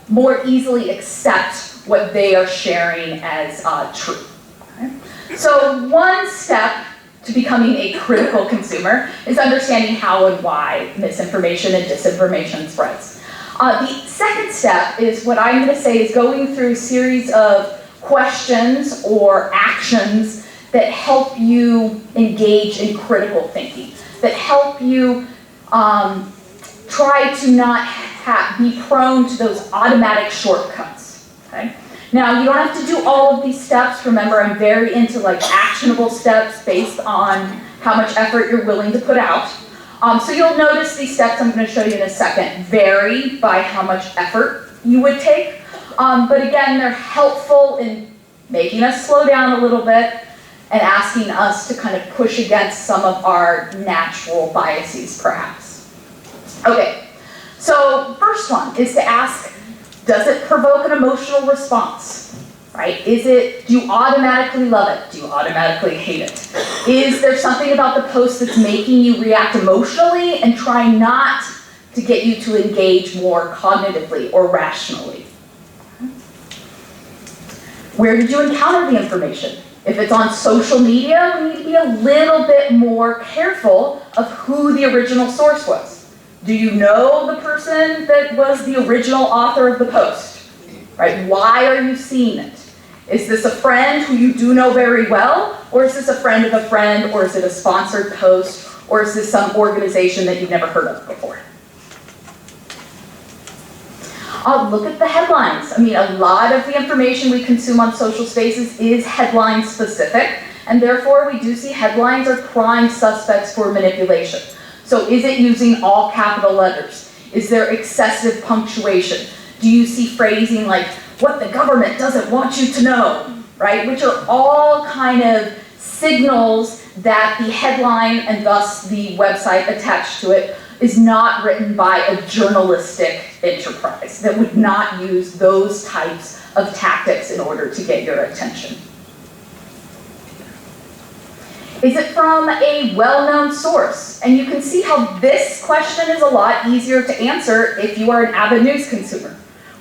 more easily accept what they are sharing as true. Okay? So one step to becoming a critical consumer is understanding how and why misinformation and disinformation spreads. The second step is what I'm going to say is going through a series of questions or actions that help you engage in critical thinking, that help you try to not be prone to those automatic shortcuts. Okay? Now, you don't have to do all of these steps. Remember, I'm very into like actionable steps based on how much effort you're willing to put out. So you'll notice these steps I'm going to show you in a second vary by how much effort you would take. But again, they're helpful in making us slow down a little bit and asking us to kind of push against some of our natural biases, perhaps. Okay, so first one is to ask, does it provoke an emotional response? Right? Do you automatically love it? Do you automatically hate it? Is there something about the post that's making you react emotionally and try not to get you to engage more cognitively or rationally? Where did you encounter the information? If it's on social media, we need to be a little bit more careful of who the original source was. Do you know the person that was the original author of the post? Right? Why are you seeing it? Is this a friend who you do know very well? Or is this a friend of a friend? Or is it a sponsored post? Or is this some organization that you've never heard of before? Look at the headlines. I mean, a lot of the information we consume on social spaces is headline specific, and therefore we do see headlines are prime suspects for manipulation. So is it using all capital letters? Is there excessive punctuation? Do you see phrasing like, what the government doesn't want you to know, right? Which are all kind of signals that the headline and thus the website attached to it is not written by a journalistic enterprise that would not use those types of tactics in order to get your attention. Is it from a well-known source? And you can see how this question is a lot easier to answer if you are an avid news consumer,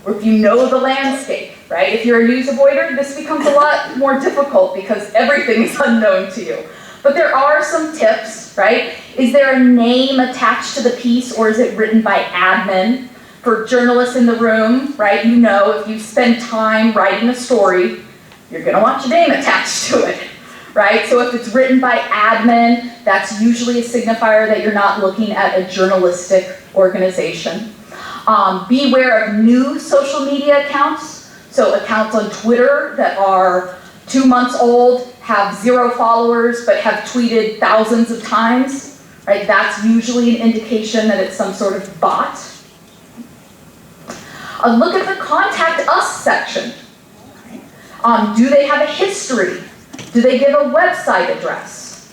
or if you know the landscape, right? If you're a news avoider, this becomes a lot more difficult because everything is unknown to you. But there are some tips, right? Is there a name attached to the piece, or is it written by admin? For journalists in the room, right, you know if you spend time writing a story, you're going to want your name attached to it, right? So if it's written by admin, that's usually a signifier that you're not looking at a journalistic organization. Beware of new social media accounts. So accounts on Twitter that are 2 months old, have 0 followers, but have tweeted thousands of times, right? That's usually an indication that it's some sort of bot. Look at the contact us section. Do they have a history? Do they give a website address?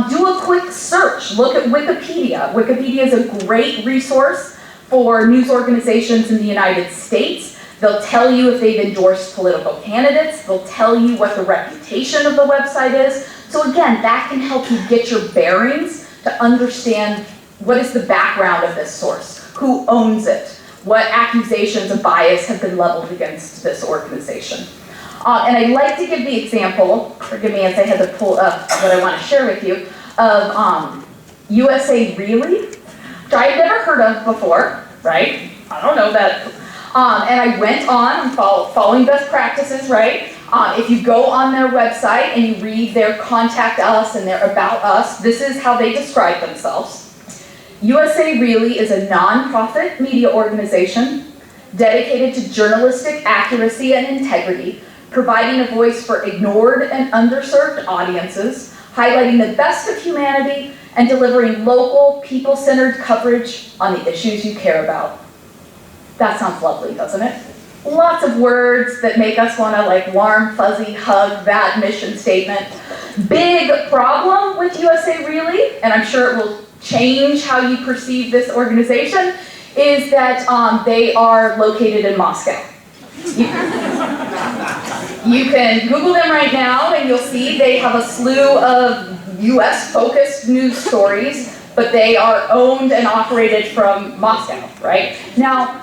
Do a quick search. Look at Wikipedia. Wikipedia is a great resource for news organizations in the United States. They'll tell you if they've endorsed political candidates. They'll tell you what the reputation of the website is. So again, that can help you get your bearings to understand What is the background of this source? Who owns it? What accusations of bias have been leveled against this organization? And I'd like to give the example, forgive me as I had to pull up what I want to share with you, of USA Really, which I had never heard of before, right? I don't know that. And I went on, I'm following best practices, right? If you go on their website and you read their contact us and their about us, this is how they describe themselves. USA Really is a non-profit media organization dedicated to journalistic accuracy and integrity, providing a voice for ignored and underserved audiences, highlighting the best of humanity, and delivering local, people-centered coverage on the issues you care about. That sounds lovely, doesn't it? Lots of words that make us want to like warm, fuzzy hug that mission statement. Big problem with USA Really, and I'm sure it will change how you perceive this organization, is that they are located in Moscow. You can Google them right now and you'll see they have a slew of US-focused news stories, but they are owned and operated from Moscow, right? Now,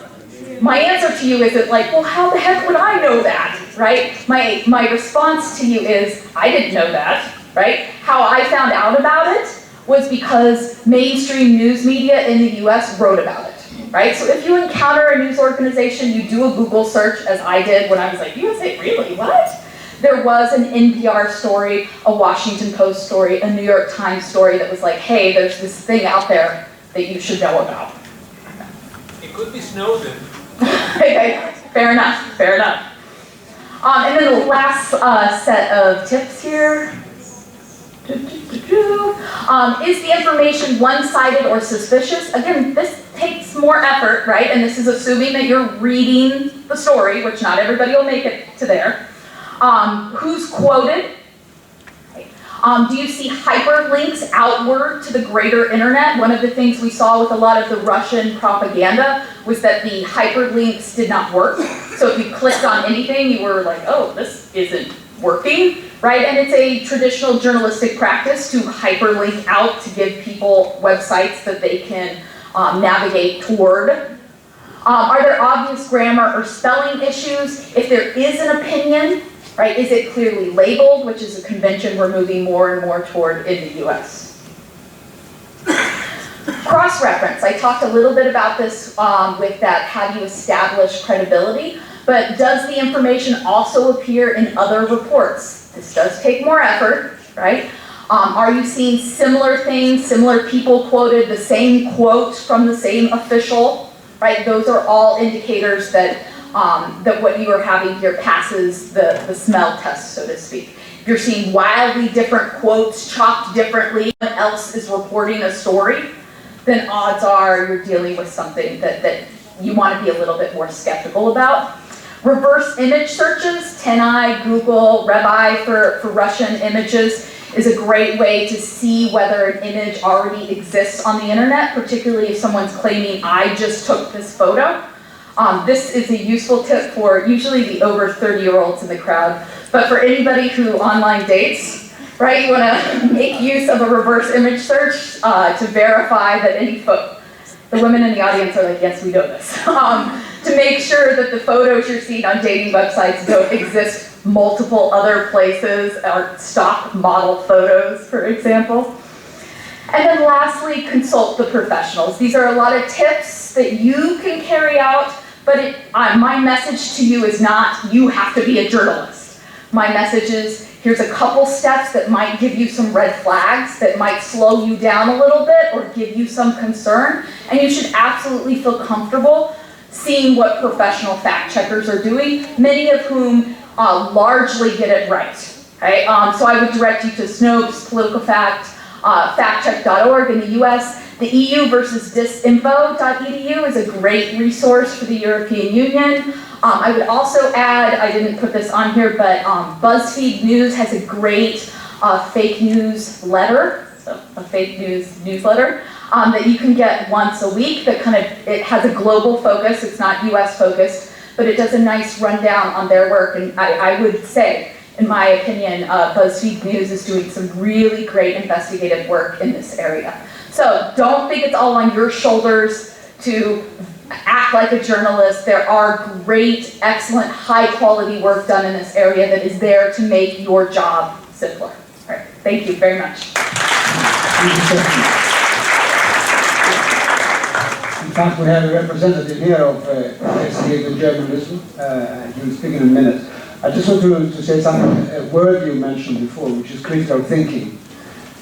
my answer to you isn't like, well, how the heck would I know that, right? My response to you is, I didn't know that, right? How I found out about it was because mainstream news media in the US wrote about it, right? So if you encounter a news organization, you do a Google search, as I did when I was like, USA Really, what? There was an NPR story, a Washington Post story, a New York Times story that was like, hey, there's this thing out there that you should know about. It could be Snowden. Okay, fair enough, fair enough. And then the last set of tips here. Is the information one-sided or suspicious? Again, this takes more effort, right? And this is assuming that you're reading the story, which not everybody will make it to there. Who's quoted? Do you see hyperlinks outward to the greater internet? One of the things we saw with a lot of the Russian propaganda was that the hyperlinks did not work. So if you clicked on anything, you were like, oh, this isn't working, right? And it's a traditional journalistic practice to hyperlink out to give people websites that they can navigate toward. Are there obvious grammar or spelling issues? If there is an opinion, right, is it clearly labeled, which is a convention we're moving more and more toward in the US. Cross-reference, I talked a little bit about this with that, how do you establish credibility, but does the information also appear in other reports? This does take more effort, right? Are you seeing similar things, similar people quoted, the same quote from the same official, right? Those are all indicators that that what you are having here passes the smell test, so to speak. If you're seeing wildly different quotes chopped differently, someone else is reporting a story, then odds are you're dealing with something that you want to be a little bit more skeptical about. Reverse image searches, TenEye, Google, Rebi for Russian images, is a great way to see whether an image already exists on the internet, particularly if someone's claiming, I just took this photo. This is a useful tip for usually the over 30-year-olds in the crowd, but for anybody who online dates, right, you want to make use of a reverse image search to verify that any the women in the audience are like, yes, we know this. To make sure that the photos you're seeing on dating websites don't exist multiple other places, or stock model photos, for example. And then lastly, consult the professionals. These are a lot of tips that you can carry out, but my message to you is not, you have to be a journalist. My message is, here's a couple steps that might give you some red flags, that might slow you down a little bit or give you some concern, and you should absolutely feel comfortable seeing what professional fact checkers are doing, many of whom largely get it right. Okay? So I would direct you to Snopes, Political factcheck.org in the US. The EU versus disinfo.edu is a great resource for the European Union. I would also add, I didn't put this on here, but BuzzFeed News has a great fake news letter, so a fake news newsletter that you can get once a week that it has a global focus, it's not US focused, but it does a nice rundown on their work, and I would say, in my opinion, BuzzFeed News is doing some really great investigative work in this area. So don't think it's all on your shoulders to act like a journalist. There are great, excellent, high-quality work done in this area that is there to make your job simpler. All right, thank you very much. In fact, we have a representative here of investigative journalism. He will speak in a minute. I just want to say something, a word you mentioned before, which is critical thinking.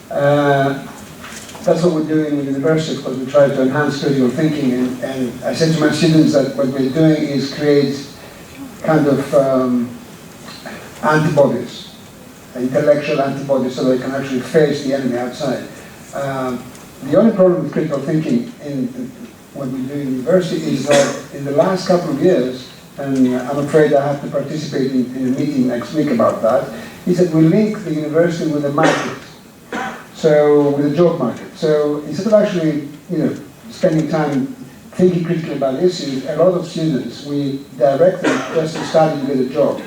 That's what we're doing in the university, because we try to enhance critical thinking. And I said to my students that what we're doing is create kind of antibodies, intellectual antibodies, so they can actually face the enemy outside. The only problem with critical thinking in what we do in university is that in the last couple of years, and I'm afraid I have to participate in a meeting next week about that, is that we link the university with the market, so with the job market. So instead of actually, spending time thinking critically about issues, a lot of students, we direct them just to study to get a job.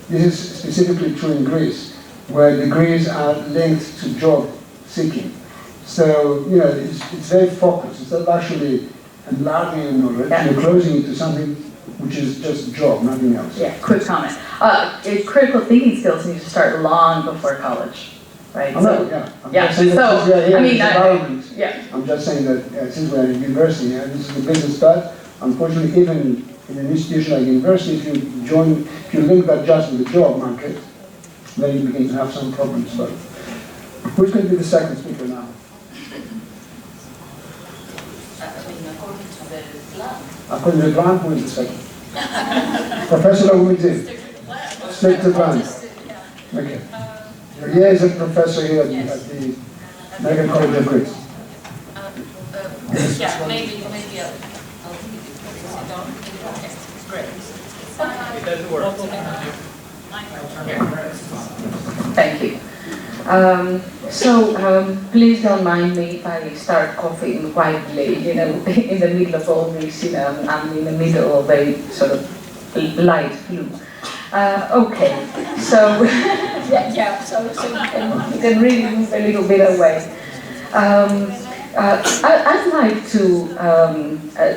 This is specifically true in Greece, where degrees are linked to job seeking. So, it's very focused. Instead of actually enlarging your knowledge, you're closing it to something which is just a job, nothing else. Yeah, quick comment. Critical thinking skills need to start long before college, right? I'm just saying that since we are here in this environment, I'm just saying that since we're in university, this is the business part. Unfortunately, even in an institution like university, if you link that just with the job market, then you begin to have some problems. But who's going to be the second speaker now? According to the plan, who is the second? Professor Lomiti. Stick to plan. Okay. He is a professor here at the American College of Greece. Yeah, maybe I'll great. It doesn't work. Thank you. Please don't mind me if I start coughing wildly, in the middle of all this, I'm in the middle of a sort of light flu. Okay, so, so you can really move a little bit away. I'd like to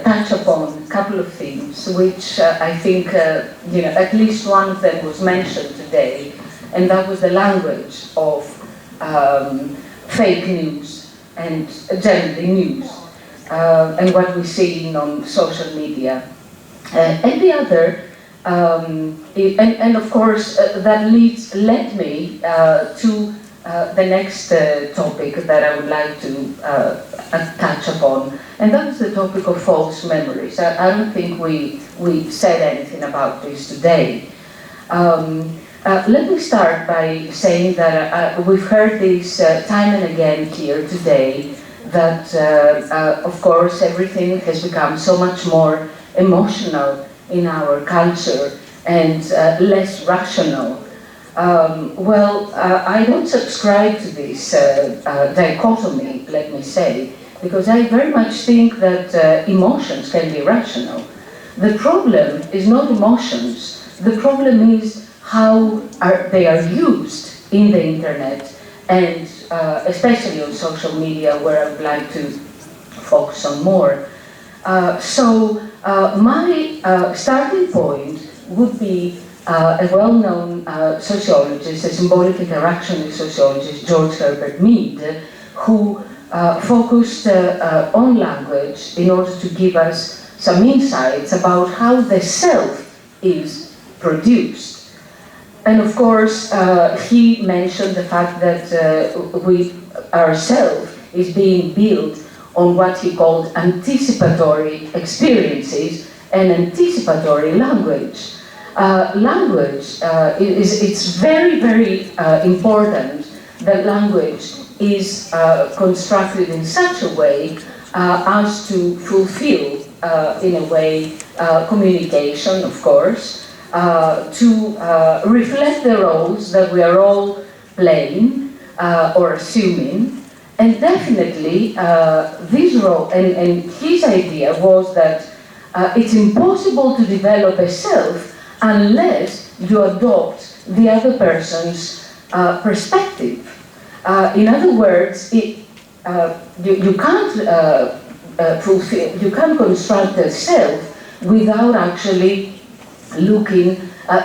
touch upon a couple of things, which I think, at least one of them was mentioned today, and that was the language of fake news and generally news, and what we see on social media. And the other, and of course, that led me to the next topic that I would like to touch upon, and that is the topic of false memories. I don't think we said anything about this today. Let me start by saying that we've heard this time and again here today, that of course everything has become so much more emotional in our culture and less rational. I don't subscribe to this dichotomy, let me say, because I very much think that emotions can be rational. The problem is not emotions, the problem is how they are used in the internet, and especially on social media, where I would like to focus on more. My starting point would be a well-known sociologist, a symbolic interactionist sociologist, George Herbert Mead, who focused on language in order to give us some insights about how the self is produced. And of course, he mentioned the fact that ourself is being built on what he called anticipatory experiences and anticipatory language. It's very, very important that language is constructed in such a way as to fulfill, in a way, communication, of course, to reflect the roles that we are all playing or assuming, and definitely this role, and his idea was that it's impossible to develop a self unless you adopt the other person's perspective. In other words, you can't fulfill, you can't construct a self without actually looking,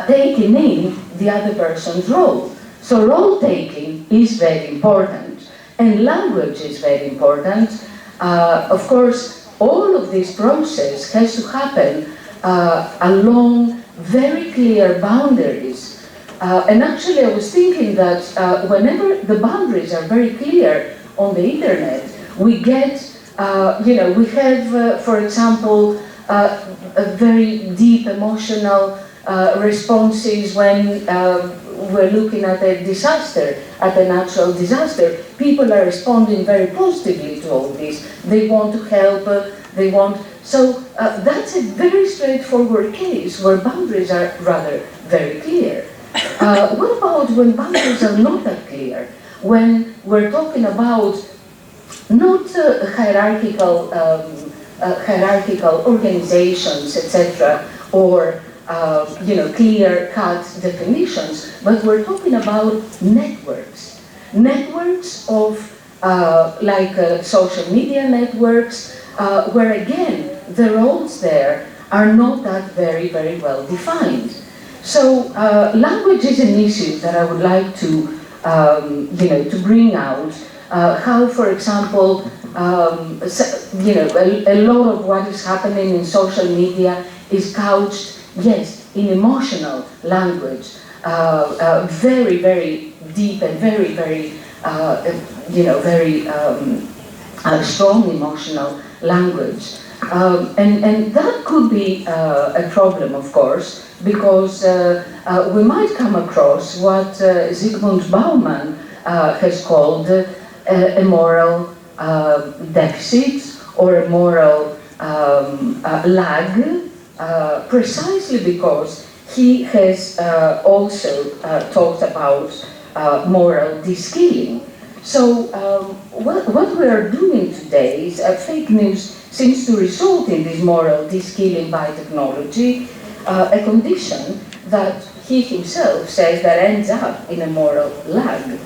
taking in the other person's role. So role taking is very important, and language is very important. Of course, all of this process has to happen along very clear boundaries. And actually, I was thinking that whenever the boundaries are very clear on the internet, we get, we have, for example, a very deep emotional responses when we're looking at a disaster, at a natural disaster. People are responding very positively to all this. They want to help, they want... So that's a very straightforward case where boundaries are rather very clear. What about when boundaries are not that clear? When we're talking about not hierarchical organizations, etc., or clear-cut definitions, but we're talking about networks. Networks of social media networks, where again the roles there are not that very, very well defined. So language is an issue that I would like to, to bring out. How, for example, a lot of what is happening in social media is couched, yes, in emotional language, very, very deep and very, very, very strong emotional language. And that could be a problem, of course, because we might come across what Zygmunt Bauman has called a moral deficit or a moral lag, precisely because he has also talked about moral de-skilling. So what we are doing today is fake news seems to result in this moral de-skilling by technology, a condition that he himself says that ends up in a moral lag.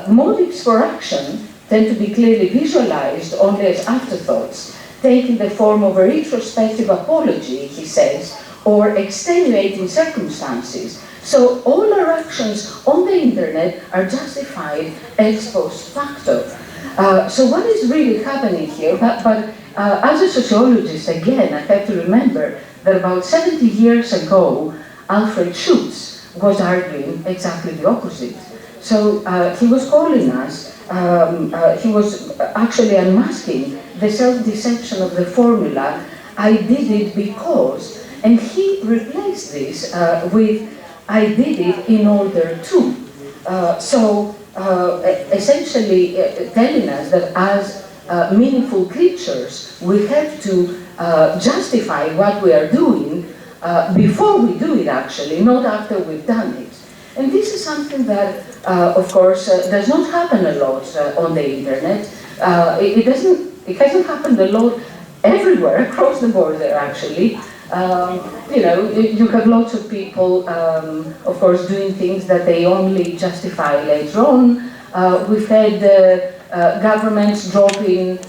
Motives for action tend to be clearly visualized only as afterthoughts, taking the form of a retrospective apology, he says, or extenuating circumstances. So all our actions on the internet are justified ex post facto. So what is really happening here? But as a sociologist, again, I have to remember that about 70 years ago, Alfred Schutz was arguing exactly the opposite. So he was calling us, he was actually unmasking the self-deception of the formula, I did it because, and he replaced this with, I did it in order to. Essentially telling us that as meaningful creatures, we have to justify what we are doing before we do it, actually, not after we've done it. And this is something that, of course, does not happen a lot on the internet. It hasn't happened a lot everywhere across the border, actually. You have lots of people, of course, doing things that they only justify later on. We've had governments dropping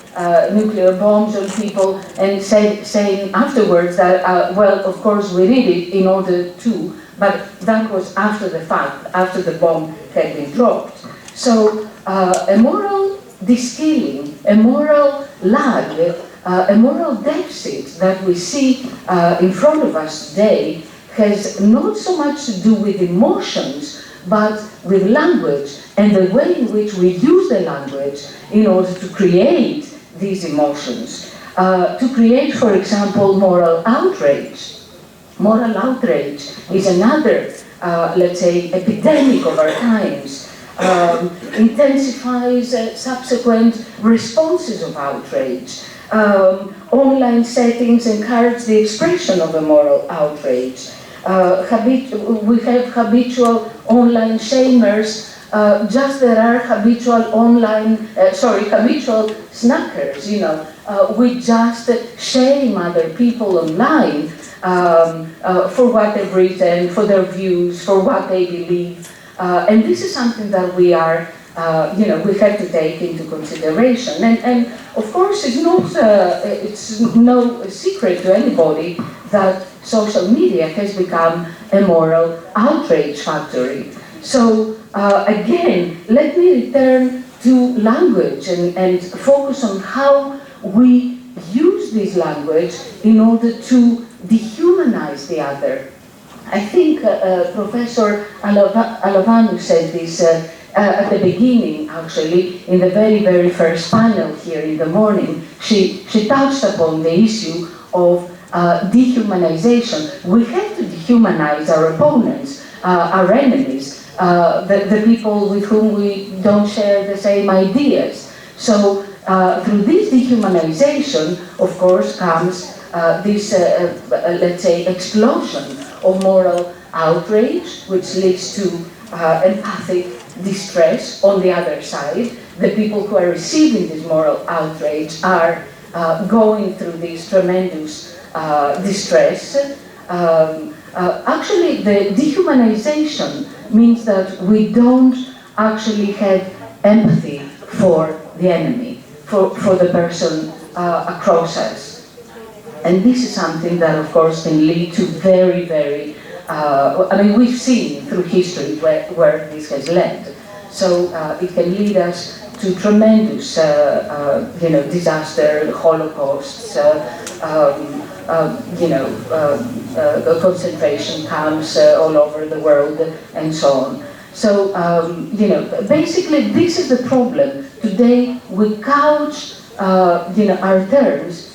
nuclear bombs on people and saying afterwards that, well, of course, we did it in order to, but that was after the fact, after the bomb had been dropped. So a moral de-skilling, a moral lag, a moral deficit that we see in front of us today has not so much to do with emotions, but with language and the way in which we use the language in order to create these emotions. To create, for example, moral outrage. Moral outrage is another, let's say, epidemic of our times. Intensifies subsequent responses of outrage. Online settings encourage the expression of a moral outrage. We have habitual online shamers, just there are habitual habitual snackers, we just shame other people online for what they've written, for their views, for what they believe. And this is something that we are we have to take into consideration. And of course, it's no secret to anybody that social media has become a moral outrage factory. So again, let me return to language and focus on how we use this language in order to dehumanize the other. I think Professor Vlavianos said this at the beginning, actually, in the very, very first panel here in the morning. She touched upon the issue of dehumanization. We have to dehumanize our opponents, our enemies, the people with whom we don't share the same ideas. So through this dehumanization, of course, comes this, let's say, explosion of moral outrage, which leads to empathic distress on the other side. The people who are receiving this moral outrage are going through this tremendous distress. Actually, the dehumanization means that we don't actually have empathy for the enemy, for the person across us. And this is something that, of course, can lead to very, very, we've seen through history where this has led. So it can lead us to tremendous, disaster, holocausts, concentration camps all over the world, and so on. So, basically, this is the problem. Today, we couch, our terms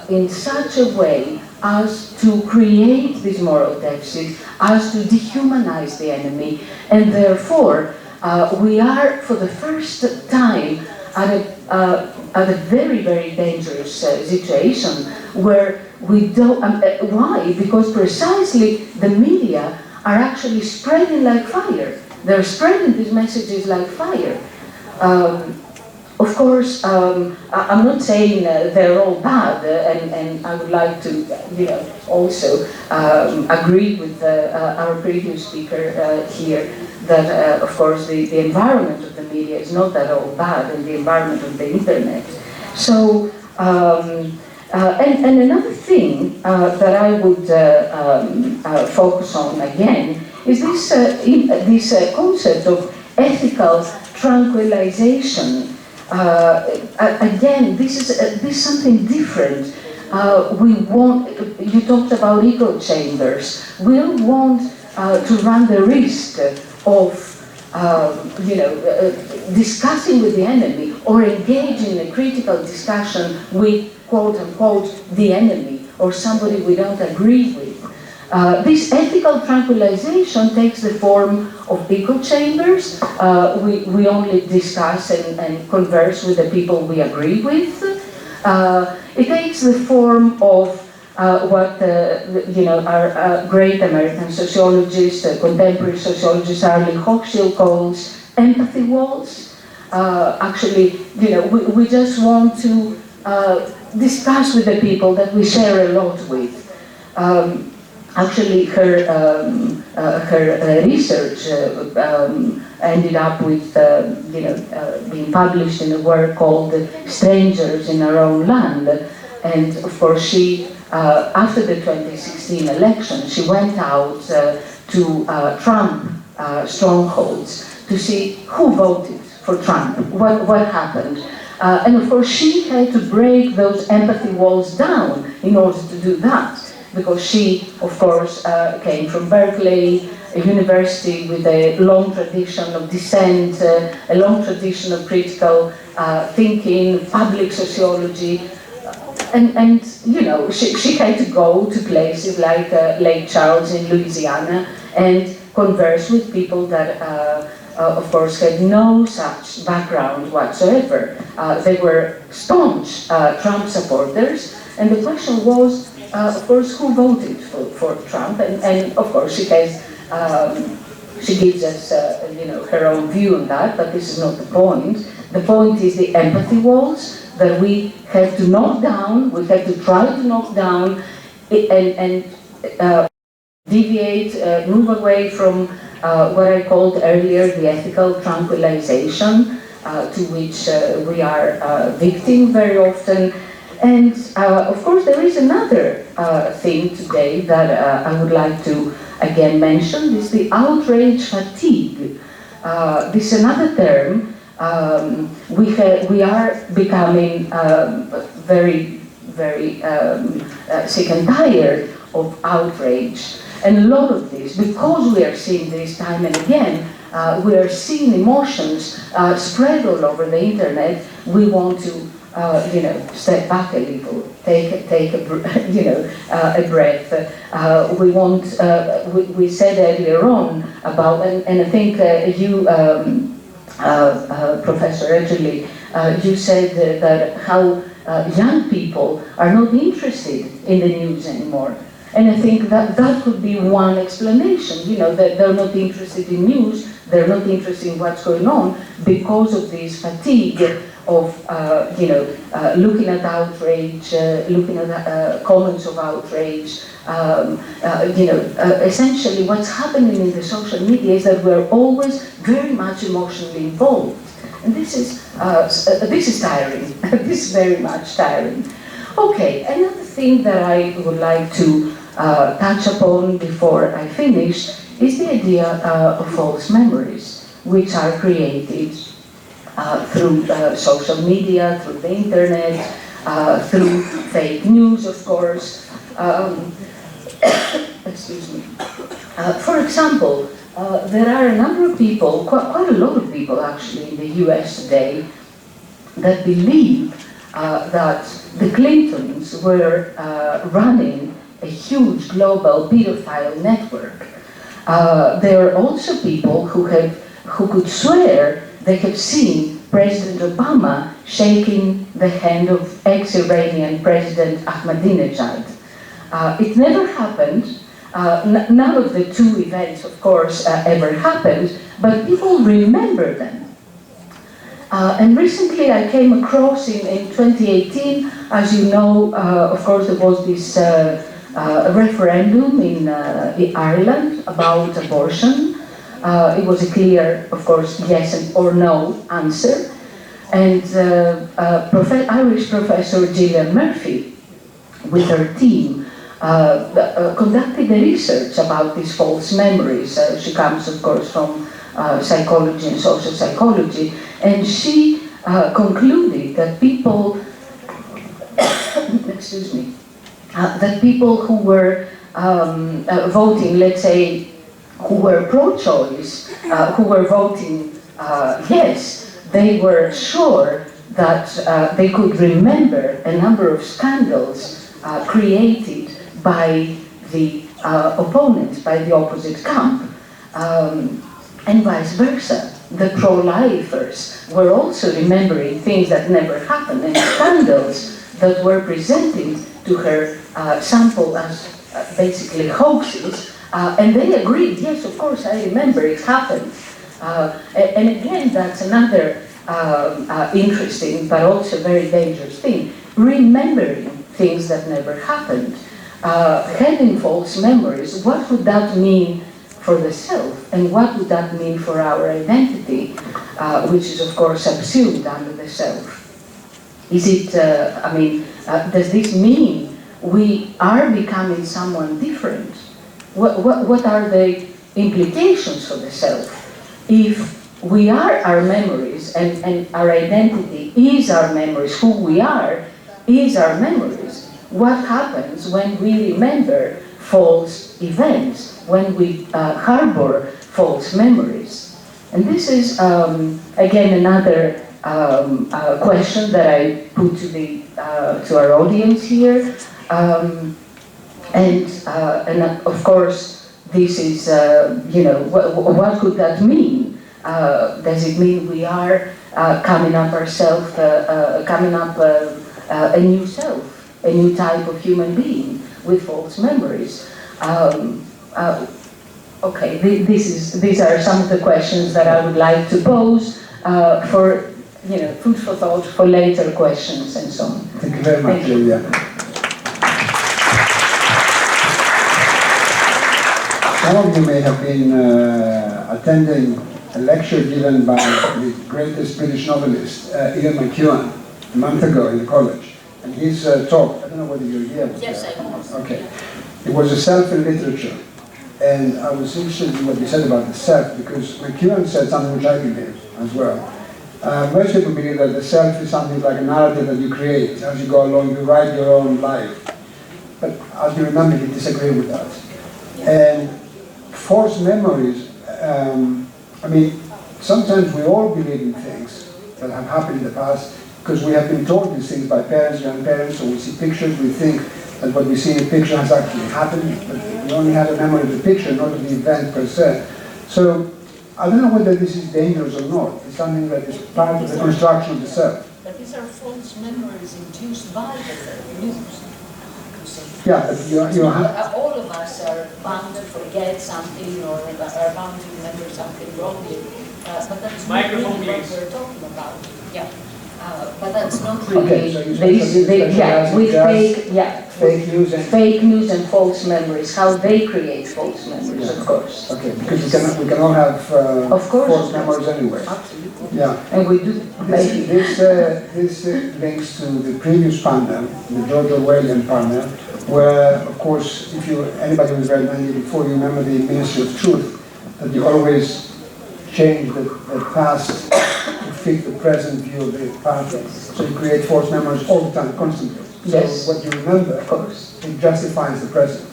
in such a way as to create this moral deficit, as to dehumanize the enemy, and therefore we are, for the first time, at a very, very dangerous situation where we don't. Why? Because precisely the media are actually spreading like fire. They're spreading these messages like fire. Of course, I'm not saying they're all bad, and I would like to, also agree with our previous speaker here that, of course, the environment of the media is not at all bad, and the environment of the internet. So, and another thing that I would focus on again is this concept of ethical tranquilization. Again, this is something different. You talked about echo chambers. We don't want to run the risk of, discussing with the enemy or engaging in a critical discussion with, quote unquote, the enemy or somebody we don't agree with. This ethical tranquilization takes the form of echo chambers. We only discuss and converse with the people we agree with. It takes the form of what our great American sociologist, contemporary sociologist Arlie Hochschild calls empathy walls. Actually, we just want to discuss with the people that we share a lot with. Actually, her research ended up with being published in a work called "Strangers in Our Own Land," and of course, she after the 2016 election, she went out to Trump strongholds to see who voted for Trump, what happened. And of course, she had to break those empathy walls down in order to do that, because she, of course, came from Berkeley, a university with a long tradition of dissent, a long tradition of critical thinking, public sociology, and she had to go to places like Lake Charles in Louisiana and converse with people that, of course, had no such background whatsoever. They were staunch Trump supporters, and the question was, of course, who voted for Trump, and of course she has, she gives us, her own view on that, but this is not the point. The point is the empathy walls that we have to knock down, we have to try to knock down, and deviate, move away from what I called earlier the ethical tranquilization to which we are victim very often. And of course there is another thing today that I would like to again mention, is the outrage fatigue. This is another term. We are becoming very sick and tired of outrage. And a lot of this, because we are seeing this time and again, we are seeing emotions spread all over the internet. We want to, step back a little, take a breath. We want. We said earlier on about, and I think you, Professor Edgley, you said that how young people are not interested in the news anymore. And I think that that could be one explanation, that they're not interested in news, they're not interested in what's going on because of this fatigue of, looking at outrage, looking at comments of outrage. Essentially what's happening in the social media is that we're always very much emotionally involved. And this is tiring. This is very much tiring. Okay, another thing that I would like to touch upon before I finish is the idea of false memories, which are created through social media, through the internet, through fake news, of course. Excuse me. For example, there are a number of people, quite a lot of people actually in the US today, that believe that the Clintons were running a huge global pedophile network. There are also people who could swear they have seen President Obama shaking the hand of ex-Iranian President Ahmadinejad. It never happened. None of the two events, of course, ever happened, but people remember them. And recently I came across in 2018, as you know, of course, there was this referendum in Ireland about abortion. It was a clear, of course, yes or no answer. And Irish professor Gillian Murphy, with her team, conducted the research about these false memories. She comes, of course, from psychology and social psychology, and she concluded that people, excuse me, that people who were voting, let's say, who were pro-choice, who were voting yes, they were sure that they could remember a number of scandals created by the opponents, by the opposite camp, and vice versa. The pro-lifers were also remembering things that never happened and scandals that were presented to her sample as basically hoaxes, and they agreed, yes, of course, I remember it happened. And again, that's another interesting but also very dangerous thing, remembering things that never happened. Having false memories, what would that mean for the self, and what would that mean for our identity, which is of course subsumed under the self? Is it, does this mean we are becoming someone different? What are the implications for the self? If we are our memories and our identity is our memories, who we are is our memories, what happens when we remember false events, when we harbor false memories? And this is, again, another question that I put to our audience here. And of course, this is, what could that mean? Does it mean we are coming up ourselves, coming up a new self, a new type of human being with false memories? Okay, these are some of the questions that I would like to pose for, food for thought for later questions and so on. Thank you very much, Julia. Some of you may have been attending a lecture given by the greatest British novelist, Ian McEwan, a month ago in the college. And his talk, I don't know whether you're here. Yes, I was. Okay. It was a self in literature. And I was interested in what you said about the self, because McEwan said something which I believe as well. Most people believe that the self is something like a narrative that you create. As you go along, you write your own life. But as you remember, he disagreed with that. And false memories, I mean, sometimes we all believe in things that have happened in the past because we have been told these things by parents, grandparents, or we see pictures, we think that what we see in a picture has actually happened, but we only have a memory of the picture, not of the event per se. So, I don't know whether this is dangerous or not. It's something that is part of the construction of the self. But these are false memories induced by the fake news. Yeah, but you have... All of us are bound to forget something or are bound to remember something wrongly. But that's not really what we're talking about. Yeah. But that's not really... Okay, so fake news and false memories, how they create false memories, of course. Okay, because we can all have false memories anyway. Absolutely. Yeah. And we do. This links to the previous panel, the George Orwellian panel, where, of course, if anybody who's read 1984, you remember the Ministry of Truth, that you always change the past to fit the present view of the past. So you create false memories all the time, constantly. Yes. So what you remember, of course, it justifies the present.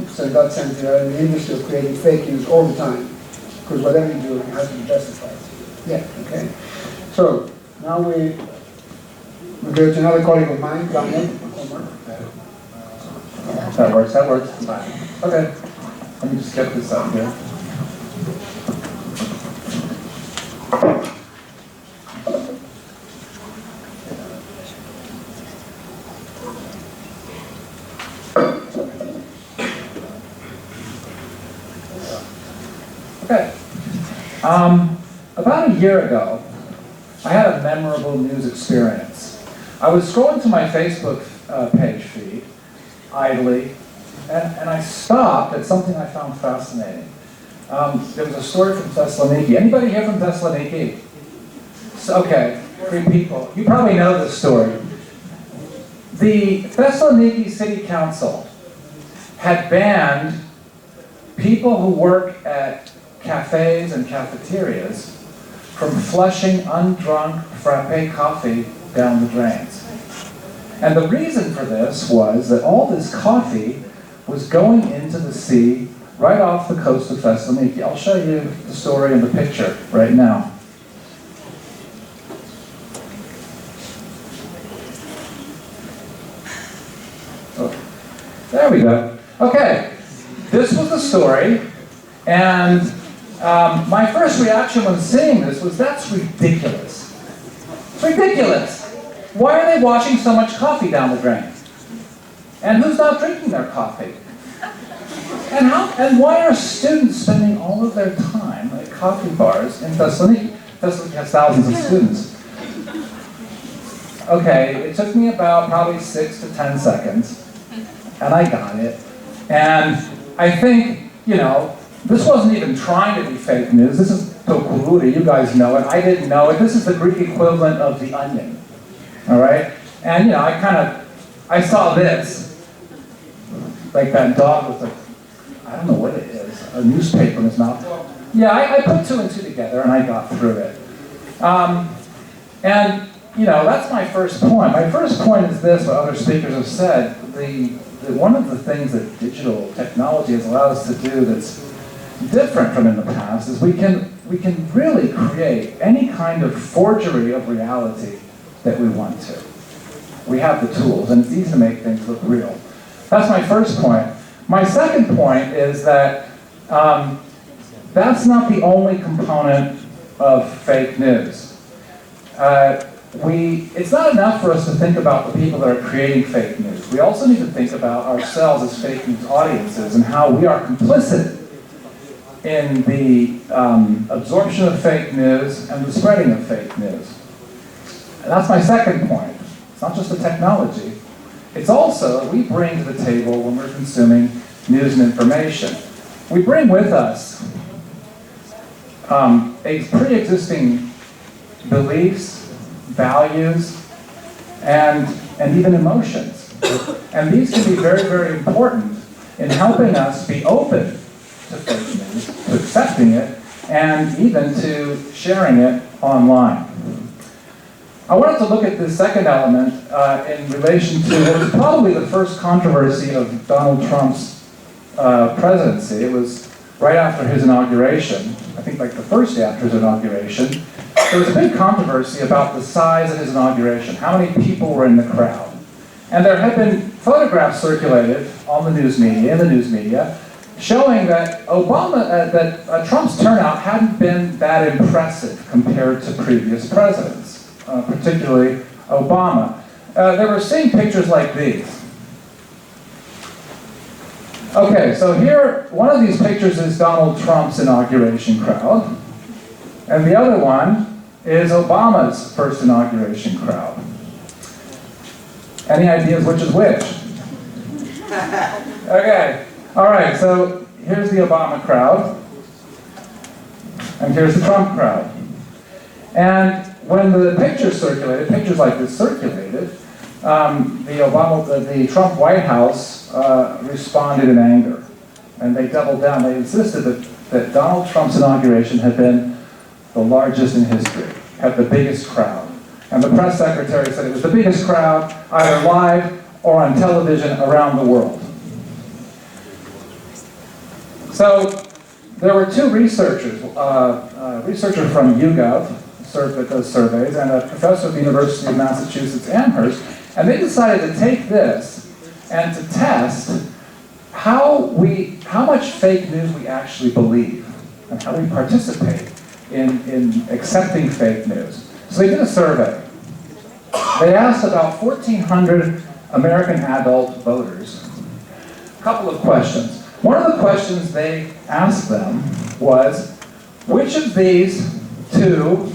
So in that sense, you are in the industry of creating fake news all the time, because whatever you do, it has to be justified. Yeah. Okay. So now we go to another colleague of mine, Claudia. That works. Fine. Okay. Let me just get this up here. Okay. About a year ago, I had a memorable news experience. I was scrolling to my Facebook page feed, idly, and I stopped at something I found fascinating. There was a story from Thessaloniki. Anybody here from Thessaloniki? So, okay, 3 people. You probably know this story. The Thessaloniki City Council had banned people who work at cafes and cafeterias from flushing undrunk frappe coffee down the drains. And the reason for this was that all this coffee was going into the sea right off the coast of Thessaloniki. I'll show you the story in the picture right now. Oh, there we go. Okay, this was the story, and my first reaction when seeing this was, that's ridiculous. It's ridiculous. Why are they washing so much coffee down the drain? And who's not drinking their coffee? And why are students spending all of their time at coffee bars in Thessaloniki? Thessaloniki has thousands of students. Okay, it took me about probably 6 to 10 seconds, and I got it. And I think, this wasn't even trying to be fake news. This is tokururi, you guys know it. I didn't know it. This is the Greek equivalent of The Onion. All right? And, I saw this, like that dog with I don't know what it is, a newspaper in his mouth. Yeah, I put 2 and 2 together and I got through it. That's my first point. My first point is this, what other speakers have said. One of the things that digital technology has allowed us to do that's different from in the past is we can really create any kind of forgery of reality that we want to. We have the tools, and it's easy to make things look real. That's my first point. My second point is that that's not the only component of fake news. It's not enough for us to think about the people that are creating fake news. We also need to think about ourselves as fake news audiences and how we are complicit in the absorption of fake news and the spreading of fake news. And that's my second point. It's not just the technology. It's also what we bring to the table when we're consuming news and information. we bring with us pre-existing beliefs, values, and even emotions. And these can be very, very important in helping us be open to fake news, to accepting it, and even to sharing it online. I wanted to look at this second element in relation to what was probably the first controversy of Donald Trump's presidency. It was right after his inauguration, I think like the first day after his inauguration. There was a big controversy about the size of his inauguration, how many people were in the crowd. And there had been photographs circulated on the news media, showing that Trump's turnout hadn't been that impressive compared to previous presidents, particularly Obama. They were seeing pictures like these. Okay, so here, one of these pictures is Donald Trump's inauguration crowd, and the other one is Obama's first inauguration crowd. Any ideas which is which? Okay, all right, so here's the Obama crowd, and here's the Trump crowd. And when the pictures circulated, pictures like this circulated, the Trump White House responded in anger, and they doubled down. They insisted that Donald Trump's inauguration had been the largest in history, had the biggest crowd. And the press secretary said it was the biggest crowd, either live or on television around the world. So there were two researchers, a researcher from YouGov, that does surveys, and a professor at the University of Massachusetts Amherst, and they decided to take this and to test how much fake news we actually believe and how we participate in accepting fake news. So they did a survey. They asked about 1,400 American adult voters a couple of questions. One of the questions they asked them was, which of these two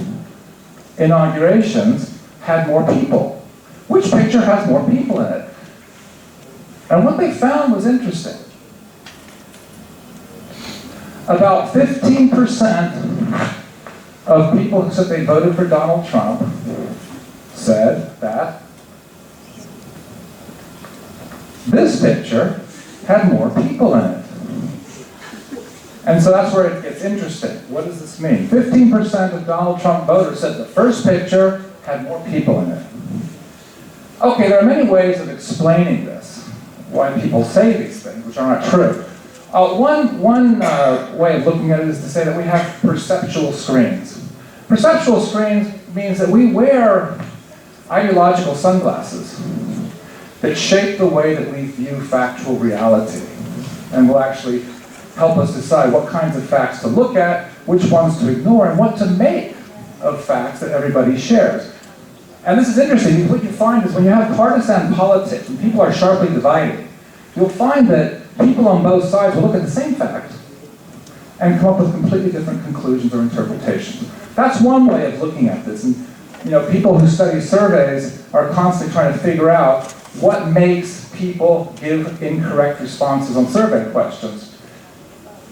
inaugurations had more people? Which picture has more people in it? And what they found was interesting. About 15% of people who said they voted for Donald Trump said that this picture had more people in it. And so that's where it gets interesting. What does this mean? 15% of Donald Trump voters said the first picture had more people in it. Okay, there are many ways of explaining this, why people say these things, which are not true. One way of looking at it is to say that we have perceptual screens. Perceptual screens means that we wear ideological sunglasses that shape the way that we view factual reality and will actually help us decide what kinds of facts to look at, which ones to ignore, and what to make of facts that everybody shares. And this is interesting, what you find is when you have partisan politics, and people are sharply divided, you'll find that people on both sides will look at the same fact and come up with completely different conclusions or interpretations. That's one way of looking at this. And people who study surveys are constantly trying to figure out what makes people give incorrect responses on survey questions.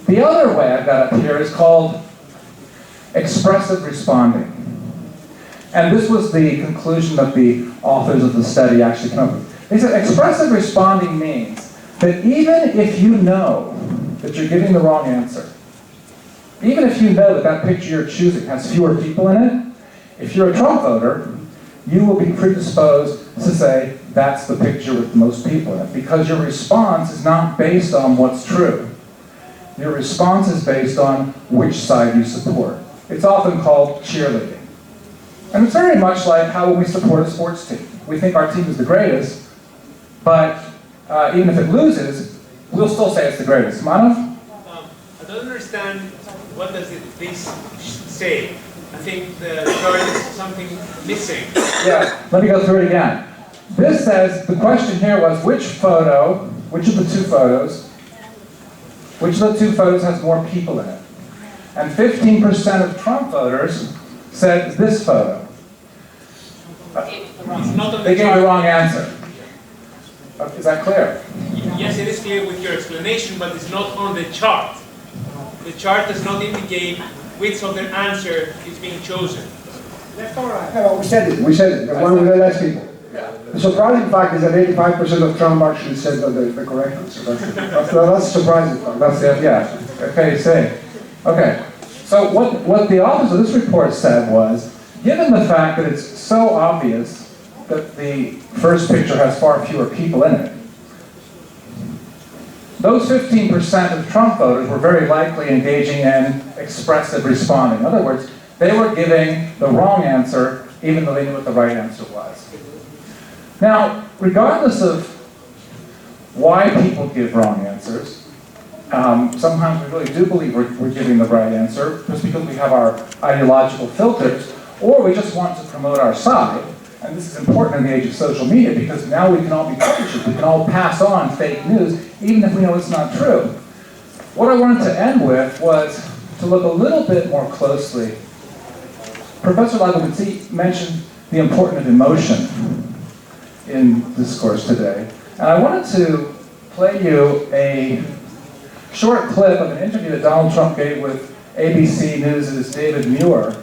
The other way I've got up here is called expressive responding. And this was the conclusion that the authors of the study actually came up with. They said expressive responding means that even if you know that you're giving the wrong answer, even if you know that that picture you're choosing has fewer people in it, if you're a Trump voter, you will be predisposed to say that's the picture with the most people in it, because your response is not based on what's true. Your response is based on which side you support. It's often called cheerleading. And it's very much like how we support a sports team. We think our team is the greatest, but even if it loses, we'll still say it's the greatest. Manav? I don't understand what does this say. I think there is something missing. Yeah, let me go through it again. This says, the question here was which of the two photos has more people in it? And 15% of Trump voters said this photo. They gave the wrong answer. Is that clear? Yes, it is clear with your explanation, but it's not on the chart. the chart does not indicate which of the answer is being chosen. That's all right. Yeah, well, we said it. We said it. The one with the less people. Yeah. The surprising fact is that 85% of Trump actually said the correct answer. That's surprising. That's it. Yeah. Okay. Say. Okay. So what the authors of this report said was, given the fact that it's so obvious that the first picture has far fewer people in it, those 15% of Trump voters were very likely engaging in expressive responding. In other words, they were giving the wrong answer even though they knew what the right answer was. Now, regardless of why people give wrong answers, sometimes we really do believe we're giving the right answer just because we have our ideological filters, or we just want to promote our side. And this is important in the age of social media because now we can all be publishers. We can all pass on fake news, even if we know it's not true. What I wanted to end with was to look a little bit more closely. Professor Vlavianos mentioned the importance of emotion in discourse today. And I wanted to play you a short clip of an interview that Donald Trump gave with ABC News' David Muir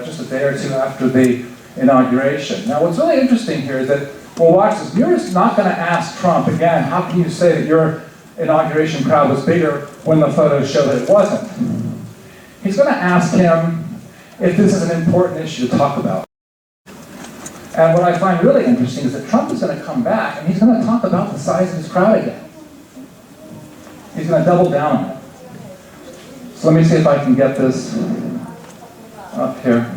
just a day or two after the inauguration. Now what's really interesting here is that, well, watch this, Muir is not going to ask Trump again, how can you say that your inauguration crowd was bigger when the photos show that it wasn't? He's going to ask him if this is an important issue to talk about. And what I find really interesting is that Trump is going to come back and he's going to talk about the size of his crowd again. He's going to double down on it. So let me see if I can get this up here.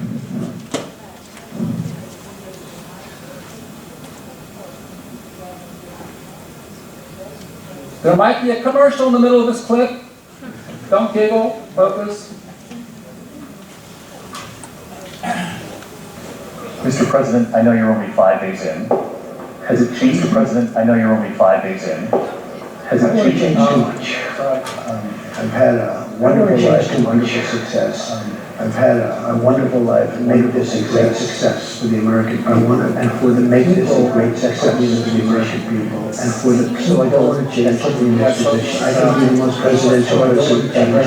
There might be a commercial in the middle of this clip. Don't giggle, focus. Mr. President, I know you're only 5 days in. Has it changed, Mr. President? I know you're only 5 days in. Has it changed too much? I've had a wonderful life and wonderful success. I've had a wonderful life and make this a great success for the American people. And for the make this a great success for the American people. And for the people that want to change in this position. I can be the most presidential person ever.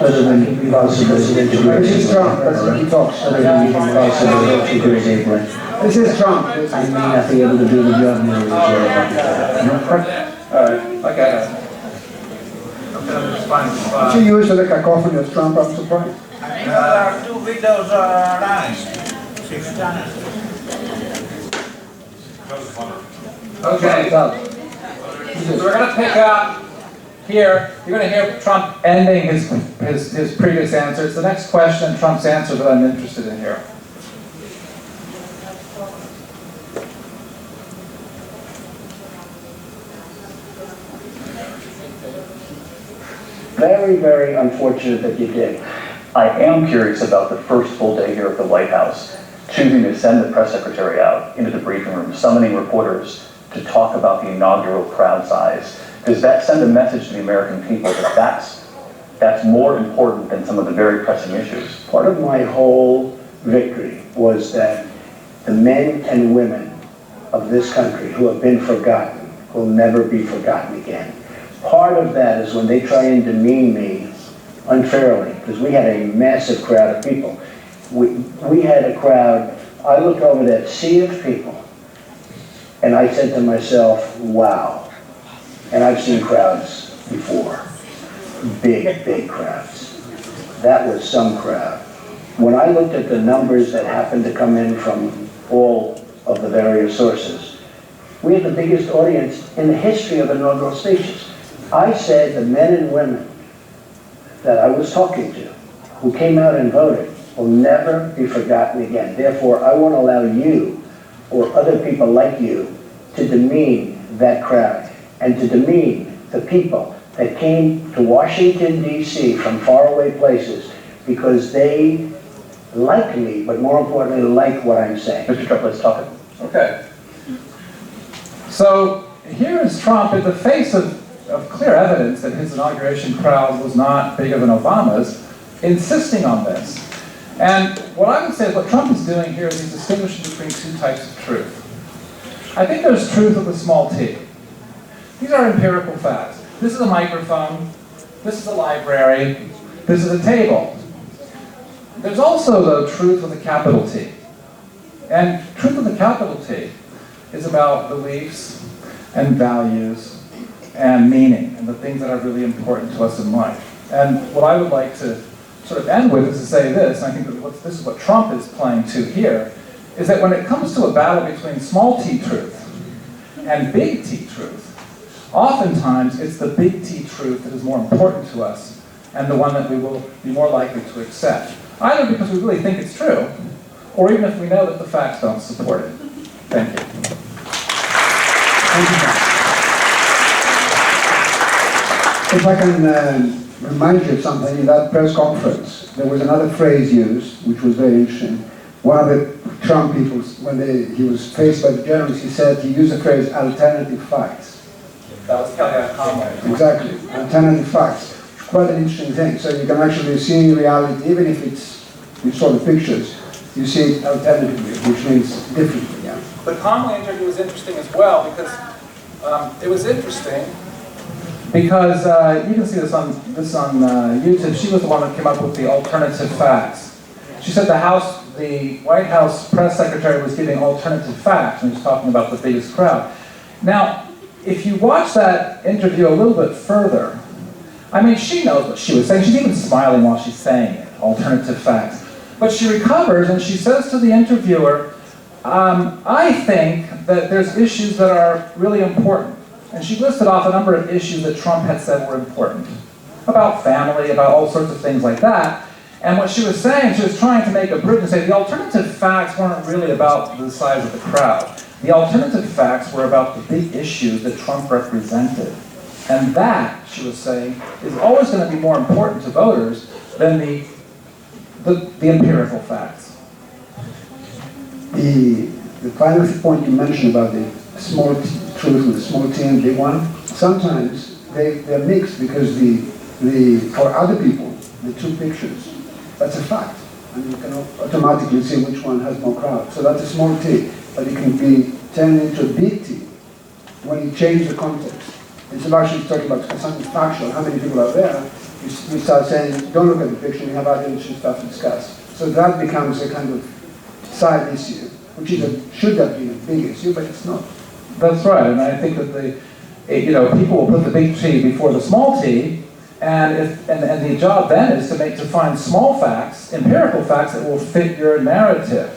Other than possible presidential. This is Trump. He talks. Other than possible presidential. This is Trump. I may not be able to do the job now. Okay. She used the cacophony of Trump, I'm surprised. I mean, there are 2 videos running. 6 channels. Okay. So we're going to pick up here. You're going to hear Trump ending his previous answer. It's the next question and Trump's answer that I'm interested in here. Very, very unfortunate that you did. I am curious about the first full day here at the White House, choosing to send the press secretary out into the briefing room, summoning reporters to talk about the inaugural crowd size. Does that send a message to the American people that that's more important than some of the very pressing issues? Part of my whole victory was that the men and women of this country who have been forgotten will never be forgotten again. Part of that is when they try and demean me unfairly, because we had a massive crowd of people. We had a crowd, I looked over that sea of people, and I said to myself, wow. And I've seen crowds before, big, big crowds. That was some crowd. When I looked at the numbers that happened to come in from all of the various sources, we had the biggest audience in the history of inaugural speeches. I said the men and women that I was talking to, who came out and voted, will never be forgotten again. Therefore, I won't allow you or other people like you to demean that crowd and to demean the people that came to Washington, D.C. from faraway places because they like me, but more importantly, like what I'm saying. Mr. Trump, let's talk. Okay. So here is Trump in the face of clear evidence that his inauguration crowd was not bigger than Obama's, insisting on this. And what I would say is what Trump is doing here is he's distinguishing between 2 types of truth. I think there's truth with a small t. These are empirical facts. This is a microphone. This is a library. This is a table. There's also, though, truth with a capital T. And truth with a capital T is about beliefs and values and meaning and the things that are really important to us in life. And what I would like to sort of end with is to say this, and I think that this is what Trump is playing to here, is that when it comes to a battle between small t truth and big T truth, oftentimes it's the big T truth that is more important to us and the one that we will be more likely to accept. Either because we really think it's true, or even if we know that the facts don't support it. Thank you. Thank you. If I can remind you of something, in that press conference, there was another phrase used, which was very interesting. One of the Trump people, when he was faced by the journalists, he said he used the phrase alternative facts. That was Claudia. Exactly, alternative facts. Quite an interesting thing. So you can actually see reality, even if you saw the pictures, you see it alternatively, which means differently. Yeah. The Conway interview was interesting as well because it was interesting because you can see this on YouTube. She was the one that came up with the alternative facts. She said the White House press secretary was giving alternative facts and he was talking about the biggest crowd. Now, if you watch that interview a little bit further, I mean, she knows what she was saying. She's even smiling while she's saying it, alternative facts. But she recovers and she says to the interviewer, I think that there's issues that are really important. And she listed off a number of issues that Trump had said were important. About family, about all sorts of things like that. And what she was saying, she was trying to make a bridge and say the alternative facts weren't really about the size of the crowd. The alternative facts were about the big issues that Trump represented. And that, she was saying, is always going to be more important to voters than the empirical facts. The final point you mentioned about the small truth with the small t and big one, sometimes they're mixed because for other people, the two pictures, that's a fact. And you can automatically see which one has more crowd. So that's a small t, but it can be turned into a big T when you change the context. Instead of actually talking about something factual, how many people are there, you start saying, don't look at the picture, we have other interesting stuff to discuss. So that becomes a kind of side issue, which should have been a big issue, but it's not. That's right, and I think that people will put the big T before the small t, and the job then is to find small facts, empirical facts that will fit your narrative.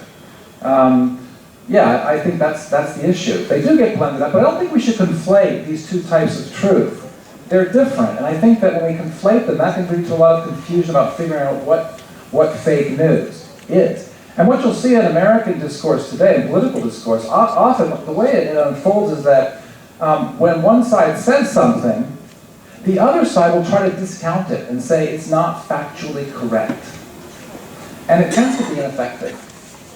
Yeah, I think that's the issue. They do get blended up, but I don't think we should conflate these two types of truth. They're different, and I think that when we conflate them, that can lead to a lot of confusion about figuring out what fake news is. And what you'll see in American discourse today, in political discourse, often the way it unfolds is that when one side says something, the other side will try to discount it and say it's not factually correct. And it tends to be ineffective,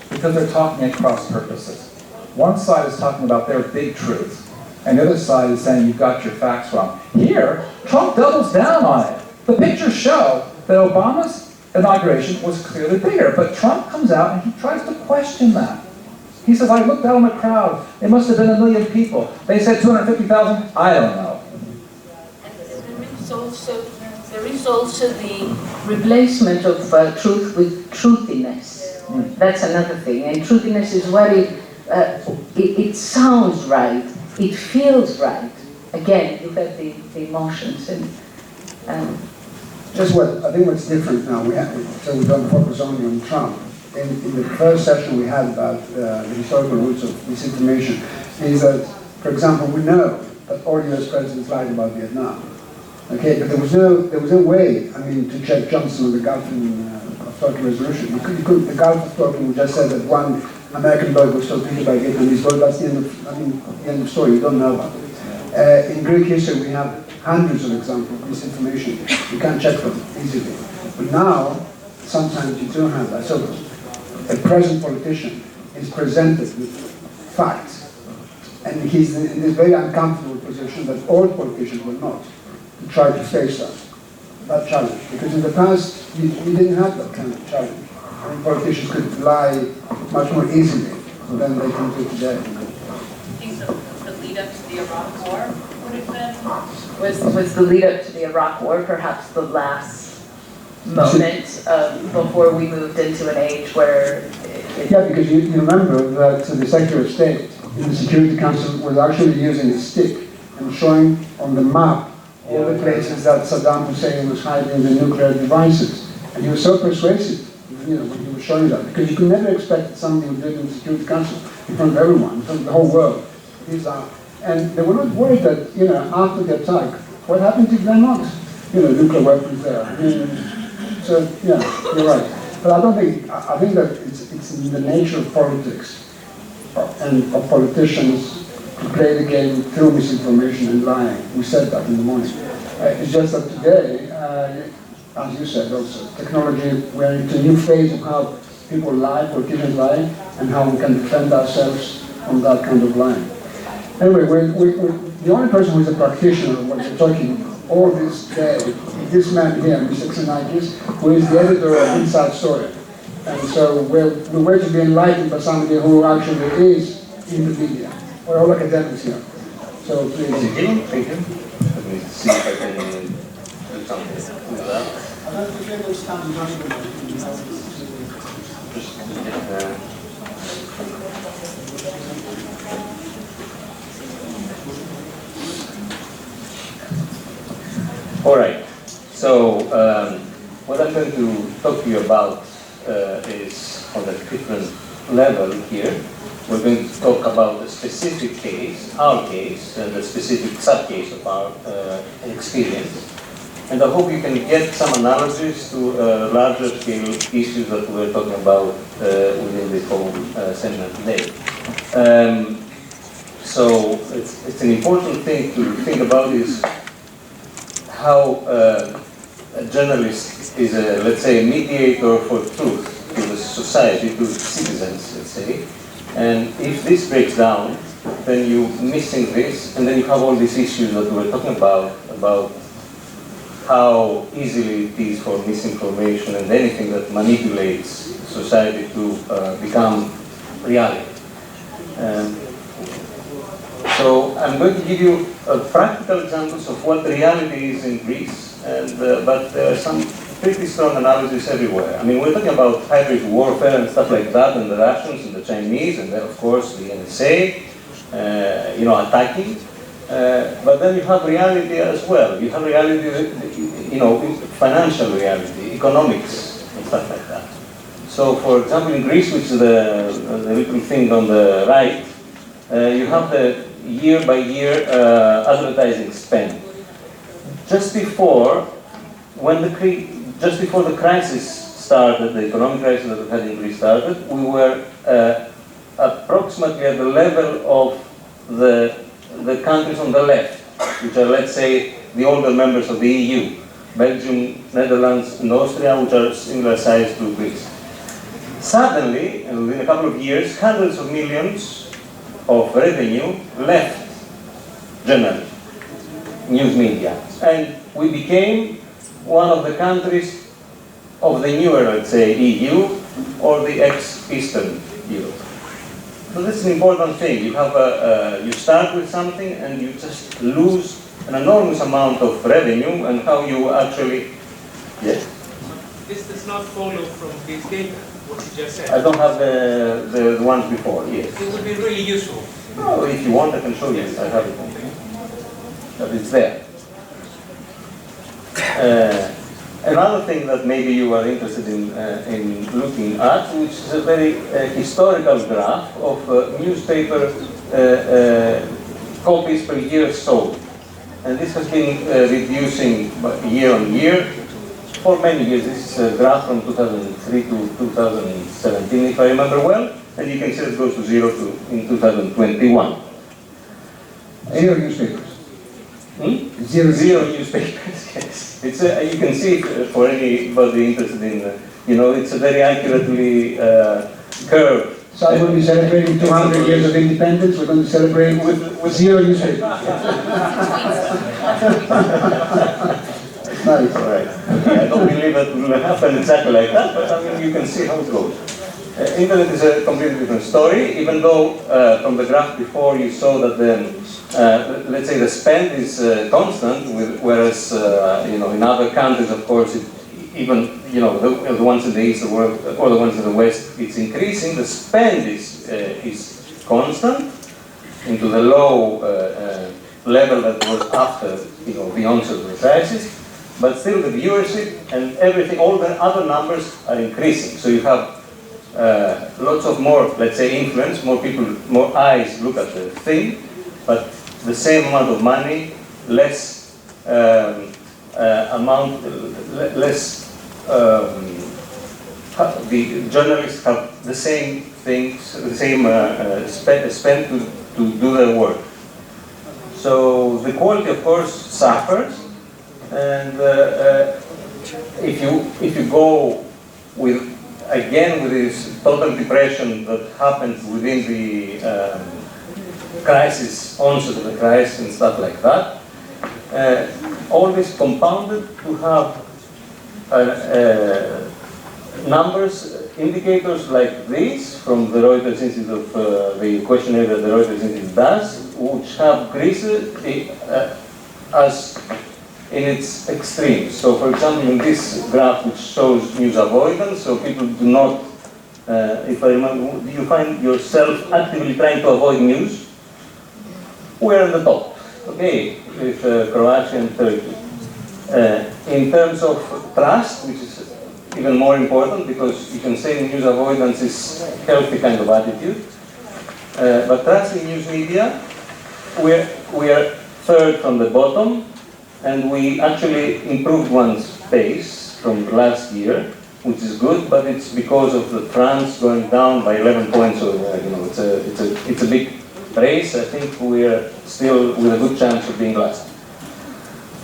because they're talking at cross purposes. One side is talking about their big truths, and the other side is saying you've got your facts wrong. Here, Trump doubles down on it. The pictures show that Obama's inauguration was clearly bigger, but Trump comes out and he tries to question that. He says, I looked out on the crowd, it must have been 1 million people. They said 250,000, I don't know. There is also the replacement of truth with truthiness. That's another thing. And truthiness is where it sounds right, it feels right. Again, you have the emotions. I think what's different now, so we don't focus only on Trump. In the first session we had about the historical roots of disinformation, is that, for example, we know that all US presidents lied about Vietnam. Okay, but there was no way, to check Johnson on the Gulf of Tonkin resolution. The Gulf of Tonkin, we just said that one American boat was torpedoed by a Vietnamese boat. That's the end of, the end of the story. You don't know about it. In Greek history, we have hundreds of examples of misinformation. You can't check them easily. But now, sometimes you do have that. So a present politician is presented with facts, and he's in this very uncomfortable position that all politicians will not. Try to face that challenge. Because in the past, we didn't have that kind of challenge. Politicians could lie much more easily than they can do today. I think the lead up to the Iraq War would have been Was the lead up to the Iraq War perhaps the last moment before we moved into an age where Yeah, because you remember that the Secretary of State in the Security Council was actually using a stick and showing on the map all the places that Saddam Hussein was hiding the nuclear devices. And he was so persuasive, when he was showing that, because you could never expect that somebody would do it in the Security Council in front of everyone, in front of the whole world. And they were not worried that, after the attack, what happened if they're not, nuclear weapons there? So, yeah, you're right. But I think that it's in the nature of politics and of politicians to play the game through misinformation and lying. We said that in the morning. It's just that today, as you said also, technology, we're into a new phase of how people lie, politicians lie, and how we can defend ourselves from that kind of lying. Anyway, the only person who is a practitioner of what we're talking about all this day is this man here, Mr. Xenakis, who is the editor of Inside Story. And so we're waiting to be enlightened by somebody who actually is in the media. We're all academics here. So please. Thank you. Let me see if I can do something with that. All right. So what I'm going to talk to you about is on a different level here. We're going to talk about a specific case, our case, and a specific sub-case of our experience. And I hope you can get some analogies to larger scale issues that we're talking about within the whole seminar today. So it's an important thing to think about is how a journalist is, let's say, a mediator for truth to the society, to citizens, let's say. And if this breaks down, then you're missing this, and then you have all these issues that we were talking about how easily it is for misinformation and anything that manipulates society to become reality. So I'm going to give you practical examples of what reality is in Greece, but there are some pretty strong analogies everywhere. I mean, we're talking about hybrid warfare and stuff like that, and the Russians and the Chinese, and then of course the NSA, attacking. But then you have reality as well. You have reality, financial reality, economics, and stuff like that. So, for example, in Greece, which is the little thing on the right, you have the year-by-year advertising spend. Just before the crisis started, the economic crisis that we had in Greece started, we were approximately at the level of the countries on the left, which are, let's say, the older members of the EU, Belgium, Netherlands, and Austria, which are similar size to Greece. Suddenly, and within a couple of years, hundreds of millions of revenue left journalism, news media, and we became one of the countries of the newer, let's say, EU or the ex-Eastern Europe. So that's an important thing. You have you start with something and you just lose an enormous amount of revenue, and how you actually, yes? This does not follow from this data, what you just said. I don't have the ones before, yes. It would be really useful. Oh, if you want, I can show you. I have it. But it's there. Another thing that maybe you are interested in looking at, which is a very historical graph of newspaper copies per year sold. And this has been reducing year on year for many years. This is a graph from 2003 to 2017, if I remember well. And you can see it goes to zero in 2021. Zero newspapers. Zero newspapers, yes. It's you can see it for anybody interested in, it's a very accurately curved. So we're going to be celebrating 200 years of independence. We're going to celebrate with zero newspapers. Nice. All right. Okay. I don't believe that will happen exactly like that, but I mean, you can see how it goes. Internet is a completely different story, even though from the graph before you saw that the, let's say the spend is constant, whereas in other countries, of course, even the ones in the east or the ones in the west, it's increasing. The spend is constant into the low level that was after the onset of the crisis, but still the viewership and everything, all the other numbers are increasing. So you have lots of more, let's say, influence, more people, more eyes look at the thing, but the same amount of money, less the journalists have the same things, the same spend to do their work. So the quality, of course, suffers, and if you go with this total depression that happened within the crisis, onset of the crisis and stuff like that, always compounded to have numbers, indicators like this from the Reuters Institute of the questionnaire that the Reuters Institute does, which have Greece as in its extremes. So, for example, in this graph which shows news avoidance, so people do not, if I remember, do you find yourself actively trying to avoid news? We're on the top, okay, with Croatia and Turkey. In terms of trust, which is even more important because you can say news avoidance is a healthy kind of attitude, but trust in news media, we are third from the bottom, and we actually improved one's pace from last year, which is good, but it's because of the France going down by 11 points. So it's a big race. I think we are still with a good chance of being last.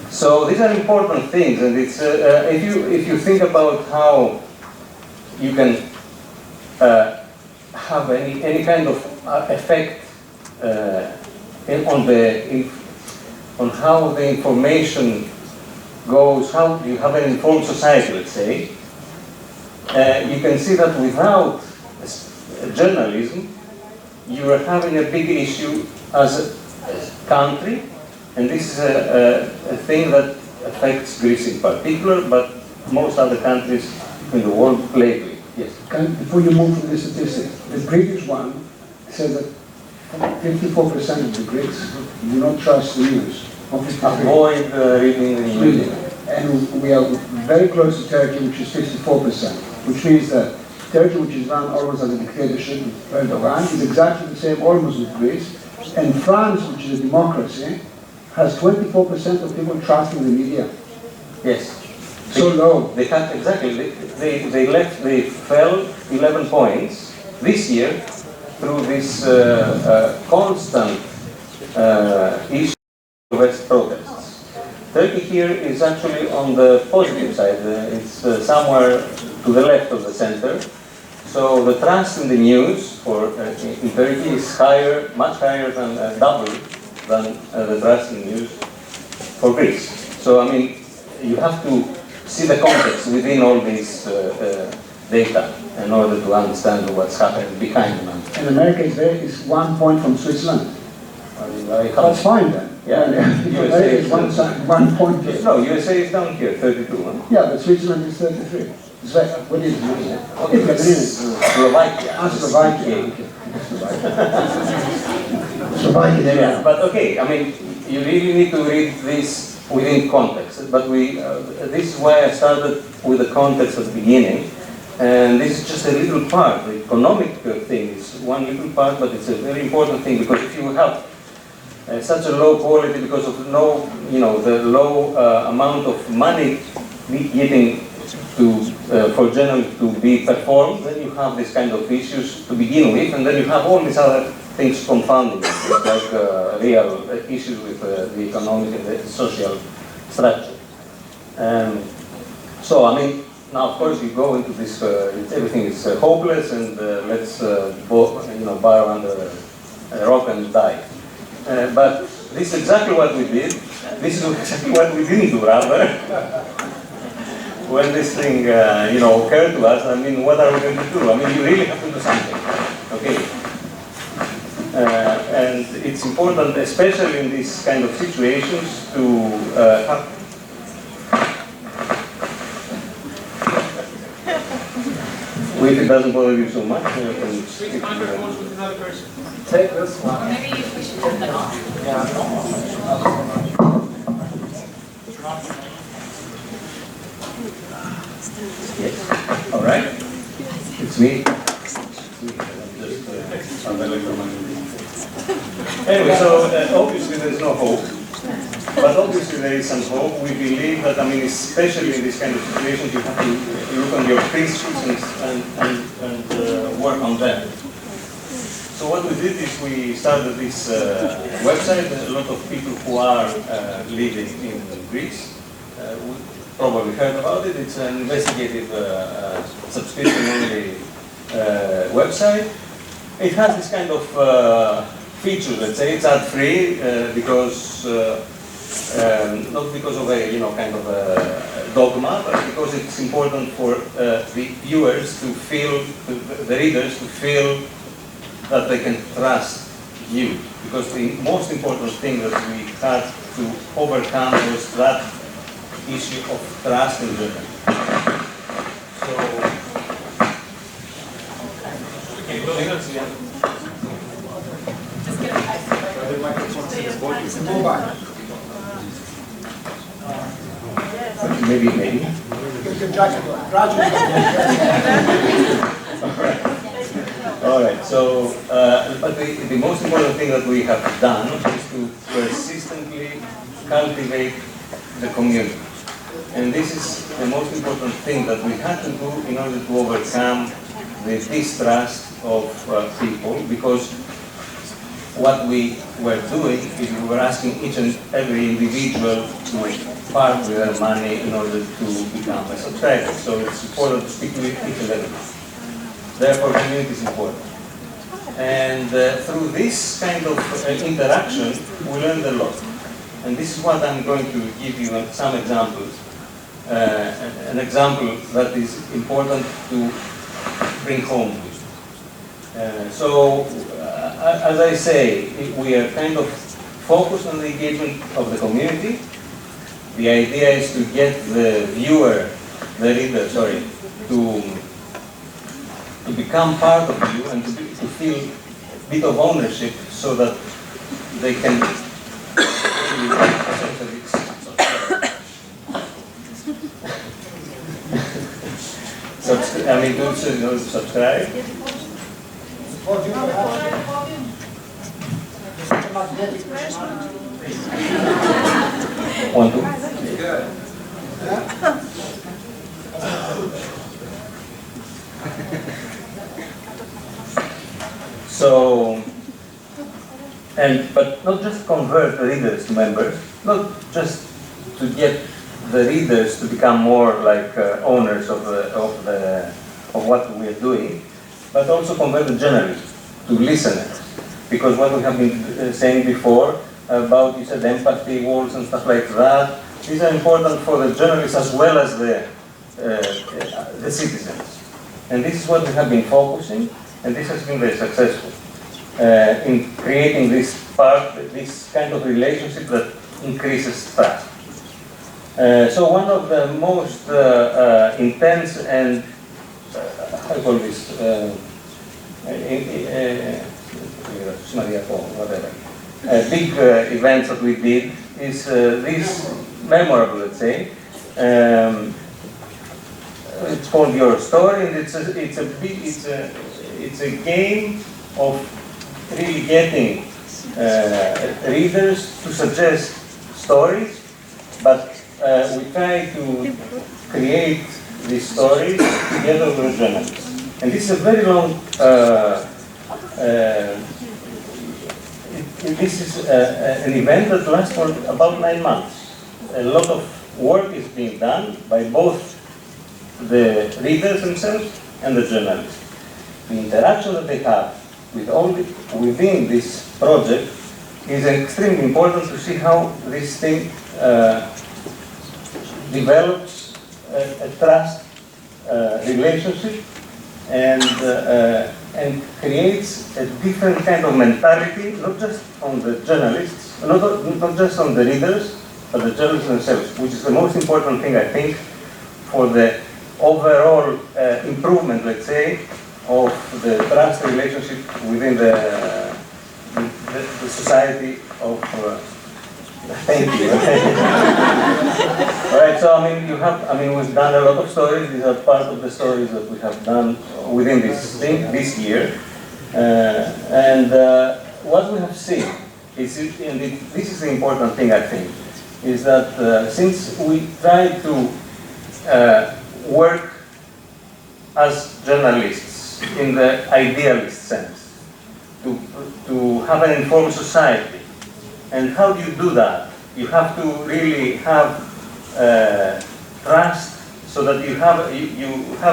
So these are important things, and it's if you think about how you can have any kind of effect on how the information goes, how you have an informed society, let's say, you can see that without journalism, you are having a big issue as a country, and this is a thing that affects Greece in particular, but most other countries in the world lately. Yes. Before you move from this statistic, the previous one says that 54% of the Greeks do not trust the news. Avoid reading the news. And we are very close to Turkey, which is 54%, which means that Turkey, which is run almost as a dictatorship with Erdogan, is exactly the same almost with Greece. And France, which is a democracy, has 24% of people trusting the media. Yes. So low. They had, exactly. They fell 11 points this year through this constant issue of West protests. Turkey here is actually on the positive side. It's somewhere to the left of the center. So the trust in the news in Turkey is higher, much higher than double than the trust in news for Greece. So I mean, you have to see the context within all these data in order to understand what's happening behind them. And America is 1 point from Switzerland. That's fine then. Yeah, USA is 1 point. No, USA is down here, 32. Huh? Yeah, but Switzerland is 33. It's like, what is it? Slovakia. Slovakia. Slovakia. Yeah, but okay, I mean, you really need to read this within context. But this is why I started with the context at the beginning. And this is just a little part. The economic thing is one little part, but it's a very important thing because if you have such a low quality because of the low amount of money getting for journalists to be performed, then you have this kind of issues to begin with, and then you have all these other things confounding it, like real issues with the economic and the social structure. So, I mean, now of course you go into this, everything is hopeless, and let's burrow under a rock and die. But this is exactly what we did. This is exactly what we didn't do, rather. when this thing, you know, occurred to us, I mean, what are we going to do? I mean, you really have to do something, okay? And it's important, especially in these kind of situations, to have. If it doesn't bother you so much, you can Switch microphones with another person. Take this one. Or maybe we should turn them off. Yes. All right. It's me. Anyway, so obviously there's no hope, but obviously there is some hope. We believe that, I mean, especially in this kind of situations, you have to look on your principles and work on them. So what we did is we started this website. A lot of people who are living in Greece probably heard about it. It's an investigative subscription-only website. It has this kind of feature, let's say. It's ad-free because not because of a kind of a dogma, but because it's important for the viewers to feel, the readers to feel that they can trust you. Because the most important thing that we had to overcome was that issue of trust in general. Maybe. All right. So, but the most important thing that we have done is to persistently cultivate the community, and this is the most important thing that we had to do in order to overcome the distrust of people, because what we were doing is we were asking each and every individual to part with their money in order to become a subscriber. So it's important to speak to each and every. Therefore, community is important. And through this kind of interaction, we learned a lot. And this is what I'm going to give you some examples. An example that is important to bring home. So, as I say, we are kind of focused on the engagement of the community. The idea is to get the viewer, the reader, sorry, to become part of you and to feel a bit of ownership so that they can subscribe. One, two. Good. So, but not just convert the readers to members, not just to get the readers to become more like owners of what we are doing, but also convert the journalists to listeners. Because what we have been saying before about, you said, empathy walls and stuff like that, these are important for the journalists as well as the citizens. And this is what we have been focusing, and this has been very successful in creating this kind of relationship that increases trust. So one of the most intense and, how do you call this, whatever, big events that we did is this memorable, let's say. It's called Your Story, and it's a game of really getting readers to suggest stories, but we try to create these stories together with the journalists. And this is a very long, this is an event that lasts for about 9 months. A lot of work is being done by both the readers themselves and the journalists. The interaction that they have with within this project is extremely important to see how this thing develops a trust relationship and creates a different kind of mentality, not just on the journalists, not just on the readers, but the journalists themselves, which is the most important thing, I think, for the overall improvement, let's say, of the trust relationship within the society of. Thank you. All right. So we've done a lot of stories. These are part of the stories that we have done within this year, and what we have seen is, and this is the important thing, I think, is that since we try to work as journalists in the idealist sense, to have an informed society. And how do you do that? You have to really have trust, so that you have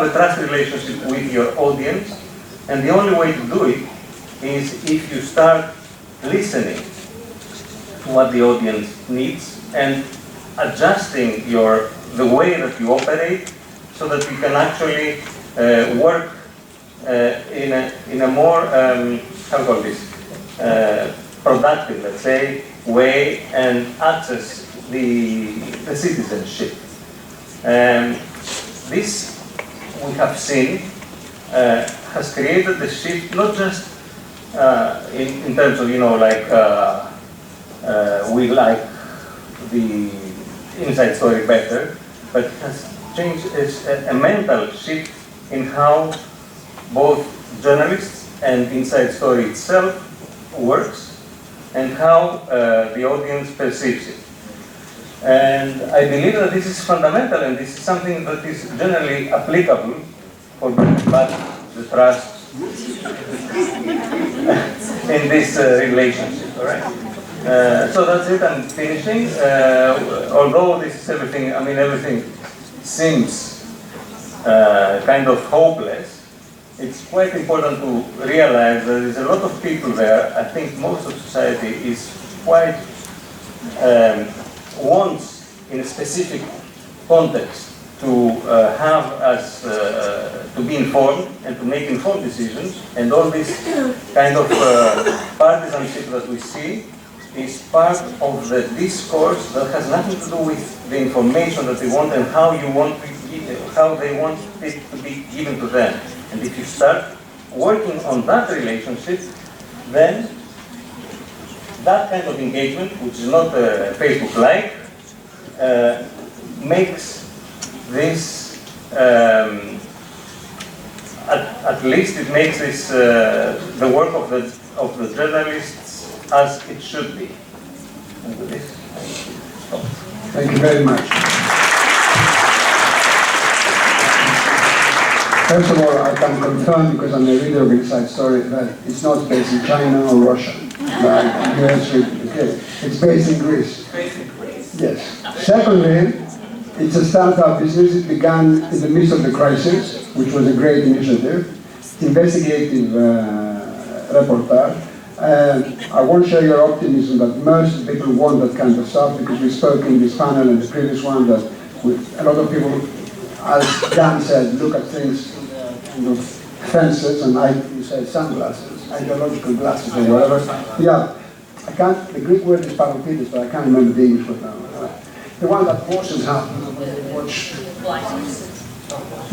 a trust relationship with your audience. And the only way to do it is if you start listening to what the audience needs and adjusting the way that you operate, so that you can actually work in a more productive, let's say, way and access the citizenship. This, we have seen, has created a shift, not just in terms of, we like the inside story better, but it has changed a mental shift in how both journalists and inside story itself works, and how the audience perceives it. And I believe that this is fundamental, and this is something that is generally applicable for the trust in this relationship. All right. So that's it. I'm finishing. Although this is everything, everything seems kind of hopeless. It's quite important to realize that there's a lot of people there. I think most of society is quite wants, in a specific context, to to be informed and to make informed decisions. And all this kind of partisanship that we see is part of the discourse that has nothing to do with the information that they want and how they want it to be given to them. And if you start working on that relationship, then that kind of engagement, which is not Facebook-like, makes this, at least it makes this the work of the journalists as it should be. And with this, thank you very much. First of all, I can confirm, because I'm a reader of Inside Story, that it's not based in China or Russia. It's based in Greece. Yes. Secondly, it's a startup business. It began in the midst of the crisis, which was a great initiative, investigative reportage. I won't share your optimism that most people want that kind of stuff, because we spoke in this panel and the previous one that a lot of people, as Dan said, look at things through fences, and you said sunglasses, ideological glasses or whatever. Yeah, the Greek word is paropidis, but I can't remember the English word now. The one that forces how to watch.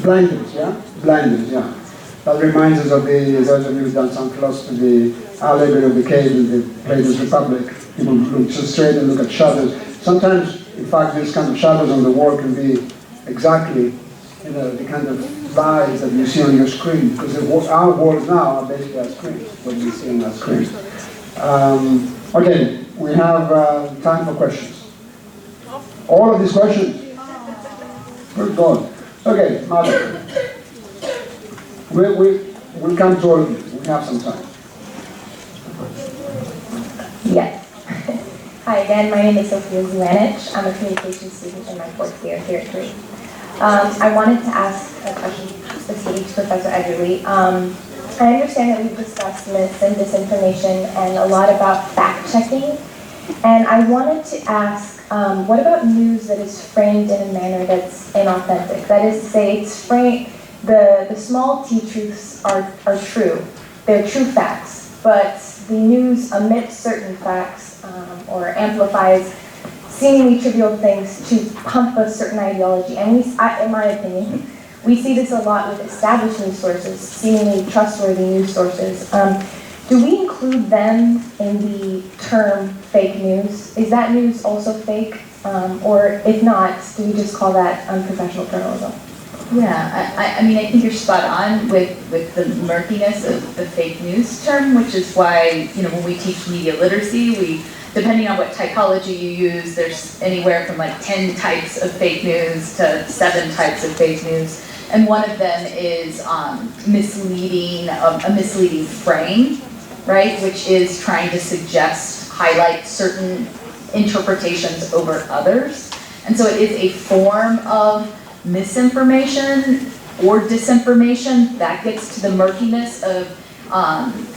Blinders, yeah? Blinders, yeah. That reminds us of those of you who've done some philosophy, the allegory of the cave in the Plato's Republic. People look so straight and look at shadows. Sometimes, in fact, these kind of shadows on the wall can be exactly, the kind of lies that you see on your screen, because our walls now are basically our screens, what we see on our screen. Okay, we have time for questions. All of these questions? Good God. Okay, Mother. We'll come to all of you. We have some time. Yes. Hi again, my name is Sophia Zuanich. I'm a communications student in my fourth year here at Greece. I wanted to ask a question specific to Professor Edgerly. I understand that we've discussed myths and disinformation and a lot about fact-checking. And I wanted to ask, what about news that is framed in a manner that's inauthentic? That is to say, it's framed, the small t truths are true. They're true facts, but the news omits certain facts or amplifies seemingly trivial things to pump a certain ideology. And in my opinion, we see this a lot with established news sources, seemingly trustworthy news sources. Do we include them in the term fake news? Is that news also fake? Or if not, do we just call that unprofessional journalism? Yeah, I mean, I think you're spot on with the murkiness of the fake news term, which is why, when we teach media literacy, depending on what typology you use, there's anywhere from like 10 types of fake news to 7 types of fake news. And one of them is misleading, a misleading frame, right? Which is trying to highlight certain interpretations over others. And so it is a form of misinformation or disinformation that gets to the murkiness of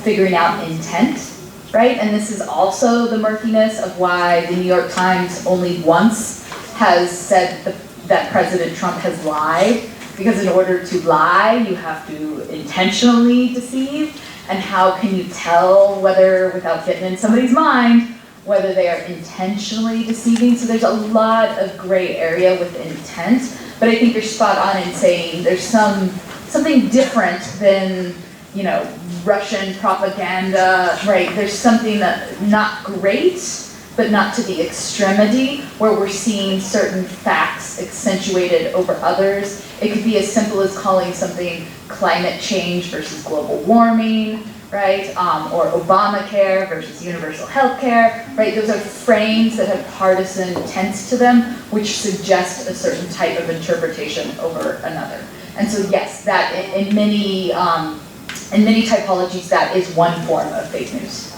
figuring out intent, right? And this is also the murkiness of why the New York Times only once has said that President Trump has lied, because in order to lie, you have to intentionally deceive. And how can you tell whether, without getting in somebody's mind, whether they are intentionally deceiving? So there's a lot of gray area with intent. But I think you're spot on in saying there's something different than, Russian propaganda, right? There's something that not great, but not to the extremity, where we're seeing certain facts accentuated over others. It could be as simple as calling something climate change versus global warming, right? Or Obamacare versus universal health care, right? Those are frames that have partisan tints to them, which suggest a certain type of interpretation over another. And so yes, that in many typologies, that is one form of fake news.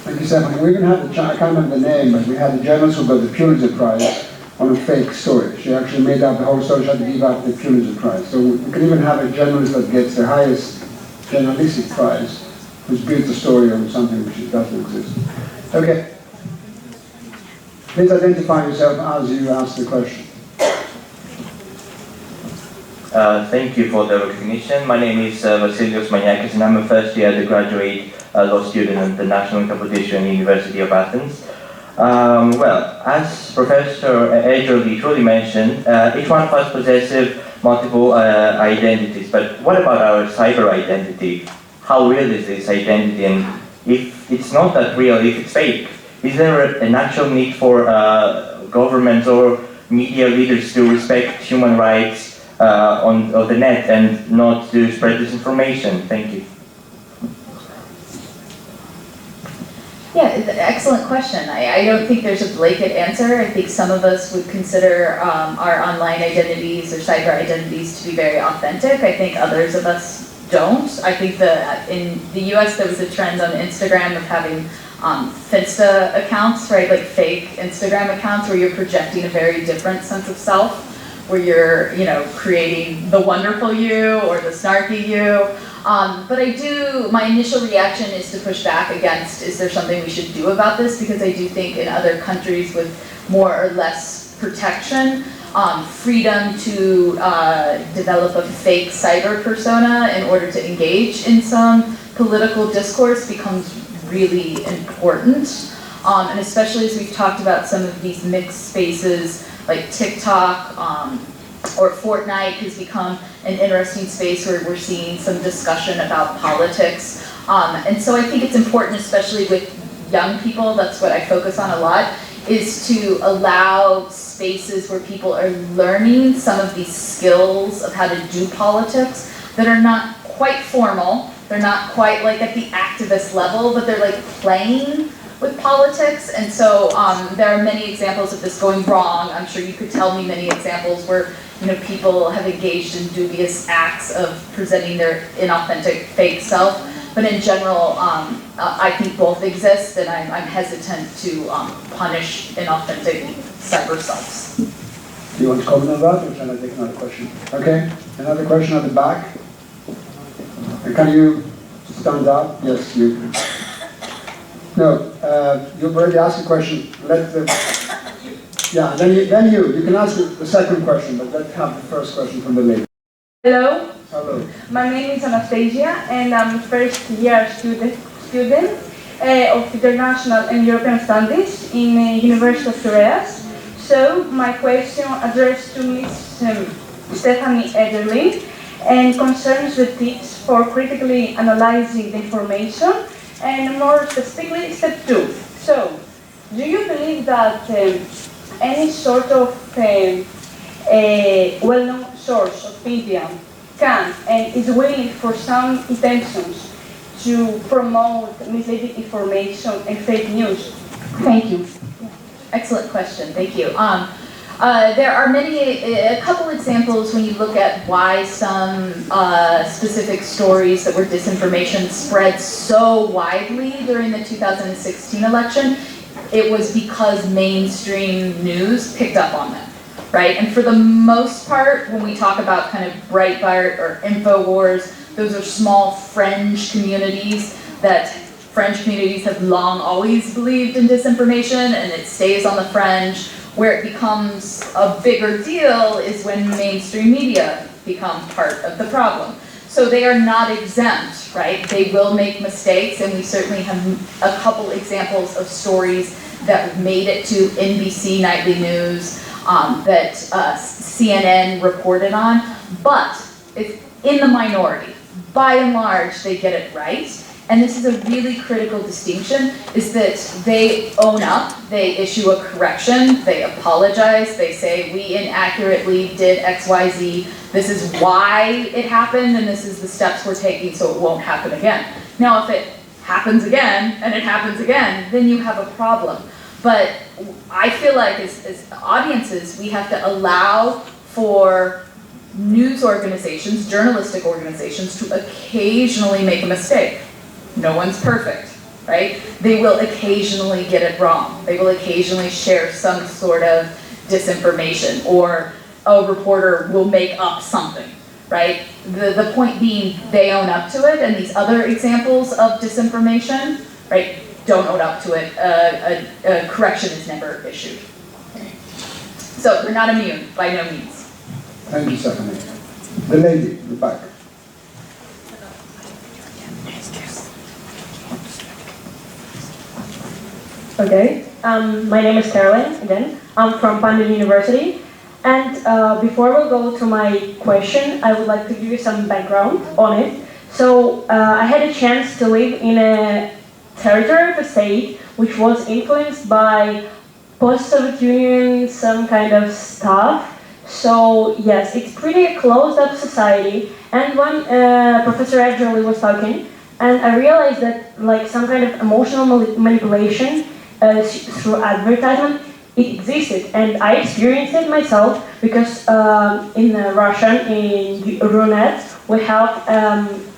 Thank you, Stephanie. We even had I can't remember the name, but we had a journalist who got the Pulitzer Prize on a fake story. She actually made out the whole story. She had to give out the Pulitzer Prize. So we can even have a journalist that gets the highest journalistic prize, who's built a story on something which doesn't exist. Okay. Please identify yourself as you ask the question. Thank you for the recognition. My name is Vasilios Maniakis, and I'm a first year undergraduate law student at the National Panteion University of Athens. Well, as Professor Edgerly truly mentioned, each one of us possesses multiple identities, but what about our cyber identity? How real is this identity? And if it's not that real, if it's fake, is there an actual need for governments or media leaders to respect human rights on the net and not to spread disinformation? Thank you. Yeah, excellent question. I don't think there's a blanket answer. I think some of us would consider our online identities or cyber identities to be very authentic. I think others of us don't. I think that in the US there was a trend on Instagram of having Finsta accounts, right? Like fake Instagram accounts where you're projecting a very different sense of self, where you're, creating the wonderful you or the snarky you. But my initial reaction is to push back against, is there something we should do about this? Because I do think in other countries with more or less protection, freedom to develop a fake cyber persona in order to engage in some political discourse becomes really important. And especially as we've talked about some of these mixed spaces like TikTok, or Fortnite has become an interesting space where we're seeing some discussion about politics. And so I think it's important, especially with young people, that's what I focus on a lot, is to allow spaces where people are learning some of these skills of how to do politics that are not quite formal, they're not quite like at the activist level, but they're like playing with politics. And so there are many examples of this going wrong. I'm sure you could tell me many examples where people have engaged in dubious acts of presenting their inauthentic fake self. But in general, I think both exist, and I'm hesitant to punish inauthentic cyber selves. Do you want to comment on that, or shall I take another question? Okay, another question at the back. And can you stand up? Yes, you. No, you've already asked a question. Let the... Yeah, then you can ask the second question, but let's have the first question from the lady. Hello. Hello. My name is Anastasia, and I'm first year student of International and European Studies in University of Piraeus. So my question addressed to Ms. Stephanie Ederling and concerns the tips for critically analyzing the information and more specifically step 2. So, do you believe that any sort of well-known source of media can and is willing for some intentions to promote misleading information and fake news? Thank you. Excellent question, thank you. There are a couple examples when you look at why some specific stories that were disinformation spread so widely during the 2016 election. It was because mainstream news picked up on them, right? And for the most part, when we talk about kind of Breitbart or InfoWars, those are small fringe communities that French communities have long always believed in disinformation, and it stays on the fringe. Where it becomes a bigger deal is when mainstream media become part of the problem. So they are not exempt, right? They will make mistakes, and we certainly have a couple examples of stories that made it to NBC Nightly News that CNN reported on, but it's in the minority. By and large, they get it right. And this is a really critical distinction, is that they own up, they issue a correction, they apologize, they say, we inaccurately did X, Y, Z, this is why it happened, and this is the steps we're taking so it won't happen again. Now, if it happens again, and it happens again, then you have a problem. But I feel like as audiences, we have to allow for news organizations, journalistic organizations, to occasionally make a mistake. No one's perfect, right? They will occasionally get it wrong. They will occasionally share some sort of disinformation, or a reporter will make up something, right? The point being, they own up to it, and these other examples of disinformation, right, don't own up to it. A correction is never issued. So we're not immune, by no means. Thank you, Stephanie. The lady in the back. Okay, my name is Caroline, again. I'm from Panteion University. And before we go to my question, I would like to give you some background on it. So I had a chance to live in a territory of a state which was influenced by post-Soviet Union, some kind of stuff. So yes, it's pretty closed-up society. And when Professor Adjali was talking, and I realized that like some kind of emotional manipulation through advertisement, it existed, and I experienced it myself because in Russian, in Runet, we have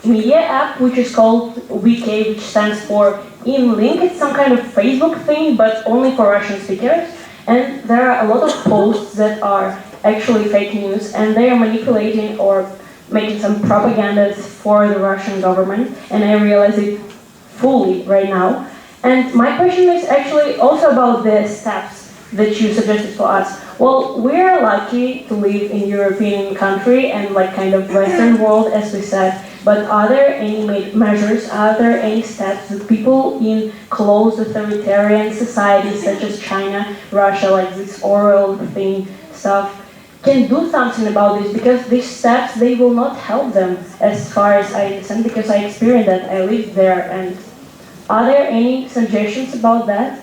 media app which is called VK, which stands for InLink. It's some kind of Facebook thing, but only for Russian speakers. And there are a lot of posts that are actually fake news, and they are manipulating or making some propagandas for the Russian government, and I realize it fully right now. And my question is actually also about the steps that you suggested for us. Well, we're lucky to live in European country and like kind of Western world, as we said, but are there any measures, are there any steps that people in closed authoritarian societies such as China, Russia, like this oral thing stuff, can do something about this? Because these steps, they will not help them as far as I understand, because I experienced that, I lived there. And are there any suggestions about that?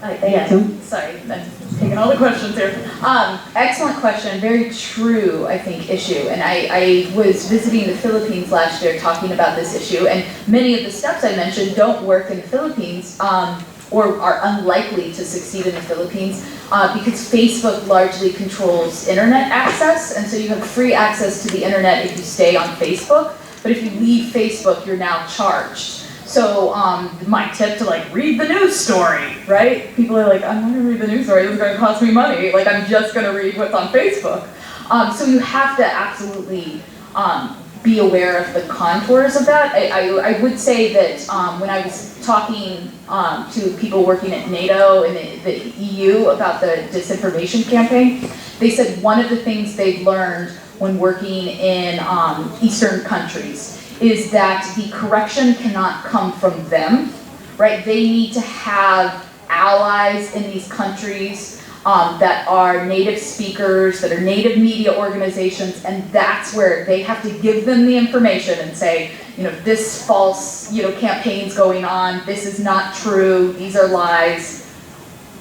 Yes. Sorry, I'm taking all the questions here. Excellent question, very true, I think, issue. And I was visiting the Philippines last year talking about this issue, and many of the steps I mentioned don't work in the Philippines, or are unlikely to succeed in the Philippines, because Facebook largely controls internet access, and so you have free access to the internet if you stay on Facebook, but if you leave Facebook, you're now charged. So my tip to like read the news story, right? People are like, I'm not gonna read the news story, this is gonna cost me money. Like I'm just gonna read what's on Facebook. So you have to absolutely be aware of the contours of that. I would say that when I was talking to people working at NATO and the EU about the disinformation campaign, they said one of the things they've learned when working in Eastern countries is that the correction cannot come from them, right? They need to have allies in these countries that are native speakers, that are native media organizations, and that's where they have to give them the information and say, you know, this false, you know, campaign's going on, this is not true, these are lies.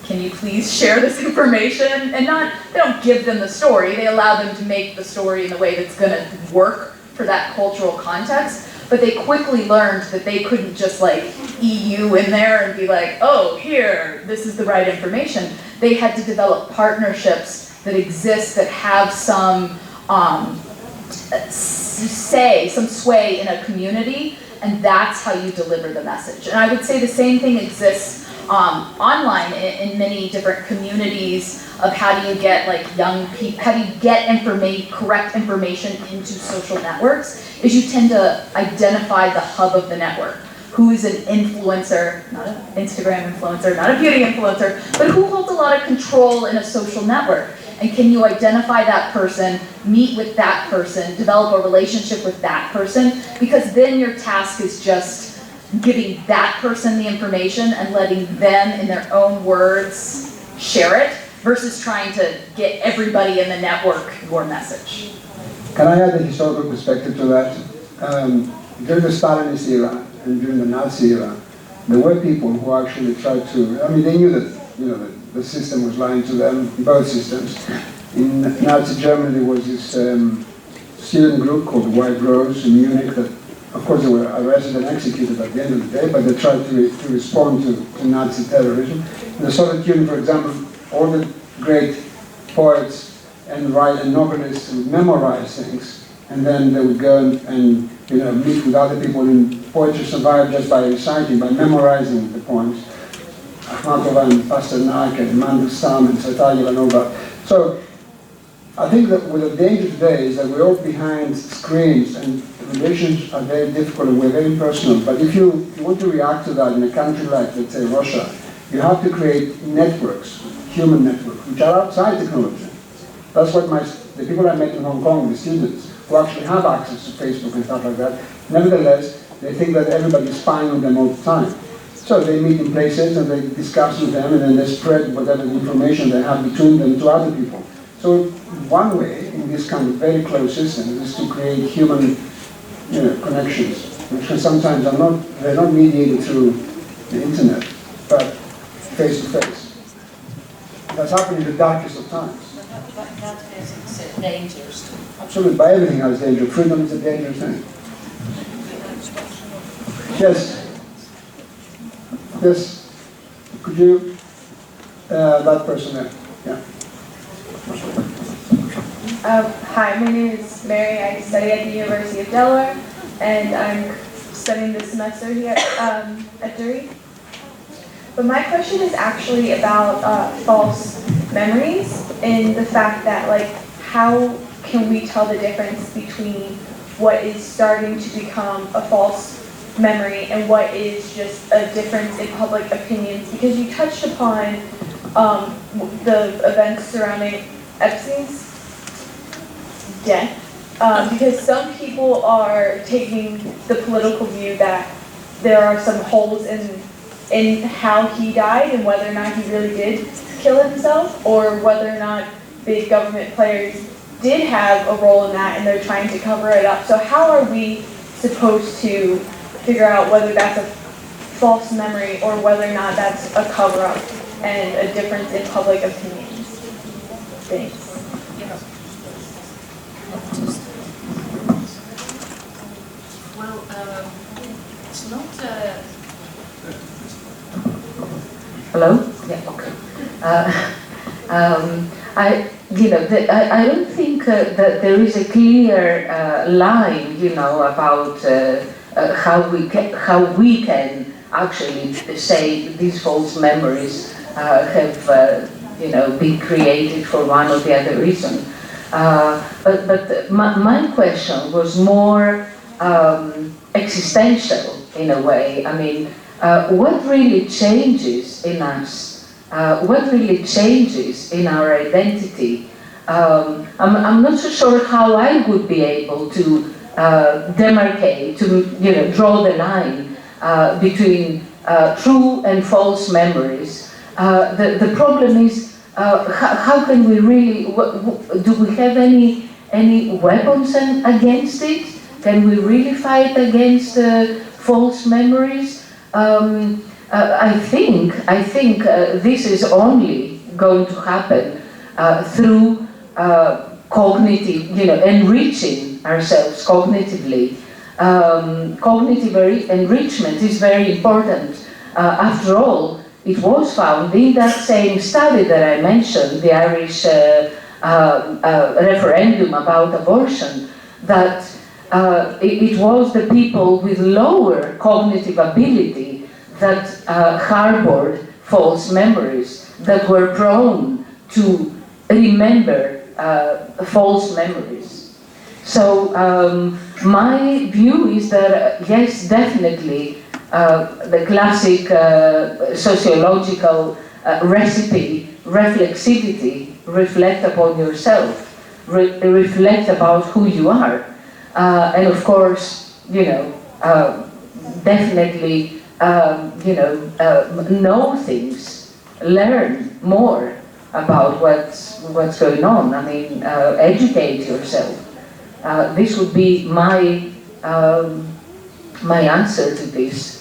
Can you please share this information? And they don't give them the story, they allow them to make the story in the way that's gonna work for that cultural context. But they quickly learned that they couldn't just like EU in there and be like, oh, here, this is the right information. They had to develop partnerships that exist that have some some sway in a community, and that's how you deliver the message. And I would say the same thing exists online in many different communities of how do you get like young people, how do you get correct information into social networks, is you tend to identify the hub of the network. Who is an influencer, not an Instagram influencer, not a beauty influencer, but who holds a lot of control in a social network? And can you identify that person, meet with that person, develop a relationship with that person? Because then your task is just giving that person the information and letting them, in their own words, share it, versus trying to get everybody in the network your message. Can I add a historical perspective to that? During the Stalinist era and during the Nazi era, there were people who actually tried to, I mean, they knew that, you know, the system was lying to them, both systems. In Nazi Germany, there was this student group called the White Rose in Munich that, of course, they were arrested and executed at the end of the day, but they tried to respond to Nazi terrorism. In the Soviet Union, for example, all the great poets and novelists would memorize things, and then they would go and you know, meet with other people, and poetry survived just by reciting, by memorizing the poems. Akhmatova and Pasternak and Mandelstam and Tsvetaeva and all that. So I think that with the danger today is that we're all behind screens and relations are very difficult and we're very impersonal. But if you want to react to that in a country like, let's say, Russia, you have to create networks, human networks, which are outside technology. That's what the people I met in Hong Kong, the students, who actually have access to Facebook and stuff like that, nevertheless, they think that everybody's spying on them all the time. So they meet in places and they discuss with them and then they spread whatever information they have between them to other people. So one way in this kind of very closed system is to create human connections, which sometimes they're not mediated through the internet, but face to face. That's happening in the darkest of times. But that has its dangers too. Absolutely, but everything has danger. Freedom is a dangerous thing. Yes. Yes. Could you, that person there? Yeah. Hi, my name is Mary. I study at the University of Delaware, and I'm studying this semester here at Drury. But my question is actually about false memories and the fact that, like, how can we tell the difference between what is starting to become a false memory and what is just a difference in public opinions? Because you touched upon the events surrounding Epstein's death, because some people are taking the political view that there are some holes in how he died and whether or not he really did kill himself, or whether or not big government players did have a role in that and they're trying to cover it up. So how are we supposed to figure out whether that's a false memory or whether or not that's a cover-up and a difference in public opinions? Thanks. Well, it's not... Hello? Yeah, okay. I don't think that there is a clear line, about how we can actually say these false memories have, been created for one or the other reason. But my question was more existential in a way. I mean, what really changes in us? What really changes in our identity? I'm not so sure how I would be able to demarcate, to draw the line between true and false memories. The problem is, how can we really? Do we have any weapons against it? Can we really fight against false memories? I think this is only going to happen through cognitive, enriching ourselves cognitively. Cognitive enrichment is very important. After all, it was found in that same study that I mentioned, the Irish referendum about abortion, that it was the people with lower cognitive ability that harbored false memories, that were prone to remember false memories. So my view is that, yes, definitely, the classic sociological recipe, reflexivity, reflect upon yourself, reflect about who you are. And of course, definitely, know things, learn more about what's going on. I mean, educate yourself. This would be my answer to this.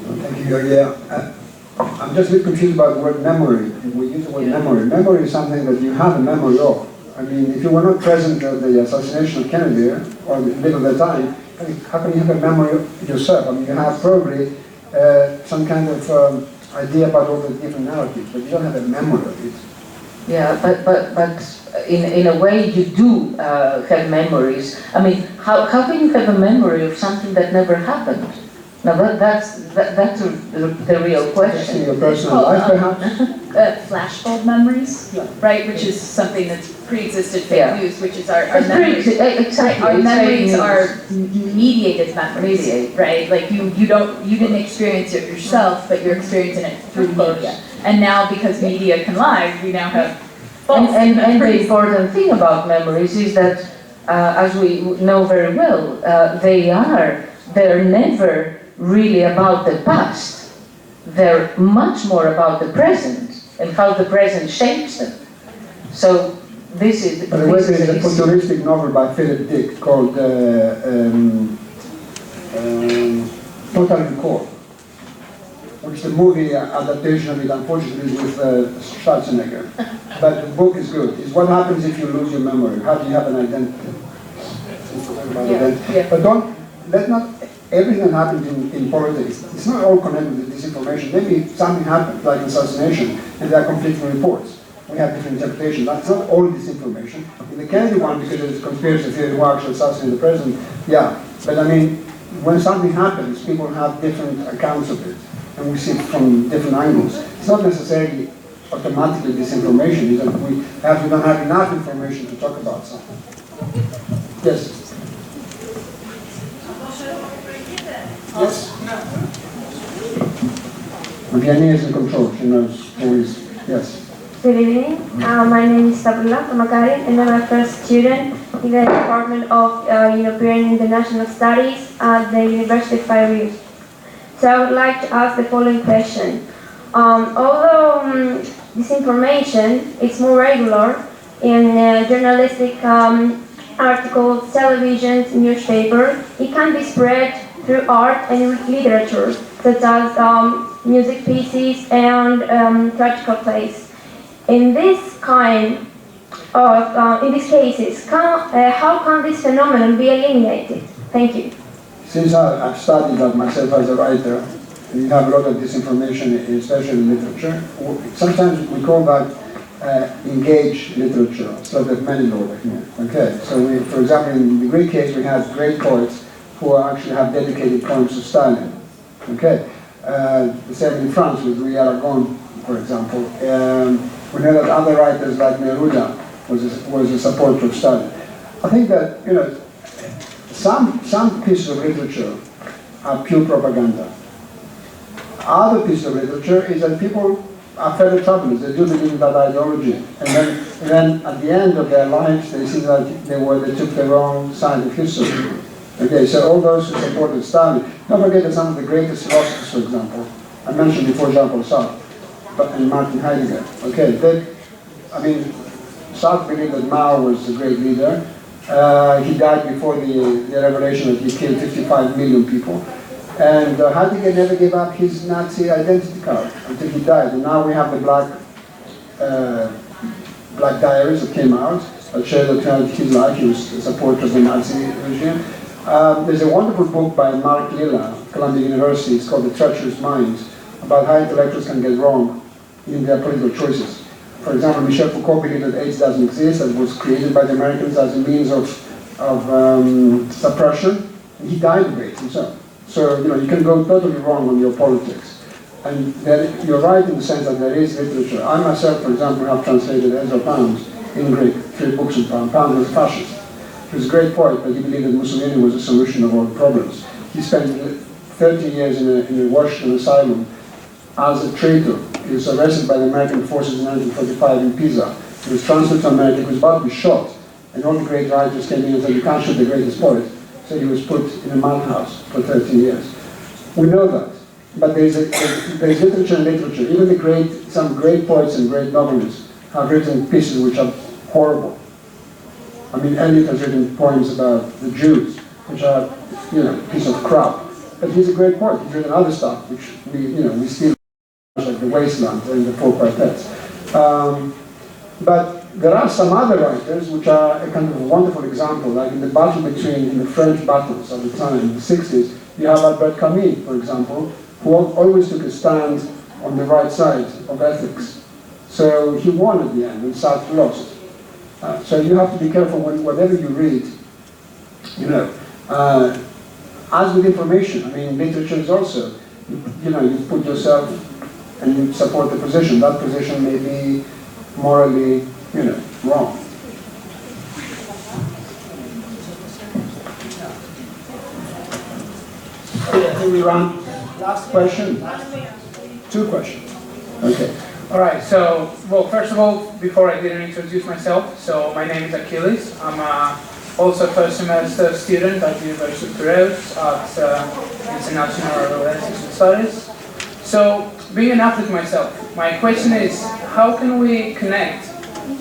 Thank you, Claudia. I'm just a bit confused about the word memory. We use the word memory. Memory is something that you have a memory of. I mean, if you were not present at the assassination of Kennedy, or the middle of the time, how can you have a memory of yourself? I mean, you have probably some kind of idea about all the different narratives, but you don't have a memory of it. Yeah, but in a way you do have memories. I mean, how can you have a memory of something that never happened? Now that's the real question. Your personal life, perhaps? Flashbulb memories, right? Which is something that's pre-existed fake news, which is our memories. Exactly. Our memories are mediated memories, right? Like you didn't experience it yourself, but you're experiencing it through media. And now, because media can lie, we now have false and memories. the important thing about memories is that, as we know very well, they're never really about the past. They're much more about the present and how the present shapes them. So this is. By the way, there's a futuristic novel by Philip Dick called Total Recall, which the movie adaptation of it, unfortunately, is with Schwarzenegger. But the book is good. It's what happens if you lose your memory. How do you have an identity? But let not everything that happens in politics, it's not all connected with disinformation. Maybe something happened, like assassination, and there are conflicting reports. We have different interpretations. That's not all disinformation. In the Kennedy one, because there's conspiracy theory who actually assassinated the president, yeah. But I mean, when something happens, people have different accounts of it, and we see it from different angles. It's not necessarily automatically disinformation. It's that we don't have enough information to talk about something. Yes. Yes. Vlavianos is in control. She knows who is. Yes. Good evening. My name is Sabrina Makari, and I'm a first student in the Department of European and International Studies at the University of Harvey. So I would like to ask the following question. Although disinformation is more regular in journalistic articles, television, newspaper, it can be spread through art and literature, such as music pieces and theatrical plays. In this kind of, in these cases, how can this phenomenon be eliminated? Thank you. Since I've studied that myself as a writer, and you have a lot of disinformation, especially in literature, sometimes we call that engaged literature, so that many over here. Okay, so for example, in the Greek case, we have great poets who actually have dedicated poems to Stalin. Okay, the same in France with Louis Aragon, for example. We know that other writers like Neruda was a supporter of Stalin. I think that, you know, some pieces of literature are pure propaganda. Other pieces of literature is that people are fellow travelers, they do believe in that ideology. And then at the end of their lives, they see that they took the wrong side of history. Okay, so all those who supported Stalin, don't forget that some of the greatest philosophers, for example, I mentioned before Jean-Paul Sartre, and Martin Heidegger. Okay, Sartre believed that Mao was a great leader. He died before the revelation that he killed 55 million people. And Heidegger never gave up his Nazi identity card until he died. And now we have the black diaries that came out that show that throughout his life he was a supporter of the Nazi regime. There's a wonderful book by Mark Lilla, Columbia University. It's called The Treacherous Mind, about how intellectuals can get wrong in their political choices. For example, Michel Foucault believed that AIDS doesn't exist, that it was created by the Americans as a means of suppression. And he died of AIDS himself. So, you know, you can go totally wrong on your politics. And you're right in the sense that there is literature. I myself, for example, have translated Ezra Pound in Greek, 3 books on Pound. Pound was a fascist. He was a great poet, but he believed that Mussolini was the solution of all the problems. He spent 30 years in a Washington asylum as a traitor. He was arrested by the American forces in 1945 in Pisa. He was transferred to America. He was about to be shot. And all the great writers came in and said, you can't shoot the greatest poet. So he was put in a madhouse for 13 years. We know that. But there's literature and literature. Even some great poets and great novelists have written pieces which are horrible. I mean, Eliot has written poems about the Jews, which are, you know, a piece of crap. But he's a great poet. He's written other stuff, which we still like The Wasteland and the Four Quartets. But there are some other writers which are a kind of a wonderful example, like in the French battles of the time, in the 60s, you have Albert Camus, for example, who always took a stand on the right side of ethics. So he won at the end, and Sartre lost. So you have to be careful whatever you read, you know. As with information, I mean, literature is also, you know, you put yourself and you support the position. That position may be morally, you know, wrong. Okay, I think we run. Last question. 2 questions. Okay. All right, so, well, first of all, before I didn't introduce myself, so my name is Achilles. I'm also a first semester student at the University of Piraeus at International Relations and Studies. So, being an athlete myself, my question is, how can we connect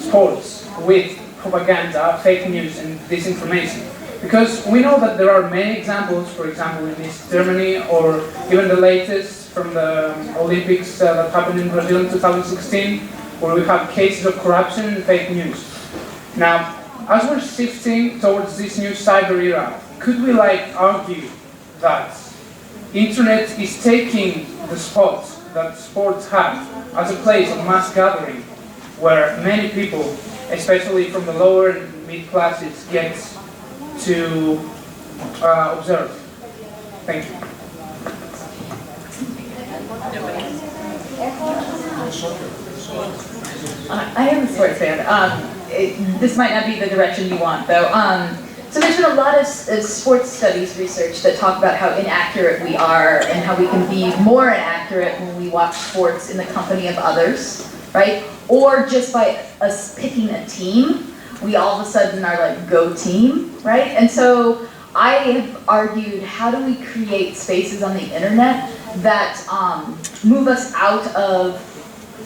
sports with propaganda, fake news, and disinformation? Because we know that there are many examples, for example, in East Germany, or even the latest from the Olympics that happened in Brazil in 2016, where we have cases of corruption and fake news. Now, as we're shifting towards this new cyber era, could we argue that internet is taking the spot that sports have as a place of mass gathering, where many people, especially from the lower and mid classes, get to observe? Thank you. I am a sports fan. This might not be the direction you want, though. So there's been a lot of sports studies research that talk about how inaccurate we are and how we can be more inaccurate when we watch sports in the company of others, right? Or just by us picking a team, we all of a sudden are go team, right? And so I have argued, how do we create spaces on the internet that move us out of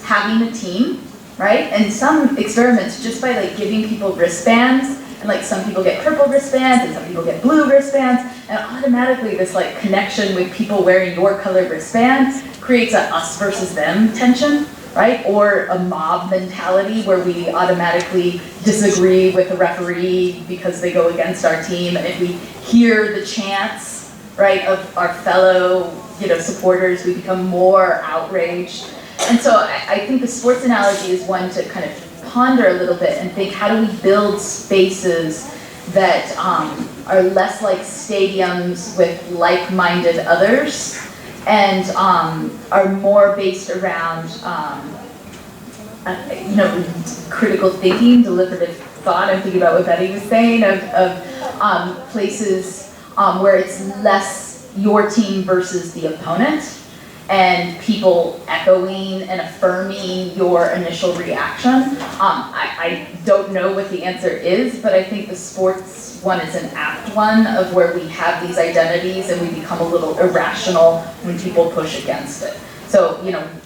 having a team, right? And some experiments, just by giving people wristbands, and some people get purple wristbands and some people get blue wristbands, and automatically this connection with people wearing your colored wristbands creates a us versus them tension, right? Or a mob mentality where we automatically disagree with the referee because they go against our team, and if we hear the chants, right, of our fellow supporters, we become more outraged. And so I think the sports analogy is one to kind of ponder a little bit and think, how do we build spaces that are less like stadiums with like-minded others and are more based around critical thinking, deliberative thought. I'm thinking about what Betty was saying of places where it's less your team versus the opponent, and people echoing and affirming your initial reaction. I don't know what the answer is, but I think the sports one is an apt one of where we have these identities and we become a little irrational when people push against it. So,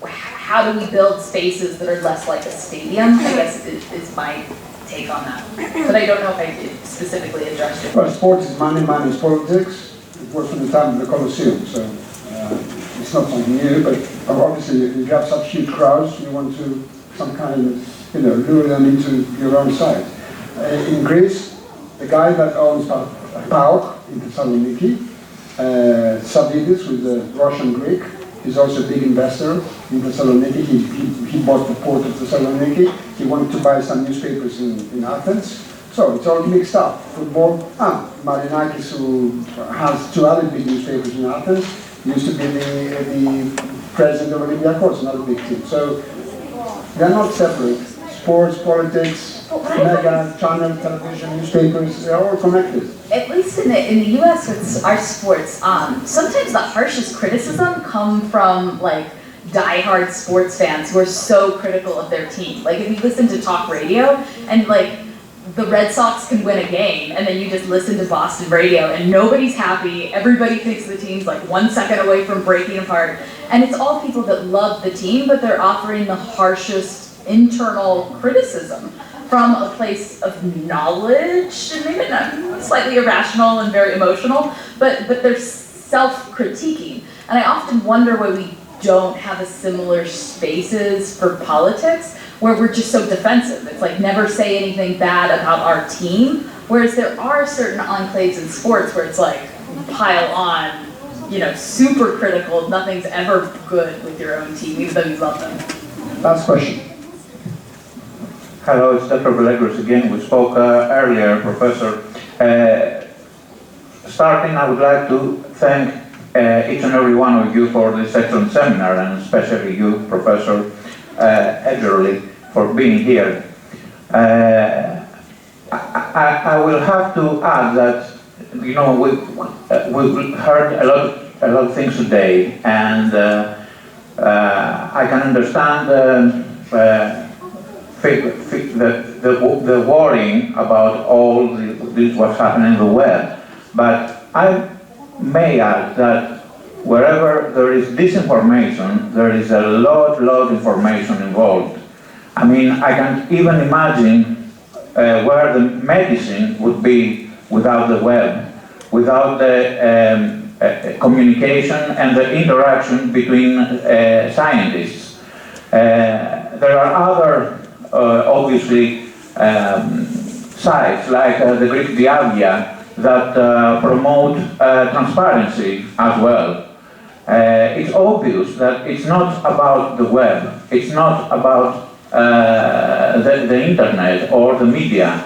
how do we build spaces that are less like a stadium, I guess is my take on that. But I don't know if I specifically addressed it. Well, sports is money, money is politics. It was from the time of the Colosseum, so it's not something new, but obviously if you have such huge crowds, you want to some kind of, lure them into your own side. In Greece, the guy that owns PAOK in Thessaloniki, Savvidis, who is a Russian Greek, he's also a big investor in Thessaloniki. He bought the port of Thessaloniki. He wanted to buy some newspapers in Athens. So it's all mixed up. Football, Marinakis, who has 2 other big newspapers in Athens, used to be the president of Olympiacos, another big team. So they're not separate. Sports, politics, mega, channel, television, newspapers, they're all connected. At least in the US with our sports, sometimes the harshest criticism come from diehard sports fans who are so critical of their team. Like if you listen to talk radio and the Red Sox can win a game and then you just listen to Boston radio and nobody's happy, everybody thinks the team's 1 second away from breaking apart. And it's all people that love the team, but they're offering the harshest internal criticism from a place of knowledge, and maybe not slightly irrational and very emotional, but they're self-critiquing. And I often wonder why we don't have a similar spaces for politics, where we're just so defensive. It's never say anything bad about our team, whereas there are certain enclaves in sports where it's pile on, super critical, nothing's ever good with your own team, even though you love them. Last question. Hello, it's Dr. Vlavianos again. We spoke earlier, Professor. Starting, I would like to thank each and every one of you for this excellent seminar, and especially you, Professor Edgerly, for being here. I will have to add that, we've heard a lot of things today, and I can understand the worrying about all this what's happening in the web, but I may add that wherever there is disinformation, there is a lot of information involved. I mean, I can't even imagine where the medicine would be without the web, without the communication and the interaction between scientists. There are other obviously sites like the Greek Diavia that promote transparency as well. It's obvious that it's not about the web, it's not about the internet or the media.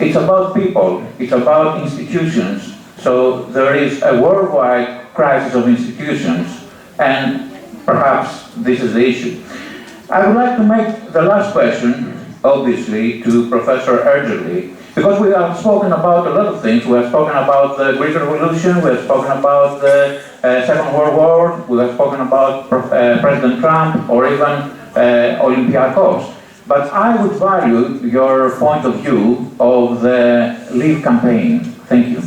It's about people, it's about institutions. So there is a worldwide crisis of institutions, and perhaps this is the issue. I would like to make the last question, obviously, to Professor Edgerly, because we have spoken about a lot of things. We have spoken about the Greek Revolution, we have spoken about the Second World War, we have spoken about President Trump, or even Olympiacos. But I would value your point of view of the Leave campaign. Thank you.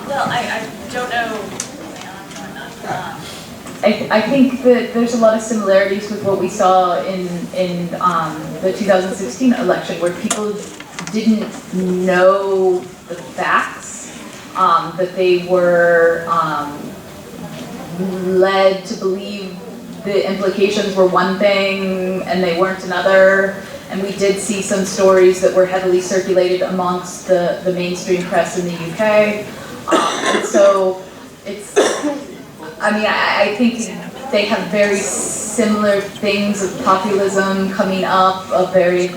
Well, I don't know. I think that there's a lot of similarities with what we saw in the 2016 election, where people didn't know the facts, that they were led to believe the implications were one thing and they weren't another. And we did see some stories that were heavily circulated amongst the mainstream press in the UK. And so it's, I think they have very similar things of populism coming up, a very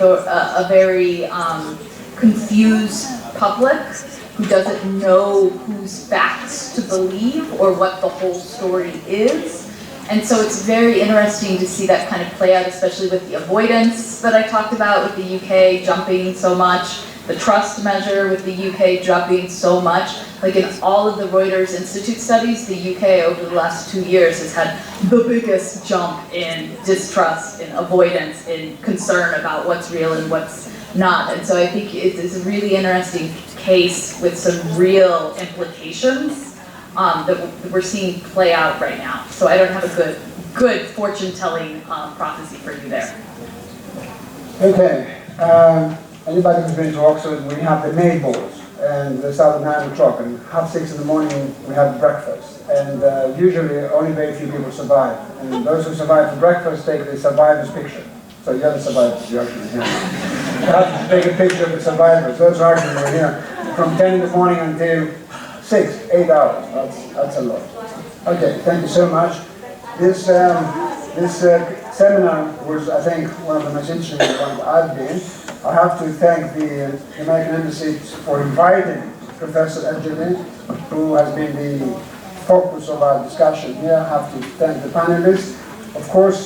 confused public who doesn't know whose facts to believe or what the whole story is. And so it's very interesting to see that kind of play out, especially with the avoidance that I talked about with the UK jumping so much, the trust measure with the UK jumping so much. Like in all of the Reuters Institute studies, the UK over the last 2 years has had the biggest jump in distrust, in avoidance, in concern about what's real and what's not. And so I think it's a really interesting case with some real implications that we're seeing play out right now. So I don't have a good fortune-telling prophecy for you there. Okay. Anybody who's been to Oxford, we have the May balls, and they start at 9 o'clock, and 6:30 in the morning we have breakfast. And usually only very few people survive. And those who survive for breakfast take the survivor's picture. So you're the survivors, you're actually here. You have to take a picture of the survivors. Those who actually were here from 10 in the morning until 8 hours. That's a lot. Okay, thank you so much. This seminar was, I think, one of the most interesting ones I've been. I have to thank the American Embassy for inviting Professor Edgerly, who has been the focus of our discussion here. I have to thank the panelists. Of course,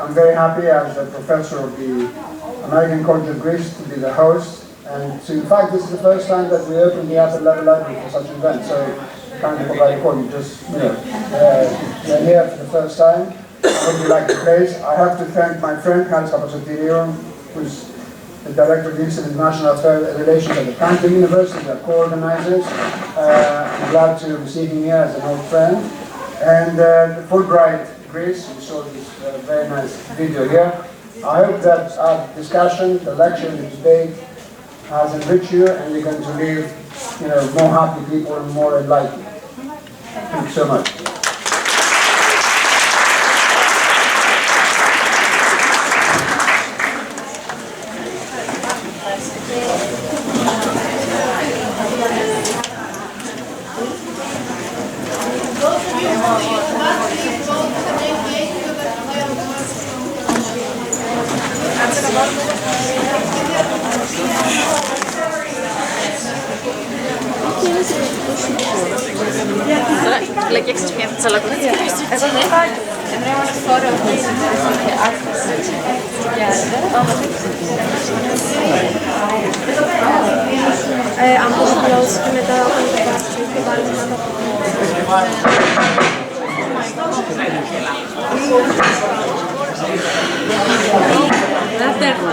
I'm very happy as a professor of the American College of Greece to be the host. And so, in fact, this is the first time that we opened the upper level library for such an event. So, kind of provide a call. You just, you're here for the first time. I hope you like the place. I have to thank my friend, Carydis, who's the Director of the Institute of International Relations at the Panteion University, the co-organizers. I'm glad to receive him here as an old friend. And the Fulbright Greece, we saw this very nice video here. I hope that our discussion, the lecture, and the debate has enriched you, and you're going to leave, more happy people and more enlightened. Thank you so much. Λέξεις μια τσαλακωτή. Εδώ δεν υπάρχει. Εμένα φορά και άρχισε. Αν το απλώσει και μετά όταν το πάρει και βάλει να το δεν αντέχω.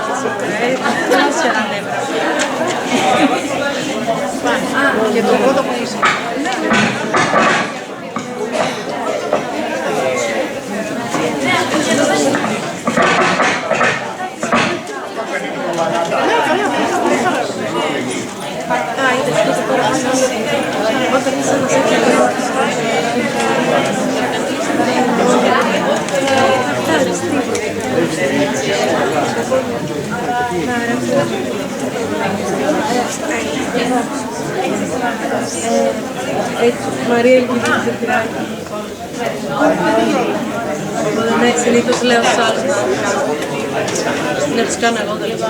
Δεν μας αντέχω. Και το πρώτο που είσαι. Μαρία Ελκυβίτη. Ναι, συνήθως λέω στους άλλους να τους κάνω εγώ το λίγο.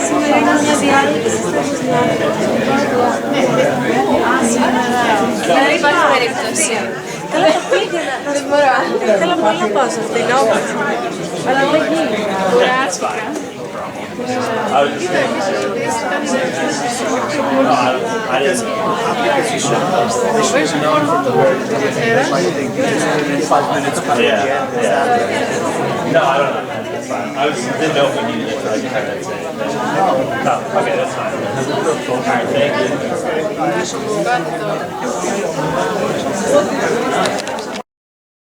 Σήμερα είναι μια διάλεξη δεν υπάρχει περίπτωση. Καλά το πήγαινα, δεν μπορώ. Θέλω πολύ να πάω σε αυτήν, αλλά δεν γίνει. Κουράστηκα. No, I don't know. That's fine. Didn't know if we needed it to like kind of say it. No, okay, that's fine. All right, thank you.